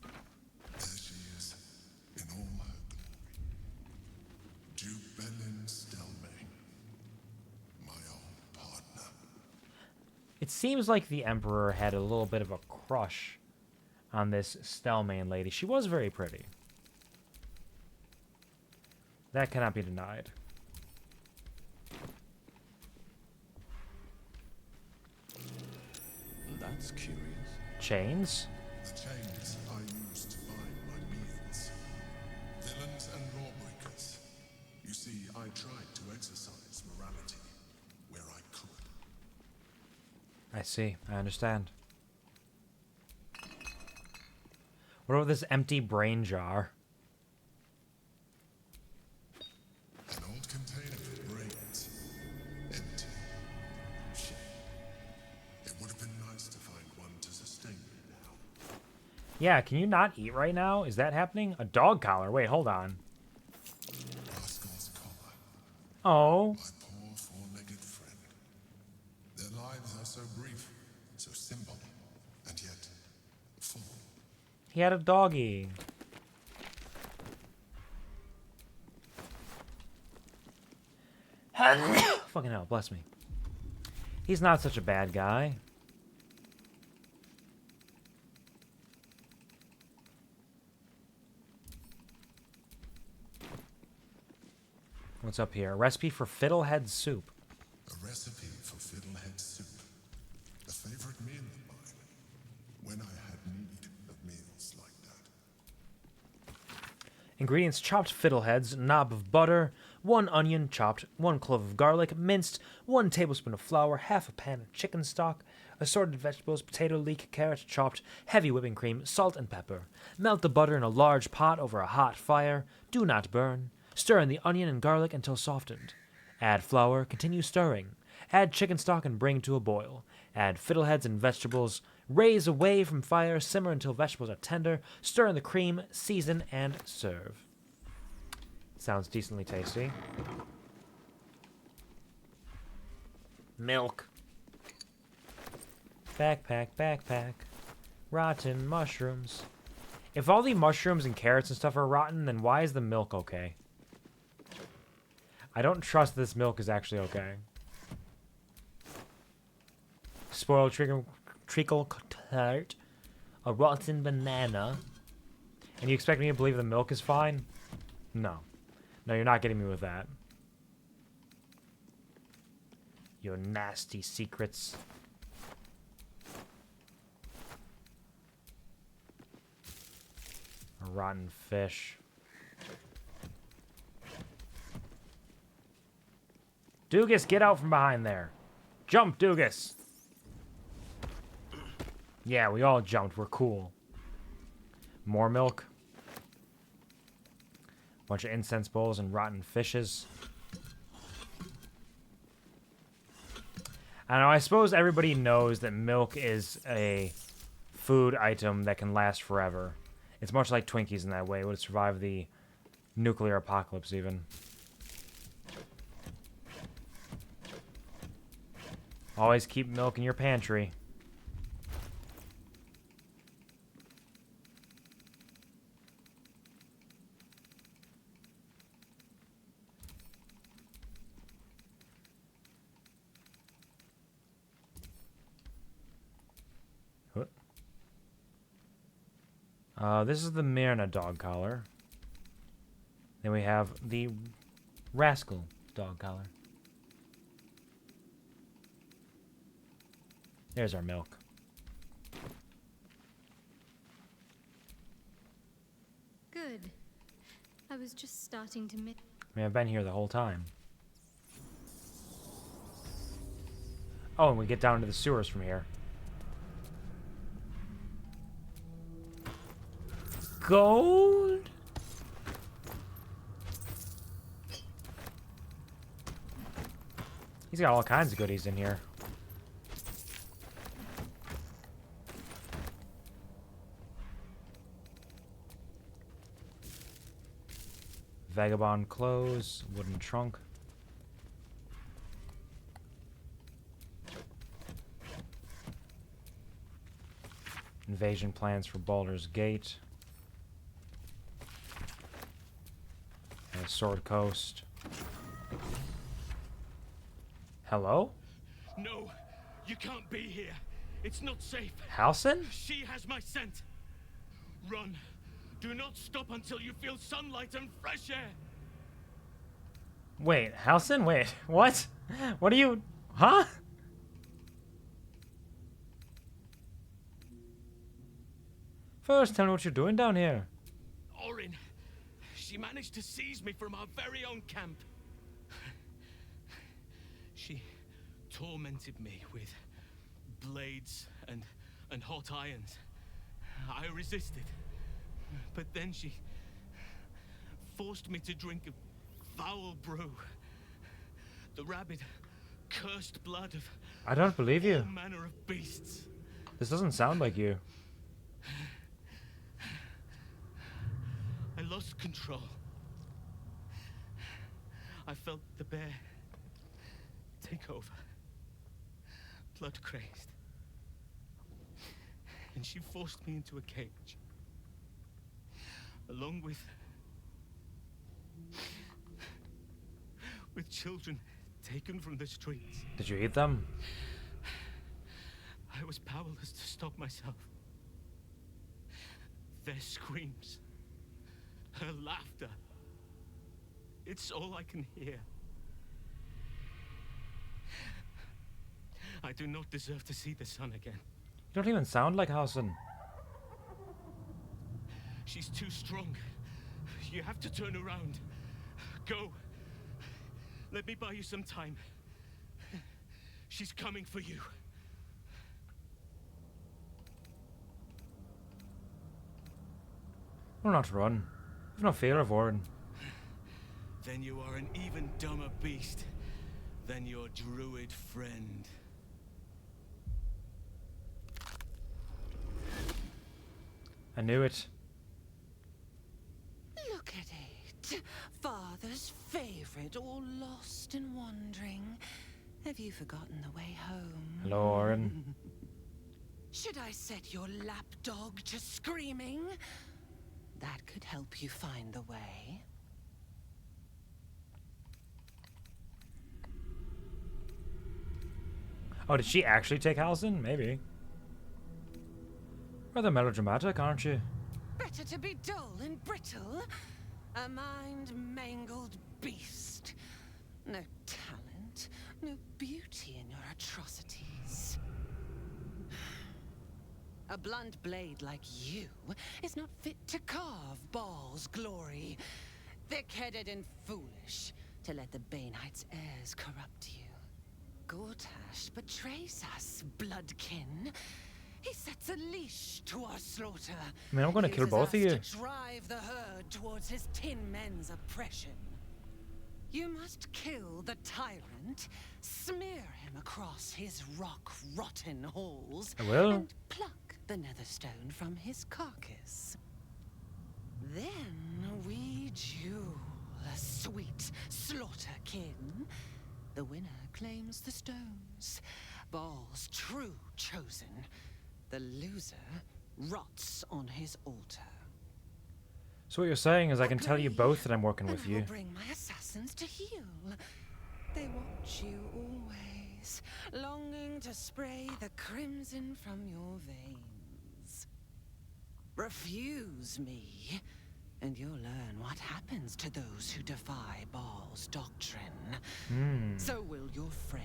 There she is, in all her glory. Duke Belin Stelmane, my old partner. It seems like the Emperor had a little bit of a crush on this Stelmane lady. She was very pretty. That cannot be denied. That's curious. Chains? The chains I use to bind my meals. Villains and lawbreakers. You see, I tried to exercise morality where I could. I see. I understand. What about this empty brain jar? An old container for brains. Empty. Shame. It would have been nice to find one to sustain me now. Yeah, can you not eat right now? Is that happening? A dog collar? Wait, hold on. Rascal's collar. Oh. My poor four-legged friend. Their lives are so brief, so simple, and yet full. He had a doggy. Fucking hell, bless me. He's not such a bad guy. What's up here? A recipe for fiddlehead soup. A recipe for fiddlehead soup. A favorite meal of mine. When I had need of meals like that. Ingredients: chopped fiddleheads, knob of butter, 1 onion chopped, 1 clove of garlic minced, 1 tablespoon of flour, half a pan of chicken stock, assorted vegetables, potato, leek, carrot chopped, heavy whipping cream, salt and pepper. Melt the butter in a large pot over a hot fire. Do not burn. Stir in the onion and garlic until softened. Add flour, continue stirring. Add chicken stock and bring to a boil. Add fiddleheads and vegetables. Raise away from fire, simmer until vegetables are tender. Stir in the cream, season, and serve. Sounds decently tasty. Milk. Backpack, backpack. Rotten mushrooms. If all the mushrooms and carrots and stuff are rotten, then why is the milk okay? I don't trust this milk is actually okay. Spoiled treacle tart. A rotten banana. And you expect me to believe the milk is fine? No. No, you're not getting me with that. Your nasty secrets. A rotten fish. Doogus, get out from behind there. Jump, Doogus. Yeah, we all jumped. We're cool. More milk. Bunch of incense bowls and rotten fishes. I don't know, I suppose everybody knows that milk is a food item that can last forever. It's much like Twinkies in that way. It would survive the nuclear apocalypse even. Always keep milk in your pantry. This is the Myrna dog collar. Then we have the Rascal dog collar. There's our milk. Good. I was just starting to miss. I mean, I've been here the whole time. Oh, and we get down into the sewers from here. Gold? He's got all kinds of goodies in here. Vagabond clothes, wooden trunk. Invasion plans for Baldur's Gate. Sword Coast. Hello? No, you can't be here. It's not safe. Halsin? She has my scent. Run. Do not stop until you feel sunlight and fresh air. Wait, Halsin? Wait, what? What are you... Huh? First, tell me what you're doing down here. Orin. She managed to seize me from our very own camp. She tormented me with blades and hot irons. I resisted. But then she forced me to drink a foul brew. The rabid, cursed blood of I don't believe you. all manner of beasts. This doesn't sound like you. I lost control. I felt the bear take over. Blood crazed. And she forced me into a cage. Along with children taken from the streets. Did you eat them? I was powerless to stop myself. Their screams, her laughter, it's all I can hear. I do not deserve to see the sun again. You don't even sound like Halsin. She's too strong. You have to turn around. Go. Let me buy you some time. She's coming for you. We're not to run. We've no fear of Orin. Then you are an even dumber beast than your druid friend. I knew it. Look at it. Father's favorite, all lost and wandering. Have you forgotten the way home? Hello, Orin. Should I set your lapdog to screaming? That could help you find the way. Oh, did she actually take Halsin? Maybe. Rather melodramatic, aren't you? Better to be dull and brittle. A mind-mangled beast. No talent, no beauty in your atrocities. A blunt blade like you is not fit to carve Baal's glory. Thick-headed and foolish to let the Baneites' heirs corrupt you. Gortash betrays us, bloodkin. He sets a leash to our slaughter. I mean, I'm going to kill both of you. To drive the herd towards his tin men's oppression. You must kill the tyrant, smear him across his rock-rotten halls, I will. and pluck the netherstone from his carcass. Then we duel, a sweet slaughterkin. The winner claims the stones, Baal's true chosen. The loser rots on his altar. So what you're saying is I can tell you both that I'm working with And you. I'll bring my assassins to heal. They watch you always, longing to spray the crimson from your veins. Refuse me, and you'll learn what happens to those who defy Baal's doctrine. So will your friend.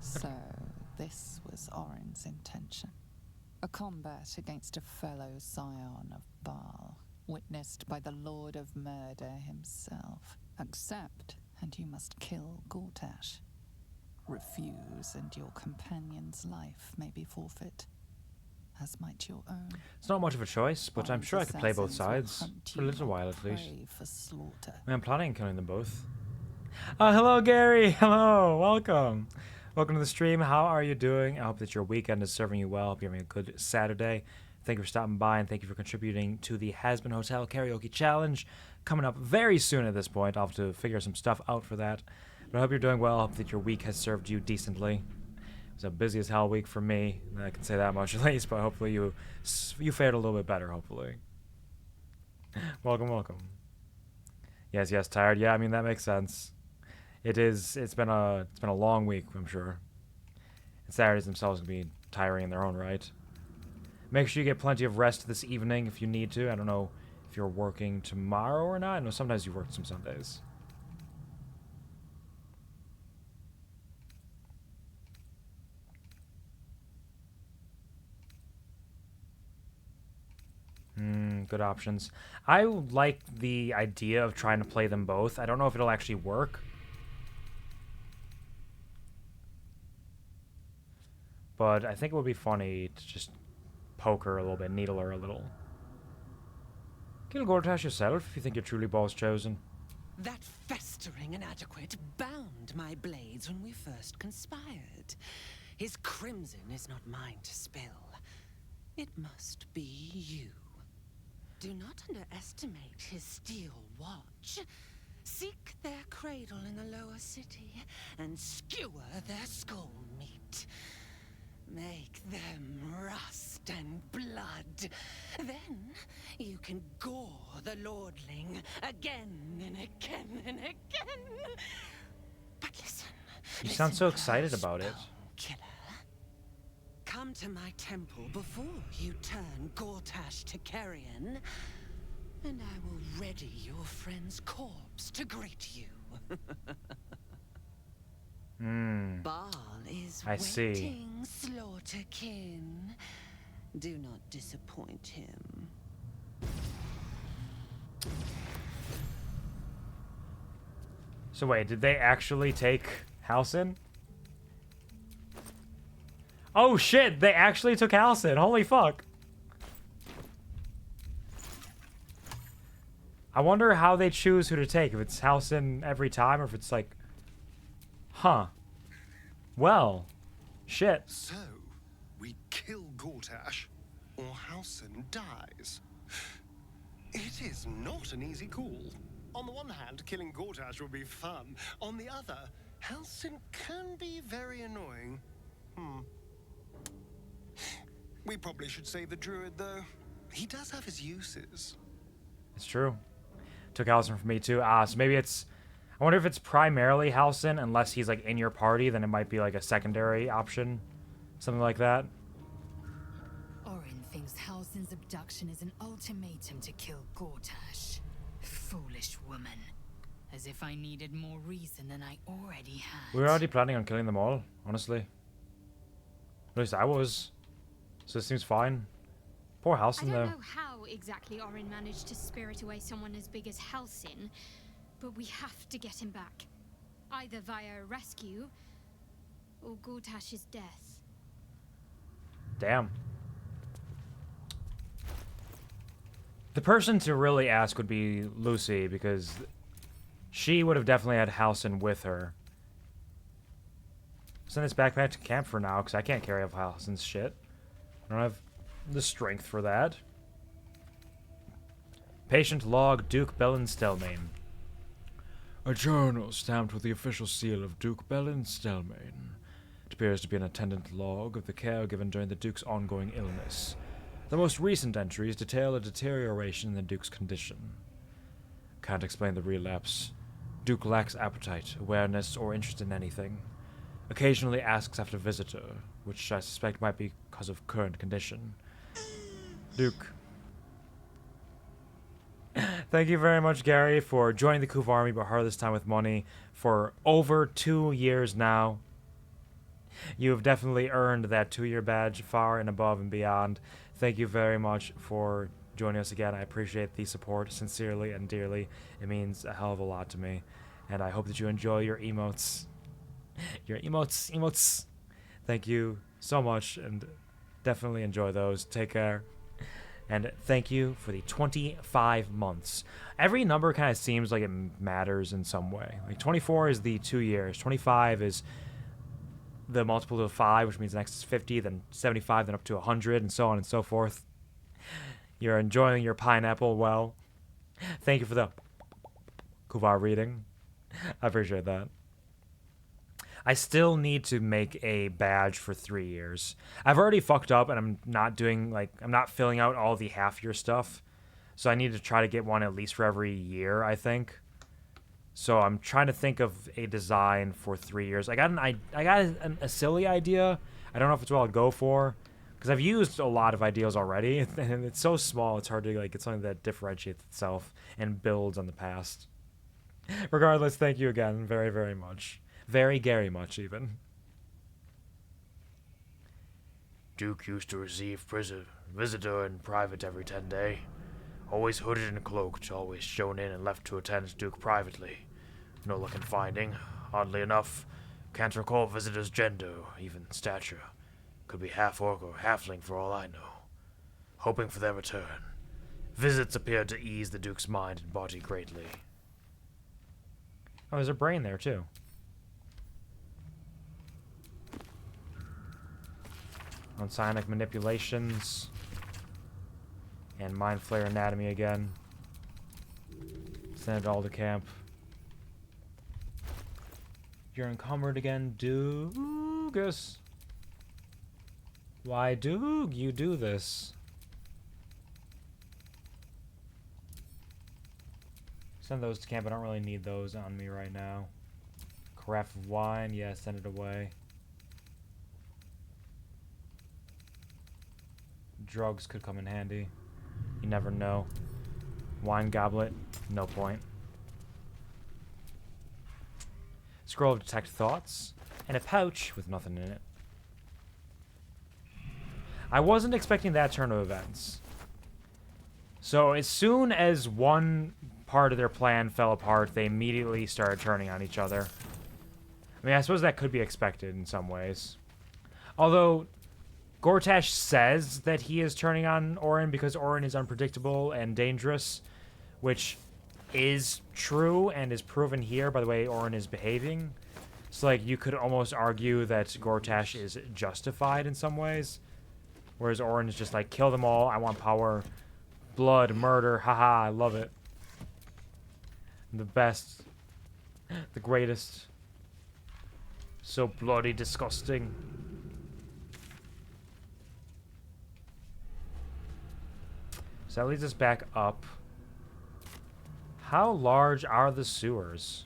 So, this was Orin's intention. A combat against a fellow scion of Baal, witnessed by the Lord of Murder himself. Accept, and you must kill Gortash. Refuse, and your companion's life may be forfeit, as might your own. It's not much of a choice, but I'm sure I could play both sides, for a little while at least. For slaughter. I mean, I'm planning on killing them both. Hello, Gary! Hello! Welcome! Welcome to the stream. How are you doing? I hope that your weekend is serving you well. I hope you're having a good Saturday. Thank you for stopping by, and thank you for contributing to the Has-Been Hotel Karaoke Challenge. Coming up very soon at this point. I'll have to figure some stuff out for that. But I hope you're doing well. I hope that your week has served you decently. It was a busy as hell week for me. I can say that much at least, but hopefully you fared a little bit better, hopefully. Welcome, welcome. Yes, tired. Yeah, I mean, that makes sense. It's been a long week, I'm sure. And Saturdays themselves can be tiring in their own right. Make sure you get plenty of rest this evening if you need to. I don't know if you're working tomorrow or not. I know sometimes you work some Sundays. Good options. I like the idea of trying to play them both. I don't know if it'll actually work. But I think it would be funny to just poke her a little bit, needle her a little. Kill Gortash yourself if you think you're truly Baal's chosen. That festering inadequate bound my blades when we first conspired. His crimson is not mine to spill. It must be you. Do not underestimate his steel watch. Seek their cradle in the lower city and skewer their skull meat. Make them rust and blood. Then you can gore the lordling again and again and again. But listen. You sound so excited about it. Killer. Come to my temple before you turn Gortash to carrion, and I will ready your friend's corpse to greet you. Baal is waiting, slaughterkin. Do not disappoint him. So wait, did they actually take Halsin? Oh shit, they actually took Halsin. Holy fuck. I wonder how they choose who to take. If it's Halsin every time or if it's like... Huh. Well. Shit. So, we kill Gortash, or Halsin dies. It is not an easy call. On the one hand, killing Gortash will be fun. On the other, Halsin can be very annoying. We probably should save the druid, though. He does have his uses. It's true. Took Halsin from me, too. So maybe it's... I wonder if it's primarily Halsin, unless he's, like, in your party, then it might be, like, a secondary option. Something like that. Orin thinks Halsin's abduction is an ultimatum to kill Gortash. Foolish woman. As if I needed more reason than I already had. We were already planning on killing them all, honestly. At least I was. So it seems fine. Poor Halsin, though. I don't know how exactly Orin managed to spirit away someone as big as Halsin, but we have to get him back. Either via a rescue, or Gortash's death. Damn. The person to really ask would be Lucy, because she would have definitely had Halsin with her. Send this backpack to camp for now, because I can't carry up Halsin's shit. I don't have the strength for that. Patient log, Duke Bellin Stelmane. A journal stamped with the official seal of Duke Bellin Stelmane. It appears to be an attendant log of the care given during the Duke's ongoing illness. The most recent entries detail a deterioration in the Duke's condition. Can't explain the relapse. Duke lacks appetite, awareness, or interest in anything. Occasionally asks after visitor, which I suspect might be because of current condition. Duke. Thank you very much, Gary, for joining the Kuva Army, but hard this time with money for over 2 years now. You have definitely earned that 2-year badge far and above and beyond. Thank you very much for joining us again. I appreciate the support sincerely and dearly. It means a hell of a lot to me. And I hope that you enjoy your emotes. Your emotes. Thank you so much, and definitely enjoy those. Take care. And thank you for the 25 months. Every number kind of seems like it matters in some way. Like 24 is the 2 years. 25 is the multiple of 5, which means the next is 50, then 75, then up to 100, and so on and so forth. You're enjoying your pineapple well. Thank you for the Kuvar reading. I appreciate that. I still need to make a badge for 3 years. I've already fucked up, and I'm not filling out all the half-year stuff. So I need to try to get one at least for every year, I think. So I'm trying to think of a design for 3 years. I got a silly idea. I don't know if it's what I'll go for, because I've used a lot of ideas already, and it's so small, it's hard to get something that differentiates itself and builds on the past. Regardless, thank you again very, very much. Very Gary much, even. Duke used to receive visitor in private every 10 day. Always hooded and cloaked, always shown in and left to attend Duke privately. No luck in finding. Oddly enough, can't recall visitor's gender, even stature. Could be half-orc or halfling for all I know. Hoping for their return. Visits appeared to ease the Duke's mind and body greatly. Oh, there's a brain there, too. On psionic manipulations. And Mind Flayer Anatomy again. Send it all to camp. You're encumbered again, Doogus. Why do you do this? Send those to camp. I don't really need those on me right now. Carafe of wine. Yeah, send it away. Drugs could come in handy. You never know. Wine goblet. No point. Scroll of Detect Thoughts. And a pouch with nothing in it. I wasn't expecting that turn of events. So as soon as one part of their plan fell apart, they immediately started turning on each other. I mean, I suppose that could be expected in some ways. Although, Gortash says that he is turning on Orin because Orin is unpredictable and dangerous, which is true and is proven here by the way Orin is behaving. So, like, you could almost argue that Gortash is justified in some ways. Whereas Orin is just like, kill them all, I want power, blood, murder, haha, I love it. The best, the greatest, so bloody disgusting. So that leads us back up. How large are the sewers?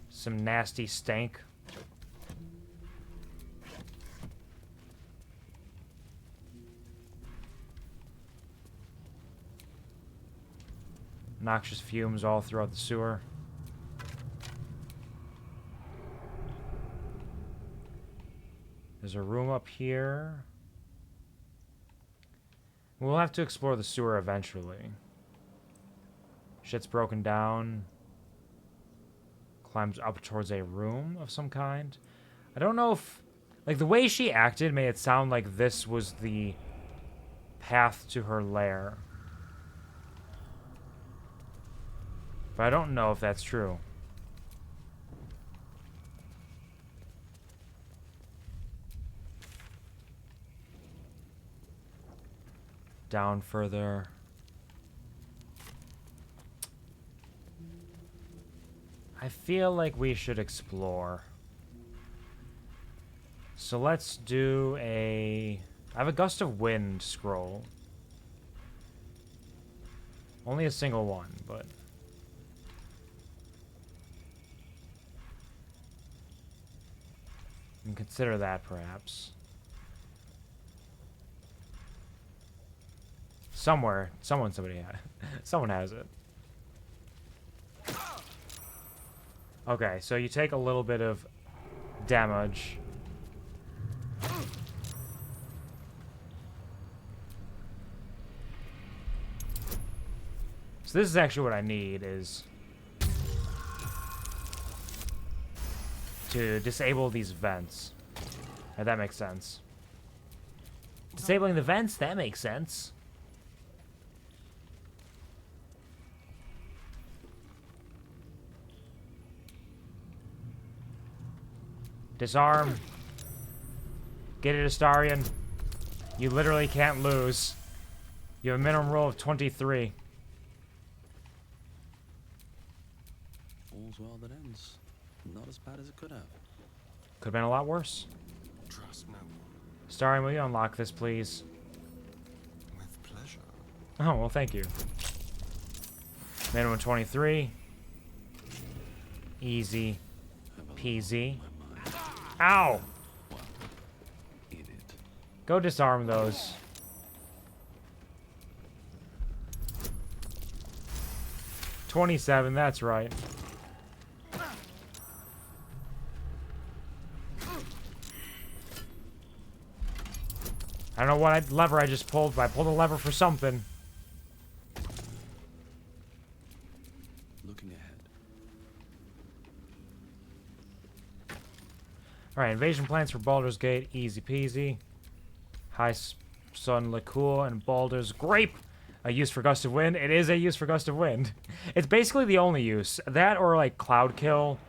Some nasty stank. Noxious fumes all throughout the sewer. There's a room up here. We'll have to explore the sewer eventually. Shit's broken down. Climbs up towards a room of some kind. I don't know if... Like, the way she acted made it sound like this was the path to her lair. But I don't know if that's true. Down further. I feel like we should explore. So let's do a... I have a Gust of Wind scroll. Only a single one, but... can consider that, perhaps. Somewhere, somebody has, someone has it. Okay, so you take a little bit of damage. So this is actually what I need, is to disable these vents. Now, that makes sense. Disabling the vents, that makes sense. Disarm. Get it, Astarion. You literally can't lose. You have a minimum roll of 23. All's well that ends. Not as bad as it could have. Could have been a lot worse. Trust no one. Astarion, will you unlock this, please? With pleasure. Oh, well, thank you. Minimum 23. Easy peasy. Ow! Go disarm those. $27, that's right. I don't know what lever I just pulled, but I pulled a lever for something. Looking ahead. Alright, invasion plans for Baldur's Gate, easy peasy. High Sun Liqueur and Baldur's Grape. A use for Gust of Wind. It is a use for Gust of Wind. It's basically the only use. That or like Cloud Kill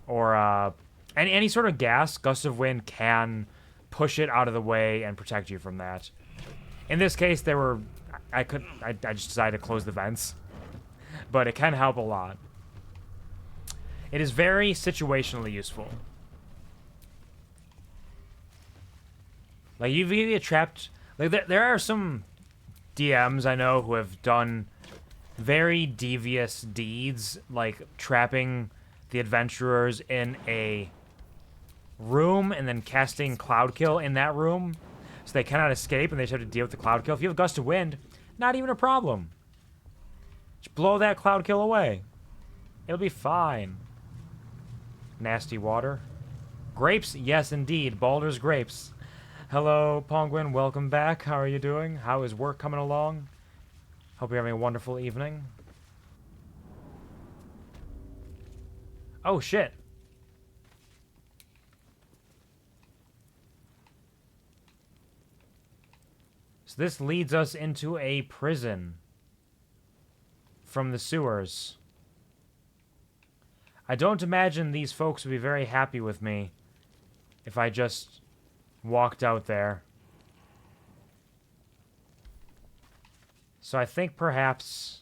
or any sort of gas, Gust of Wind can push it out of the way and protect you from that. In this case, there were I just decided to close the vents. But it can help a lot. It is very situationally useful. Like, you get trapped... Like, there are some DMs I know who have done very devious deeds, like trapping the adventurers in a room and then casting Cloud Kill in that room so they cannot escape and they just have to deal with the Cloud Kill. If you have Gust of Wind, not even a problem. Just blow that Cloud Kill away. It'll be fine. Nasty water. Grapes? Yes, indeed. Baldur's Grapes. Hello, Pongwin. Welcome back. How are you doing? How is work coming along? Hope you're having a wonderful evening. Oh, shit. So this leads us into a prison from the sewers. I don't imagine these folks would be very happy with me if I just walked out there. So I think perhaps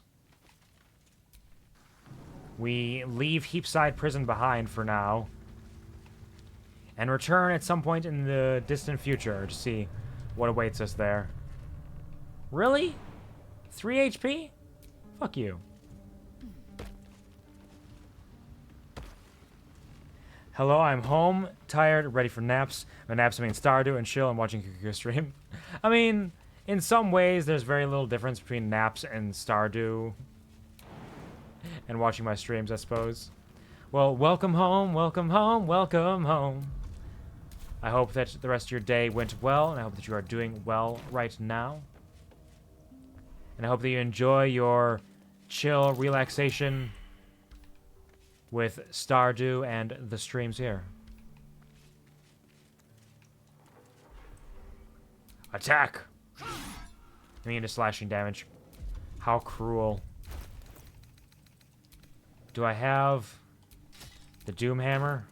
we leave Heapside Prison behind for now and return at some point in the distant future to see what awaits us there. Really? 3 HP? Fuck you. Hello, I'm home, tired, ready for naps. By naps, I mean Stardew and chill and watching QQ stream. I mean, in some ways, there's very little difference between naps and Stardew. And watching my streams, I suppose. Well, welcome home, welcome home, welcome home. I hope that the rest of your day went well, and I hope that you are doing well right now. And I hope that you enjoy your chill relaxation with Stardew and the streams here. Attack! Immune to slashing damage. How cruel. Do I have the Doom Hammer?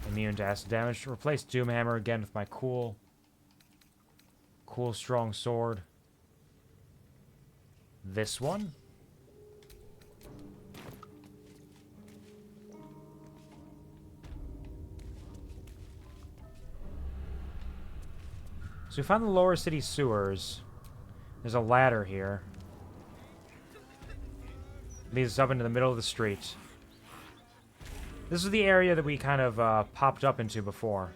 Immune to acid damage. Replace Doom Hammer again with my cool, strong sword. This one? So we found the lower city sewers. There's a ladder here. Leads us up into the middle of the street. This is the area that we kind of popped up into before.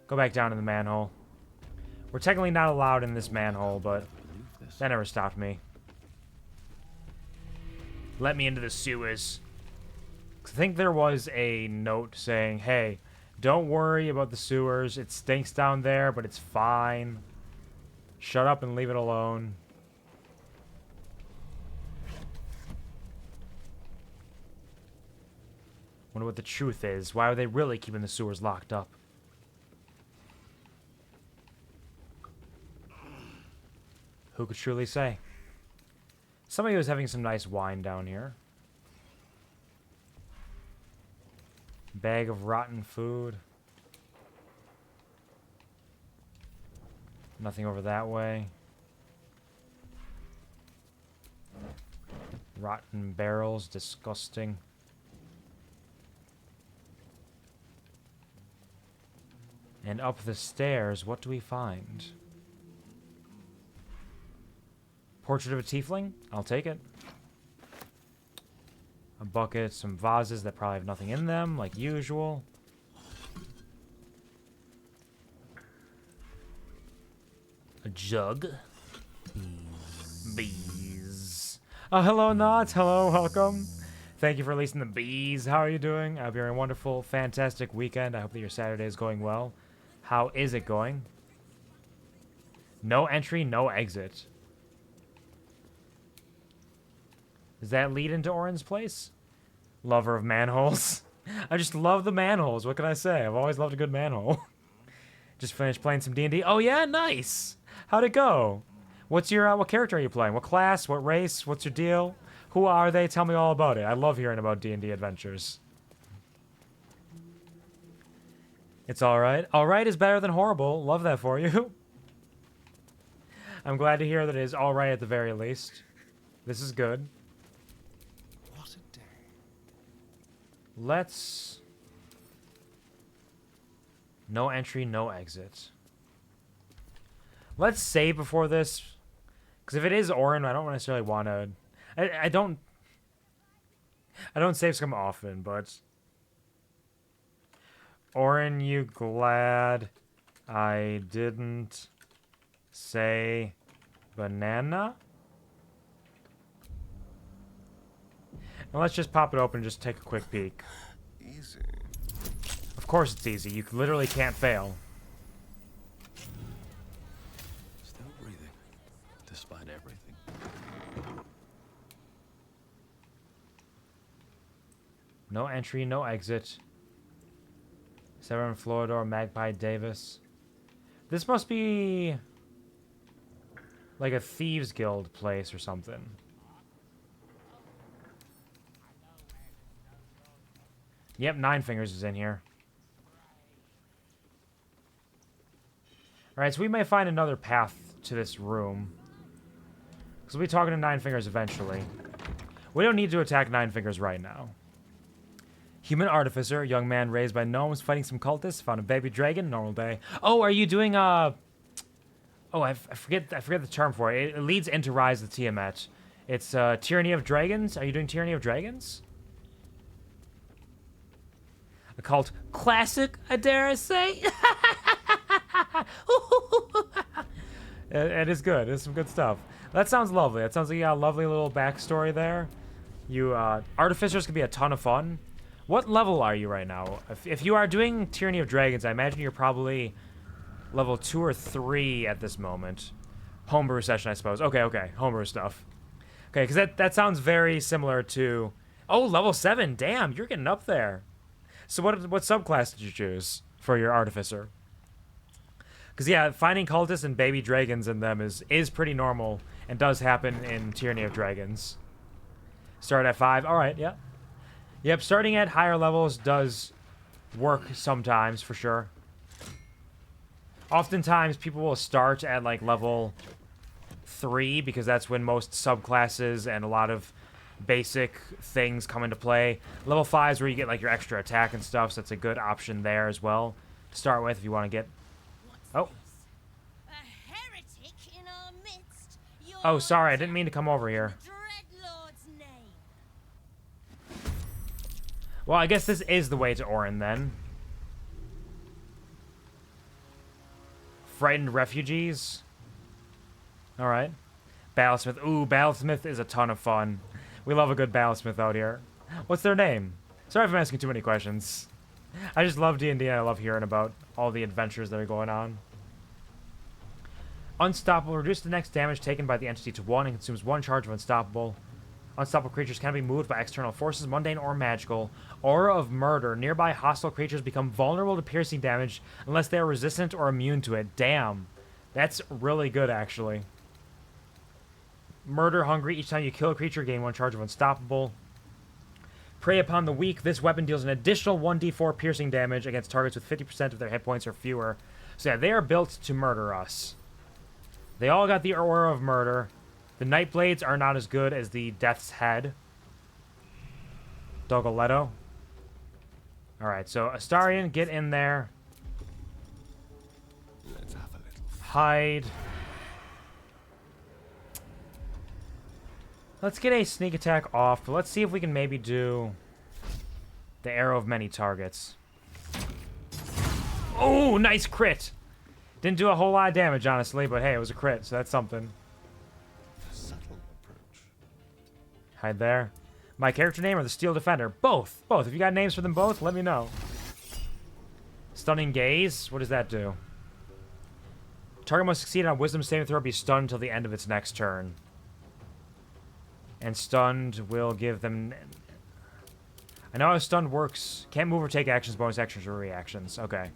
Go back down in the manhole. We're technically not allowed in this manhole, but that never stopped me. Let me into the sewers. I think there was a note saying, hey, don't worry about the sewers. It stinks down there, but it's fine. Shut up and leave it alone. Wonder what the truth is. Why are they really keeping the sewers locked up? Who could truly say? Somebody was having some nice wine down here. Bag of rotten food. Nothing over that way. Rotten barrels, disgusting. And up the stairs, what do we find? Portrait of a tiefling? I'll take it. A bucket, some vases that probably have nothing in them, like usual. A jug. Bees. Oh, hello, Knots. Hello, welcome. Thank you for releasing the bees. How are you doing? I hope you're having a wonderful, fantastic weekend. I hope that your Saturday is going well. How is it going? No entry, no exit. Does that lead into Orin's place? Lover of manholes. I just love the manholes. What can I say? I've always loved a good manhole. Just finished playing some D&D. Oh yeah, nice. How'd it go? What's your what character are you playing? What class? What race? What's your deal? Who are they? Tell me all about it. I love hearing about D&D adventures. It's all right. All right is better than horrible. Love that for you. I'm glad to hear that it is all right at the very least. This is good. Let's... No entry, no exit. Let's save before this. Because if it is Orin, I don't necessarily want to... I don't save scum often, but... Orin, you glad I didn't say banana? And let's just pop it open and just take a quick peek. Easy. Of course it's easy. You literally can't fail. Still breathing, despite everything. No entry, no exit. Severin Floridor, Magpie Davis. This must be like a Thieves Guild place or something. Yep, Nine Fingers is in here. Alright, so we may find another path to this room. Because we'll be talking to Nine Fingers eventually. We don't need to attack Nine Fingers right now. Human Artificer, young man raised by gnomes fighting some cultists, found a baby dragon, normal day. Oh, are you doing Oh, I forget the term for it. It leads into Rise of Tiamat. It's Tyranny of Dragons. Are you doing Tyranny of Dragons? A cult classic, I dare say. It is good. It's some good stuff. That sounds lovely. That sounds like a lovely little backstory there. You artificers can be a ton of fun. What level are you right now? If you are doing Tyranny of Dragons, I imagine you're probably level 2 or 3 at this moment. Homebrew session, I suppose. Okay, homebrew stuff. Okay, because that sounds very similar to... Oh, level 7. Damn, you're getting up there. So what subclass did you choose for your artificer? Because yeah, finding cultists and baby dragons in them is pretty normal and does happen in Tyranny of Dragons. Start at 5. All right, yeah. Yep, starting at higher levels does work sometimes, for sure. Oftentimes, people will start at, like, level 3, because that's when most subclasses and a lot of basic things come into play. Level 5 is where you get, like, your extra attack and stuff, so that's a good option there as well to start with if you want to get... Oh. A heretic in our Oh, sorry, I didn't mean to come over here. Well, I guess this is the way to Orin, then. Frightened refugees. Alright. Battlesmith. Ooh, Battlesmith is a ton of fun. We love a good Battlesmith out here. What's their name? Sorry if I'm asking too many questions. I just love D&D and I love hearing about all the adventures that are going on. Unstoppable. Reduce the next damage taken by the entity to 1 and consumes 1 charge of Unstoppable. Unstoppable creatures can be moved by external forces, mundane or magical. Aura of Murder. Nearby hostile creatures become vulnerable to piercing damage unless they are resistant or immune to it. Damn. That's really good, actually. Murder Hungry. Each time you kill a creature, gain 1 charge of Unstoppable. Prey upon the weak. This weapon deals an additional 1d4 piercing damage against targets with 50% of their hit points or fewer. So yeah, they are built to murder us. They all got the Aura of Murder. The Nightblades are not as good as the Death's Head. Dogoletto. Alright, so Astarion, get in there. Let's have a little. Hide. Let's get a sneak attack off, but let's see if we can maybe do the Arrow of Many Targets. Oh, nice crit! Didn't do a whole lot of damage, honestly, but hey, it was a crit, so that's something. Subtle approach. Hide there. My character name or the Steel Defender? Both. Both. If you got names for them both, let me know. Stunning Gaze? What does that do? Target must succeed on a Wisdom saving throw, be stunned until the end of its next turn. And stunned will give them... I know how stunned works. Can't move or take actions, bonus actions, or reactions. Okay.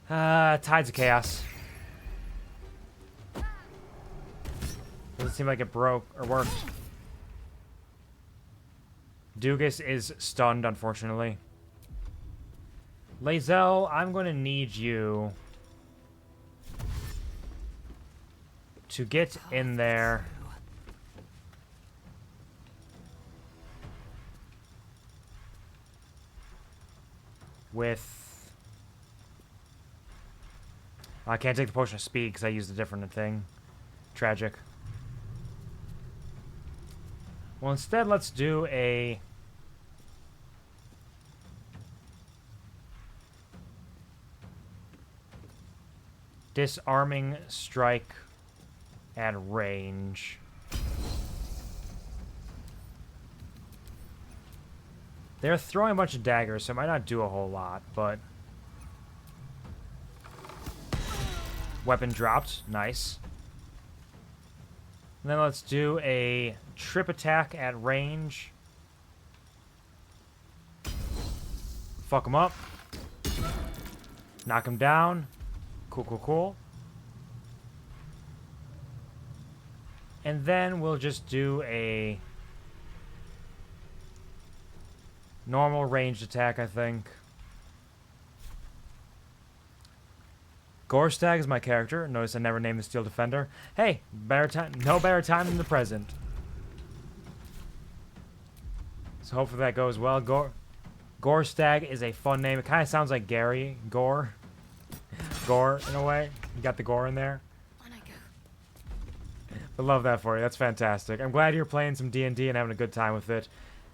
Tides of Chaos. Doesn't seem like it broke or worked. Doogus is stunned, unfortunately. Lae'zel, I'm going to need you to get in there. With... I can't take the Potion of Speed because I used a different thing. Tragic. Well, instead, let's do a... Disarming Strike at range. They're throwing a bunch of daggers, so it might not do a whole lot, but... Weapon dropped. Nice. And then let's do a trip attack at range. Fuck him up. Knock him down. Cool, cool, cool. And then we'll just do a normal ranged attack, I think. Gorstag is my character. Notice I never named the Steel Defender. Hey, better time, no better time than the present. So hopefully that goes well. Gorstag is a fun name. It kind of sounds like Gary. Gore. Gore, in a way. You got the gore in there. I love that for you. That's fantastic. I'm glad you're playing some D&D and having a good time with it.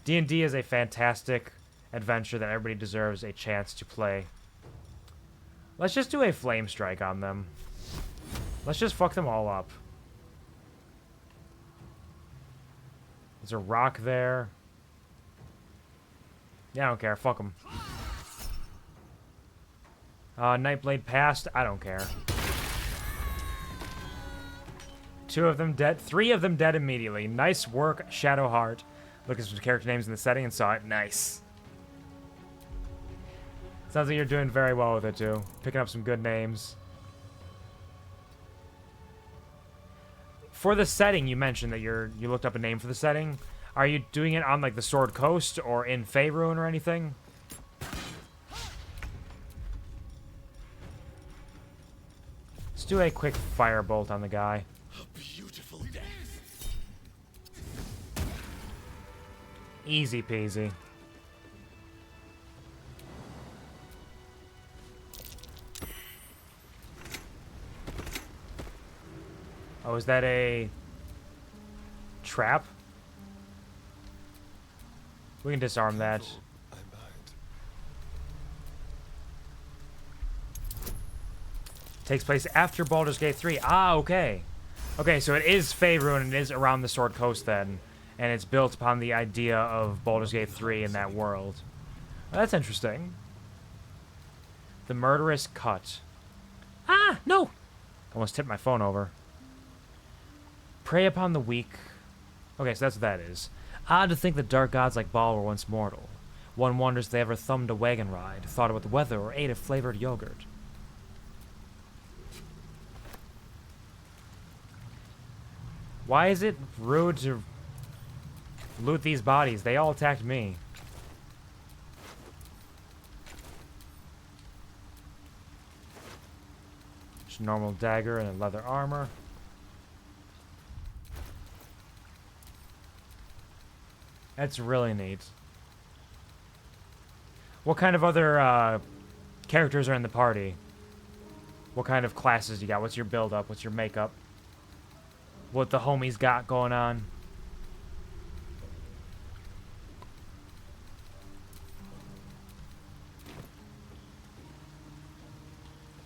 D&D is a fantastic adventure that everybody deserves a chance to play. Let's just do a flame strike on them. Let's just fuck them all up. There's a rock there. Yeah, I don't care. Fuck them. Nightblade passed. I don't care. 2 of them dead. 3 of them dead immediately. Nice work, Shadowheart. Look at some character names in the setting and saw it. Nice. Sounds like you're doing very well with it, too. Picking up some good names. For the setting, you mentioned that you looked up a name for the setting. Are you doing it on, like, the Sword Coast or in Faerun or anything? Let's do a quick firebolt on the guy. A beautiful death. Easy peasy. Oh, is that a trap? We can disarm that. Takes place after Baldur's Gate 3. Ah, okay. Okay, so it is Faerun and it is around the Sword Coast then. And it's built upon the idea of Baldur's Gate 3 in that world. Well, that's interesting. The Murderous Cut. Ah, no! Almost tipped my phone over. Prey upon the weak. Okay, so that's what that is. Odd to think that dark gods like Baal were once mortal. One wonders if they ever thumbed a wagon ride, thought about the weather, or ate a flavored yogurt. Why is it rude to loot these bodies? They all attacked me. Just normal dagger and leather armor. That's really neat. What kind of other characters are in the party? What kind of classes you got? What's your build up? What's your makeup? What the homies got going on?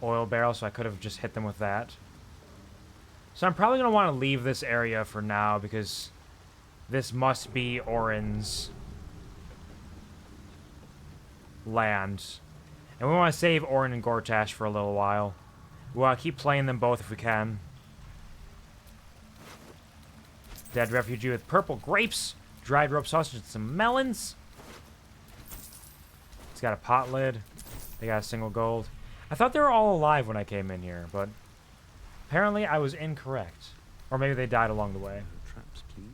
Oil barrel, so I could have just hit them with that. So I'm probably going to want to leave this area for now because this must be Orin's land. And we want to save Orin and Gortash for a little while. We want to keep playing them both if we can. Dead refugee with purple grapes, dried rope sausage, and some melons. It's got a pot lid. They got a single gold. I thought they were all alive when I came in here, but apparently I was incorrect. Or maybe they died along the way. Traps, please.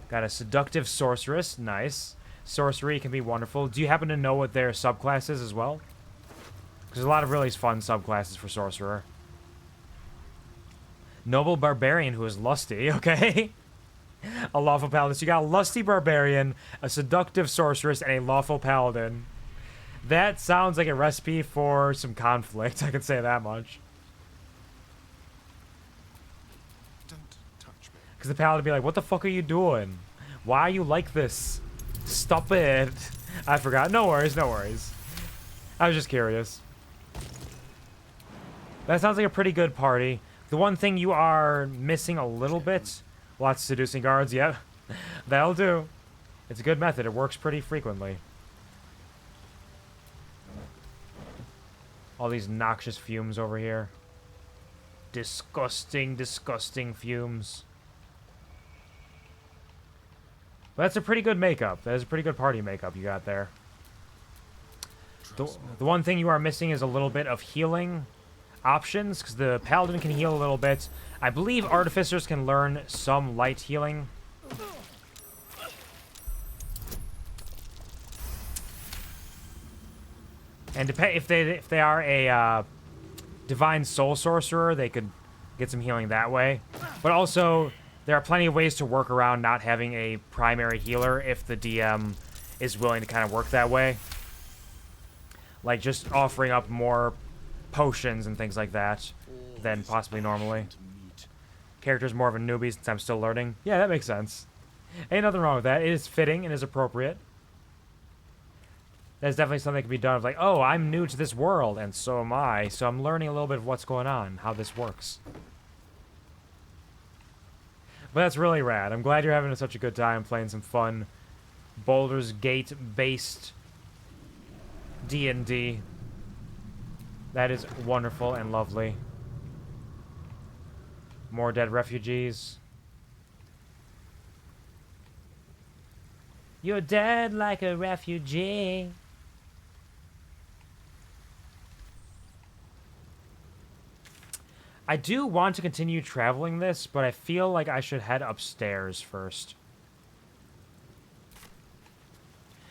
Got a seductive sorceress. Nice. Sorcery can be wonderful. Do you happen to know what their subclass is as well? Because there's a lot of really fun subclasses for sorcerer. Noble barbarian who is lusty, okay? A lawful paladin. So you got a lusty barbarian, a seductive sorceress, and a lawful paladin. That sounds like a recipe for some conflict, I can say that much. Don't touch me. Because the paladin would be like, what the fuck are you doing? Why are you like this? Stop it. I forgot. No worries, no worries. I was just curious. That sounds like a pretty good party. The one thing you are missing a little bit, lots of seducing guards, yeah. That'll do. It's a good method. It works pretty frequently. All these noxious fumes over here. Disgusting, disgusting fumes. But that's a pretty good makeup. That is a pretty good party makeup you got there. The one thing you are missing is a little bit of healing options, because the paladin can heal a little bit. I believe artificers can learn some light healing. And if they are a divine soul sorcerer, they could get some healing that way. But also, there are plenty of ways to work around not having a primary healer if the DM is willing to kind of work that way. Like just offering up more potions and things like that than possibly normally. Character's more of a newbie since I'm still learning. Yeah, that makes sense. Ain't nothing wrong with that. It is fitting and is appropriate. That's definitely something that can be done of like, oh, I'm new to this world, and so am I, so I'm learning a little bit of what's going on, how this works. But that's really rad. I'm glad you're having such a good time playing some fun Baldur's Gate-based D&D. That is wonderful and lovely. More dead refugees. You're dead like a refugee. I do want to continue traveling this, but I feel like I should head upstairs first.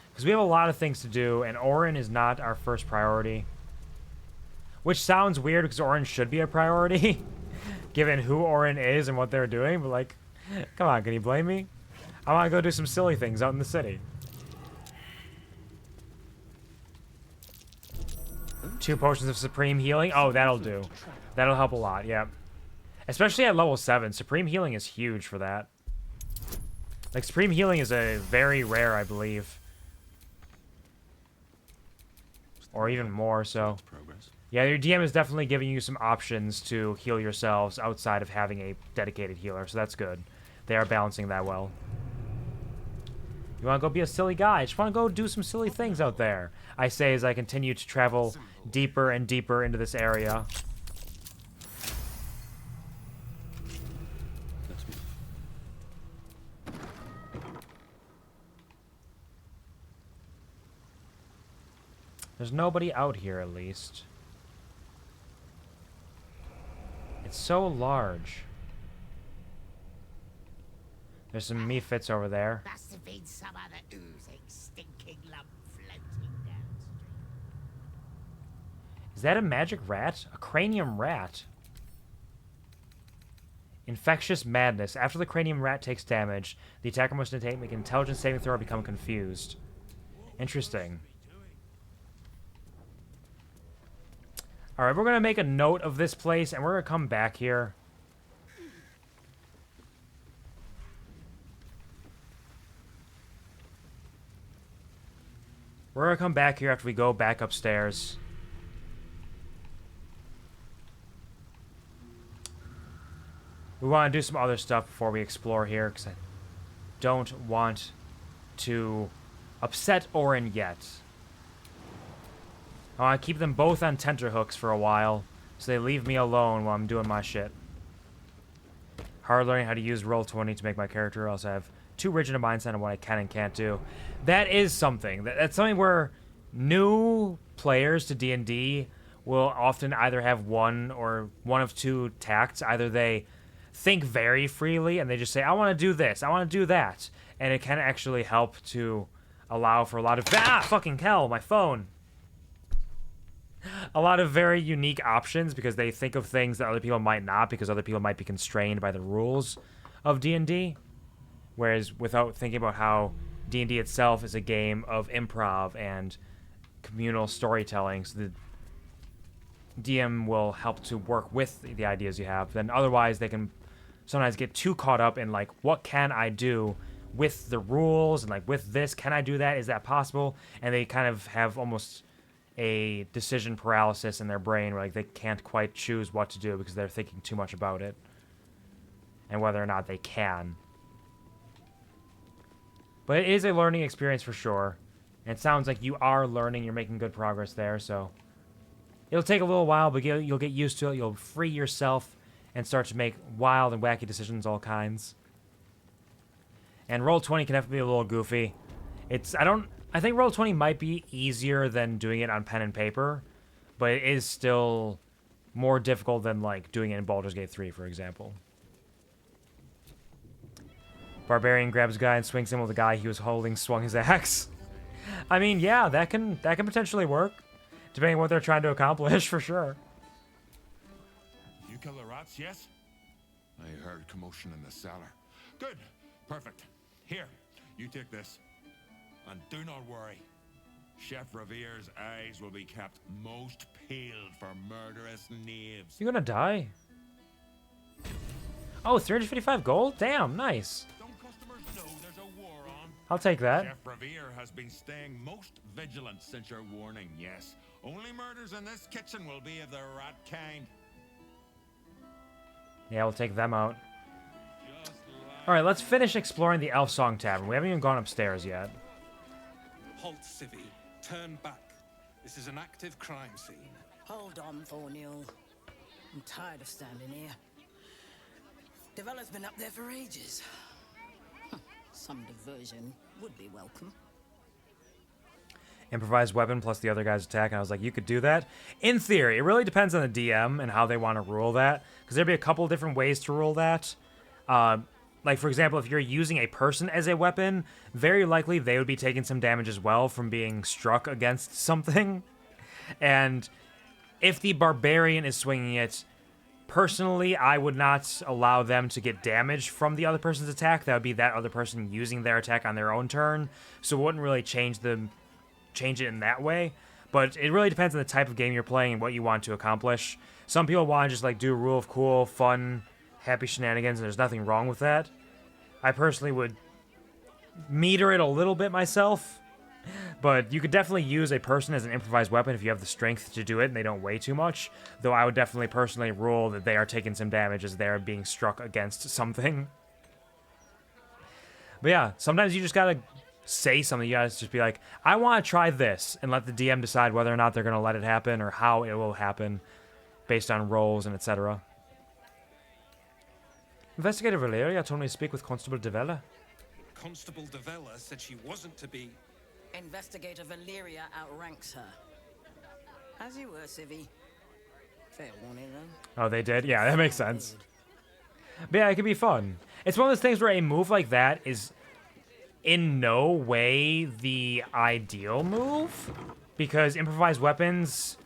Because we have a lot of things to do, and Orin is not our first priority. Which sounds weird, because Orin should be a priority, given who Orin is and what they're doing, but like, come on, can you blame me? I want to go do some silly things out in the city. 2 potions of supreme healing. Oh, that'll do. That'll help a lot, yeah. Especially at level 7. Supreme healing is huge for that. Like, supreme healing is a very rare, I believe. Or even more, so. Yeah, your DM is definitely giving you some options to heal yourselves outside of having a dedicated healer, so that's good. They are balancing that well. You want to go be a silly guy? I just want to go do some silly things out there. I say as I continue to travel deeper and deeper into this area. There's nobody out here, at least. It's so large. There's some mephits over there. Must have been some other oozing, stinking lump floating downstream. Is that a magic rat? A cranium rat? Infectious madness. After the cranium rat takes damage, the attacker must make an intelligence saving throw or become confused. Interesting. Alright, we're going to make a note of this place, and we're going to come back here. We're going to come back here after we go back upstairs. We want to do some other stuff before we explore here, because I don't want to upset Orin yet. I want to keep them both on tenterhooks for a while, so they leave me alone while I'm doing my shit. Hard learning how to use Roll20 to make my character, else I have too rigid a mindset on what I can and can't do. That is something. That's something where new players to D&D will often either have one of two tacts. Either they think very freely and they just say, I want to do this, I want to do that. And it can actually help to allow for a lot of... Ah! Fucking hell, my phone! A lot of very unique options because they think of things that other people might not, because other people might be constrained by the rules of D&D. Whereas without thinking about how D&D itself is a game of improv and communal storytelling, so the DM will help to work with the ideas you have. Then otherwise they can sometimes get too caught up in like, what can I do with the rules, and like with this, can I do that? Is that possible? And they kind of have almost a decision paralysis in their brain where like they can't quite choose what to do because they're thinking too much about it and whether or not they can. But it is a learning experience for sure. And it sounds like you are learning, you're making good progress there, so it'll take a little while, but you'll get used to it. You'll free yourself and start to make wild and wacky decisions, all kinds. And Roll20 can definitely be a little goofy. I think Roll20 might be easier than doing it on pen and paper, but it is still more difficult than like doing it in Baldur's Gate 3, for example. Barbarian grabs a guy and swings him while the guy he was holding swung his axe. I mean, yeah, that can potentially work, depending on what they're trying to accomplish, for sure. You kill the rats, yes? I heard commotion in the cellar. Good. Perfect. Here, you take this. And do not worry. Chef Revere's eyes will be kept most peeled for murderous knaves. You gonna die? Oh, 355 gold? Damn, nice. Don't customers know there's a war on? I'll take that. Chef Revere has been staying most vigilant since your warning, yes. Only murders in this kitchen will be of the rat kind. Yeah, we'll take them out. Alright, let's finish exploring the Elf Song Tavern. We haven't even gone upstairs yet. Halt, Civvy. Turn back. This is an active crime scene. Hold on, Thornhill. I'm tired of standing here. Devella's been up there for ages. Some diversion would be welcome. Improvised weapon plus the other guy's attack, and I was like, you could do that? In theory. It really depends on the DM and how they want to rule that, because there'd be a couple different ways to rule that. Like, for example, if you're using a person as a weapon, very likely they would be taking some damage as well from being struck against something. And if the barbarian is swinging it, personally, I would not allow them to get damage from the other person's attack. That would be that other person using their attack on their own turn. So it wouldn't really change it in that way. But it really depends on the type of game you're playing and what you want to accomplish. Some people want to just like do rule of cool, fun, happy shenanigans, and there's nothing wrong with that. I personally would meter it a little bit myself, but you could definitely use a person as an improvised weapon if you have the strength to do it and they don't weigh too much. Though I would definitely personally rule that they are taking some damage as they are being struck against something. But yeah, sometimes you just gotta say something. You gotta just be like, I want to try this, and let the DM decide whether or not they're gonna let it happen or how it will happen based on rolls and etc. Investigator Valeria told me to speak with Constable Devella. Constable Devella said she wasn't to be... Investigator Valeria outranks her. As you were, Civvy. Fair warning, though. Oh, they did? Yeah, that makes sense. But yeah, it could be fun. It's one of those things where a move like that is in no way the ideal move, because improvised weapons,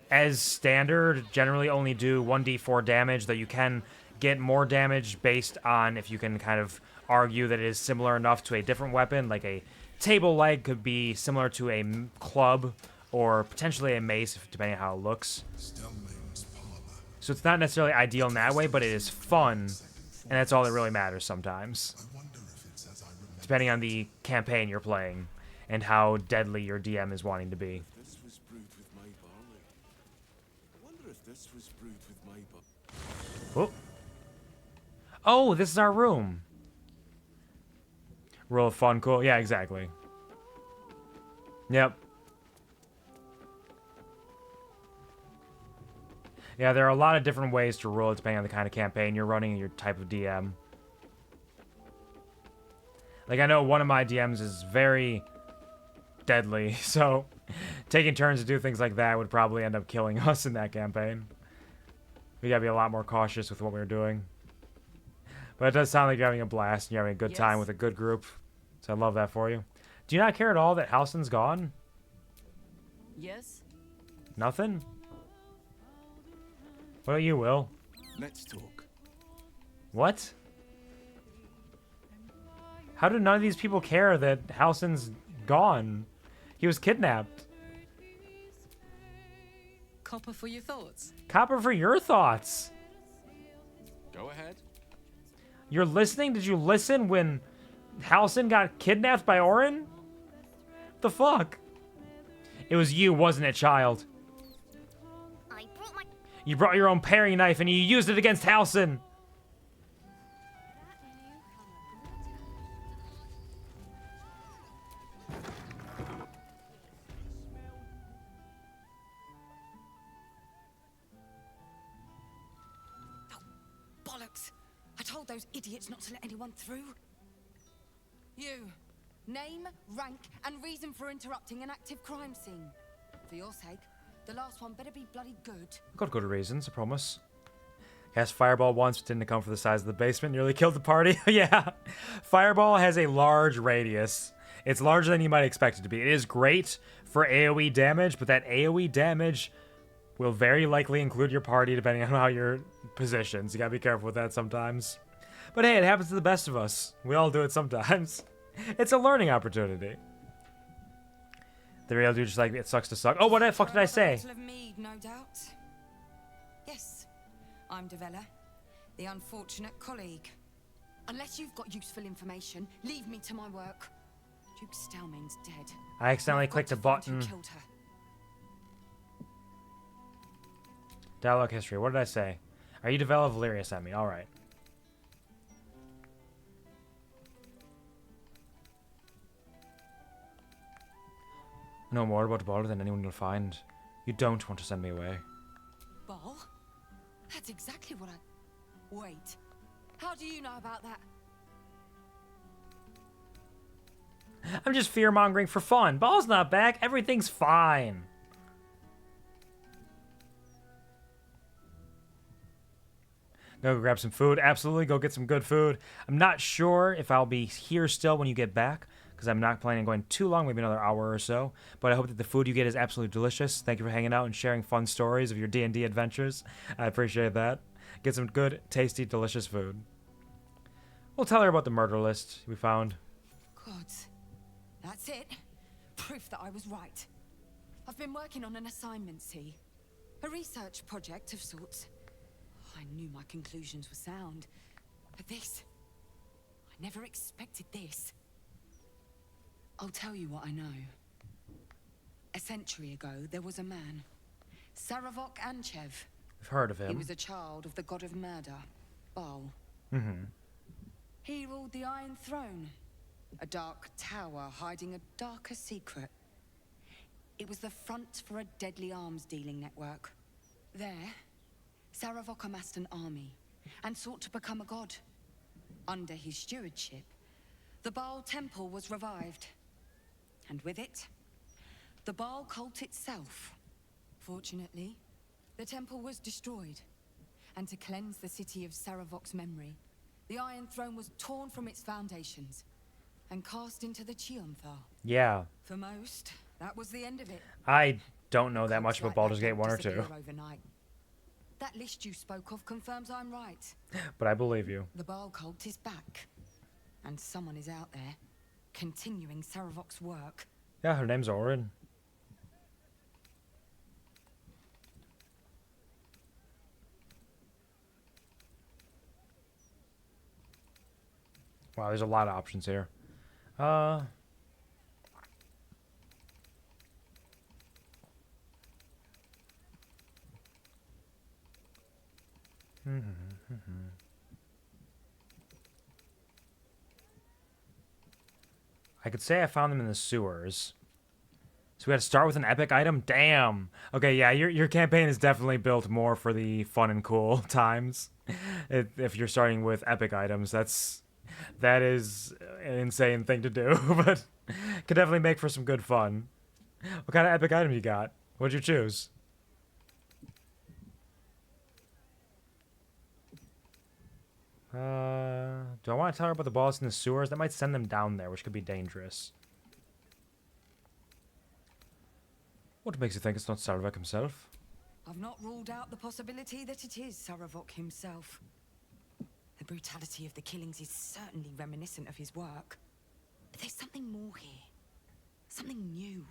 as standard, generally only do 1d4 damage, though you can get more damage based on if you can kind of argue that it is similar enough to a different weapon, like a table leg could be similar to a club, or potentially a mace, depending on how it looks. So it's not necessarily ideal in that way, but it is fun, and that's all that really matters sometimes. Depending on the campaign you're playing, and how deadly your DM is wanting to be. This was brewed with my barley. I wonder if this was brewed with my barley. Oh, this is our room. Roll of fun, cool. Yeah, exactly. Yep. Yeah, there are a lot of different ways to roll depending on the kind of campaign you're running and your type of DM. Like, I know one of my DMs is very deadly, so taking turns to do things like that would probably end up killing us in that campaign. We gotta be a lot more cautious with what we're doing. But it does sound like you're having a blast and you're having a good time with a good group. So I love that for you. Do you not care at all that Halsin's gone? Yes? Nothing? What about you, Will? Let's talk. What? How do none of these people care that Halsin's gone? He was kidnapped. Copper for your thoughts. Copper for your thoughts. Go ahead. You're listening? Did you listen when Halsin got kidnapped by Orin? The fuck? It was you, wasn't it, child? You brought your own paring knife and you used it against Halsin. Bollocks! I told those idiots not to let anyone through. You. Name, rank, and reason for interrupting an active crime scene. For your sake, the last one better be bloody good. Got good reasons, I promise. Cast Fireball once, but didn't account for the size of the basement. Nearly killed the party. Yeah. Fireball has a large radius. It's larger than you might expect it to be. It is great for AoE damage, but that AoE damage will very likely include your party depending on how your positions. You gotta be careful with that sometimes. But hey, it happens to the best of us. We all do it sometimes. It's a learning opportunity. The real dude just like, it sucks to suck. Oh, what the fuck did I say? Of mead, no doubt. Yes, I'm Devella, the unfortunate colleague. Unless you've got useful information, leave me to my work. Duke Stelmane's dead. I accidentally clicked a button. Who killed her? Dialogue history. What did I say? Are you Devella? Valeria sent me. Alright. Know more about Baldur than anyone will find. You don't want to send me away. Ball? That's exactly what I... Wait. How do you know about that? I'm just fear-mongering for fun. Ball's not back. Everything's fine. Go grab some food. Absolutely, go get some good food. I'm not sure if I'll be here still when you get back, because I'm not planning on going too long, maybe another hour or so. But I hope that the food you get is absolutely delicious. Thank you for hanging out and sharing fun stories of your D&D adventures. I appreciate that. Get some good, tasty, delicious food. We'll tell her about the murder list we found. God, that's it. Proof that I was right. I've been working on an assignment, see? A research project of sorts. I knew my conclusions were sound. But this... I never expected this. I'll tell you what I know. A century ago, there was a man. Saravok Anchev. I've heard of him. He was a child of the god of murder, Baal. Mm-hmm. He ruled the Iron Throne. A dark tower hiding a darker secret. It was the front for a deadly arms-dealing network. There, Saravok amassed an army and sought to become a god. Under his stewardship, the Baal temple was revived. And with it, the Baal cult itself. Fortunately, the temple was destroyed. And to cleanse the city of Saravok's memory, the Iron Throne was torn from its foundations and cast into the Chionthar. Yeah. For most, that was the end of it. I don't know that much about Like Baldur's that Gate 1 or disappear 2. overnight. That list you spoke of confirms I'm right. But I believe you. The Baal cult is back. And someone is out there, continuing Saravok's work. Yeah, her name's Orin. Wow, there's a lot of options here. I could say I found them in the sewers. So we had to start with an epic item? Damn! Okay, yeah, your campaign is definitely built more for the fun and cool times. If you're starting with epic items, that is an insane thing to do, but could definitely make for some good fun. What kind of epic item you got? What'd you choose? Do I want to tell her about the balls in the sewers? That might send them down there, which could be dangerous. What makes you think it's not Saravok himself? I've not ruled out the possibility that it is Saravok himself. The brutality of the killings is certainly reminiscent of his work. But there's something more here. Something new.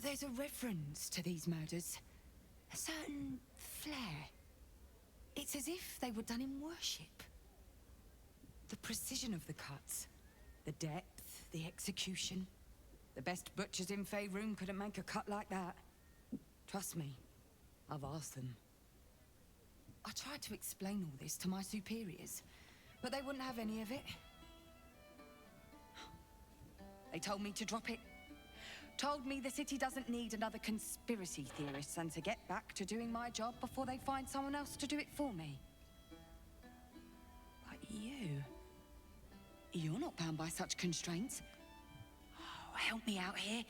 There's a reference to these murders. A certain flair. It's as if they were done in worship. The precision of the cuts. The depth, the execution. The best butchers in Faerun couldn't make a cut like that. Trust me, I've asked them. I tried to explain all this to my superiors, but they wouldn't have any of it. They told me to drop it. Told me the city doesn't need another conspiracy theorist and to get back to doing my job before they find someone else to do it for me. But you're not bound by such constraints. Oh, help me out here.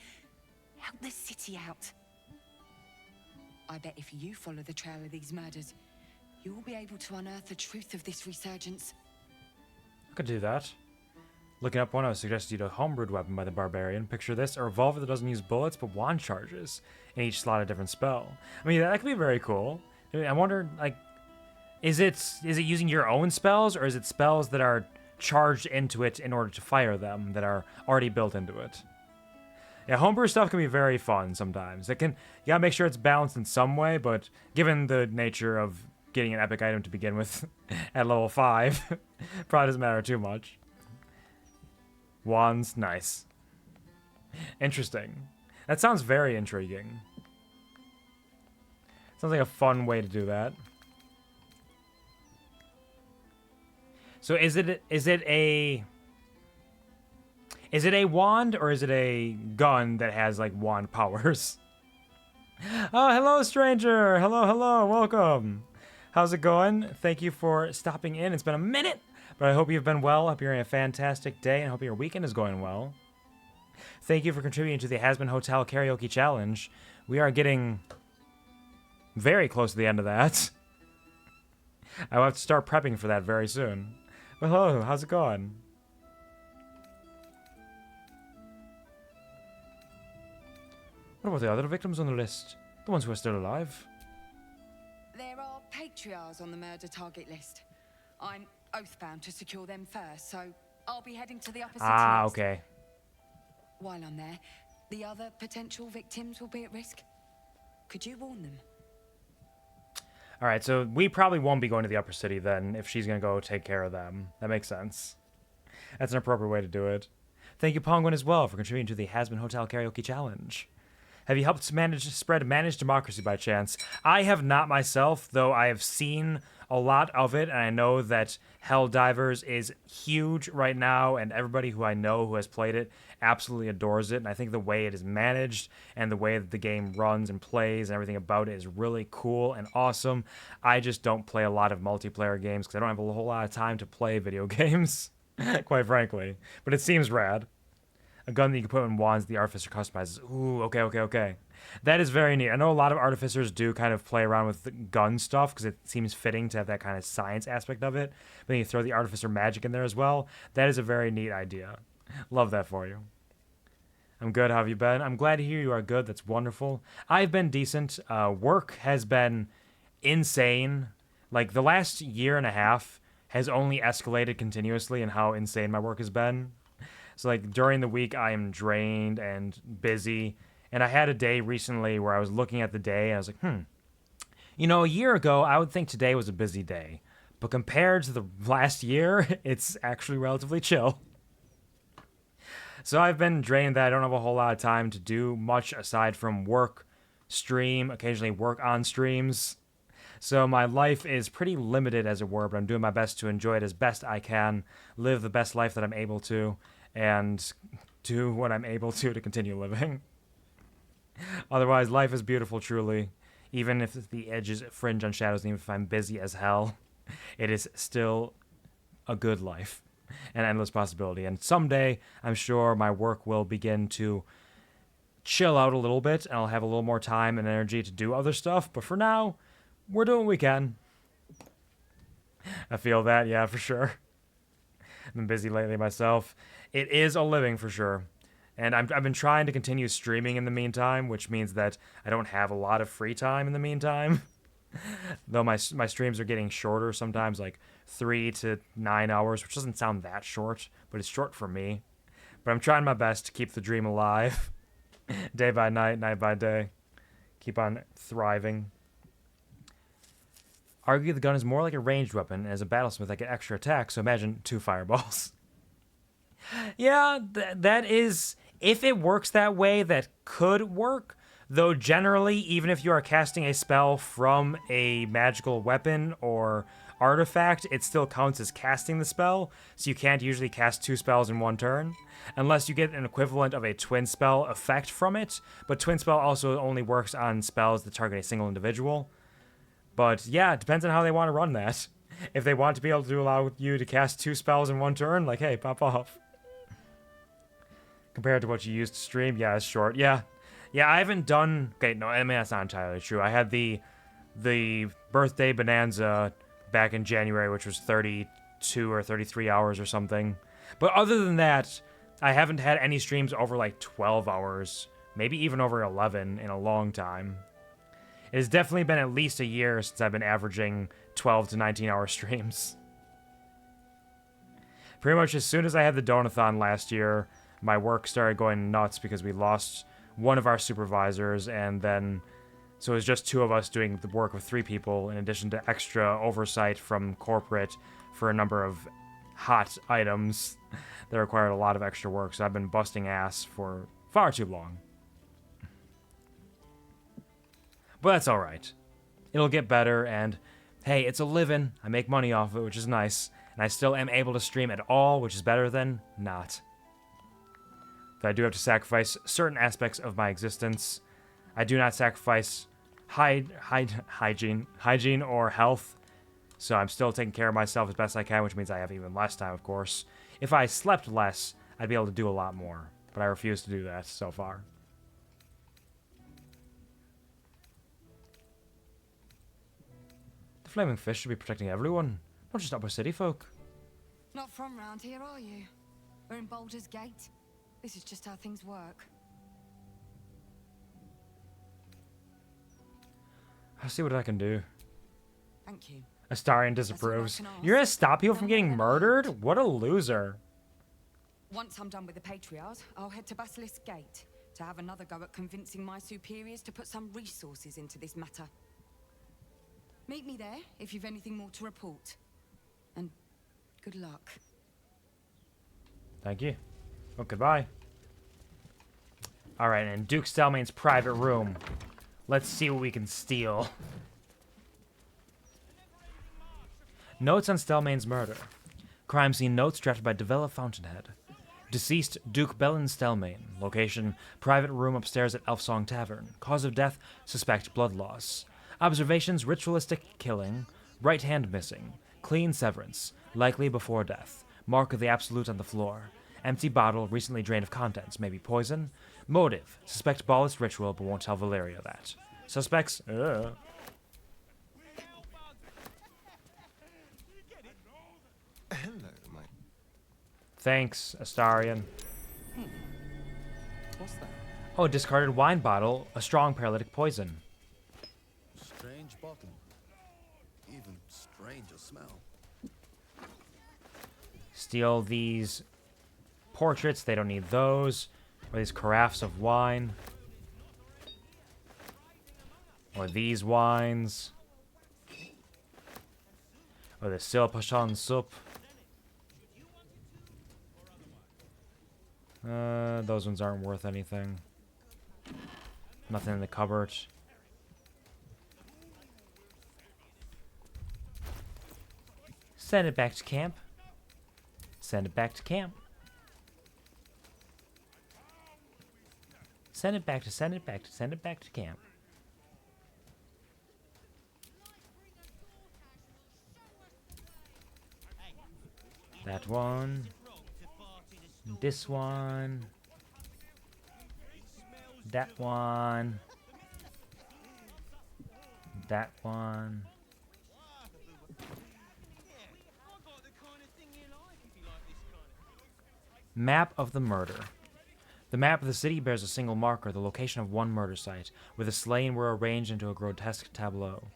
Help the city out. I bet if you follow the trail of these murders, you'll be able to unearth the truth of this resurgence. I could do that. Looking up one, I would suggest you a homebrewed weapon by the barbarian. Picture this, a revolver that doesn't use bullets, but wand charges. In each slot a different spell. I mean, that could be very cool. I wonder, like, is it using your own spells, or is it spells that are charged into it in order to fire them, that are already built into it? Yeah, homebrew stuff can be very fun sometimes. You gotta make sure it's balanced in some way, but given the nature of getting an epic item to begin with at level 5, probably doesn't matter too much. Wands, nice. Interesting. That sounds very intriguing. Sounds like a fun way to do that. So is it a wand, or is it a gun that has like wand powers? Oh, hello stranger. Hello, welcome. How's it going? Thank you for stopping in. It's been a minute, but I hope you've been well. I hope you're having a fantastic day, and I hope your weekend is going well. Thank you for contributing to the Hasbin Hotel Karaoke Challenge. We are getting very close to the end of that. I will have to start prepping for that very soon. Well, hello, how's it going? What about the other victims on the list? The ones who are still alive? There are patriarchs on the murder target list. I'm oathbound to secure them first, so I'll be heading to the upper city next. Okay. While I'm there, the other potential victims will be at risk? Could you warn them? All right, so we probably won't be going to the upper city then if she's going to go take care of them. That makes sense. That's an appropriate way to do it. Thank you, Penguin, as well, for contributing to the Hasbin Hotel Karaoke Challenge. Have you helped spread managed democracy by chance? I have not myself, though I have seen a lot of it, and I know that Helldivers is huge right now, and everybody who I know who has played it absolutely adores it, and I think the way it is managed and the way that the game runs and plays and everything about it is really cool and awesome. I just don't play a lot of multiplayer games because I don't have a whole lot of time to play video games, quite frankly, but it seems rad. A gun that you can put in wands the Artificer customizes. Ooh, okay. That is very neat. I know a lot of Artificers do kind of play around with the gun stuff because it seems fitting to have that kind of science aspect of it. But then you throw the Artificer magic in there as well. That is a very neat idea. Love that for you. I'm good. How have you been? I'm glad to hear you are good. That's wonderful. I've been decent. Work has been insane. Like, the last year and a half has only escalated continuously in how insane my work has been. So, like, during the week, I am drained and busy. And I had a day recently where I was looking at the day, and I was like, You know, a year ago, I would think today was a busy day. But compared to the last year, it's actually relatively chill. So I've been drained that I don't have a whole lot of time to do much aside from work, stream, occasionally work on streams. So my life is pretty limited, as it were, but I'm doing my best to enjoy it as best I can, live the best life that I'm able to, and do what I'm able to continue living. Otherwise, life is beautiful, truly. Even if the edges fringe on shadows, and even if I'm busy as hell, it is still a good life. An endless possibility. And someday, I'm sure my work will begin to chill out a little bit, and I'll have a little more time and energy to do other stuff. But for now, we're doing what we can. I feel that, yeah, for sure. I've been busy lately myself. It is a living for sure. And I've been trying to continue streaming in the meantime, which means that I don't have a lot of free time in the meantime. Though my streams are getting shorter sometimes, like 3 to 9 hours, which doesn't sound that short, but it's short for me. But I'm trying my best to keep the dream alive. Day by night, night by day. Keep on thriving. Argue the gun is more like a ranged weapon, and as a battlesmith I get extra attack, so imagine 2 fireballs. Yeah, that is... If it works that way, that could work. Though generally, even if you are casting a spell from a magical weapon or artifact, it still counts as casting the spell, so you can't usually cast 2 spells in one turn, unless you get an equivalent of a twin spell effect from it, but twin spell also only works on spells that target a single individual. But yeah, it depends on how they want to run that. If they want to be able to allow you to cast 2 spells in one turn, like, hey, pop off. Compared to what you used to stream, yeah, it's short. Yeah, I haven't done... Okay, no, I mean, that's not entirely true. I had the birthday bonanza back in January, which was 32 or 33 hours or something. But other than that, I haven't had any streams over like 12 hours, maybe even over 11 in a long time. It has definitely been at least a year since I've been averaging 12 to 19 hour streams. Pretty much as soon as I had the Donathon last year, my work started going nuts because we lost one of our supervisors, and then so it was just 2 of us doing the work of 3 people in addition to extra oversight from corporate for a number of hot items that required a lot of extra work. So I've been busting ass for far too long. But that's all right. It'll get better, and hey, it's a living. I make money off of it, which is nice, and I still am able to stream at all, which is better than not. But I do have to sacrifice certain aspects of my existence. I do not sacrifice hygiene or health, so I'm still taking care of myself as best I can, which means I have even less time, of course. If I slept less, I'd be able to do a lot more, but I refuse to do that so far. The flaming fish should be protecting everyone, not just upper city folk. Not from round here, are you? We're in Baldur's Gate. This is just how things work. I'll see what I can do. Thank you. Astarion disapproves. You're gonna stop people from getting murdered? What a loser. Once I'm done with the Patriarchs, I'll head to Basilisk Gate. to have another go at convincing my superiors to put some resources into this matter. Meet me there if you've anything more to report. And good luck. Thank you. Well, goodbye. Alright, in Duke Stelmane's private room. Let's see what we can steal. Notes on Stelmane's murder. Crime scene notes drafted by Devella Fountainhead. Deceased Duke Bellin Stelmane. Location, private room upstairs at Elfsong Tavern. Cause of death, suspect blood loss. Observations, ritualistic killing. Right hand missing. Clean severance. Likely before death. Mark of the Absolute on the floor. Empty bottle, recently drained of contents. Maybe poison. Motive, suspect ballast ritual, but won't tell Valeria that. Suspects, Hello, my... Thanks, Astarion. What's that? Oh, discarded wine bottle, a strong paralytic poison. Strange bottle. Even stranger smell. Steal these portraits, they don't need those. Or these carafes of wine. Or these wines. Or the Silpashon soup. Those ones aren't worth anything. Nothing in the cupboard. Send it back to camp. Send it back to camp. Send it back to, send it back to, send it back to camp. That one. This one. That one. That one. Map of the murder. The map of the city bears a single marker, the location of one murder site, where the slain were arranged into a grotesque tableau.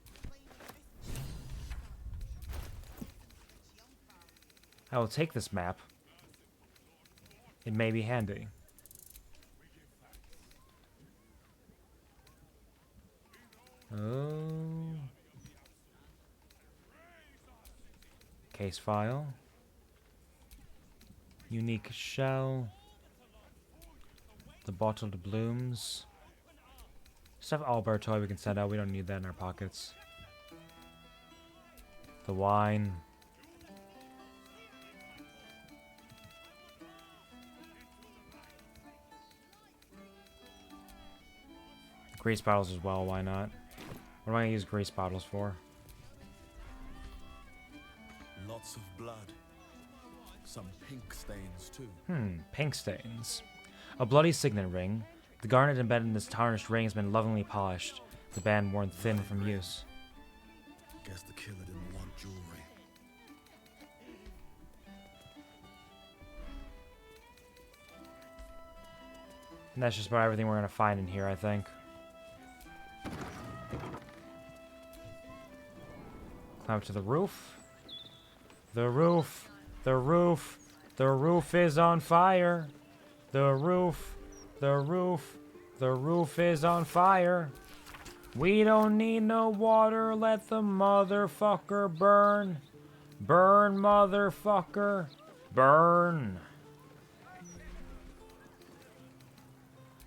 I will take this map. It may be handy. Oh. Case file. Unique shell. The bottled blooms. Stuff Alberto we can send out. We don't need that in our pockets. The wine. Grease bottles as well, why not? What am I going to use grease bottles for? Lots of blood. Some pink stains, too. Pink stains. A bloody signet ring. The garnet embedded in this tarnished ring has been lovingly polished, the band worn thin from use. Guess the killer didn't want jewelry. And that's just about everything we're going to find in here, I think. Climb up to the roof. The roof. The roof. The roof is on fire. The roof. The roof. The roof is on fire. We don't need no water. Let the motherfucker burn. Burn, motherfucker. Burn.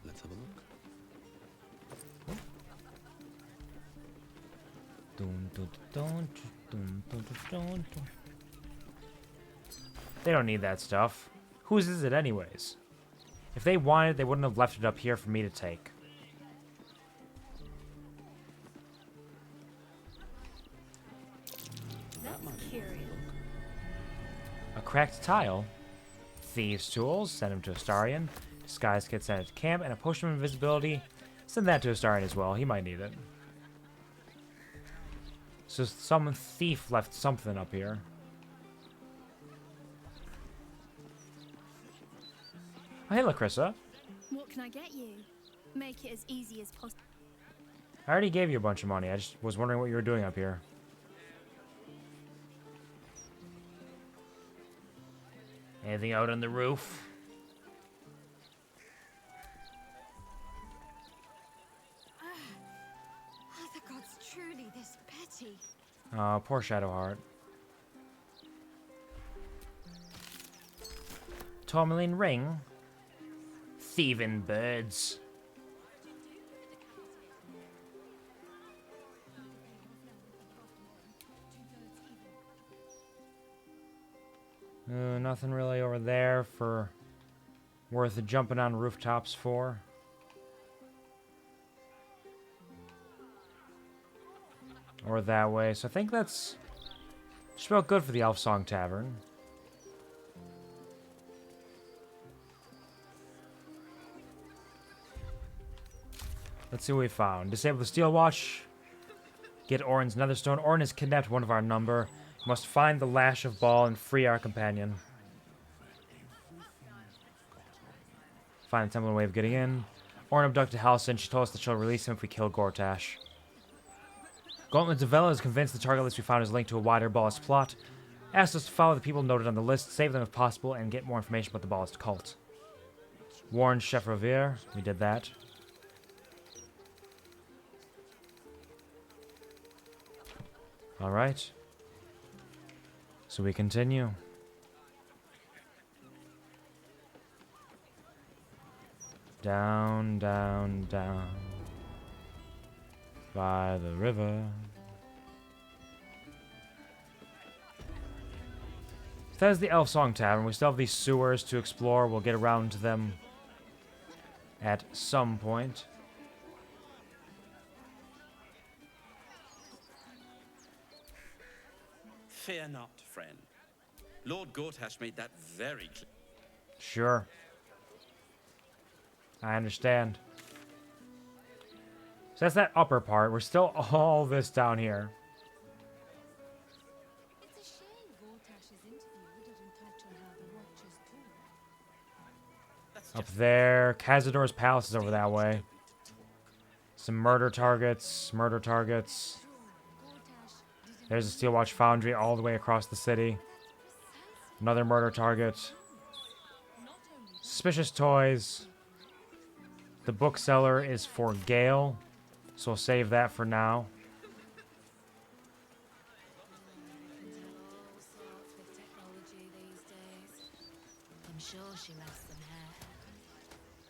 Let's have a look. They don't need that stuff. Whose is it anyways? If they wanted, they wouldn't have left it up here for me to take. A cracked tile. Thieves' tools. Send them to Astarion. Disguise kit sent it to camp. And a potion of invisibility. Send that to Astarion as well. He might need it. So some thief left something up here. Oh, hey, Lacrissa. What can I get you? Make it as easy as possible. I already gave you a bunch of money. I just was wondering what you were doing up here. Anything out on the roof? tea. Oh, poor Shadowheart. Tourmaline ring. Thieving birds. Nothing really over there for worth jumping on rooftops for. Or that way. So I think that's just about good for the Elf Song Tavern. Let's see what we found. Disable the Steel Watch. Get Orin's Netherstone. Orin has kidnapped one of our number. We must find the Lash of Ball and free our companion. Find the temple way of getting in. Orin abducted Halsin. She told us that she'll release him if we kill Gortash. Gauntlet Devella is convinced the target list we found is linked to a wider Ballist plot. Asked us to follow the people noted on the list, save them if possible, and get more information about the Ballist cult. Warn Chef Revere. We did that. Alright. So we continue. Down, down, down. By the river. So that is the Elf Song Tavern. We still have these sewers to explore. We'll get around to them at some point. Fear not, friend. Lord Gortash made that very clear. Sure. I understand. So that's that upper part. We're still all this down here. It's a shame Gortash's interview didn't touch on how the Watchers do. Up there. Cazador's palace is over that way. Some murder targets. Murder targets. There's a Steel Watch Foundry all the way across the city. Another murder target. Suspicious toys. The bookseller is for Gale, so we'll save that for now. I'm sure she loves some hair.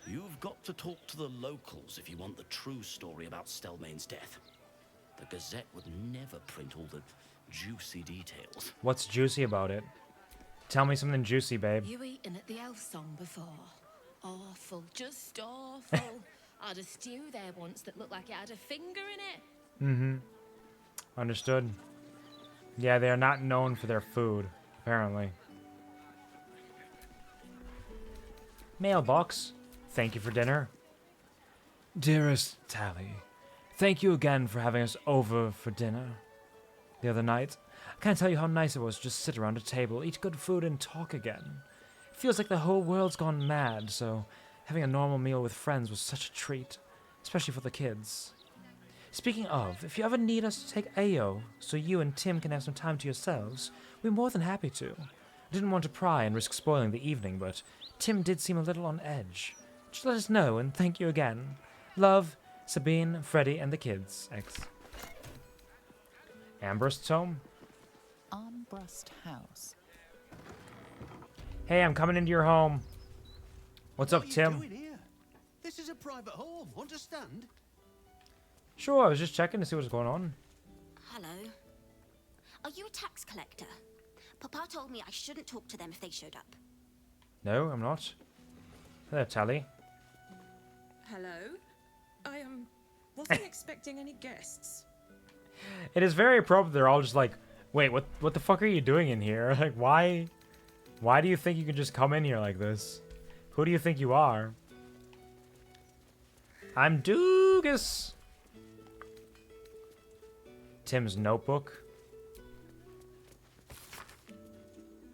You've got to talk to the locals if you want the true story about Stelmane's death. The Gazette would never print all the juicy details. What's juicy about it? Tell me something juicy, babe. You eaten at the Elf Song before? Awful, just awful. I had a stew there once that looked like it had a finger in it. Mm-hmm. Understood. Yeah, they are not known for their food, apparently. Mailbox. Thank you for dinner. Dearest Tally, thank you again for having us over for dinner the other night. I can't tell you how nice it was to just sit around a table, eat good food, and talk again. It feels like the whole world's gone mad, so having a normal meal with friends was such a treat, especially for the kids. Speaking of, if you ever need us to take Ayo so you and Tim can have some time to yourselves, we're more than happy to. I didn't want to pry and risk spoiling the evening, but Tim did seem a little on edge. Just let us know, and thank you again. Love, Sabine, Freddy, and the kids. X. Ambrose Tome? Armbrust House. Hey, I'm coming into your home. What's up, What are you Tim? doing here? This is a private home, understand? Sure, I was just checking to see what's going on. Hello. Are you a tax collector? Papa told me I shouldn't talk to them if they showed up. No, I'm not. Hello, Tally. Hello? I wasn't expecting any guests. It is very appropriate. They're all just like, wait, what the fuck are you doing in here? Like, why do you think you can just come in here like this? Who do you think you are? I'm Doogus. Tim's notebook.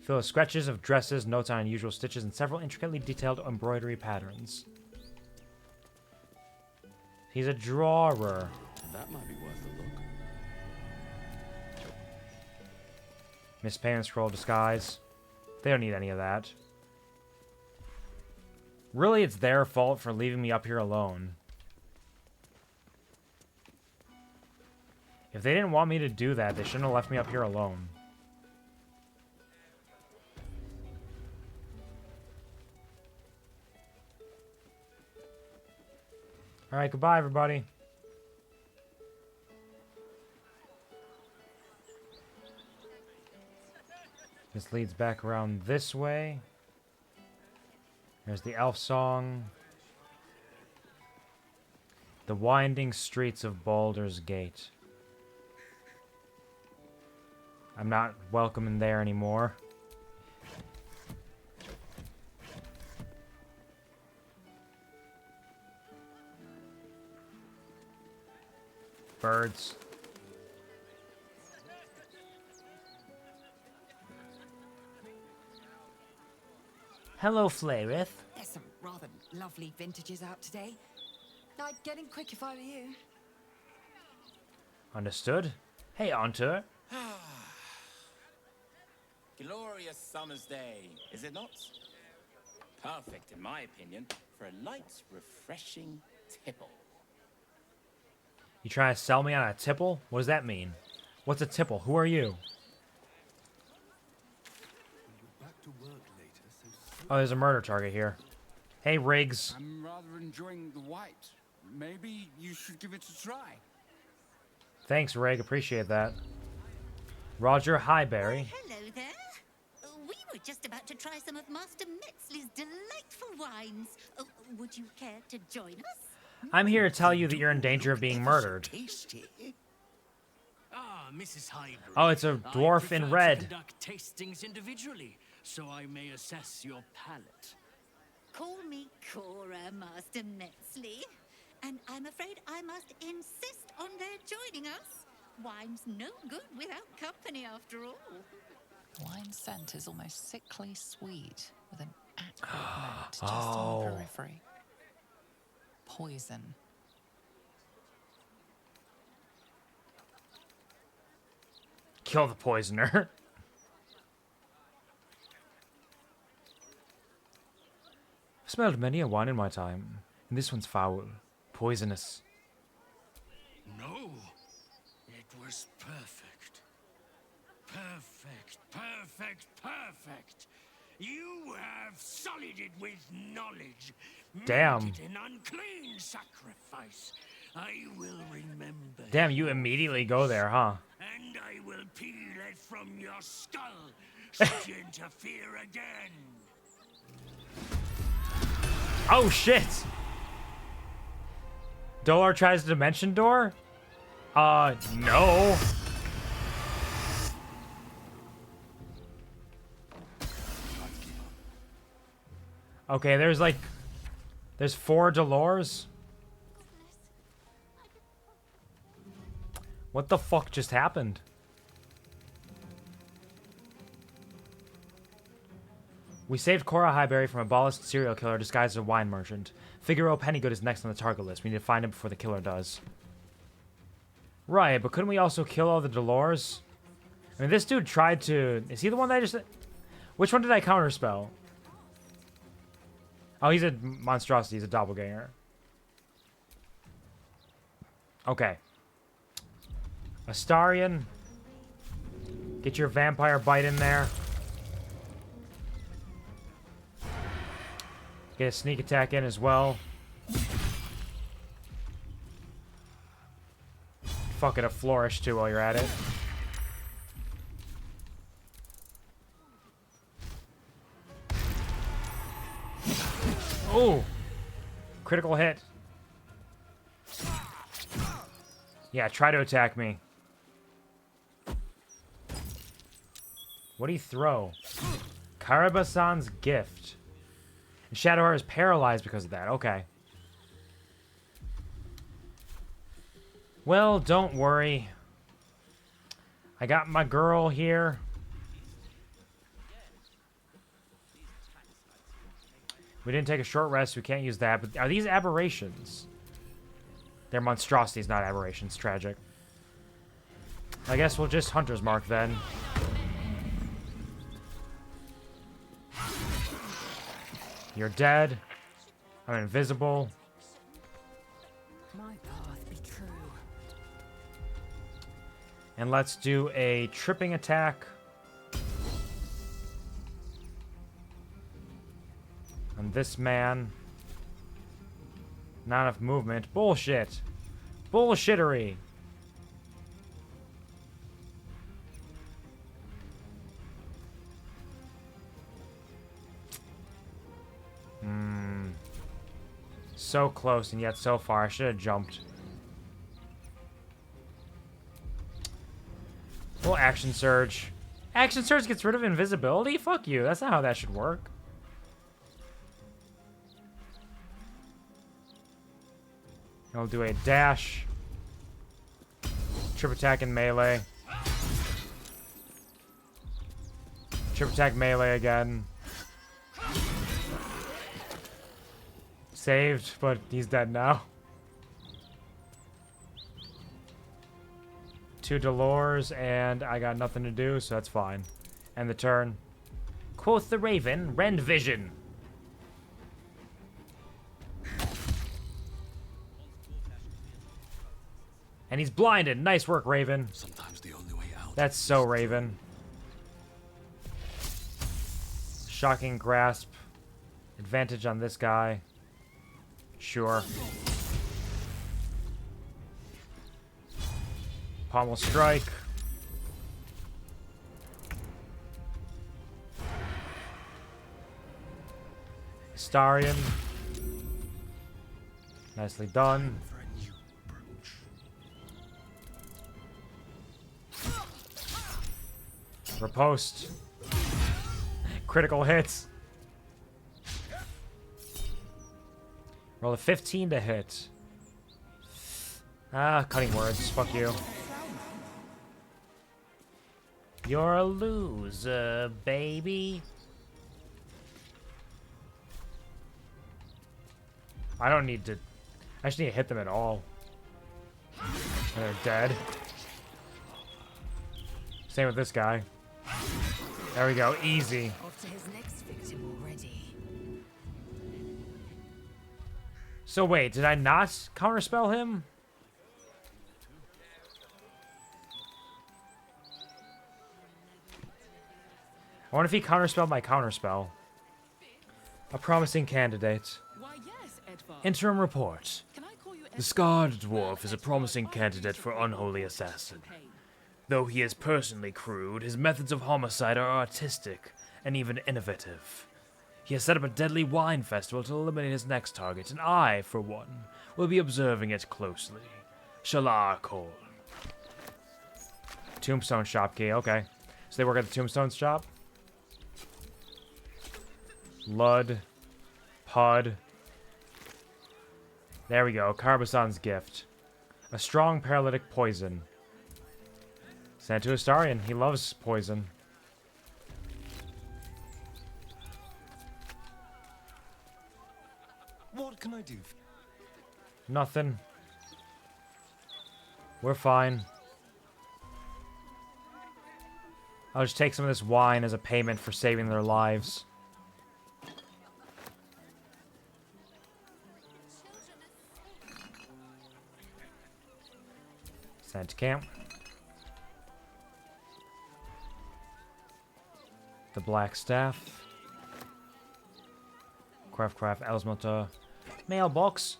Full of sketches of dresses, notes on unusual stitches, and several intricately detailed embroidery patterns. He's a drawer. That might be worth a look. Miss Payne Scroll Disguise. They don't need any of that. Really, it's their fault for leaving me up here alone. If they didn't want me to do that, they shouldn't have left me up here alone. Alright, goodbye, everybody. This leads back around this way. There's the elf song. The winding streets of Baldur's Gate. I'm not welcome in there anymore. Birds. Hello, Flayrith. There's some rather lovely vintages out today. I'd get in quick if I were you. Understood. Hey, Auntie. Glorious summer's day, is it not? Perfect, in my opinion, for a light, refreshing tipple. You trying to sell me on a tipple? What does that mean? What's a tipple? Who are you? Oh, there's a murder target here. Hey, Riggs. I'm rather enjoying the white. Maybe you should give it a try. Thanks, Rig. Appreciate that. Roger Highberry. Hello there. We were just about to try some of Master Metzley's delightful wines. Would you care to join us? I'm here to tell you that you're in danger of being murdered. Ah, Mrs. Highbury. Oh, it's a dwarf in red. I conduct tastings individually, so I may assess your palate. Call me Cora, Master Metzley. And I'm afraid I must insist on their joining us. Wine's no good without company, after all. Wine scent is almost sickly sweet, with an acrid note just on the periphery. Poison. Kill the poisoner. I've smelled many a wine in my time, and this one's foul. Poisonous. No, it was perfect. Perfect, perfect, perfect. You have sullied it with knowledge. Damn. Made it an unclean sacrifice. I will remember. Damn, you immediately go there, huh? And I will peel it from your skull should you interfere again. Oh, shit! Dolar tries the dimension door? No. Okay, there's 4 Dolores. What the fuck just happened? We saved Cora Highberry from a ballless serial killer disguised as a wine merchant. Figaro Pennygood is next on the target list. We need to find him before the killer does. Right, but couldn't we also kill all the Dolores? I mean, this dude tried to... Is he the one that I just... Which one did I counterspell? Oh, he's a monstrosity. He's a doppelganger. Okay. Astarion. Get your vampire bite in there. Get a sneak attack in as well. Fuck it, a flourish too while you're at it. Ooh! Critical hit. Yeah, try to attack me. What do you throw? Karabasan's gift. And Shadowheart is paralyzed because of that. Okay. Well, don't worry. I got my girl here. We didn't take a short rest. We can't use that. But are these aberrations? They're monstrosities, not aberrations. Tragic. I guess we'll just Hunter's Mark then. You're dead. I'm invisible. My path be true. And let's do a tripping attack. On this man. Not enough movement. Bullshit. Bullshittery. So close and yet so far. I should have jumped. Well, action surge. Action surge gets rid of invisibility? Fuck you. That's not how that should work. I'll do a dash. Trip attack and melee. Trip attack melee again. Saved, but he's dead now. 2 Dolores, and I got nothing to do, so that's fine. End the turn. Quoth the Raven, rend vision. And he's blinded. Nice work, Raven. Sometimes the only way out. That's so Raven. Shocking grasp. Advantage on this guy. Sure. Pommel strike. Starion. Nicely done. Riposte. Critical hits. Roll a 15 to hit. Ah, cutting words. Fuck you. You're a loser, baby. I don't need to... I just need to hit them at all. They're dead. Same with this guy. There we go. Easy. Off to his next victim already. So wait, did I not counterspell him? I wonder if he counterspelled my counterspell. A promising candidate. Interim report. The Scarred Dwarf is a promising candidate for Unholy Assassin. Though he is personally crude, his methods of homicide are artistic and even innovative. He has set up a deadly wine festival to eliminate his next target, and I, for one, will be observing it closely. Shalar Cole. Tombstone shop key, okay. So they work at the Tombstone shop? Lud. Pud. There we go. Carbason's gift. A strong paralytic poison. Sent to Astarion. He loves poison. What can I do? Nothing. We're fine. I'll just take some of this wine as a payment for saving their lives. Sent to camp. The Black Staff. Craft, Elsmota. Mailbox.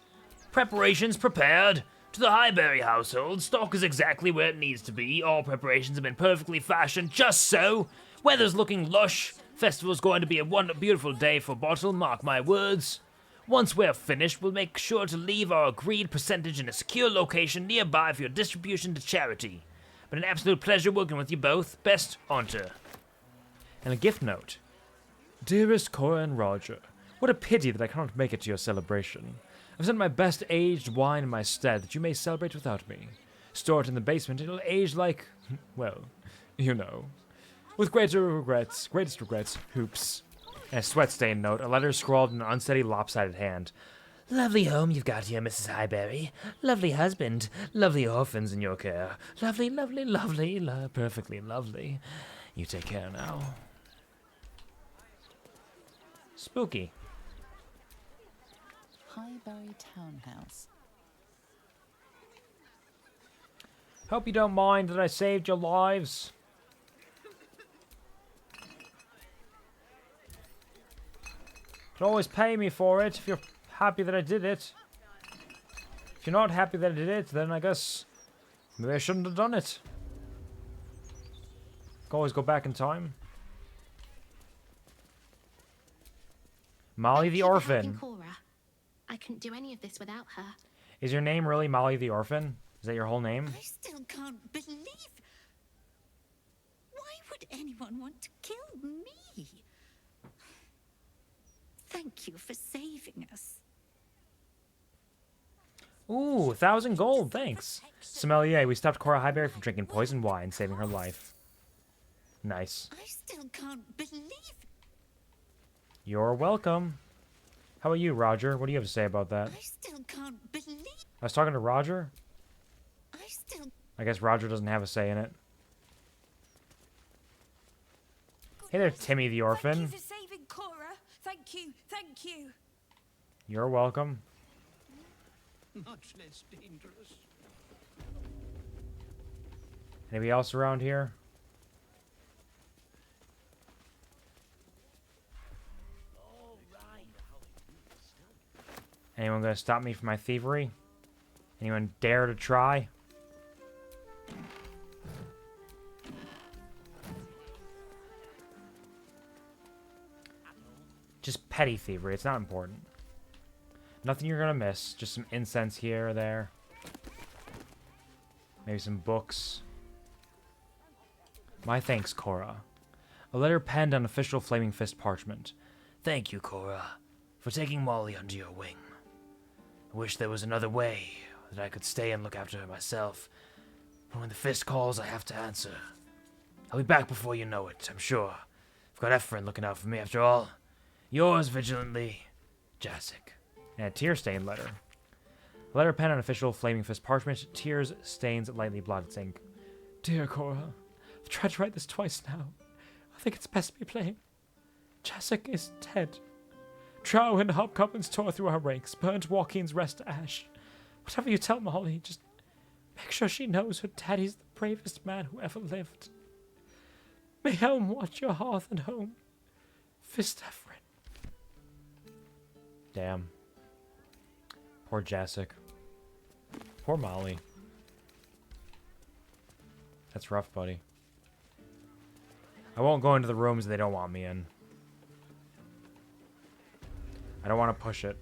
Preparations prepared. To the Highbury household, stock is exactly where it needs to be. All preparations have been perfectly fashioned, just so. Weather's looking lush. Festival's going to be a beautiful day for bottle, mark my words. Once we're finished, we'll make sure to leave our agreed percentage in a secure location nearby for your distribution to charity. Been an absolute pleasure working with you both. Best, Hunter. And a gift note. Dearest Cora and Roger, what a pity that I cannot make it to your celebration. I've sent my best aged wine in my stead that you may celebrate without me. Store it in the basement and it'll age like, well, you know. With greatest regrets, Hoops. And a sweat-stained note, a letter scrawled in an unsteady, lopsided hand. Lovely home you've got here, Mrs. Highbury. Lovely husband. Lovely orphans in your care. Lovely, perfectly lovely. You take care now. Spooky. Highbury Townhouse. Hope you don't mind that I saved your lives. You can always pay me for it if you're happy that I did it. If you're not happy that I did it, then I guess maybe I shouldn't have done it. Can always go back in time. Molly the Orphan. Cora. I couldn't do any of this without her. Is your name really Molly the Orphan? Is that your whole name? I still can't believe. Why would anyone want to kill me? Thank you for saving us. Ooh, 1,000 gold, thanks. Sommelier, we stopped Cora Highberry from drinking poison wine, saving her life. Nice. I still can't believe. You're welcome. How about you, Roger? What do you have to say about that? I still can't believe. I was talking to Roger? I guess Roger doesn't have a say in it. Hey there, Timmy the Orphan. Thank you for saving Cora. Thank you. Thank you. You're welcome. Much less dangerous. Anybody else around here? Anyone gonna stop me from my thievery? Anyone dare to try? Just petty thievery, it's not important. Nothing you're gonna miss. Just some incense here or there. Maybe some books. My thanks, Cora. A letter penned on official Flaming Fist parchment. Thank you, Cora, for taking Molly under your wing. I wish there was another way, that I could stay and look after her myself. But when the fist calls, I have to answer. I'll be back before you know it, I'm sure. I've got Ephraim looking out for me after all. Yours vigilantly, Jacek. And a tear-stained letter. A letter penned on official Flaming Fist parchment, tears stains lightly blotted ink. Dear Cora, I've tried to write this twice now. I think it's best to be plain. Jacek is dead. Drow and hobgoblins tore through our ranks, burned Joaquin's rest to ash. Whatever you tell Molly, just make sure she knows her daddy's the bravest man who ever lived. May Helm watch your hearth and home. Fist Ephraim. Damn. Poor Jacek. Poor Molly. That's rough, buddy. I won't go into the rooms they don't want me in. I don't want to push it.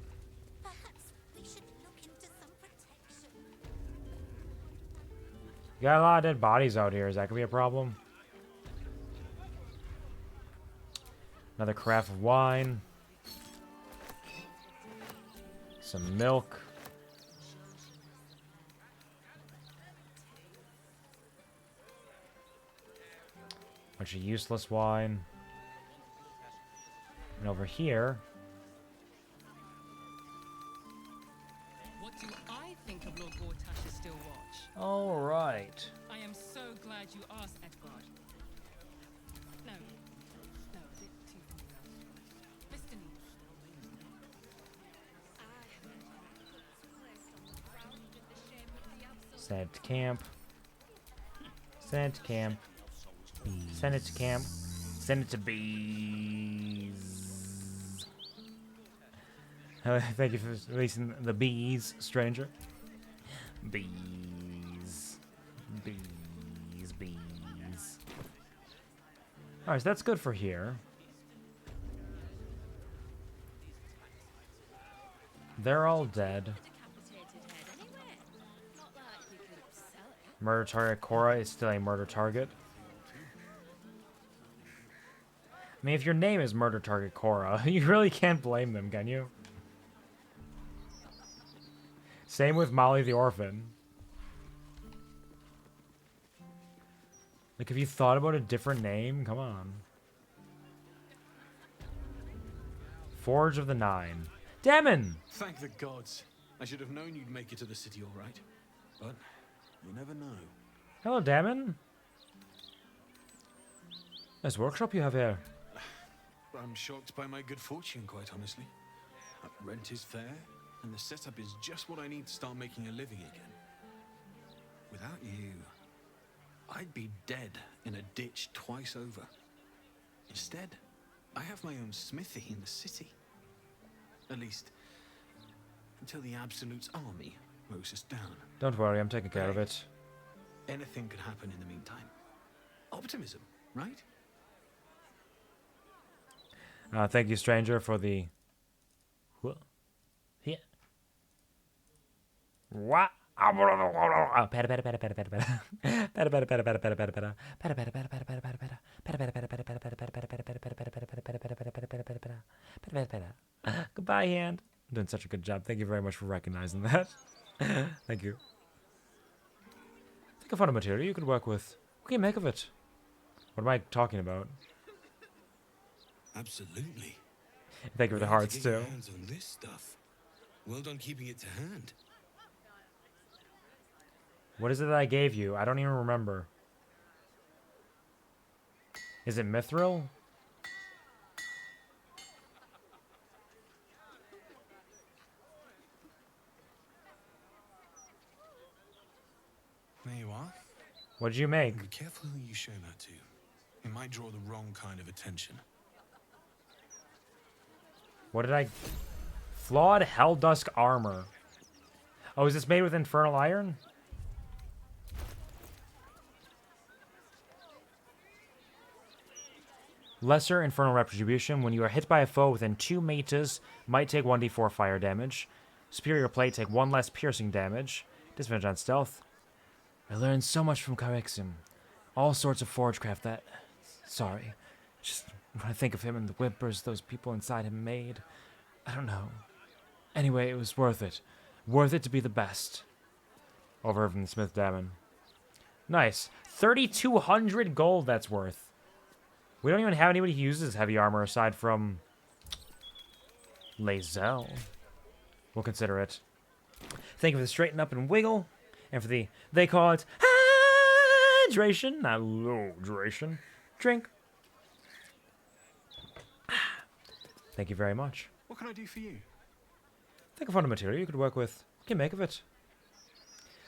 You got a lot of dead bodies out here. Is that going to be a problem? Another carafe of wine. Some milk. Bunch of useless wine. And over here... What do I think of Lord Gortash's still watch? All right. I am so glad you asked, Edvard. No, a bit too Mr. Send it to camp. Send it to camp. Send it to camp. Send it to bees. Thank you for releasing the bees, stranger. Bees. Bees. Bees. Alright, so that's good for here. They're all dead. Murder target Cora is still a murder target. I mean, if your name is murder target Cora, you really can't blame them, can you? Same with Molly the Orphan. Like, if you thought about a different name, come on. Forge of the Nine. Damon! Thank the gods. I should have known you'd make it to the city all right. But you never know. Hello, Damon. Nice workshop you have here. I'm shocked by my good fortune, quite honestly. Rent is fair, and the setup is just what I need to start making a living again. Without you, I'd be dead in a ditch twice over. Instead, I have my own smithy in the city. At least, until the Absolute's army mows us down. Don't worry, I'm taking care of it. Anything could happen in the meantime. Optimism, right? Thank you, stranger, for the... Yeah. What? Goodbye, hand. I'm doing such a good job. Thank you very much for recognizing that. Thank you. Think of fun material you could work with. What can you make of it? What am I talking about? Absolutely. Thank you for the hearts, too. Hands on this stuff. Well done keeping it to hand. What is it that I gave you? I don't even remember. Is it mithril? There you are. What did you make? Be careful who you show that to. It might draw the wrong kind of attention. What did I... Flawed Helldusk armor. Oh, is this made with infernal iron? Lesser infernal retribution. When you are hit by a foe within 2 meters, might take 1d4 fire damage. Superior plate, take 1 less piercing damage. Disadvantage on stealth. I learned so much from Carixim. All sorts of forgecraft that... Sorry. Just when I think of him and the whimpers those people inside him made, I don't know. Anyway, it was worth it. Worth it to be the best. Over from the Smith Damon. Nice. 3,200 gold that's worth. We don't even have anybody who uses heavy armor aside from... Lae'zel. We'll consider it. Thank you for the straighten up and wiggle. And for the... They call it... Hydration. Not hydration. Drink. Thank you very much. What can I do for you? Think of fun material you could work with. What can you make of it?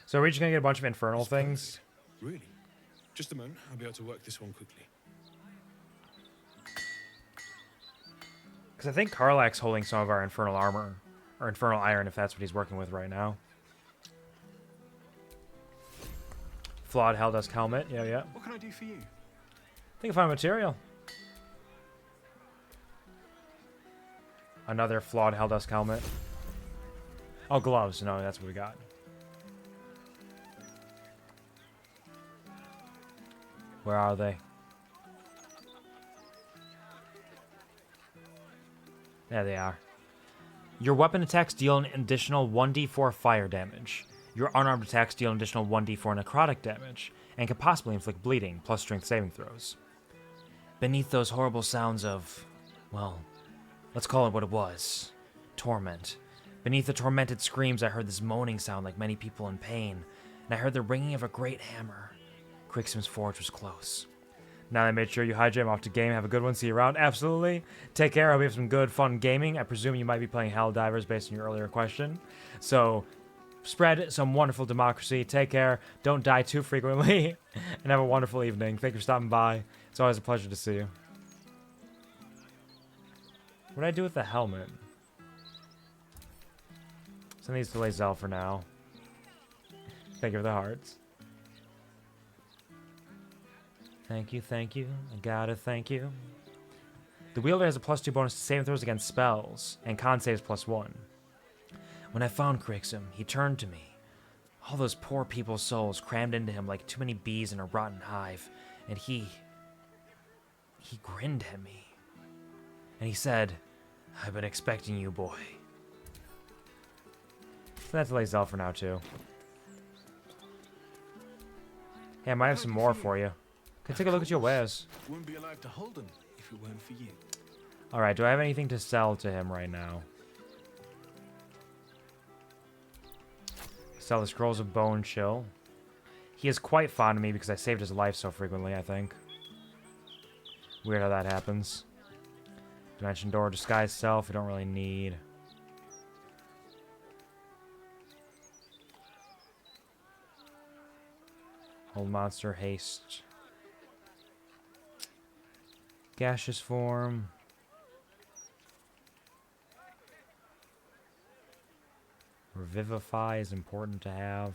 So we're just going to get a bunch of infernal things. Really? Just a moment. I'll be able to work this one quickly. Because I think Karlach's holding some of our infernal armor. Or infernal iron, if that's what he's working with right now. Flawed Helldusk helmet. Yeah, yeah. What can I do for you? Think of fun material. Another flawed Helldusk helmet. Oh, gloves. No, that's what we got. Where are they? There they are. Your weapon attacks deal an additional 1d4 fire damage. Your unarmed attacks deal an additional 1d4 necrotic damage, and can possibly inflict bleeding, plus strength saving throws. Beneath those horrible sounds of, well, let's call it what it was. Torment. Beneath the tormented screams, I heard this moaning sound like many people in pain, and I heard the ringing of a great hammer. Crixim's forge was close. Now that I made sure you hydrate, I'm off to game. Have a good one. See you around. Absolutely. Take care. I hope you have some good, fun gaming. I presume you might be playing Helldivers based on your earlier question. So, spread some wonderful democracy. Take care. Don't die too frequently. And have a wonderful evening. Thank you for stopping by. It's always a pleasure to see you. What did I do with the helmet? Send these to Lae'zel for now. Thank you for the hearts. Thank you, thank you. I gotta thank you. The wielder has a +2 bonus to saving throws against spells, and con saves +1. When I found Crixim, he turned to me. All those poor people's souls crammed into him like too many bees in a rotten hive, and he grinned at me. And he said, I've been expecting you, boy. So that's Lae'zel for now, too. Hey, I might have some more for you. Can take a look at your wares. Wouldn't be alive to hold them if it weren't for you. Alright, do I have anything to sell to him right now? Sell the Scrolls of Bone Chill. He is quite fond of me because I saved his life so frequently, I think. Weird how that happens. Dimension Door, Disguise Self, we don't really need. Old monster, haste. Gaseous form. Revivify is important to have.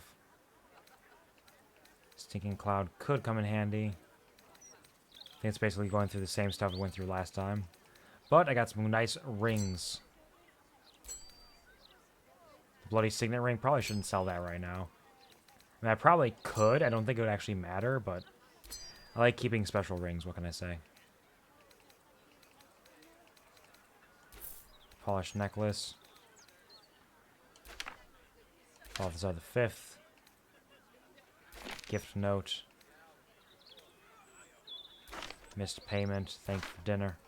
Stinking Cloud could come in handy. I think it's basically going through the same stuff we went through last time. But I got some nice rings. The Bloody Signet Ring, probably shouldn't sell that right now. I mean, I probably could. I don't think it would actually matter, but I like keeping special rings. What can I say? Polished necklace. Officer the 5th. Gift note. Missed payment. Thank you for dinner.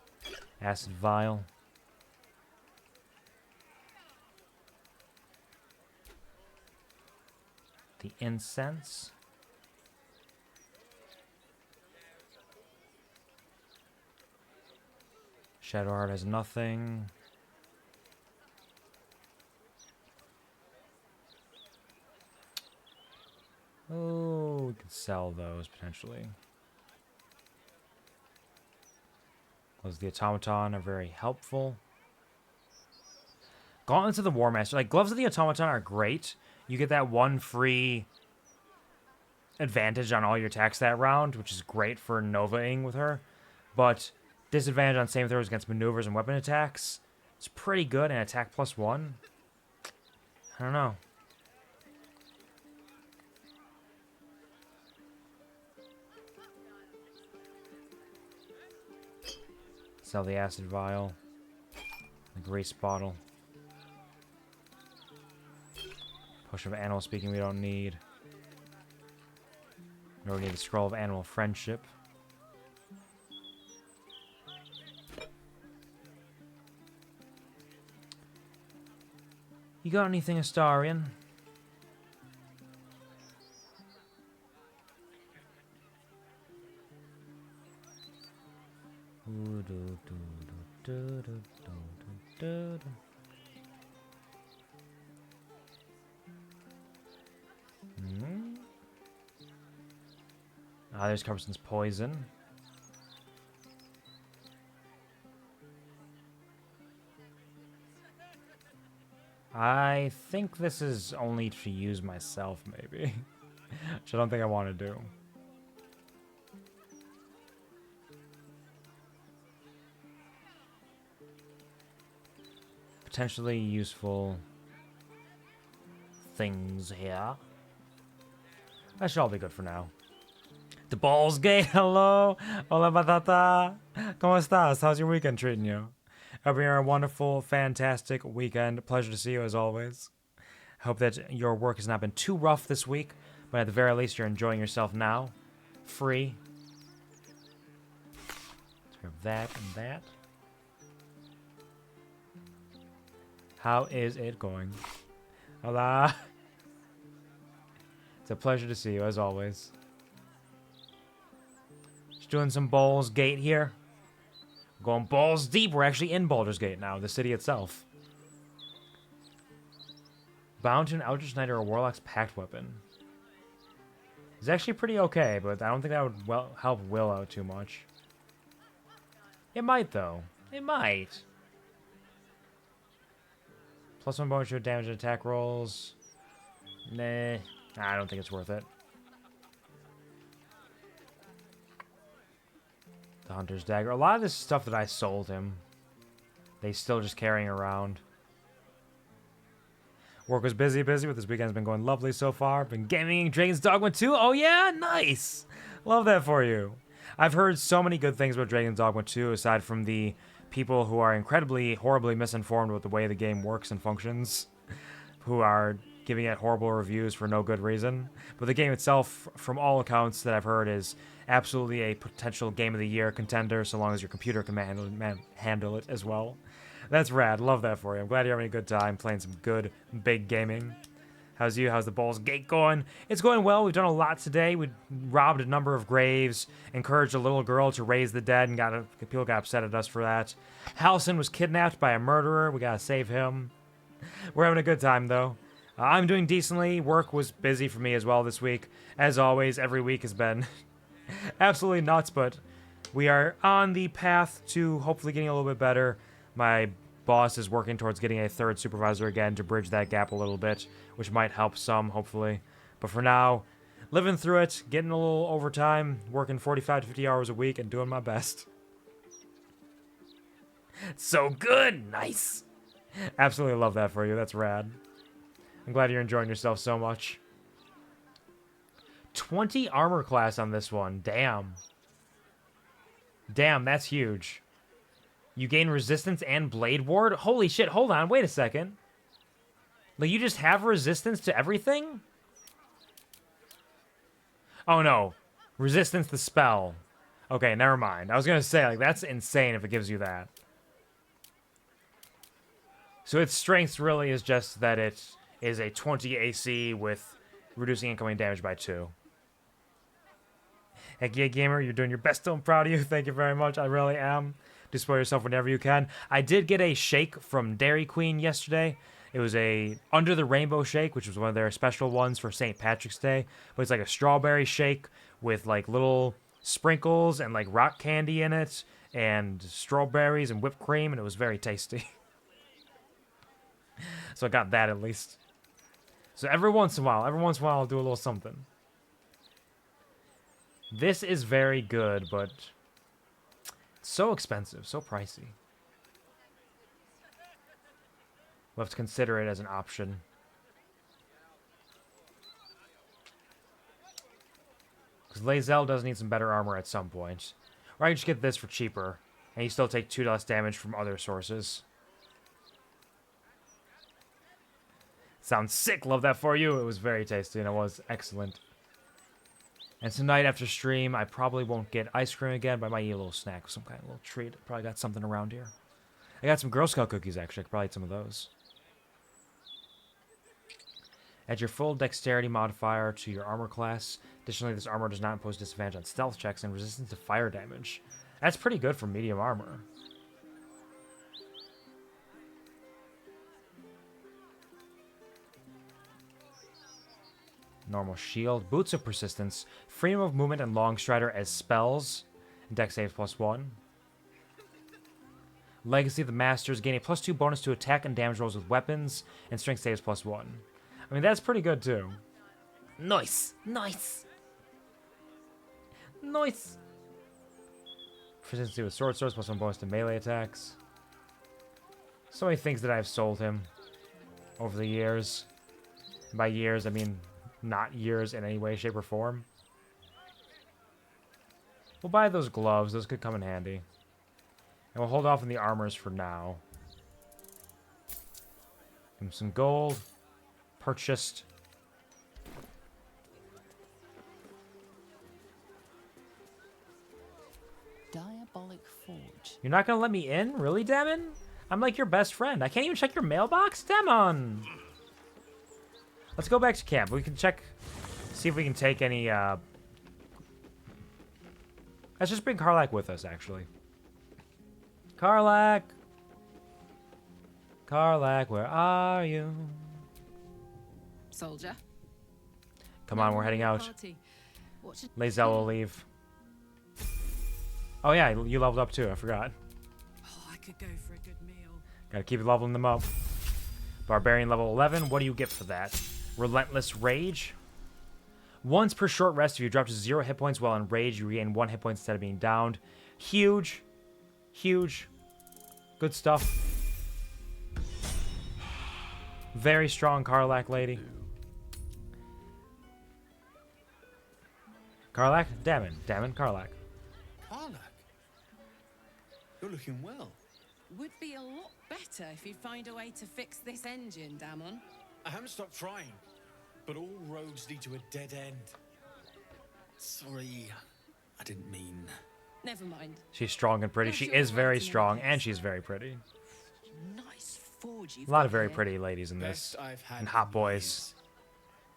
Acid vial. The incense. Shadow Heart has nothing. Oh, we could sell those potentially. Gloves of the Automaton are very helpful. Gauntlets of the War Master. Like, Gloves of the Automaton are great. You get that one free advantage on all your attacks that round, which is great for Nova-ing with her. But disadvantage on save throws against maneuvers and weapon attacks. It's pretty good, and attack +1. I don't know. Sell the acid vial. The grease bottle. Potion of animal speaking we don't need. Nor need the scroll of animal friendship. You got anything, Astarion? Ah, there's Cumberson's poison. I think this is only to use myself, maybe. Which I don't think I want to do. Potentially useful things here. That should all be good for now. The Balls Gate, hello! Hola batata! ¿Cómo estás? How's your weekend treating you? Hope you're having a wonderful, fantastic weekend. Pleasure to see you as always. Hope that your work has not been too rough this week, but at the very least you're enjoying yourself now. Free. Let's grab that and that. How is it going? Hola! It's a pleasure to see you as always. Just doing some Baldur's Gate here. Going balls deep. We're actually in Baldur's Gate now, the city itself. Bound to an Eldritch Knight or a Warlock's Pact Weapon. It's actually pretty okay, but I don't think that would help Will out too much. It might, though. It might. +1 bonus to damage and attack rolls. Nah, I don't think it's worth it. The Hunter's Dagger. A lot of this stuff that I sold him, they still just carrying around. Work was busy, but this weekend's been going lovely so far. Been gaming Dragon's Dogma 2. Oh yeah, nice. Love that for you. I've heard so many good things about Dragon's Dogma 2, aside from the people who are incredibly, horribly misinformed with the way the game works and functions, who are giving it horrible reviews for no good reason. But the game itself, from all accounts that I've heard, is absolutely a potential Game of the Year contender, so long as your computer can handle it as well. That's rad. Love that for you. I'm glad you're having a good time playing some good, big gaming. How's you? How's the Baldur's Gate going? It's going well. We've done a lot today. We robbed a number of graves, encouraged a little girl to raise the dead, and people got upset at us for that. Halcyon was kidnapped by a murderer. We gotta save him. We're having a good time, though. I'm doing decently. Work was busy for me as well this week. As always, every week has been absolutely nuts, but we are on the path to hopefully getting a little bit better. My boss is working towards getting a third supervisor again to bridge that gap a little bit, which might help some, hopefully. But for now, living through it, getting a little overtime, working 45 to 50 hours a week, and doing my best. So good! Nice! Absolutely love that for you. That's rad. I'm glad you're enjoying yourself so much. 20 armor class on this one. Damn. Damn, that's huge. You gain resistance and blade ward? Holy shit, hold on, wait a second. Like, you just have resistance to everything? Oh no. Resistance to spell. Okay, never mind. I was gonna say, like, that's insane if it gives you that. So its strength really is just that it is a 20 AC with reducing incoming damage by 2. Heck yeah, gamer, you're doing your best. I'm proud of you. Thank you very much. I really am. Display yourself whenever you can. I did get a shake from Dairy Queen yesterday. It was a Under the Rainbow shake, which was one of their special ones for St. Patrick's Day. But it's like a strawberry shake with like little sprinkles and like rock candy in it and strawberries and whipped cream, and it was very tasty. So I got that at least. So every once in a while I'll do a little something. This is very good, but so expensive, so pricey. We'll have to consider it as an option. Because Lae'zel does need some better armor at some point. Or I can just get this for cheaper, and you still take 2 less damage from other sources. Sounds sick. Love that for you. It was very tasty, and it was excellent. And tonight after stream, I probably won't get ice cream again, but I might eat a little snack, some kind of little treat. Probably got something around here. I got some Girl Scout cookies, actually. I could probably eat some of those. Add your full dexterity modifier to your armor class. Additionally, this armor does not impose disadvantage on stealth checks and resistance to fire damage. That's pretty good for medium armor. Normal shield. Boots of Persistence. Freedom of movement and long strider as spells. Dex saves +1. Legacy of the Masters. Gain a +2 bonus to attack and damage rolls with weapons. And strength saves +1. I mean, that's pretty good too. Nice. Nice. Nice. Proficiency with sword swords +1 bonus to melee attacks. So many things that I've sold him over the years. And by years, I mean not years in any way, shape, or form. We'll buy those gloves. Those could come in handy. And we'll hold off on the armors for now. Give him some gold. Purchased. Diabolic Forge. You're not gonna let me in? Really, Demon? I'm like your best friend. I can't even check your mailbox? Demon! Let's go back to camp. We can check, see if we can take any, Let's just bring Karlak with us, actually. Karlak! Karlak, where are you? Soldier. Come on, we're heading out. Lae'zel will leave. Oh yeah, you leveled up too, I forgot. Oh, I could go for a good meal. Gotta keep leveling them up. Barbarian level 11, what do you get for that? Relentless Rage. Once per short rest, if you drop to 0 hit points while in rage, you regain 1 hit point instead of being downed. Huge. Huge. Good stuff. Very strong Karlak lady. Karlak? Damon, Karlak. Karlak? You're looking well. Would be a lot better if you find a way to fix this engine, Damon. I haven't stopped trying, but all roads lead to a dead end. Sorry, I didn't mean... Never mind. She's strong and pretty. She is very strong, and she's very pretty. Nice forge A lot of very pretty ladies in this, and hot boys.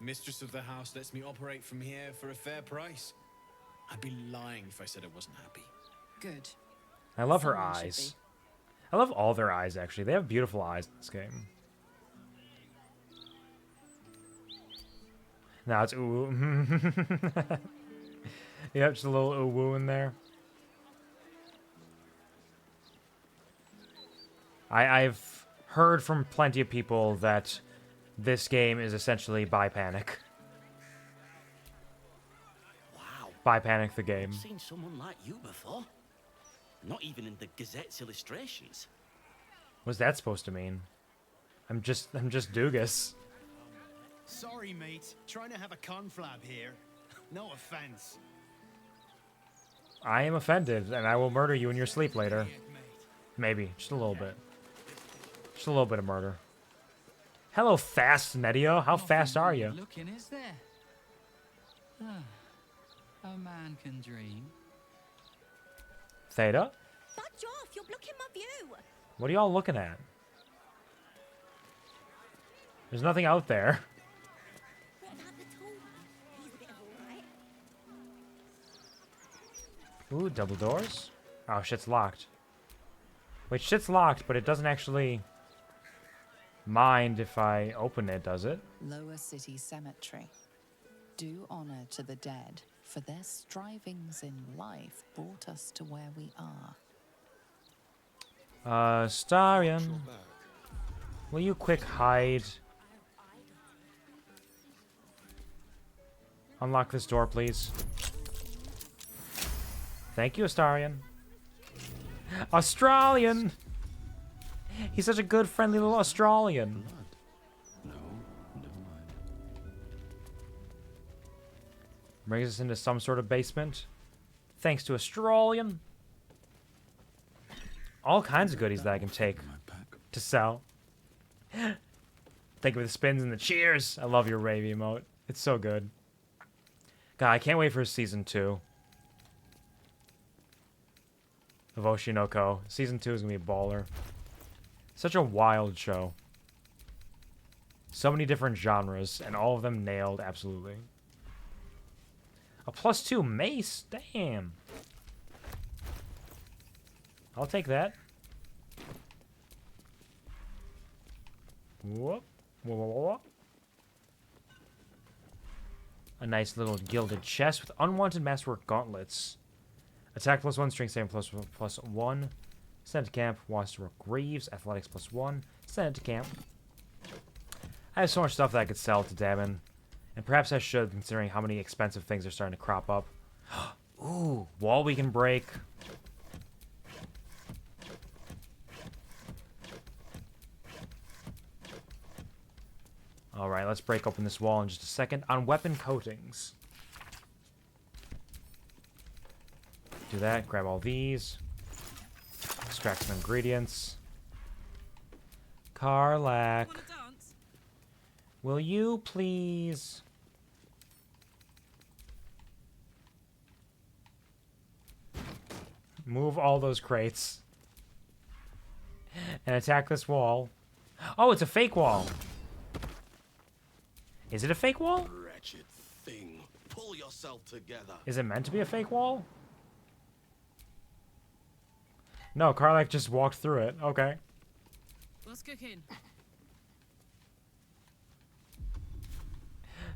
Mistress of the house lets me operate from here for a fair price. I'd be lying if I said I wasn't happy. Good. I love her Someone should eyes. I love all their eyes, actually. They have beautiful eyes in this game. Now it's ooh. Yep, just a little ooh woo in there. I've heard from plenty of people that this game is essentially Buy Panic. Wow. Buy Panic the game. I've seen someone like you before. Not even in the Gazette's illustrations. What's that supposed to mean? I'm just Doogus. Sorry, mate. Trying to have a conflab here. No offense. I am offended, and I will murder you in your sleep later. Maybe. Just a little bit. Just a little bit of murder. Hello, fast Nedio. How fast are you? Looking, is there? A man can dream. Theta? Fudge off! You're blocking my view. What are y'all looking at? There's nothing out there. What about the tall one? He's a bit of all right. Ooh, double doors? Oh, shit's locked. Wait, shit's locked, but it doesn't actually mind if I open it, does it? Lower City Cemetery. Do honor to the dead, for their strivings in life brought us to where we are. Starion. Will you quick hide? Unlock this door, please. Thank you, Astarion. Australian! He's such a good, friendly little Australian. No, never mind. Brings us into some sort of basement. Thanks to Australian. All kinds of goodies that I can take to sell. Thank you for the spins and the cheers. I love your rave emote. It's so good. God, I can't wait for season 2 of Oshinoko. Season 2 is going to be a baller. Such a wild show. So many different genres, and all of them nailed absolutely. A +2 mace? Damn. I'll take that. Whoop. Whoa, whoa, whoa. A nice little gilded chest with unwanted masterwork gauntlets. Attack +1, strength saving +1. Send to camp, masterwork greaves, athletics +1. Send to camp. I have so much stuff that I could sell to Damon. And perhaps I should, considering how many expensive things are starting to crop up. Ooh, wall we can break. Alright, let's break open this wall in just a second. On weapon coatings. Do that, grab all these. Extract some ingredients. Karlak. Will you please... move all those crates. And attack this wall. Oh, it's a fake wall. Is it a fake wall? Wretched thing. Pull yourself together. Is it meant to be a fake wall? No, Karlak just walked through it. Okay. What's cooking?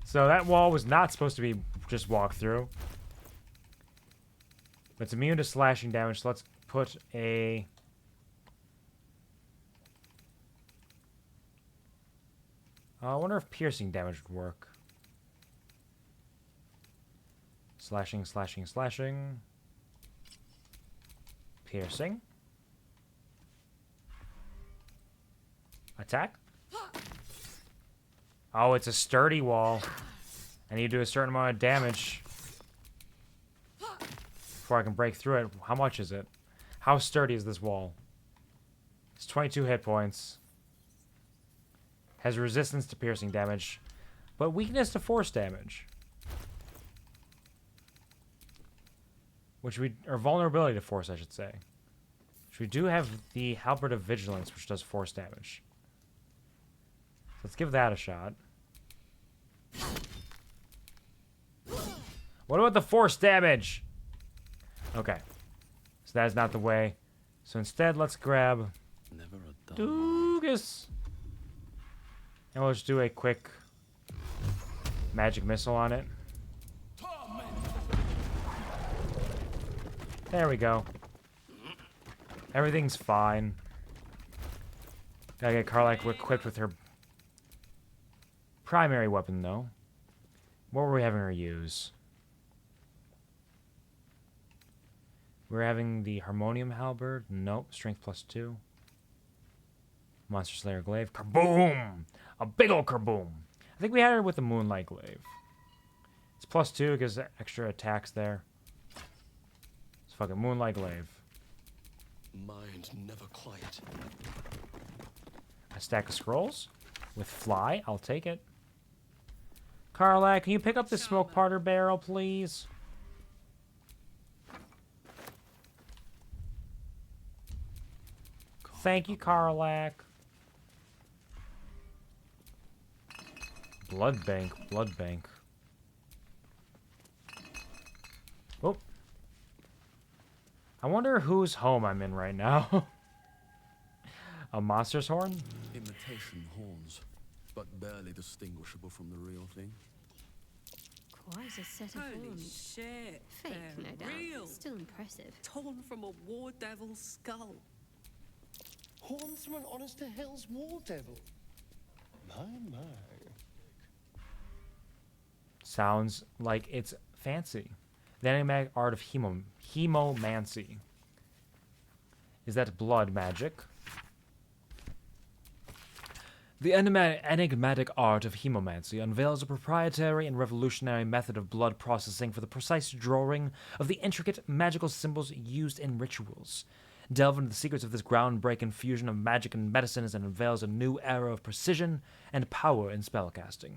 So that wall was not supposed to be just walked through. But it's immune to slashing damage, so let's put a... I wonder if piercing damage would work. Slashing, slashing, slashing. Piercing. Attack. Oh, it's a sturdy wall. I need to do a certain amount of damage before I can break through it. How much is it? How sturdy is this wall? It's 22 hit points. Has resistance to piercing damage, but weakness to force damage. Or vulnerability to force, I should say. Which we do have the Halberd of Vigilance, which does force damage. Let's give that a shot. What about the force damage? Okay. So that is not the way. So instead, let's grab Doogus. And we'll just do a quick magic missile on it. There we go. Everything's fine. Gotta get Karlach equipped with her primary weapon, though. What were we having her use? We're having the Harmonium Halberd. Nope. Strength +2. Monster Slayer Glaive. Kaboom! A big ol' kaboom! I think we had her with the Moonlight Glaive. It's +2 because extra attacks there. It's fucking Moonlight Glaive. Mind never quiet. A stack of scrolls with fly. I'll take it. Karlach, can you pick up the smoke powder barrel, please? Thank you, Karlach. Blood bank, blood bank. Oh. I wonder whose home I'm in right now. A monster's horn? Imitation horns, but barely distinguishable from the real thing. Quite a set of Holy horns. shit. Fake, they're no doubt. real. Still impressive. Torn from a war devil's skull. Horns from an honest to hell's war devil. My. Sounds like it's fancy. The enigmatic art of hemomancy. Is that blood magic? The enigmatic art of hemomancy unveils a proprietary and revolutionary method of blood processing for the precise drawing of the intricate magical symbols used in rituals. Delve into the secrets of this groundbreaking fusion of magic and medicines and unveils a new era of precision and power in spellcasting.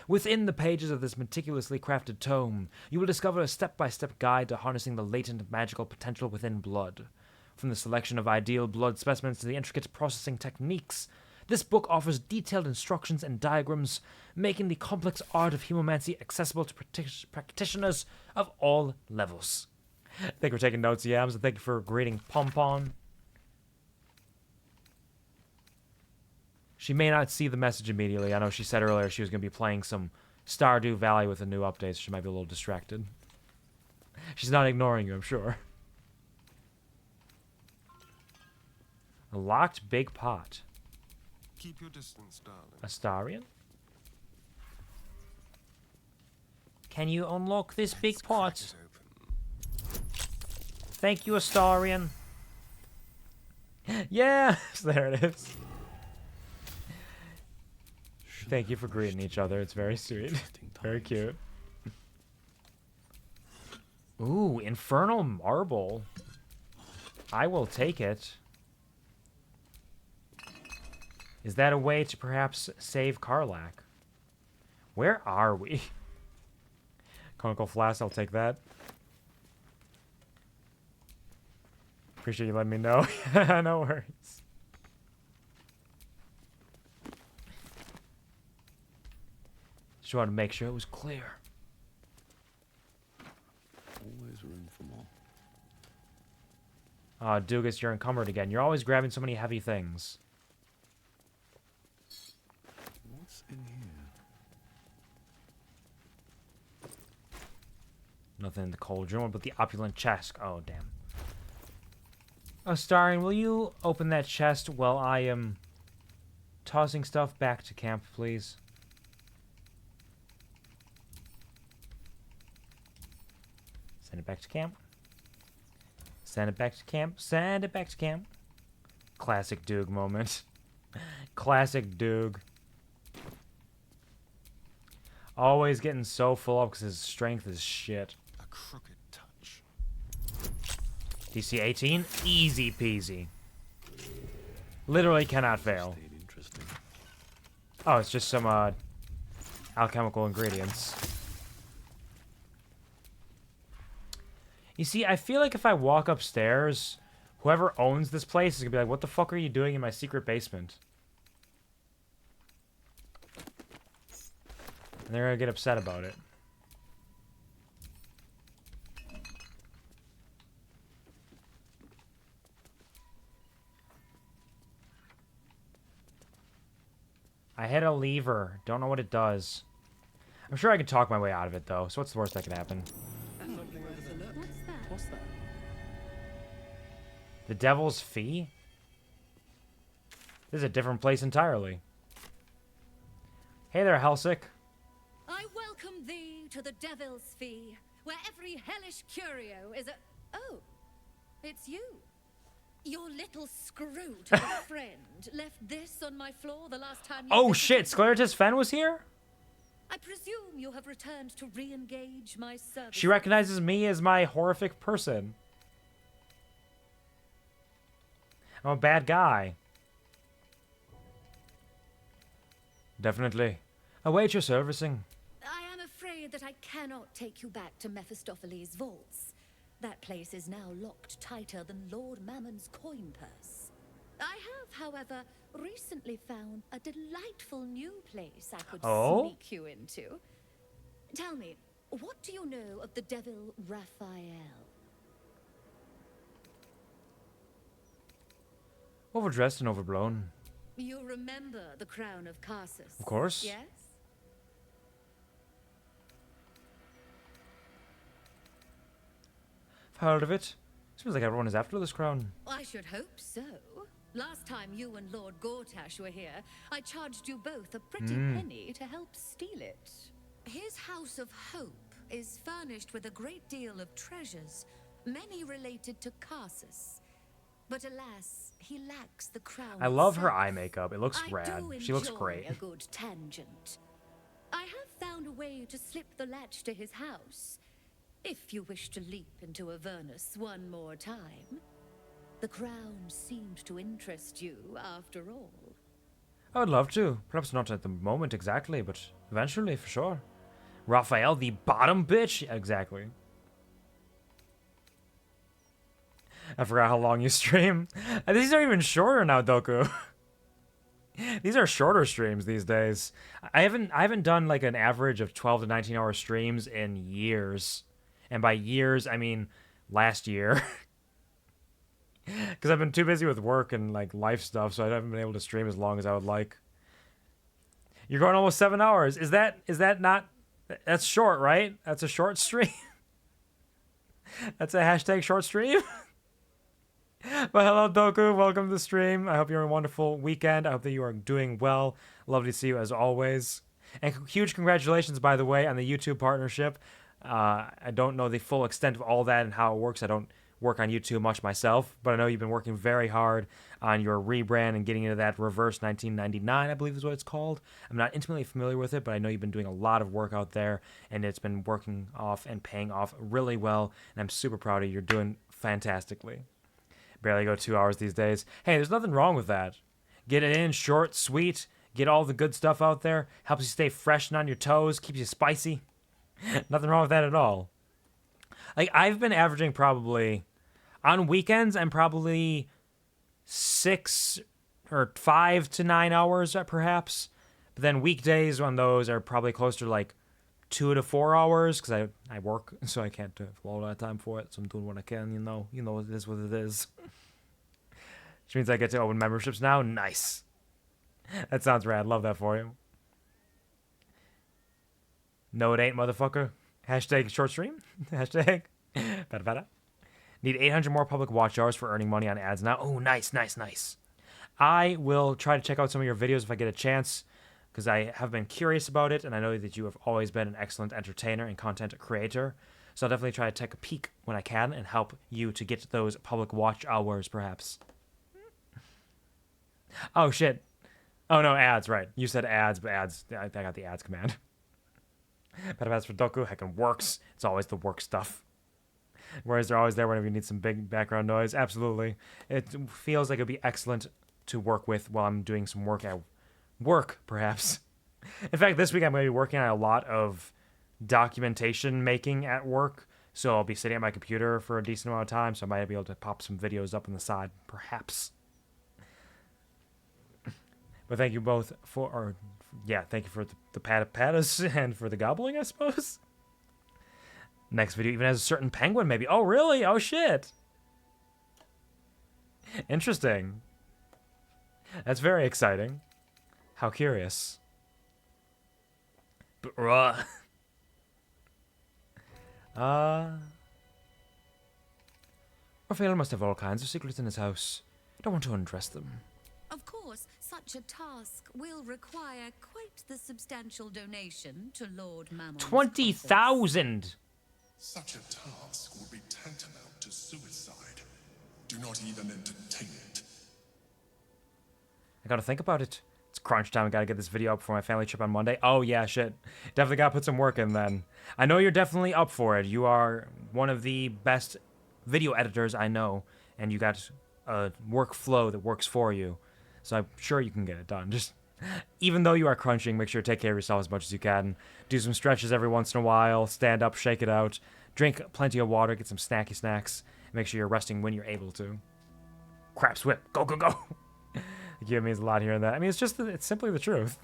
Within the pages of this meticulously crafted tome, you will discover a step-by-step guide to harnessing the latent magical potential within blood. From the selection of ideal blood specimens to the intricate processing techniques, this book offers detailed instructions and diagrams, making the complex art of hemomancy accessible to practitioners of all levels. Thank you for taking notes, Yams, and thank you for greeting Pompon. She may not see the message immediately. I know she said earlier she was going to be playing some Stardew Valley with the new updates. She might be a little distracted. She's not ignoring you, I'm sure. A locked big pot. Keep your distance, darling. Astarion? Can you unlock this big pot? Thank you, Astarion. Yes, there it is. Thank you for greeting each other. It's very sweet. Very cute. Ooh, Infernal Marble. I will take it. Is that a way to perhaps save Karlach? Where are we? Conical Flask, I'll take that. Appreciate you letting me know. No worries. Just wanted to make sure it was clear. Always room for more. Doogus, you're encumbered again. You're always grabbing so many heavy things. What's in here? Nothing in the cauldron, but the opulent chest. Oh, damn. Astarion, will you open that chest while I am tossing stuff back to camp, please? Send it back to camp. Send it back to camp. Send it back to camp. Classic Doog moment. Classic Doog. Always getting so full up because his strength is shit. A crooked touch. DC 18, easy peasy. Literally cannot fail. Interesting. Oh, it's just some alchemical ingredients. You see, I feel like if I walk upstairs, whoever owns this place is gonna be like, what the fuck are you doing in my secret basement? And they're gonna get upset about it. I hit a lever. Don't know what it does. I'm sure I can talk my way out of it, though. So what's the worst that could happen? What's that? The Devil's Fee? This is a different place entirely. Hey there, Helsick. I welcome thee to the Devil's Fee, where every hellish curio is a... Oh, it's you. Your little Scrooge of a friend left this on my floor the last time you... Oh shit, Scleratus Fen was here? I presume you have returned to re-engage my service. She recognizes me as my horrific person. I'm a bad guy. Definitely. Await your servicing. I am afraid that I cannot take you back to Mephistopheles' vaults. That place is now locked tighter than Lord Mammon's coin purse. I have, however, recently found a delightful new place I could sneak you into. Tell me, what do you know of the devil Raphael? Overdressed and overblown. You remember the crown of Carsus? Of course. Yes? I've heard of it. Seems like everyone is after this crown. I should hope so. Last time you and Lord Gortash were here, I charged you both a pretty penny to help steal it. His House of Hope is furnished with a great deal of treasures, many related to Carsus. But alas, he lacks the crown. I love her itself. eye makeup. It looks rad. She looks enjoy great. A good tangent. I have found a way to slip the latch to his house, if you wish to leap into Avernus one more time. The crown seemed to interest you, after all. I would love to. Perhaps not at the moment exactly, but eventually, for sure. Raphael, the bottom bitch? Exactly. I forgot how long you stream. These are even shorter now, Doku. These are shorter streams these days. I haven't done like an average of 12 to 19 hour streams in years. And by years, I mean last year. Because I've been too busy with work and like life stuff, so I haven't been able to stream as long as I would like. You're going almost 7 hours. Is that not... That's short, right? That's a short stream. That's a hashtag short stream. But hello, Doku. Welcome to the stream. I hope you're having a wonderful weekend. I hope that you are doing well. Lovely to see you as always. And huge congratulations, by the way, on the YouTube partnership. I don't know the full extent of all that and how it works. I don't work on YouTube much myself, but I know you've been working very hard on your rebrand and getting into that reverse 1999, I believe is what it's called. I'm not intimately familiar with it, but I know you've been doing a lot of work out there, and it's been working off and paying off really well, and I'm super proud of you. You're doing fantastically. Barely go 2 hours these days. Hey, there's nothing wrong with that. Get it in, short, sweet, get all the good stuff out there, helps you stay fresh and on your toes, keeps you spicy. Nothing wrong with that at all. Like, I've been averaging probably... On weekends, I'm probably 6 or 5 to 9 hours, perhaps. But then weekdays on those are probably closer to like 2 to 4 hours, because I work, so I can't have a lot of time for it. So I'm doing what I can, you know. You know, it is what it is. Which means I get to open memberships now. Nice. That sounds rad. Love that for you. No, it ain't, motherfucker. Hashtag short stream. Hashtag. Bada bada. Need 800 more public watch hours for earning money on ads now. Oh, nice, nice, nice. I will try to check out some of your videos if I get a chance, because I have been curious about it, and I know that you have always been an excellent entertainer and content creator. So I'll definitely try to take a peek when I can and help you to get those public watch hours, perhaps. Oh, shit. Oh, no, ads, right. You said ads, but ads, I got the ads command. But as for Doku, heckin' works. It's always the work stuff. Whereas they're always there whenever you need some big background noise. Absolutely. It feels like it'd be excellent to work with while I'm doing some work at work, perhaps. In fact, this week I'm going to be working on a lot of documentation making at work. So I'll be sitting at my computer for a decent amount of time, so I might be able to pop some videos up on the side, perhaps. But thank you both for, thank you for the pattas and for the gobbling, I suppose. Next video even has a certain penguin, maybe. Oh, really? Oh, shit. Interesting. That's very exciting. How curious. Bruh. Raphael must have all kinds of secrets in his house. I don't want to undress them. Of course, such a task will require quite the substantial donation to Lord Mammon's 20,000! Such a task would be tantamount to suicide. Do not even entertain it. I gotta think about it. It's crunch time. I gotta get this video up for my family trip on Monday. Oh, yeah, shit. Definitely gotta put some work in then. I know you're definitely up for it. You are one of the best video editors I know, and you got a workflow that works for you. So I'm sure you can get it done. Just, even though you are crunching, make sure to take care of yourself as much as you can. Do some stretches every once in a while. Stand up, shake it out. Drink plenty of water. Get some snacky snacks. Make sure you're resting when you're able to. Craps whip. Go, go, go. It means a lot here and that. I mean, it's simply the truth.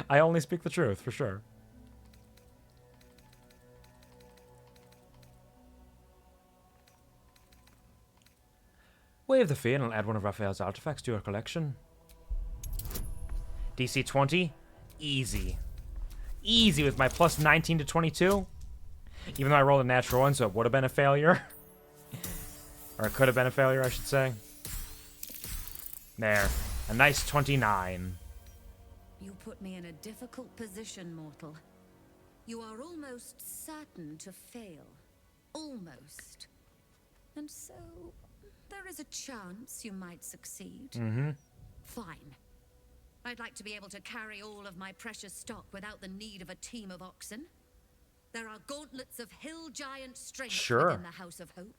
I only speak the truth, for sure. Waive the fee and I'll add one of Raphael's artifacts to your collection. DC 20? Easy. Easy with my plus 19 to 22. Even though I rolled a natural one, so it would have been a failure. Or it could have been a failure, I should say. There. A nice 29. You put me in a difficult position, mortal. You are almost certain to fail. Almost. And so, there is a chance you might succeed. Mm-hmm. Fine. I'd like to be able to carry all of my precious stock without the need of a team of oxen. There are gauntlets of hill giant strength within the House of Hope.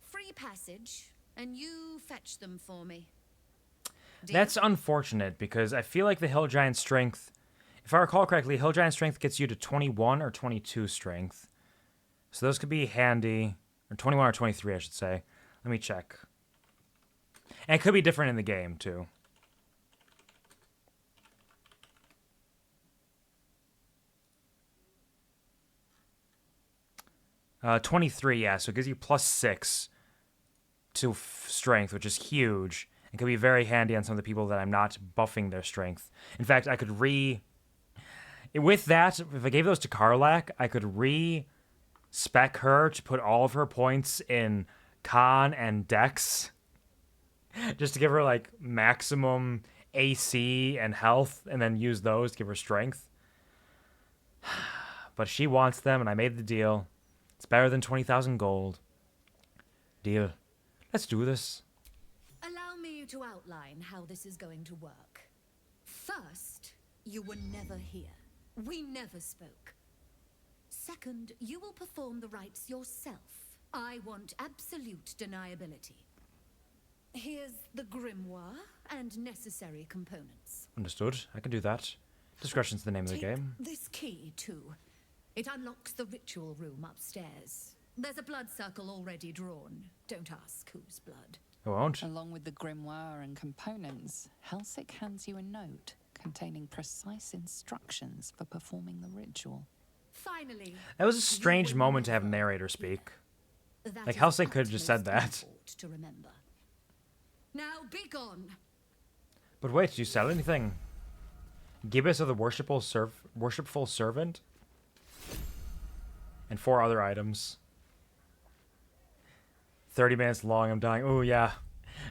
Free passage, and you fetch them for me. Deal? That's unfortunate, because I feel like the Hill Giant Strength, if I recall correctly, Hill Giant Strength gets you to 21 or 22 Strength. So those could be handy. Or 21 or 23, I should say. Let me check. And it could be different in the game, too. +23, yeah, so it gives you +6 to strength, which is huge. It could be very handy on some of the people that I'm not buffing their strength. In fact, I could with that, if I gave those to Karlach, I could spec her to put all of her points in Con and Dex. Just to give her, like, maximum AC and health, and then use those to give her strength. But she wants them, and I made the deal. It's better than 20,000 gold. Deal. Let's do this. Allow me to outline how this is going to work. First, you were never here. We never spoke. Second, you will perform the rites yourself. I want absolute deniability. Here's the grimoire and necessary components. Understood. I can do that. Discretion's the name of the game. This key, too. It unlocks the ritual room upstairs. There's a blood circle already drawn. Don't ask whose blood. I won't. Along with the grimoire and components, Helsik hands you a note containing precise instructions for performing the ritual. Finally, that was a strange moment to have narrator speak. Like, Helsik could have just said that. To remember. Now be gone. But wait, did you sell anything? Gibbous of the worshipful servant? And 4 other items. 30 minutes long, I'm dying. Oh, yeah.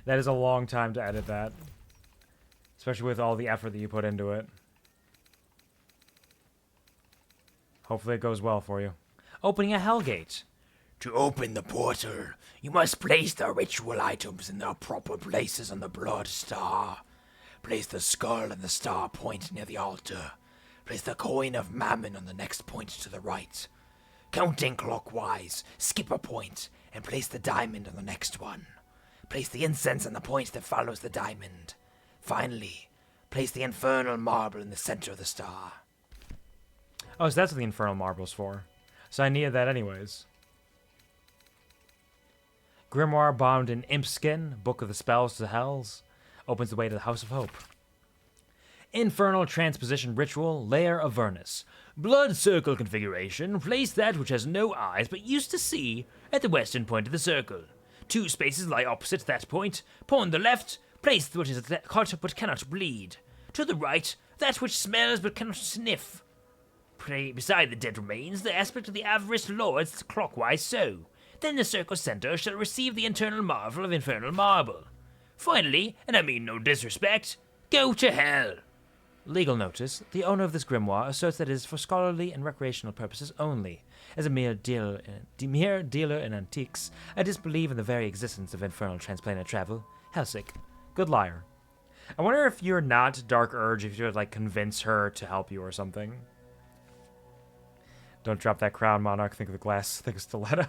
That is a long time to edit that. Especially with all the effort that you put into it. Hopefully it goes well for you. Opening a Hellgate. To open the portal, you must place the ritual items in their proper places on the blood star. Place the skull and the star point near the altar. Place the coin of Mammon on the next point to the right. Counting clockwise, skip a point, and place the diamond on the next one. Place the incense on the point that follows the diamond. Finally, place the infernal marble in the center of the star. Oh, so that's what the infernal marble's for. So I needed that anyways. Grimoire bound in imp skin, Book of the Spells to the Hells, opens the way to the House of Hope. Infernal transposition ritual, Lair of Avernus. Blood circle configuration, place that which has no eyes but used to see at the western point of the circle. 2 spaces lie opposite that point. Upon the left, place what is cut but cannot bleed. To the right, that which smells but cannot sniff. directly beside the dead remains, the aspect of the avarice lords clockwise so. Then the circle's center shall receive the internal marvel of infernal marble. Finally, and I mean no disrespect, go to hell. Legal notice. The owner of this grimoire asserts that it is for scholarly and recreational purposes only. As a mere dealer in antiques, I disbelieve in the very existence of infernal transplanar travel. Hellsick. Good liar. I wonder if you're not Dark Urge, if you would, like, convince her to help you or something. Don't drop that crown, Monarch. Think of the glass. Think of stiletto.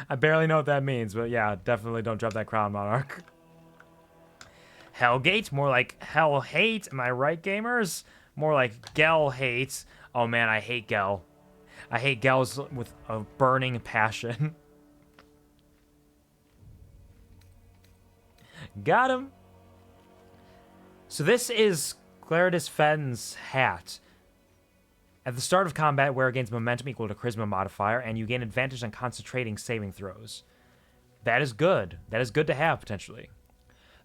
I barely know what that means, but yeah, definitely don't drop that crown, Monarch. Hellgate? More like Hell Hate. Am I right, gamers? More like Gel Hate. Oh man, I hate Gel. I hate Gels with a burning passion. Got him. So this is Claridus Fenn's hat. At the start of combat, wear gains momentum equal to charisma modifier, and you gain advantage on concentrating saving throws. That is good. That is good to have, potentially.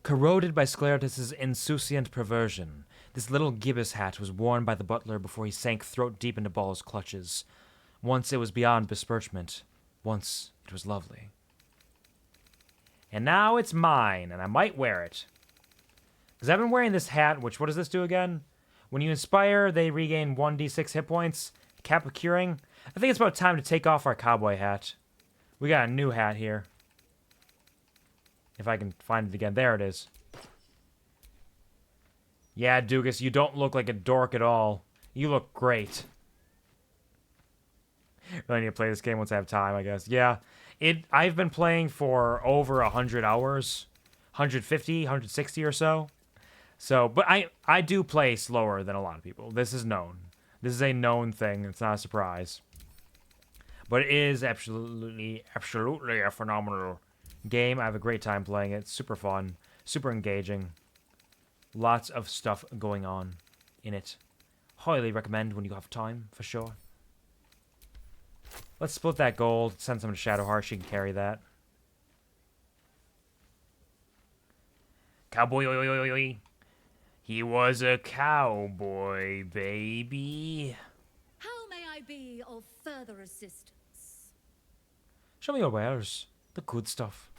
Corroded by Scleratus' insouciant perversion, this little gibbous hat was worn by the butler before he sank throat-deep into Ball's clutches. Once it was beyond besmirchment. Once it was lovely. And now it's mine, and I might wear it. Because I've been wearing this hat, which, what does this do again? When you inspire, they regain 1d6 hit points. Cap of curing. I think it's about time to take off our cowboy hat. We got a new hat here. If I can find it again. There it is. Yeah, Doogus, you don't look like a dork at all. You look great. Really need to play this game once I have time, I guess. Yeah, I've been playing for over 100 hours. 150, 160 or so. So, but I do play slower than a lot of people. This is known. This is a known thing. It's not a surprise. But it is absolutely a phenomenal game. I have a great time playing it. Super fun. Super engaging. Lots of stuff going on in it. Highly recommend when you have time, for sure. Let's split that gold. Send someone to Shadowheart. She can carry that. Cowboy. He was a cowboy, baby. How may I be of further assistance? Show me your wares. The good stuff.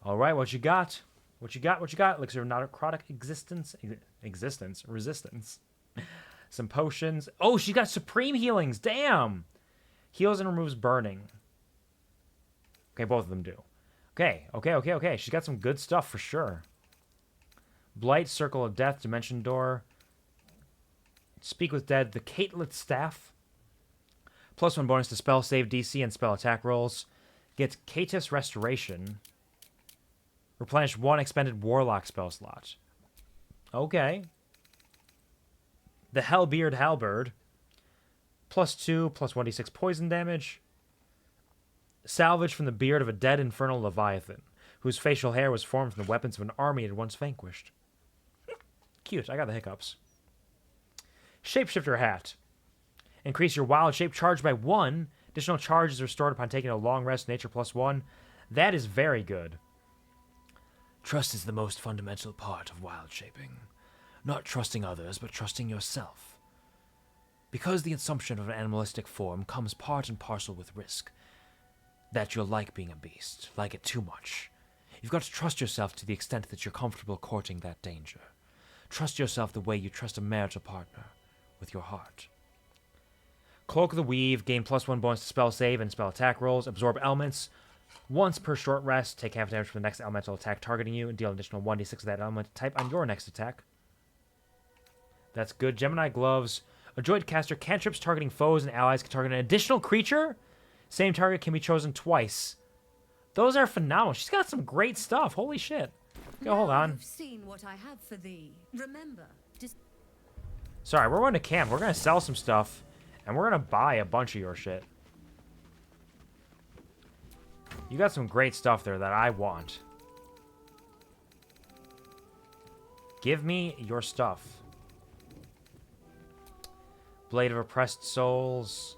Alright, what you got? What you got? Elixir of necrotic resistance. Some potions. Oh, she got supreme healings. Damn. Heals and removes burning. Okay, both of them do. Okay. She's got some good stuff for sure. Blight, Circle of Death, Dimension Door. Speak with Dead, the Catelet Staff. +1 bonus to spell save DC and spell attack rolls. Gets Catus Restoration. Replenish 1 expended Warlock spell slot. Okay. The Hellbeard Halberd. +2, +1d6 poison damage. Salvage from the beard of a dead infernal Leviathan, whose facial hair was formed from the weapons of an army it had once vanquished. Cute, I got the hiccups. Shapeshifter Hat. Increase your wild shape charge by 1. Additional charge is restored upon taking a long rest, nature +1. That is very good. Trust is the most fundamental part of wild shaping. Not trusting others, but trusting yourself. Because the assumption of an animalistic form comes part and parcel with risk. That you'll like being a beast, like it too much. You've got to trust yourself to the extent that you're comfortable courting that danger. Trust yourself the way you trust a marital partner, with your heart. Cloak of the Weave, gain +1 bonus to spell save and spell attack rolls, absorb elements. Once per short rest, take half damage from the next elemental attack targeting you, and deal an additional 1d6 of that element type on your next attack. That's good. Gemini Gloves. Adroit caster cantrips targeting foes and allies can target an additional creature. Same target can be chosen twice. Those are phenomenal. She's got some great stuff. Holy shit. Okay, hold on. You've seen what I have for thee. Remember, Sorry, we're going to camp. We're going to sell some stuff, and we're going to buy a bunch of your shit. You got some great stuff there that I want. Give me your stuff. Blade of Oppressed Souls.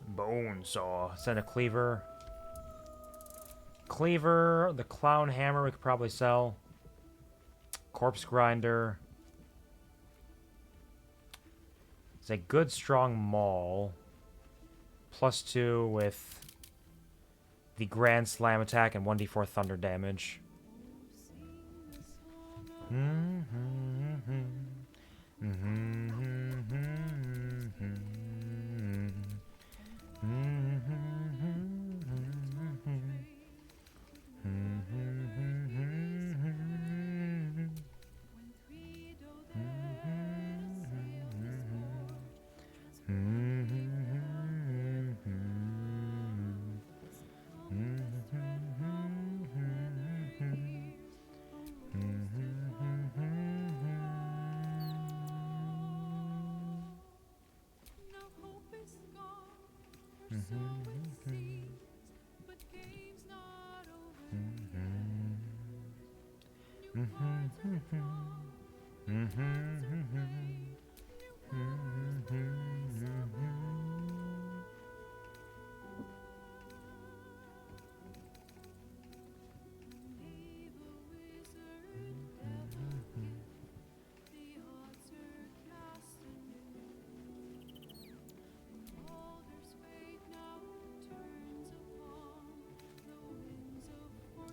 Bone Saw. Send a Cleaver. Cleaver. The Clown Hammer we could probably sell. Corpse Grinder. It's a good, strong maul. +2 with the Grand Slam attack and 1d4 thunder damage.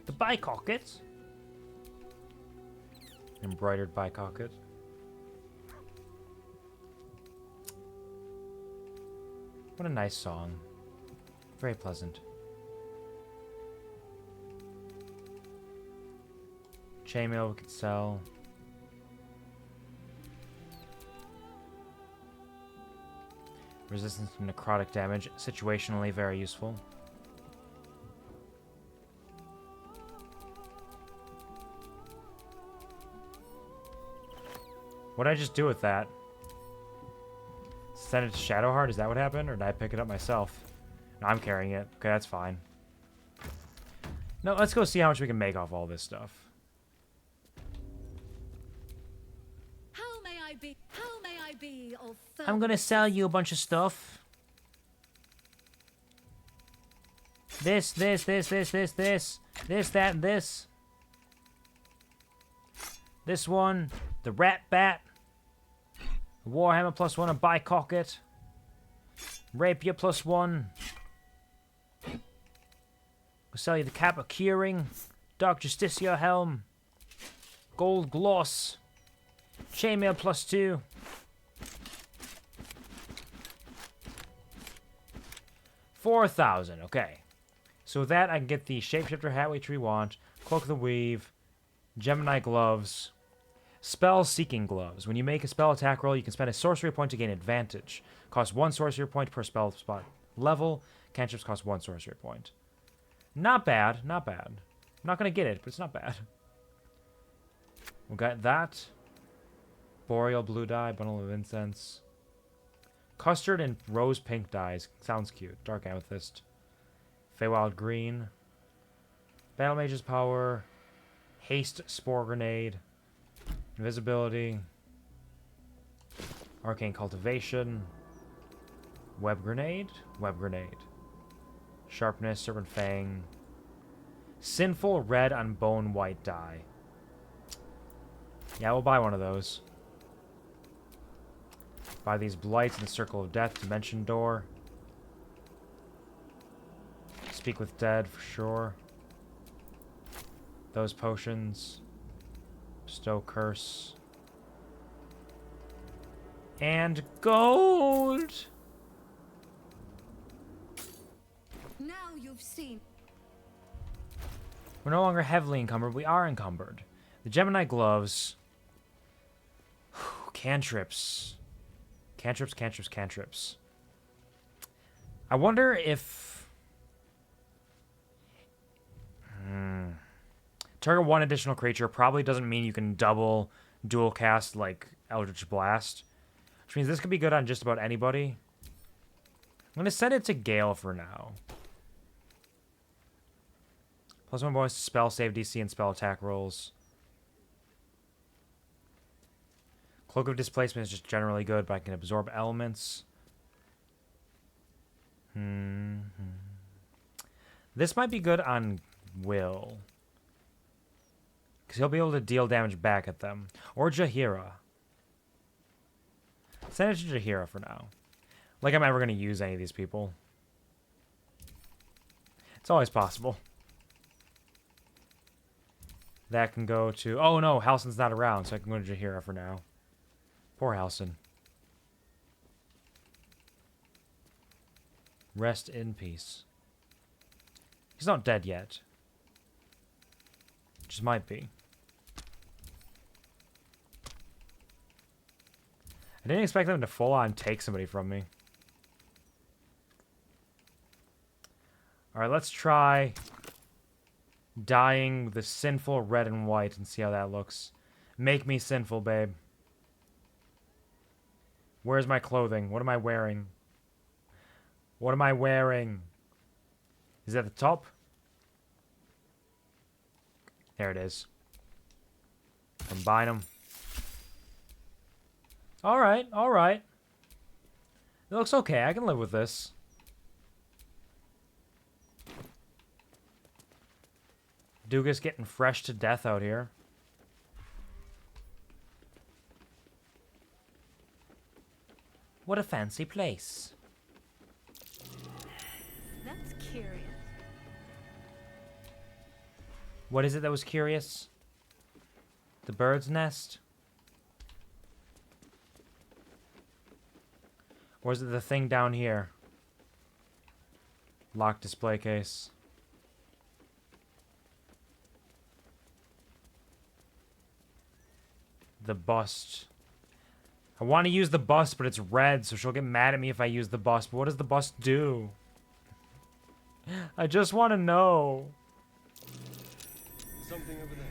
The Bicocket. Embroidered Bicocket. What a nice song. Very pleasant. Chainmail we could sell. Resistance to necrotic damage. Situationally very useful. What did I just do with that? Send it to Shadowheart? Is that what happened? Or did I pick it up myself? No, I'm carrying it. Okay, that's fine. No, let's go see how much we can make off all this stuff. How may I be of I'm gonna sell you a bunch of stuff. This, that, and this. This one, the Rat Bat. Warhammer +1, a Bicocket. Rapier +1. We'll sell you the Cap of Curing. Dark Justicia Helm. Gold Gloss. Chainmail +2. $4,000, okay. So with that, I can get the Shapeshifter hat which we want. Cloak of the Weave. Gemini Gloves. Spell Seeking Gloves. When you make a spell attack roll, you can spend a sorcery point to gain advantage. Cost 1 sorcery point per spell spot level. Cantrips cost 1 sorcery point. Not bad, not bad. I'm not going to get it, but it's not bad. We got that. Boreal blue dye, bundle of incense. Custard and rose pink dyes. Sounds cute. Dark amethyst. Feywild green. Battle Mage's power. Haste spore grenade. Invisibility. Arcane cultivation. Web grenade. Web grenade. Sharpness. Serpent fang. Sinful red on bone white dye. Yeah, we'll buy one of those. Buy these blights in the Circle of Death. Dimension door. Speak with Dead for sure. Those potions. Bestow Curse. And gold! Now you've seen. We're no longer heavily encumbered. We are encumbered. The Gemini Gloves. Cantrips. Cantrips. I wonder if... Target one additional creature probably doesn't mean you can double dual cast like Eldritch Blast. Which means this could be good on just about anybody. I'm going to send it to Gale for now. +1 bonus to spell save DC and spell attack rolls. Cloak of Displacement is just generally good, but I can absorb elements. This might be good on Will. Because he'll be able to deal damage back at them. Or Jaheira. Send it to Jahira for now. Like I'm ever going to use any of these people. It's always possible. That can go to... Oh no, Halsin's not around, so I can go to Jahira for now. Poor Halsin. Rest in peace. He's not dead yet. Just might be. I didn't expect them to full-on take somebody from me. Alright, let's try dyeing the sinful red and white and see how that looks. Make me sinful, babe. Where's my clothing? What am I wearing? What am I wearing? Is that the top? There it is. Combine them. Alright, alright. It looks okay. I can live with this. Doogus getting fresh to death out here. What a fancy place. That's curious. What is it that was curious? The bird's nest? Or is it the thing down here? Locked display case. The bust. I want to use the bust, but it's red, so she'll get mad at me if I use the bust. But what does the bust do? I just want to know. Something over there.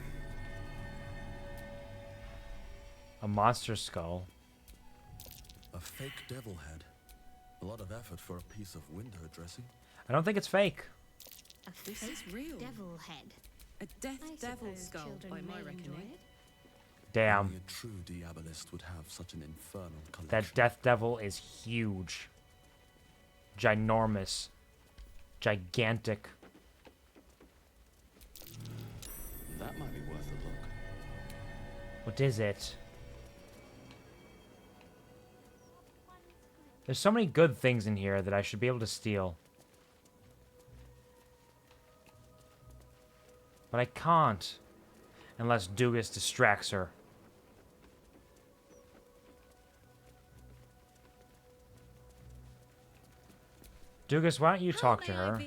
A monster skull. A fake devil head. A lot of effort for a piece of window dressing. I don't think it's fake. This is real. Devil head. A death devil skull, by my reckoning. Damn. Only a true diabolist would have such an infernal collection. That death devil is huge. Ginormous. Gigantic. That might be worth a look. What is it? There's so many good things in here that I should be able to steal. But I can't. Unless Doogus distracts her. Doogus, why don't you talk to her?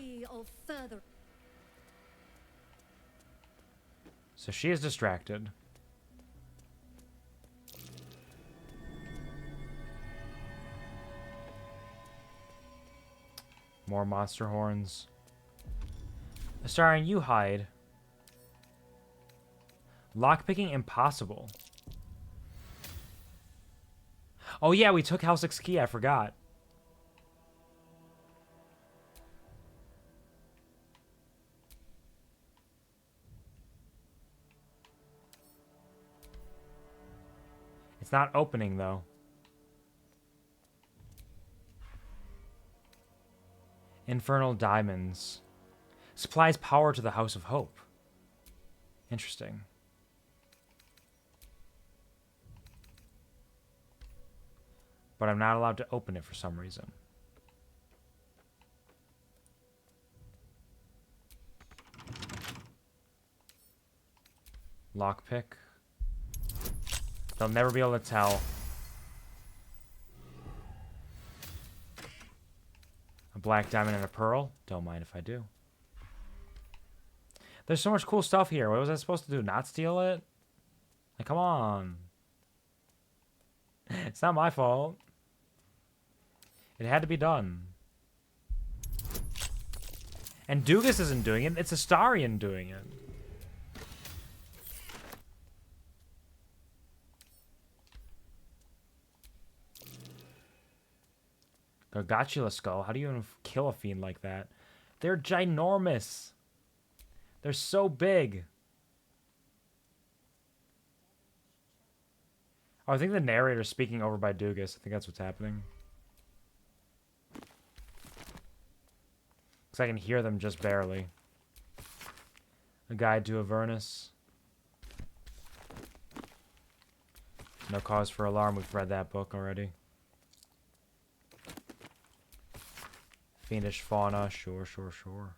So she is distracted. More monster horns. Starring you hide. Lockpicking impossible. Oh yeah, we took House 6 key, I forgot. It's not opening though. Infernal diamonds. Supplies power to the House of Hope. Interesting. But I'm not allowed to open it for some reason. Lockpick. They'll never be able to tell. A black diamond and a pearl. Don't mind if I do. There's so much cool stuff here. What was I supposed to do? Not steal it? Like, come on. It's not my fault. It had to be done. And Doogus isn't doing it. It's Astarion doing it. Gargantula skull. How do you even kill a fiend like that? They're ginormous. They're so big. Oh, I think the narrator's speaking over by Doogus. I think that's what's happening. Because I can hear them just barely. A Guide to Avernus. No Cause for Alarm. We've read that book already. Fiendish fauna, sure, sure, sure.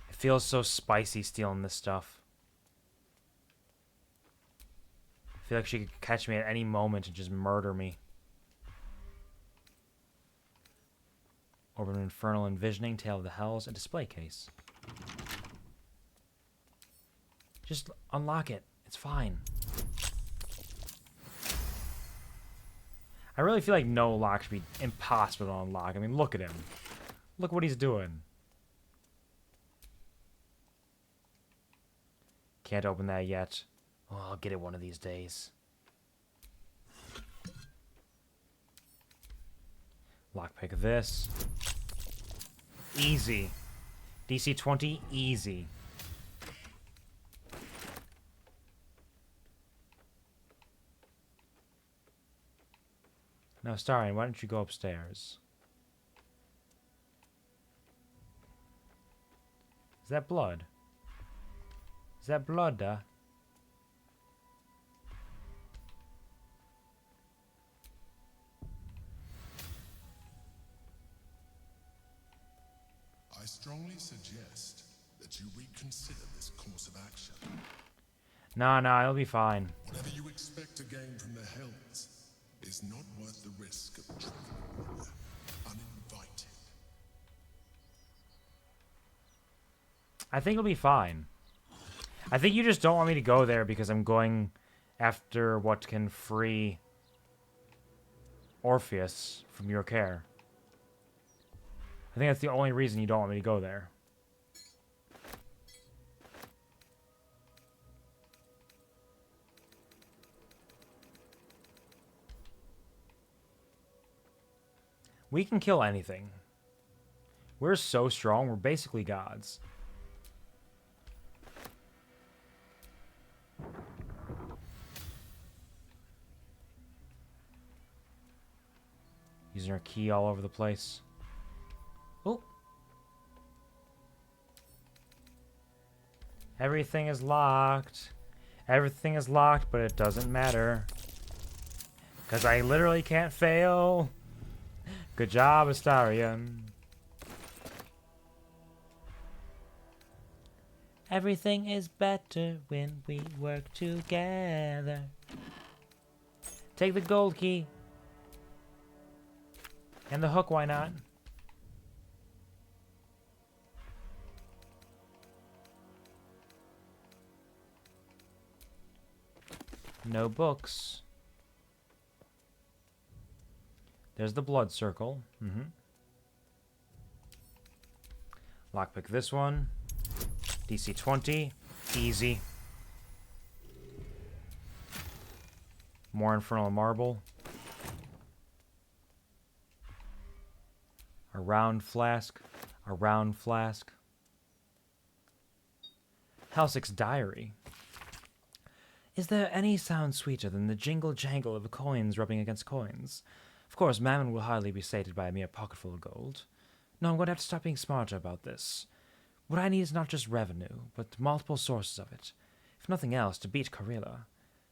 It feels so spicy stealing this stuff. I feel like she could catch me at any moment and just murder me. Orb of Infernal Envisioning, Tale of the Hells, a display case. Just unlock it. It's fine. I really feel like no lock should be impossible to unlock. I mean, look at him. Look what he's doing. Can't open that yet. Oh, I'll get it one of these days. Lockpick this. Easy. DC 20, easy. Now, Starion, why don't you go upstairs? Is that blood? Is that blood, I strongly suggest that you reconsider this course of action. Nah, it'll be fine. Whatever you expect to gain from the Hells is not worth the risk of traveling uninvited. I think it'll be fine. I think you just don't want me to go there because I'm going after what can free Orpheus from your care. I think that's the only reason you don't want me to go there. We can kill anything. We're so strong, we're basically gods. Using our key all over the place. Oh. Everything is locked. Everything is locked, but it doesn't matter. Because I literally can't fail. Good job, Astarion. Everything is better when we work together. Take the gold key. And the hook, why not? No books. There's the blood circle. Lockpick this one. DC 20. Easy. More Infernal Marble. A round flask. A round flask. Halsik's Diary. Is there any sound sweeter than the jingle-jangle of coins rubbing against coins? Of course, Mammon will hardly be sated by a mere pocketful of gold. No, I'm going to have to stop being smarter about this. What I need is not just revenue, but multiple sources of it. If nothing else, to beat Karila.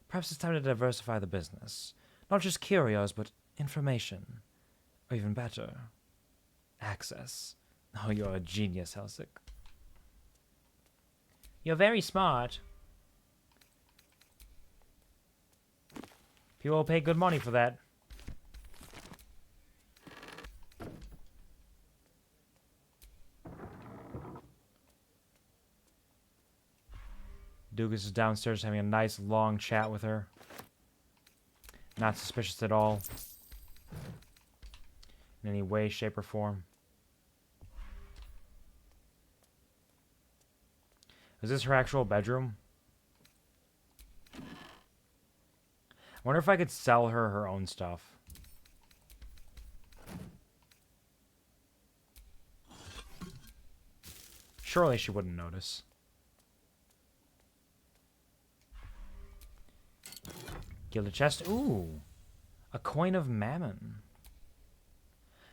Perhaps it's time to diversify the business. Not just curios, but information. Or even better, access. Oh, you're a genius, Halsik. You're very smart. People will pay good money for that. Doogus is downstairs having a nice long chat with her. Not suspicious at all. In any way, shape, or form. Is this her actual bedroom? I wonder if I could sell her her own stuff. Surely she wouldn't notice. Gilded chest. Ooh. A coin of Mammon.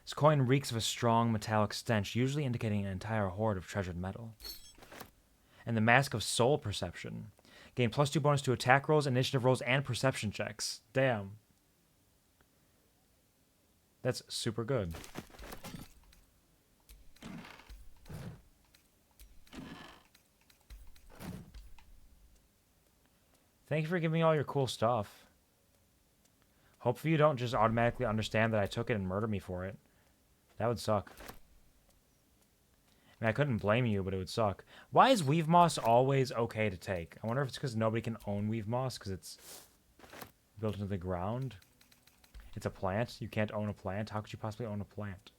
This coin reeks of a strong metallic stench, usually indicating an entire hoard of treasured metal. And the Mask of Soul Perception. Gain +2 bonus to attack rolls, initiative rolls, and perception checks. Damn. That's super good. Thank you for giving me all your cool stuff. Hopefully you don't just automatically understand that I took it and murder me for it. That would suck. I mean, I couldn't blame you, but it would suck. Why is weave moss always okay to take? I wonder if it's because nobody can own weave moss because it's built into the ground. It's a plant. You can't own a plant. How could you possibly own a plant?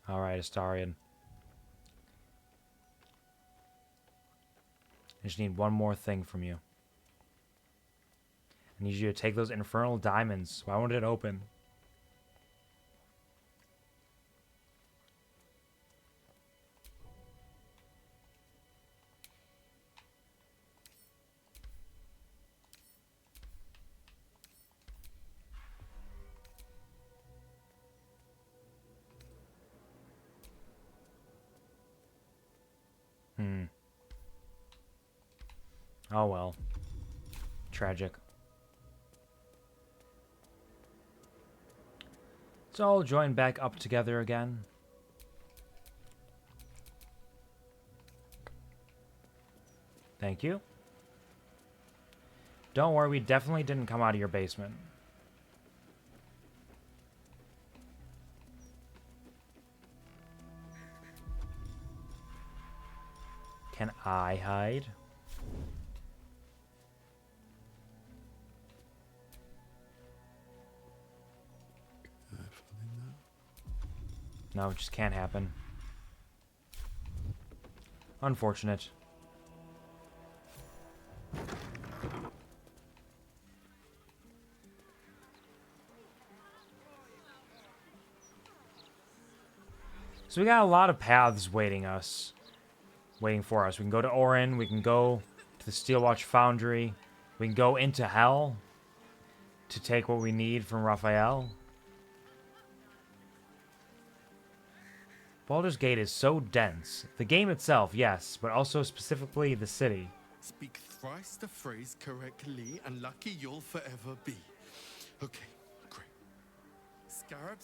Alright, Astarion. I just need one more thing from you. I need you to take those infernal diamonds. Why won't it open? Oh well. Tragic. So I'll join back up together again. Thank you. Don't worry, we definitely didn't come out of your basement. Can I hide? No, it just can't happen. Unfortunate. So we got a lot of paths waiting for us. We can go to Orin, we can go to the Steelwatch Foundry, we can go into Hell to take what we need from Raphael. Baldur's Gate is so dense. The game itself, yes, but also specifically the city. Speak thrice the phrase correctly, and lucky you'll forever be. Okay, great. Scarab,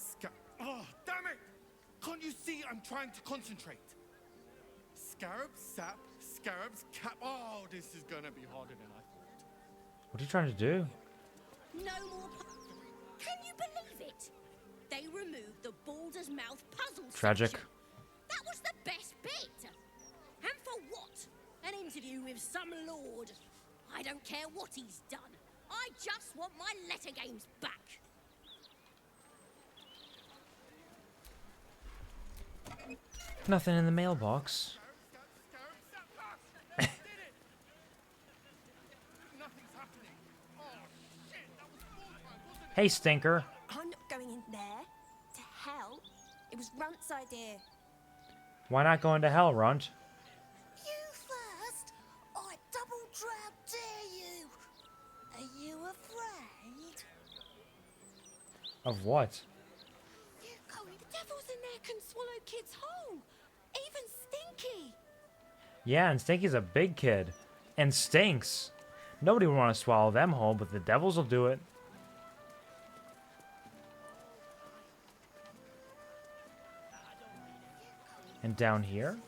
oh, damn it! Can't you see I'm trying to concentrate? Scarab, sap, scarabs, cap. Oh, this is gonna be harder than I thought. What are you trying to do? No more. Can you believe it? They removed the Baldur's Mouth puzzle. Tragic. Section. That was the best bit. And for what? An interview with some lord. I don't care what he's done. I just want my letter games back. Nothing in the mailbox. Hey, Stinker. I'm not going in there. To hell. It was Runt's idea. Why not go into Hell, Runt? You first? I double drown dare you. Are you afraid? Of what? The devils in there can swallow kids whole. Even Stinky. Yeah, and Stinky's a big kid. And stinks. Nobody would want to swallow them whole, but the devils will do it. And down here?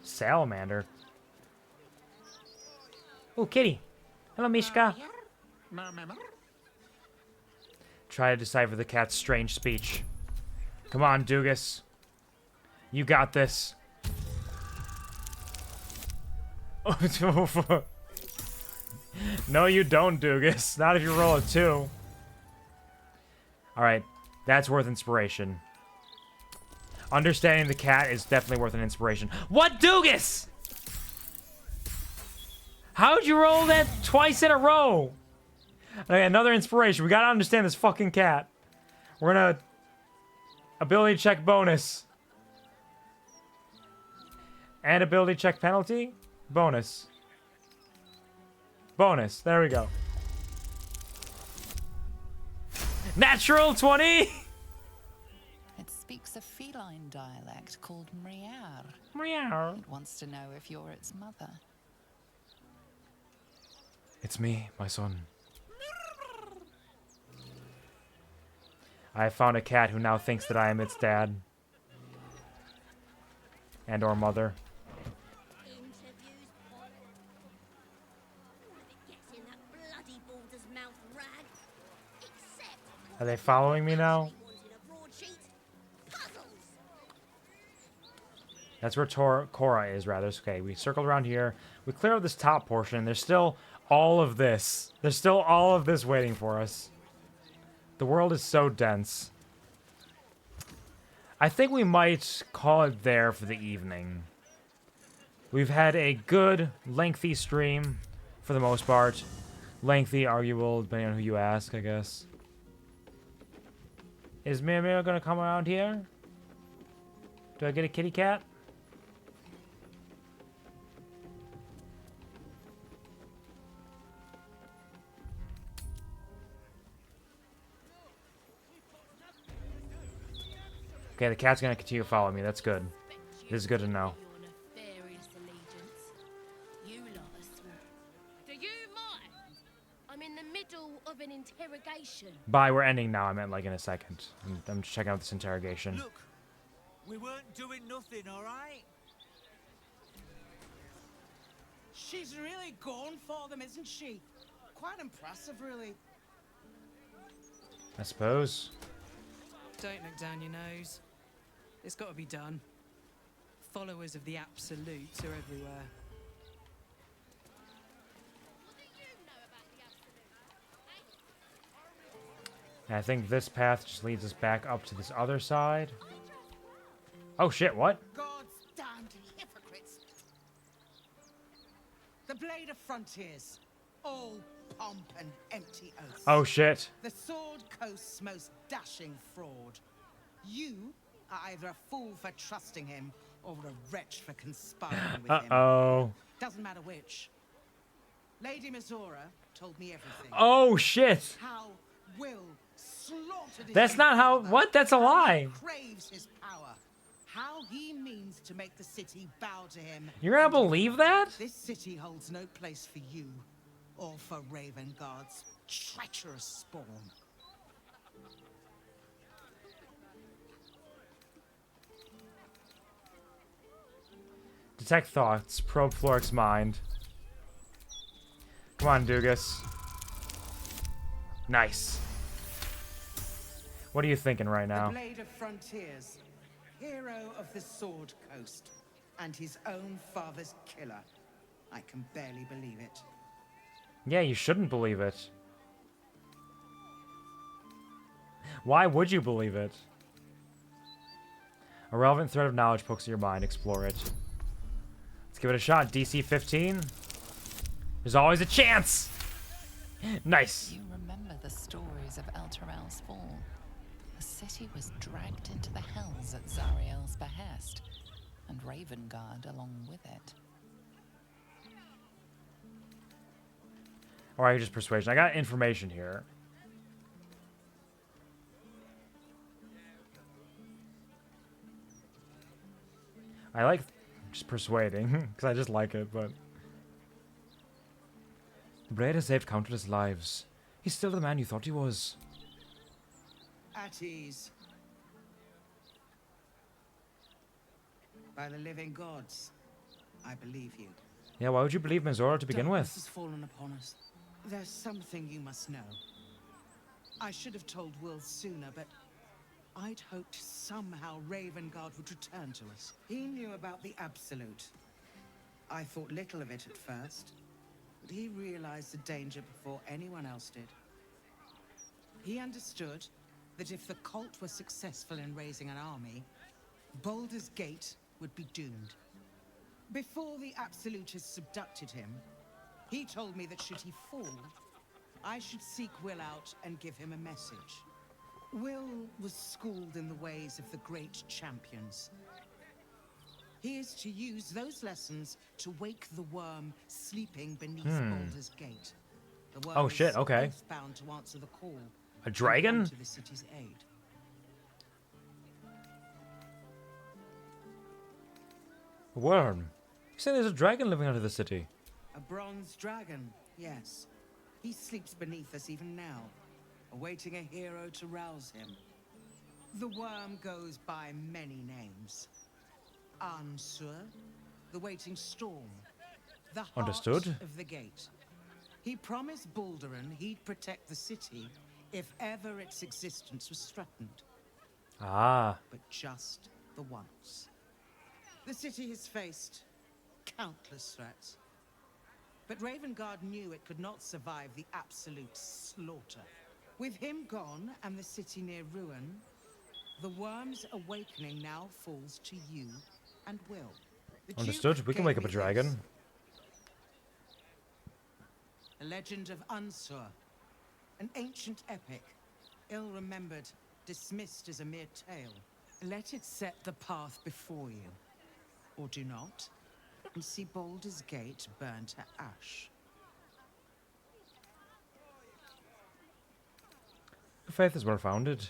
Salamander. Oh, kitty. Hello, Mishka. Try to decipher the cat's strange speech. Come on, Doogus. You got this. No, you don't, Doogus. Not if you roll a 2. Alright. That's worth inspiration. Understanding the cat is definitely worth an inspiration. What, Doogus? How'd you roll that twice in a row? Okay, another inspiration. We gotta understand this fucking cat. We're gonna... Ability check bonus. And ability check penalty? Bonus. Bonus. There we go. Natural 20! It speaks a feline dialect called Mriar. Mriar. It wants to know if you're its mother. It's me, my son. I have found a cat who now thinks that I am its dad. And or mother. Are they following me now? That's where Cora is, rather. Okay, we circled around here. We clear up this top portion. There's still all of this. There's still all of this waiting for us. The world is so dense. I think we might call it there for the evening. We've had a good, lengthy stream, for the most part. Lengthy, arguable, depending on who you ask, I guess. Is Mimir gonna come around here? Do I get a kitty cat? Okay, the cat's gonna continue to follow me. That's good. This is good to know. Do you mind? I'm in the middle of an interrogation. Bye, we're ending now. I meant like in a second. I'm just checking out this interrogation. Look, we weren't doing nothing, all right? She's really going for them, isn't she? Quite impressive, really. I suppose. Don't look down your nose. It's got to be done. Followers of the Absolute are everywhere. And I think this path just leads us back up to this other side. Oh shit, what? God's damned hypocrites. The Blade of Frontiers. All pomp and empty oaths. Oh shit. The Sword Coast's most dashing fraud. You are either a fool for trusting him or a wretch for conspiring with him. Uh-oh. Doesn't matter which. Lady Mizora told me everything. Oh shit. How Will slaughtered his That's not how. What? That's a lie. Craves his power. How he means to make the city bow to him. You're gonna believe that? This city holds no place for you or for Ravengard's treacherous spawn. Detect thoughts. Probe Floric's mind. Come on, Doogus. Nice. What are you thinking right now? The Blade of Frontiers, hero of the Sword Coast, and his own father's killer. I can barely believe it. Yeah, you shouldn't believe it. Why would you believe it? A relevant thread of knowledge pokes at your mind. Explore it. Let's give it a shot. DC 15. There's always a chance! Nice. You remember the stories of Eltural's fall. The city was dragged into the hells at Zariel's behest, and Ravengard along with it. Or I just persuasion. I got information here. I like just persuading, because I just like it, but... The Blade has saved countless lives. He's still the man you thought he was. At ease. By the living gods, I believe you. Yeah, why would you believe Mizora to begin Darkness with? has fallen upon us. There's something you must know. I should have told Will sooner, but I'd hoped somehow Ravengard would return to us. He knew about the Absolute. I thought little of it at first, but he realized the danger before anyone else did. He understood that if the cult were successful in raising an army, Baldur's Gate would be doomed. Before the Absolutists abducted him, he told me that should he fall, I should seek Will out and give him a message. Will was schooled in the ways of the great champions. He is to use those lessons to wake the worm sleeping beneath Hmm. Baldur's Gate. The worm Oh, is shit, okay. bound to answer the call. A dragon? And come to the city's aid. A worm. You say there's a dragon living under the city. A bronze dragon, yes. He sleeps beneath us even now, awaiting a hero to rouse him. The worm goes by many names. Ansur, the waiting storm, the heart Understood. of the gate. He promised Baldurin he'd protect the city if ever its existence was threatened. Ah. But just the once. The city has faced countless threats. But Ravengard knew it could not survive the absolute slaughter. With him gone and the city near ruin, the worm's awakening now falls to you and Will. The Understood. Duke We can gave wake up me a dragon. this. A legend of Ansur, an ancient epic, ill-remembered, dismissed as a mere tale. Let it set the path before you, or do not, and see Baldur's Gate burn to ash. Your faith is well founded.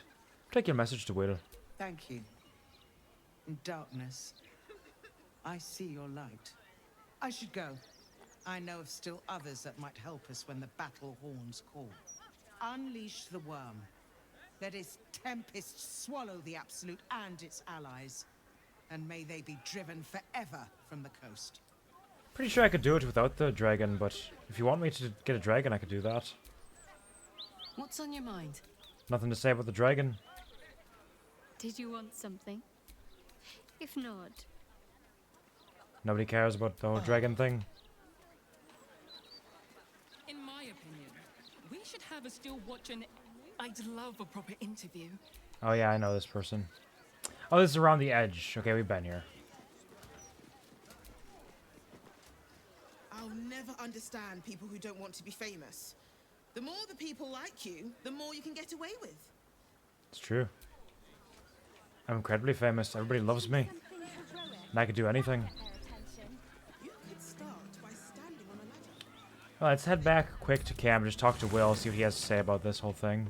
Take your message to Will. Thank you. In darkness, I see your light. I should go. I know of still others that might help us when the battle horns call. Unleash the worm. Let its tempest swallow the Absolute and its allies. And may they be driven forever from the coast. Pretty sure I could do it without the dragon, but if you want me to get a dragon, I could do that. What's on your mind? Nothing to say about the dragon. Did you want something? If not, Nobody cares about the whole dragon thing. In my opinion, we should have a still watch an... I'd love a proper interview. Oh yeah, I know this person. Oh, this is around the edge. Okay, we've been here. I'll never understand people who don't want to be famous. The more the people like you, the more you can get away with. It's true. I'm incredibly famous. Everybody loves me. And I could do anything. You could start by standing on a ladder. Well, let's head back quick to camp and just talk to Will, see what he has to say about this whole thing.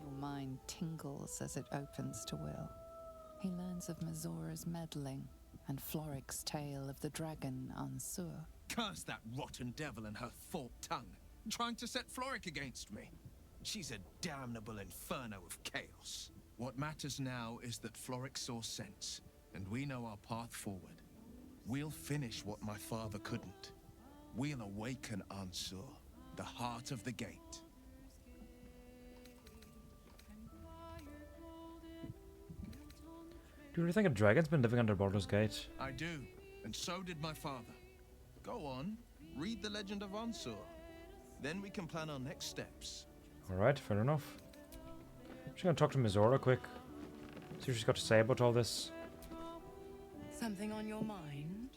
Your mind tingles as it opens to Will. He learns of Mazora's meddling and Floric's tale of the dragon Ansur. Curse that rotten devil and her forked tongue, trying to set Floric against me. She's a damnable inferno of chaos. What matters now is that Floric saw sense, and we know our path forward. We'll finish what my father couldn't. We'll awaken Ansur, the heart of the gate. Do you really think a dragon's been living under Baldur's Gate? I do, and so did my father. Go on, read the legend of Ansur. Then we can plan our next steps. Alright, fair enough. I'm just gonna talk to Mizora quick. See what she's got to say about all this. Something on your mind?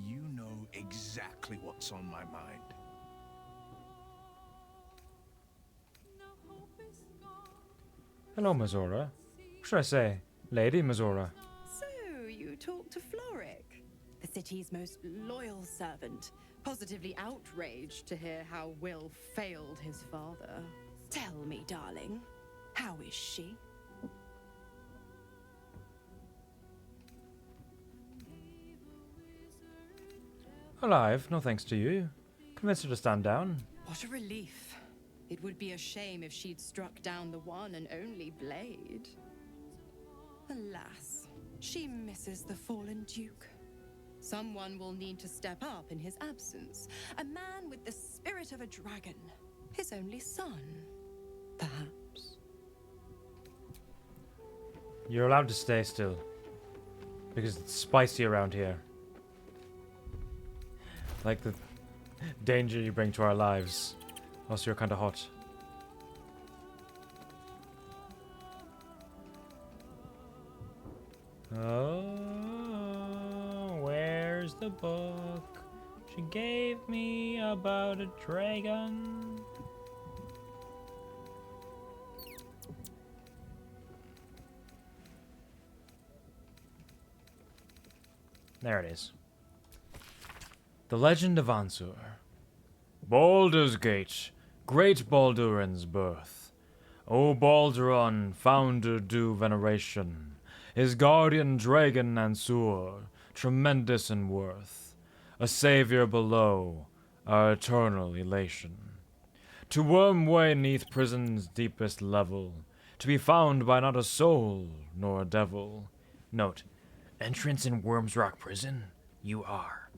You know exactly what's on my mind. Hello, Mizora. What should I say? Lady Mizora. So, you talked to Floric, the city's most loyal servant, positively outraged to hear how Will failed his father. Tell me, darling, how is she? Alive, no thanks to you. Convinced her to stand down. What a relief. It would be a shame if she'd struck down the one and only blade. Alas, she misses the fallen Duke. Someone will need to step up in his absence. A man with the spirit of a dragon. His only son, perhaps. You're allowed to stay still. Because it's spicy around here. Like the danger you bring to our lives. Also, you're kind of hot. Oh. Where's the book she gave me about a dragon? There it is. The Legend of Ansur. Baldur's Gate, great Baldurin's birth. O Balduron, founder due veneration, his guardian dragon Ansur, tremendous in worth, a savior below, our eternal elation. To worm way neath prison's deepest level, to be found by not a soul nor a devil. Note, entrance in Worm's Rock Prison, you are.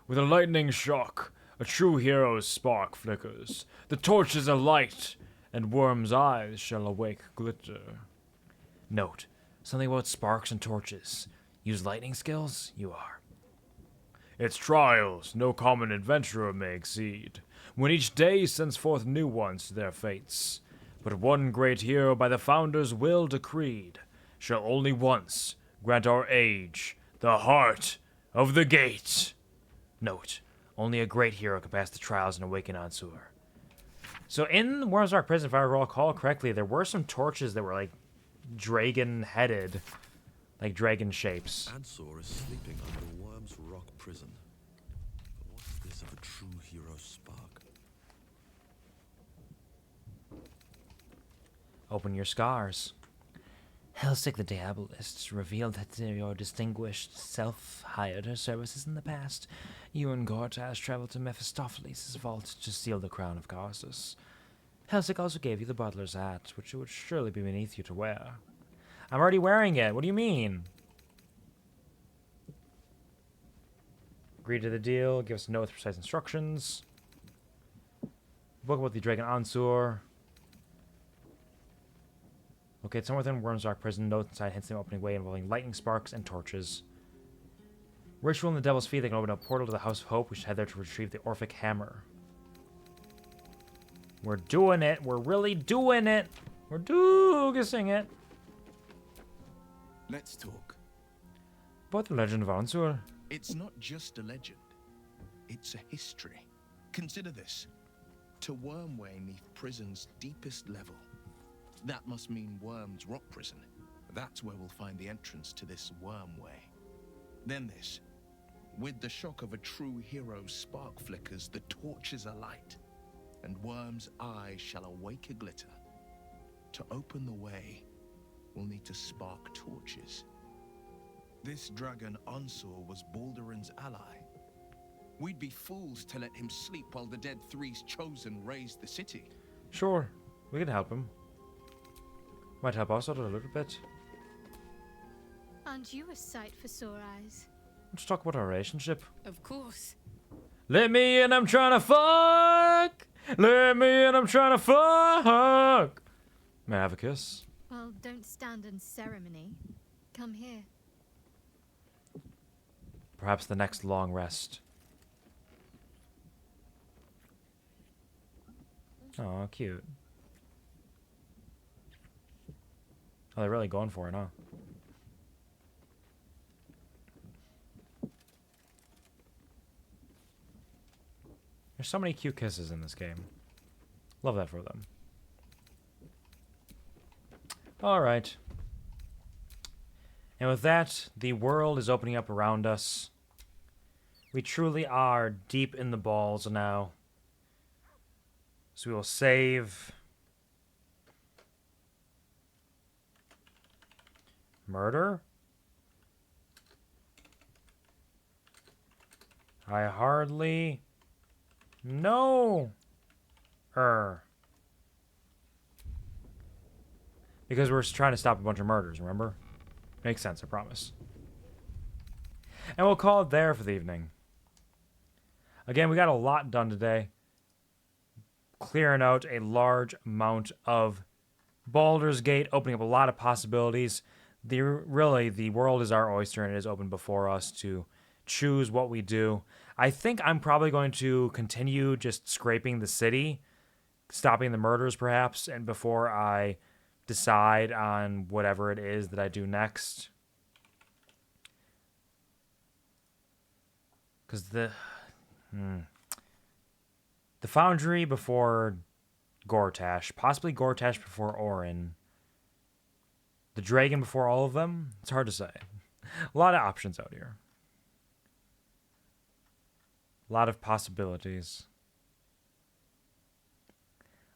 With a lightning shock, a true hero's spark flickers. The torch is alight, and Worm's eyes shall awake glitter. Note, something about sparks and torches. Use lightning skills, you are. Its trials no common adventurer may exceed, when each day sends forth new ones to their fates. But one great hero by the founder's will decreed shall only once grant our age the heart of the gate. Note, only a great hero can pass the trials and awaken Ansur. So in Worm's Rock Prison, if I recall correctly, there were some torches that were like dragon-headed, like dragon shapes. Ansur is sleeping under Worm's Rock Prison. But what's this of a true hero spark? Open your scars. Helsik the Diabolist revealed that your distinguished self hired her services in the past. You and Gortaz traveled to Mephistopheles' vault to steal the crown of Garsus. Helsik also gave you the butler's hat, which it would surely be beneath you to wear. I'm already wearing it. What do you mean? Agree to the deal. Give us a note with precise instructions. Book about the dragon Ansur. Okay, somewhere within Worm's Rock Prison, note inside hints at an opening way involving lightning sparks and torches. Ritual in the Devil's Feet, they can open a portal to the House of Hope. We should head there to retrieve the Orphic Hammer. We're doing it. We're really doing it. We're Doogusing it. Let's talk. About the Legend of Ansur. It's not just a legend. It's a history. Consider this. To Wormway neath prison's deepest level. That must mean Worm's Rock Prison. That's where we'll find the entrance to this Wormway. Then this. With the shock of a true hero's spark flickers, the torches alight, and Worm's eyes shall awake a glitter. To open the way, we'll need to spark torches. This dragon Ansur was Baldurin's ally. We'd be fools to let him sleep while the Dead Three's chosen raised the city. Sure, we can help him. Might help us out a little bit. Aren't you a sight for sore eyes? Let's talk about our relationship. Of course. Let me in, I'm trying to fuck! Let me in, I'm trying to fuck! May I have a kiss? Well, don't stand in ceremony. Come here. Perhaps the next long rest. Oh, cute. Oh, they're really going for it, huh? There's so many cute kisses in this game. Love that for them. Alright. And with that, the world is opening up around us. We truly are deep in the balls now. So we will save. Murder? I hardly know her. Because we're trying to stop a bunch of murders, remember? Makes sense, I promise. And we'll call it there for the evening. Again, we got a lot done today. Clearing out a large amount of Baldur's Gate, opening up a lot of possibilities. Really, the world is our oyster, and it is open before us to choose what we do. I think I'm probably going to continue just scraping the city, stopping the murders perhaps, and before I decide on whatever it is that I do next. Because the Foundry before Gortash, possibly Gortash before Orin, the Dragon before all of them. It's hard to say. A lot of options out here. A lot of possibilities.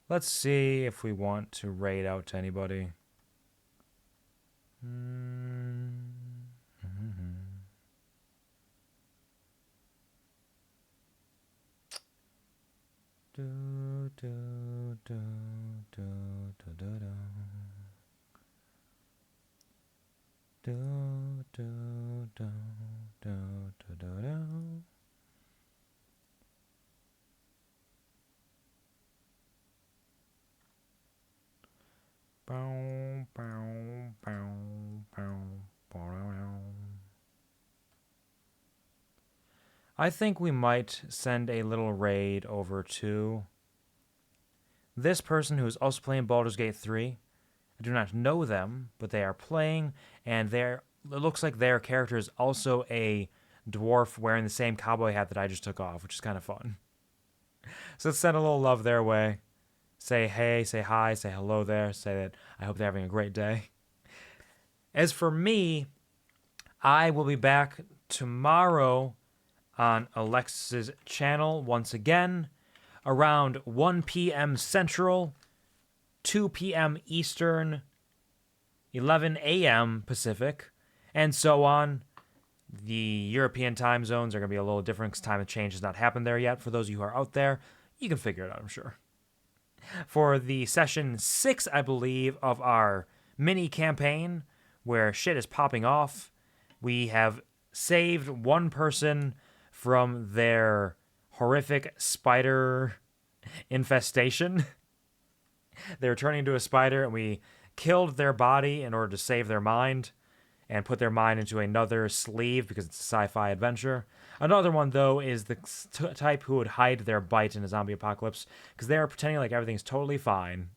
Let's see if we want to raid out to anybody. I think we might send a little raid over to this person who is also playing Baldur's Gate 3. I do not know them, but they are playing, and it looks like their character is also a dwarf wearing the same cowboy hat that I just took off, which is kind of fun. So let's send a little love their way. Say hey, say hi, say hello there, say that I hope they're having a great day. As for me, I will be back tomorrow on Alexis's channel once again around 1 p.m. Central, 2 p.m. Eastern, 11 a.m. Pacific, and so on. The European time zones are going to be a little different because time of change has not happened there yet. For those of you who are out there, you can figure it out, I'm sure. For the session 6, I believe, of our mini campaign, where shit is popping off, we have saved one person from their horrific spider infestation. They were turning into a spider, and we killed their body in order to save their mind and put their mind into another sleeve because it's a sci-fi adventure. Another one, though, is the type who would hide their bite in a zombie apocalypse because they are pretending like everything's totally fine.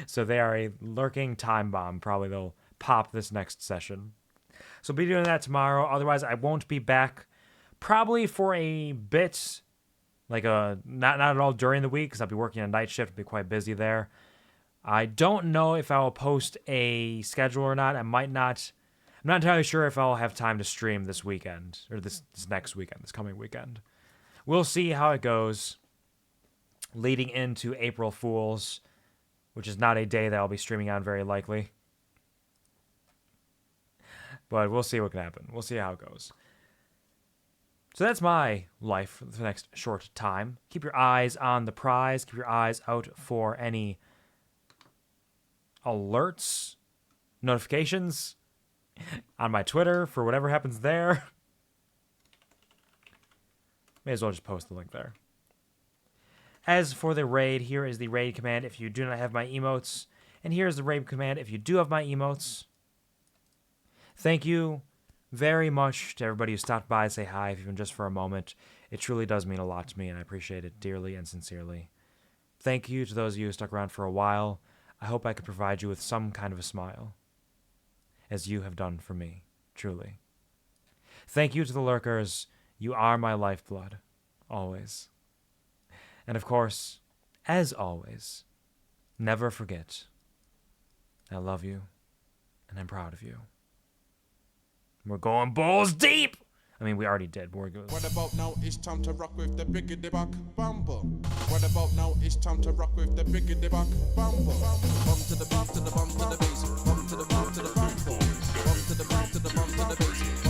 So they are a lurking time bomb. Probably they'll pop this next session. So I'll be doing that tomorrow. Otherwise, I won't be back probably for a bit, like not at all during the week because I'll be working a night shift. I'll be quite busy there. I don't know if I will post a schedule or not. I might not. I'm not entirely sure if I'll have time to stream this weekend, or this next weekend, this coming weekend. We'll see how it goes leading into April Fool's, which is not a day that I'll be streaming on very likely. But we'll see what can happen. We'll see how it goes. So that's my life for the next short time. Keep your eyes on the prize. Keep your eyes out for any alerts, notifications on my Twitter for whatever happens there. May as well just post the link there. As for the raid, here is the raid command if you do not have my emotes. And here is the raid command if you do have my emotes. Thank you very much to everybody who stopped by and say hi, even just for a moment. It truly does mean a lot to me, and I appreciate it dearly and sincerely. Thank you to those of you who stuck around for a while. I hope I could provide you with some kind of a smile, as you have done for me, truly. Thank you to the lurkers. You are my lifeblood, always. And of course, as always, never forget, I love you, and I'm proud of you. We're going balls deep! I mean, we already did, but we're good. What about now? It's time to rock with the biggity back bumble. What about now? It's time to rock with the biggity back bumble. Bump to the bump to the bump to the bass. Bump to the bump to the bump. Bump to the bump to the bump to the bass.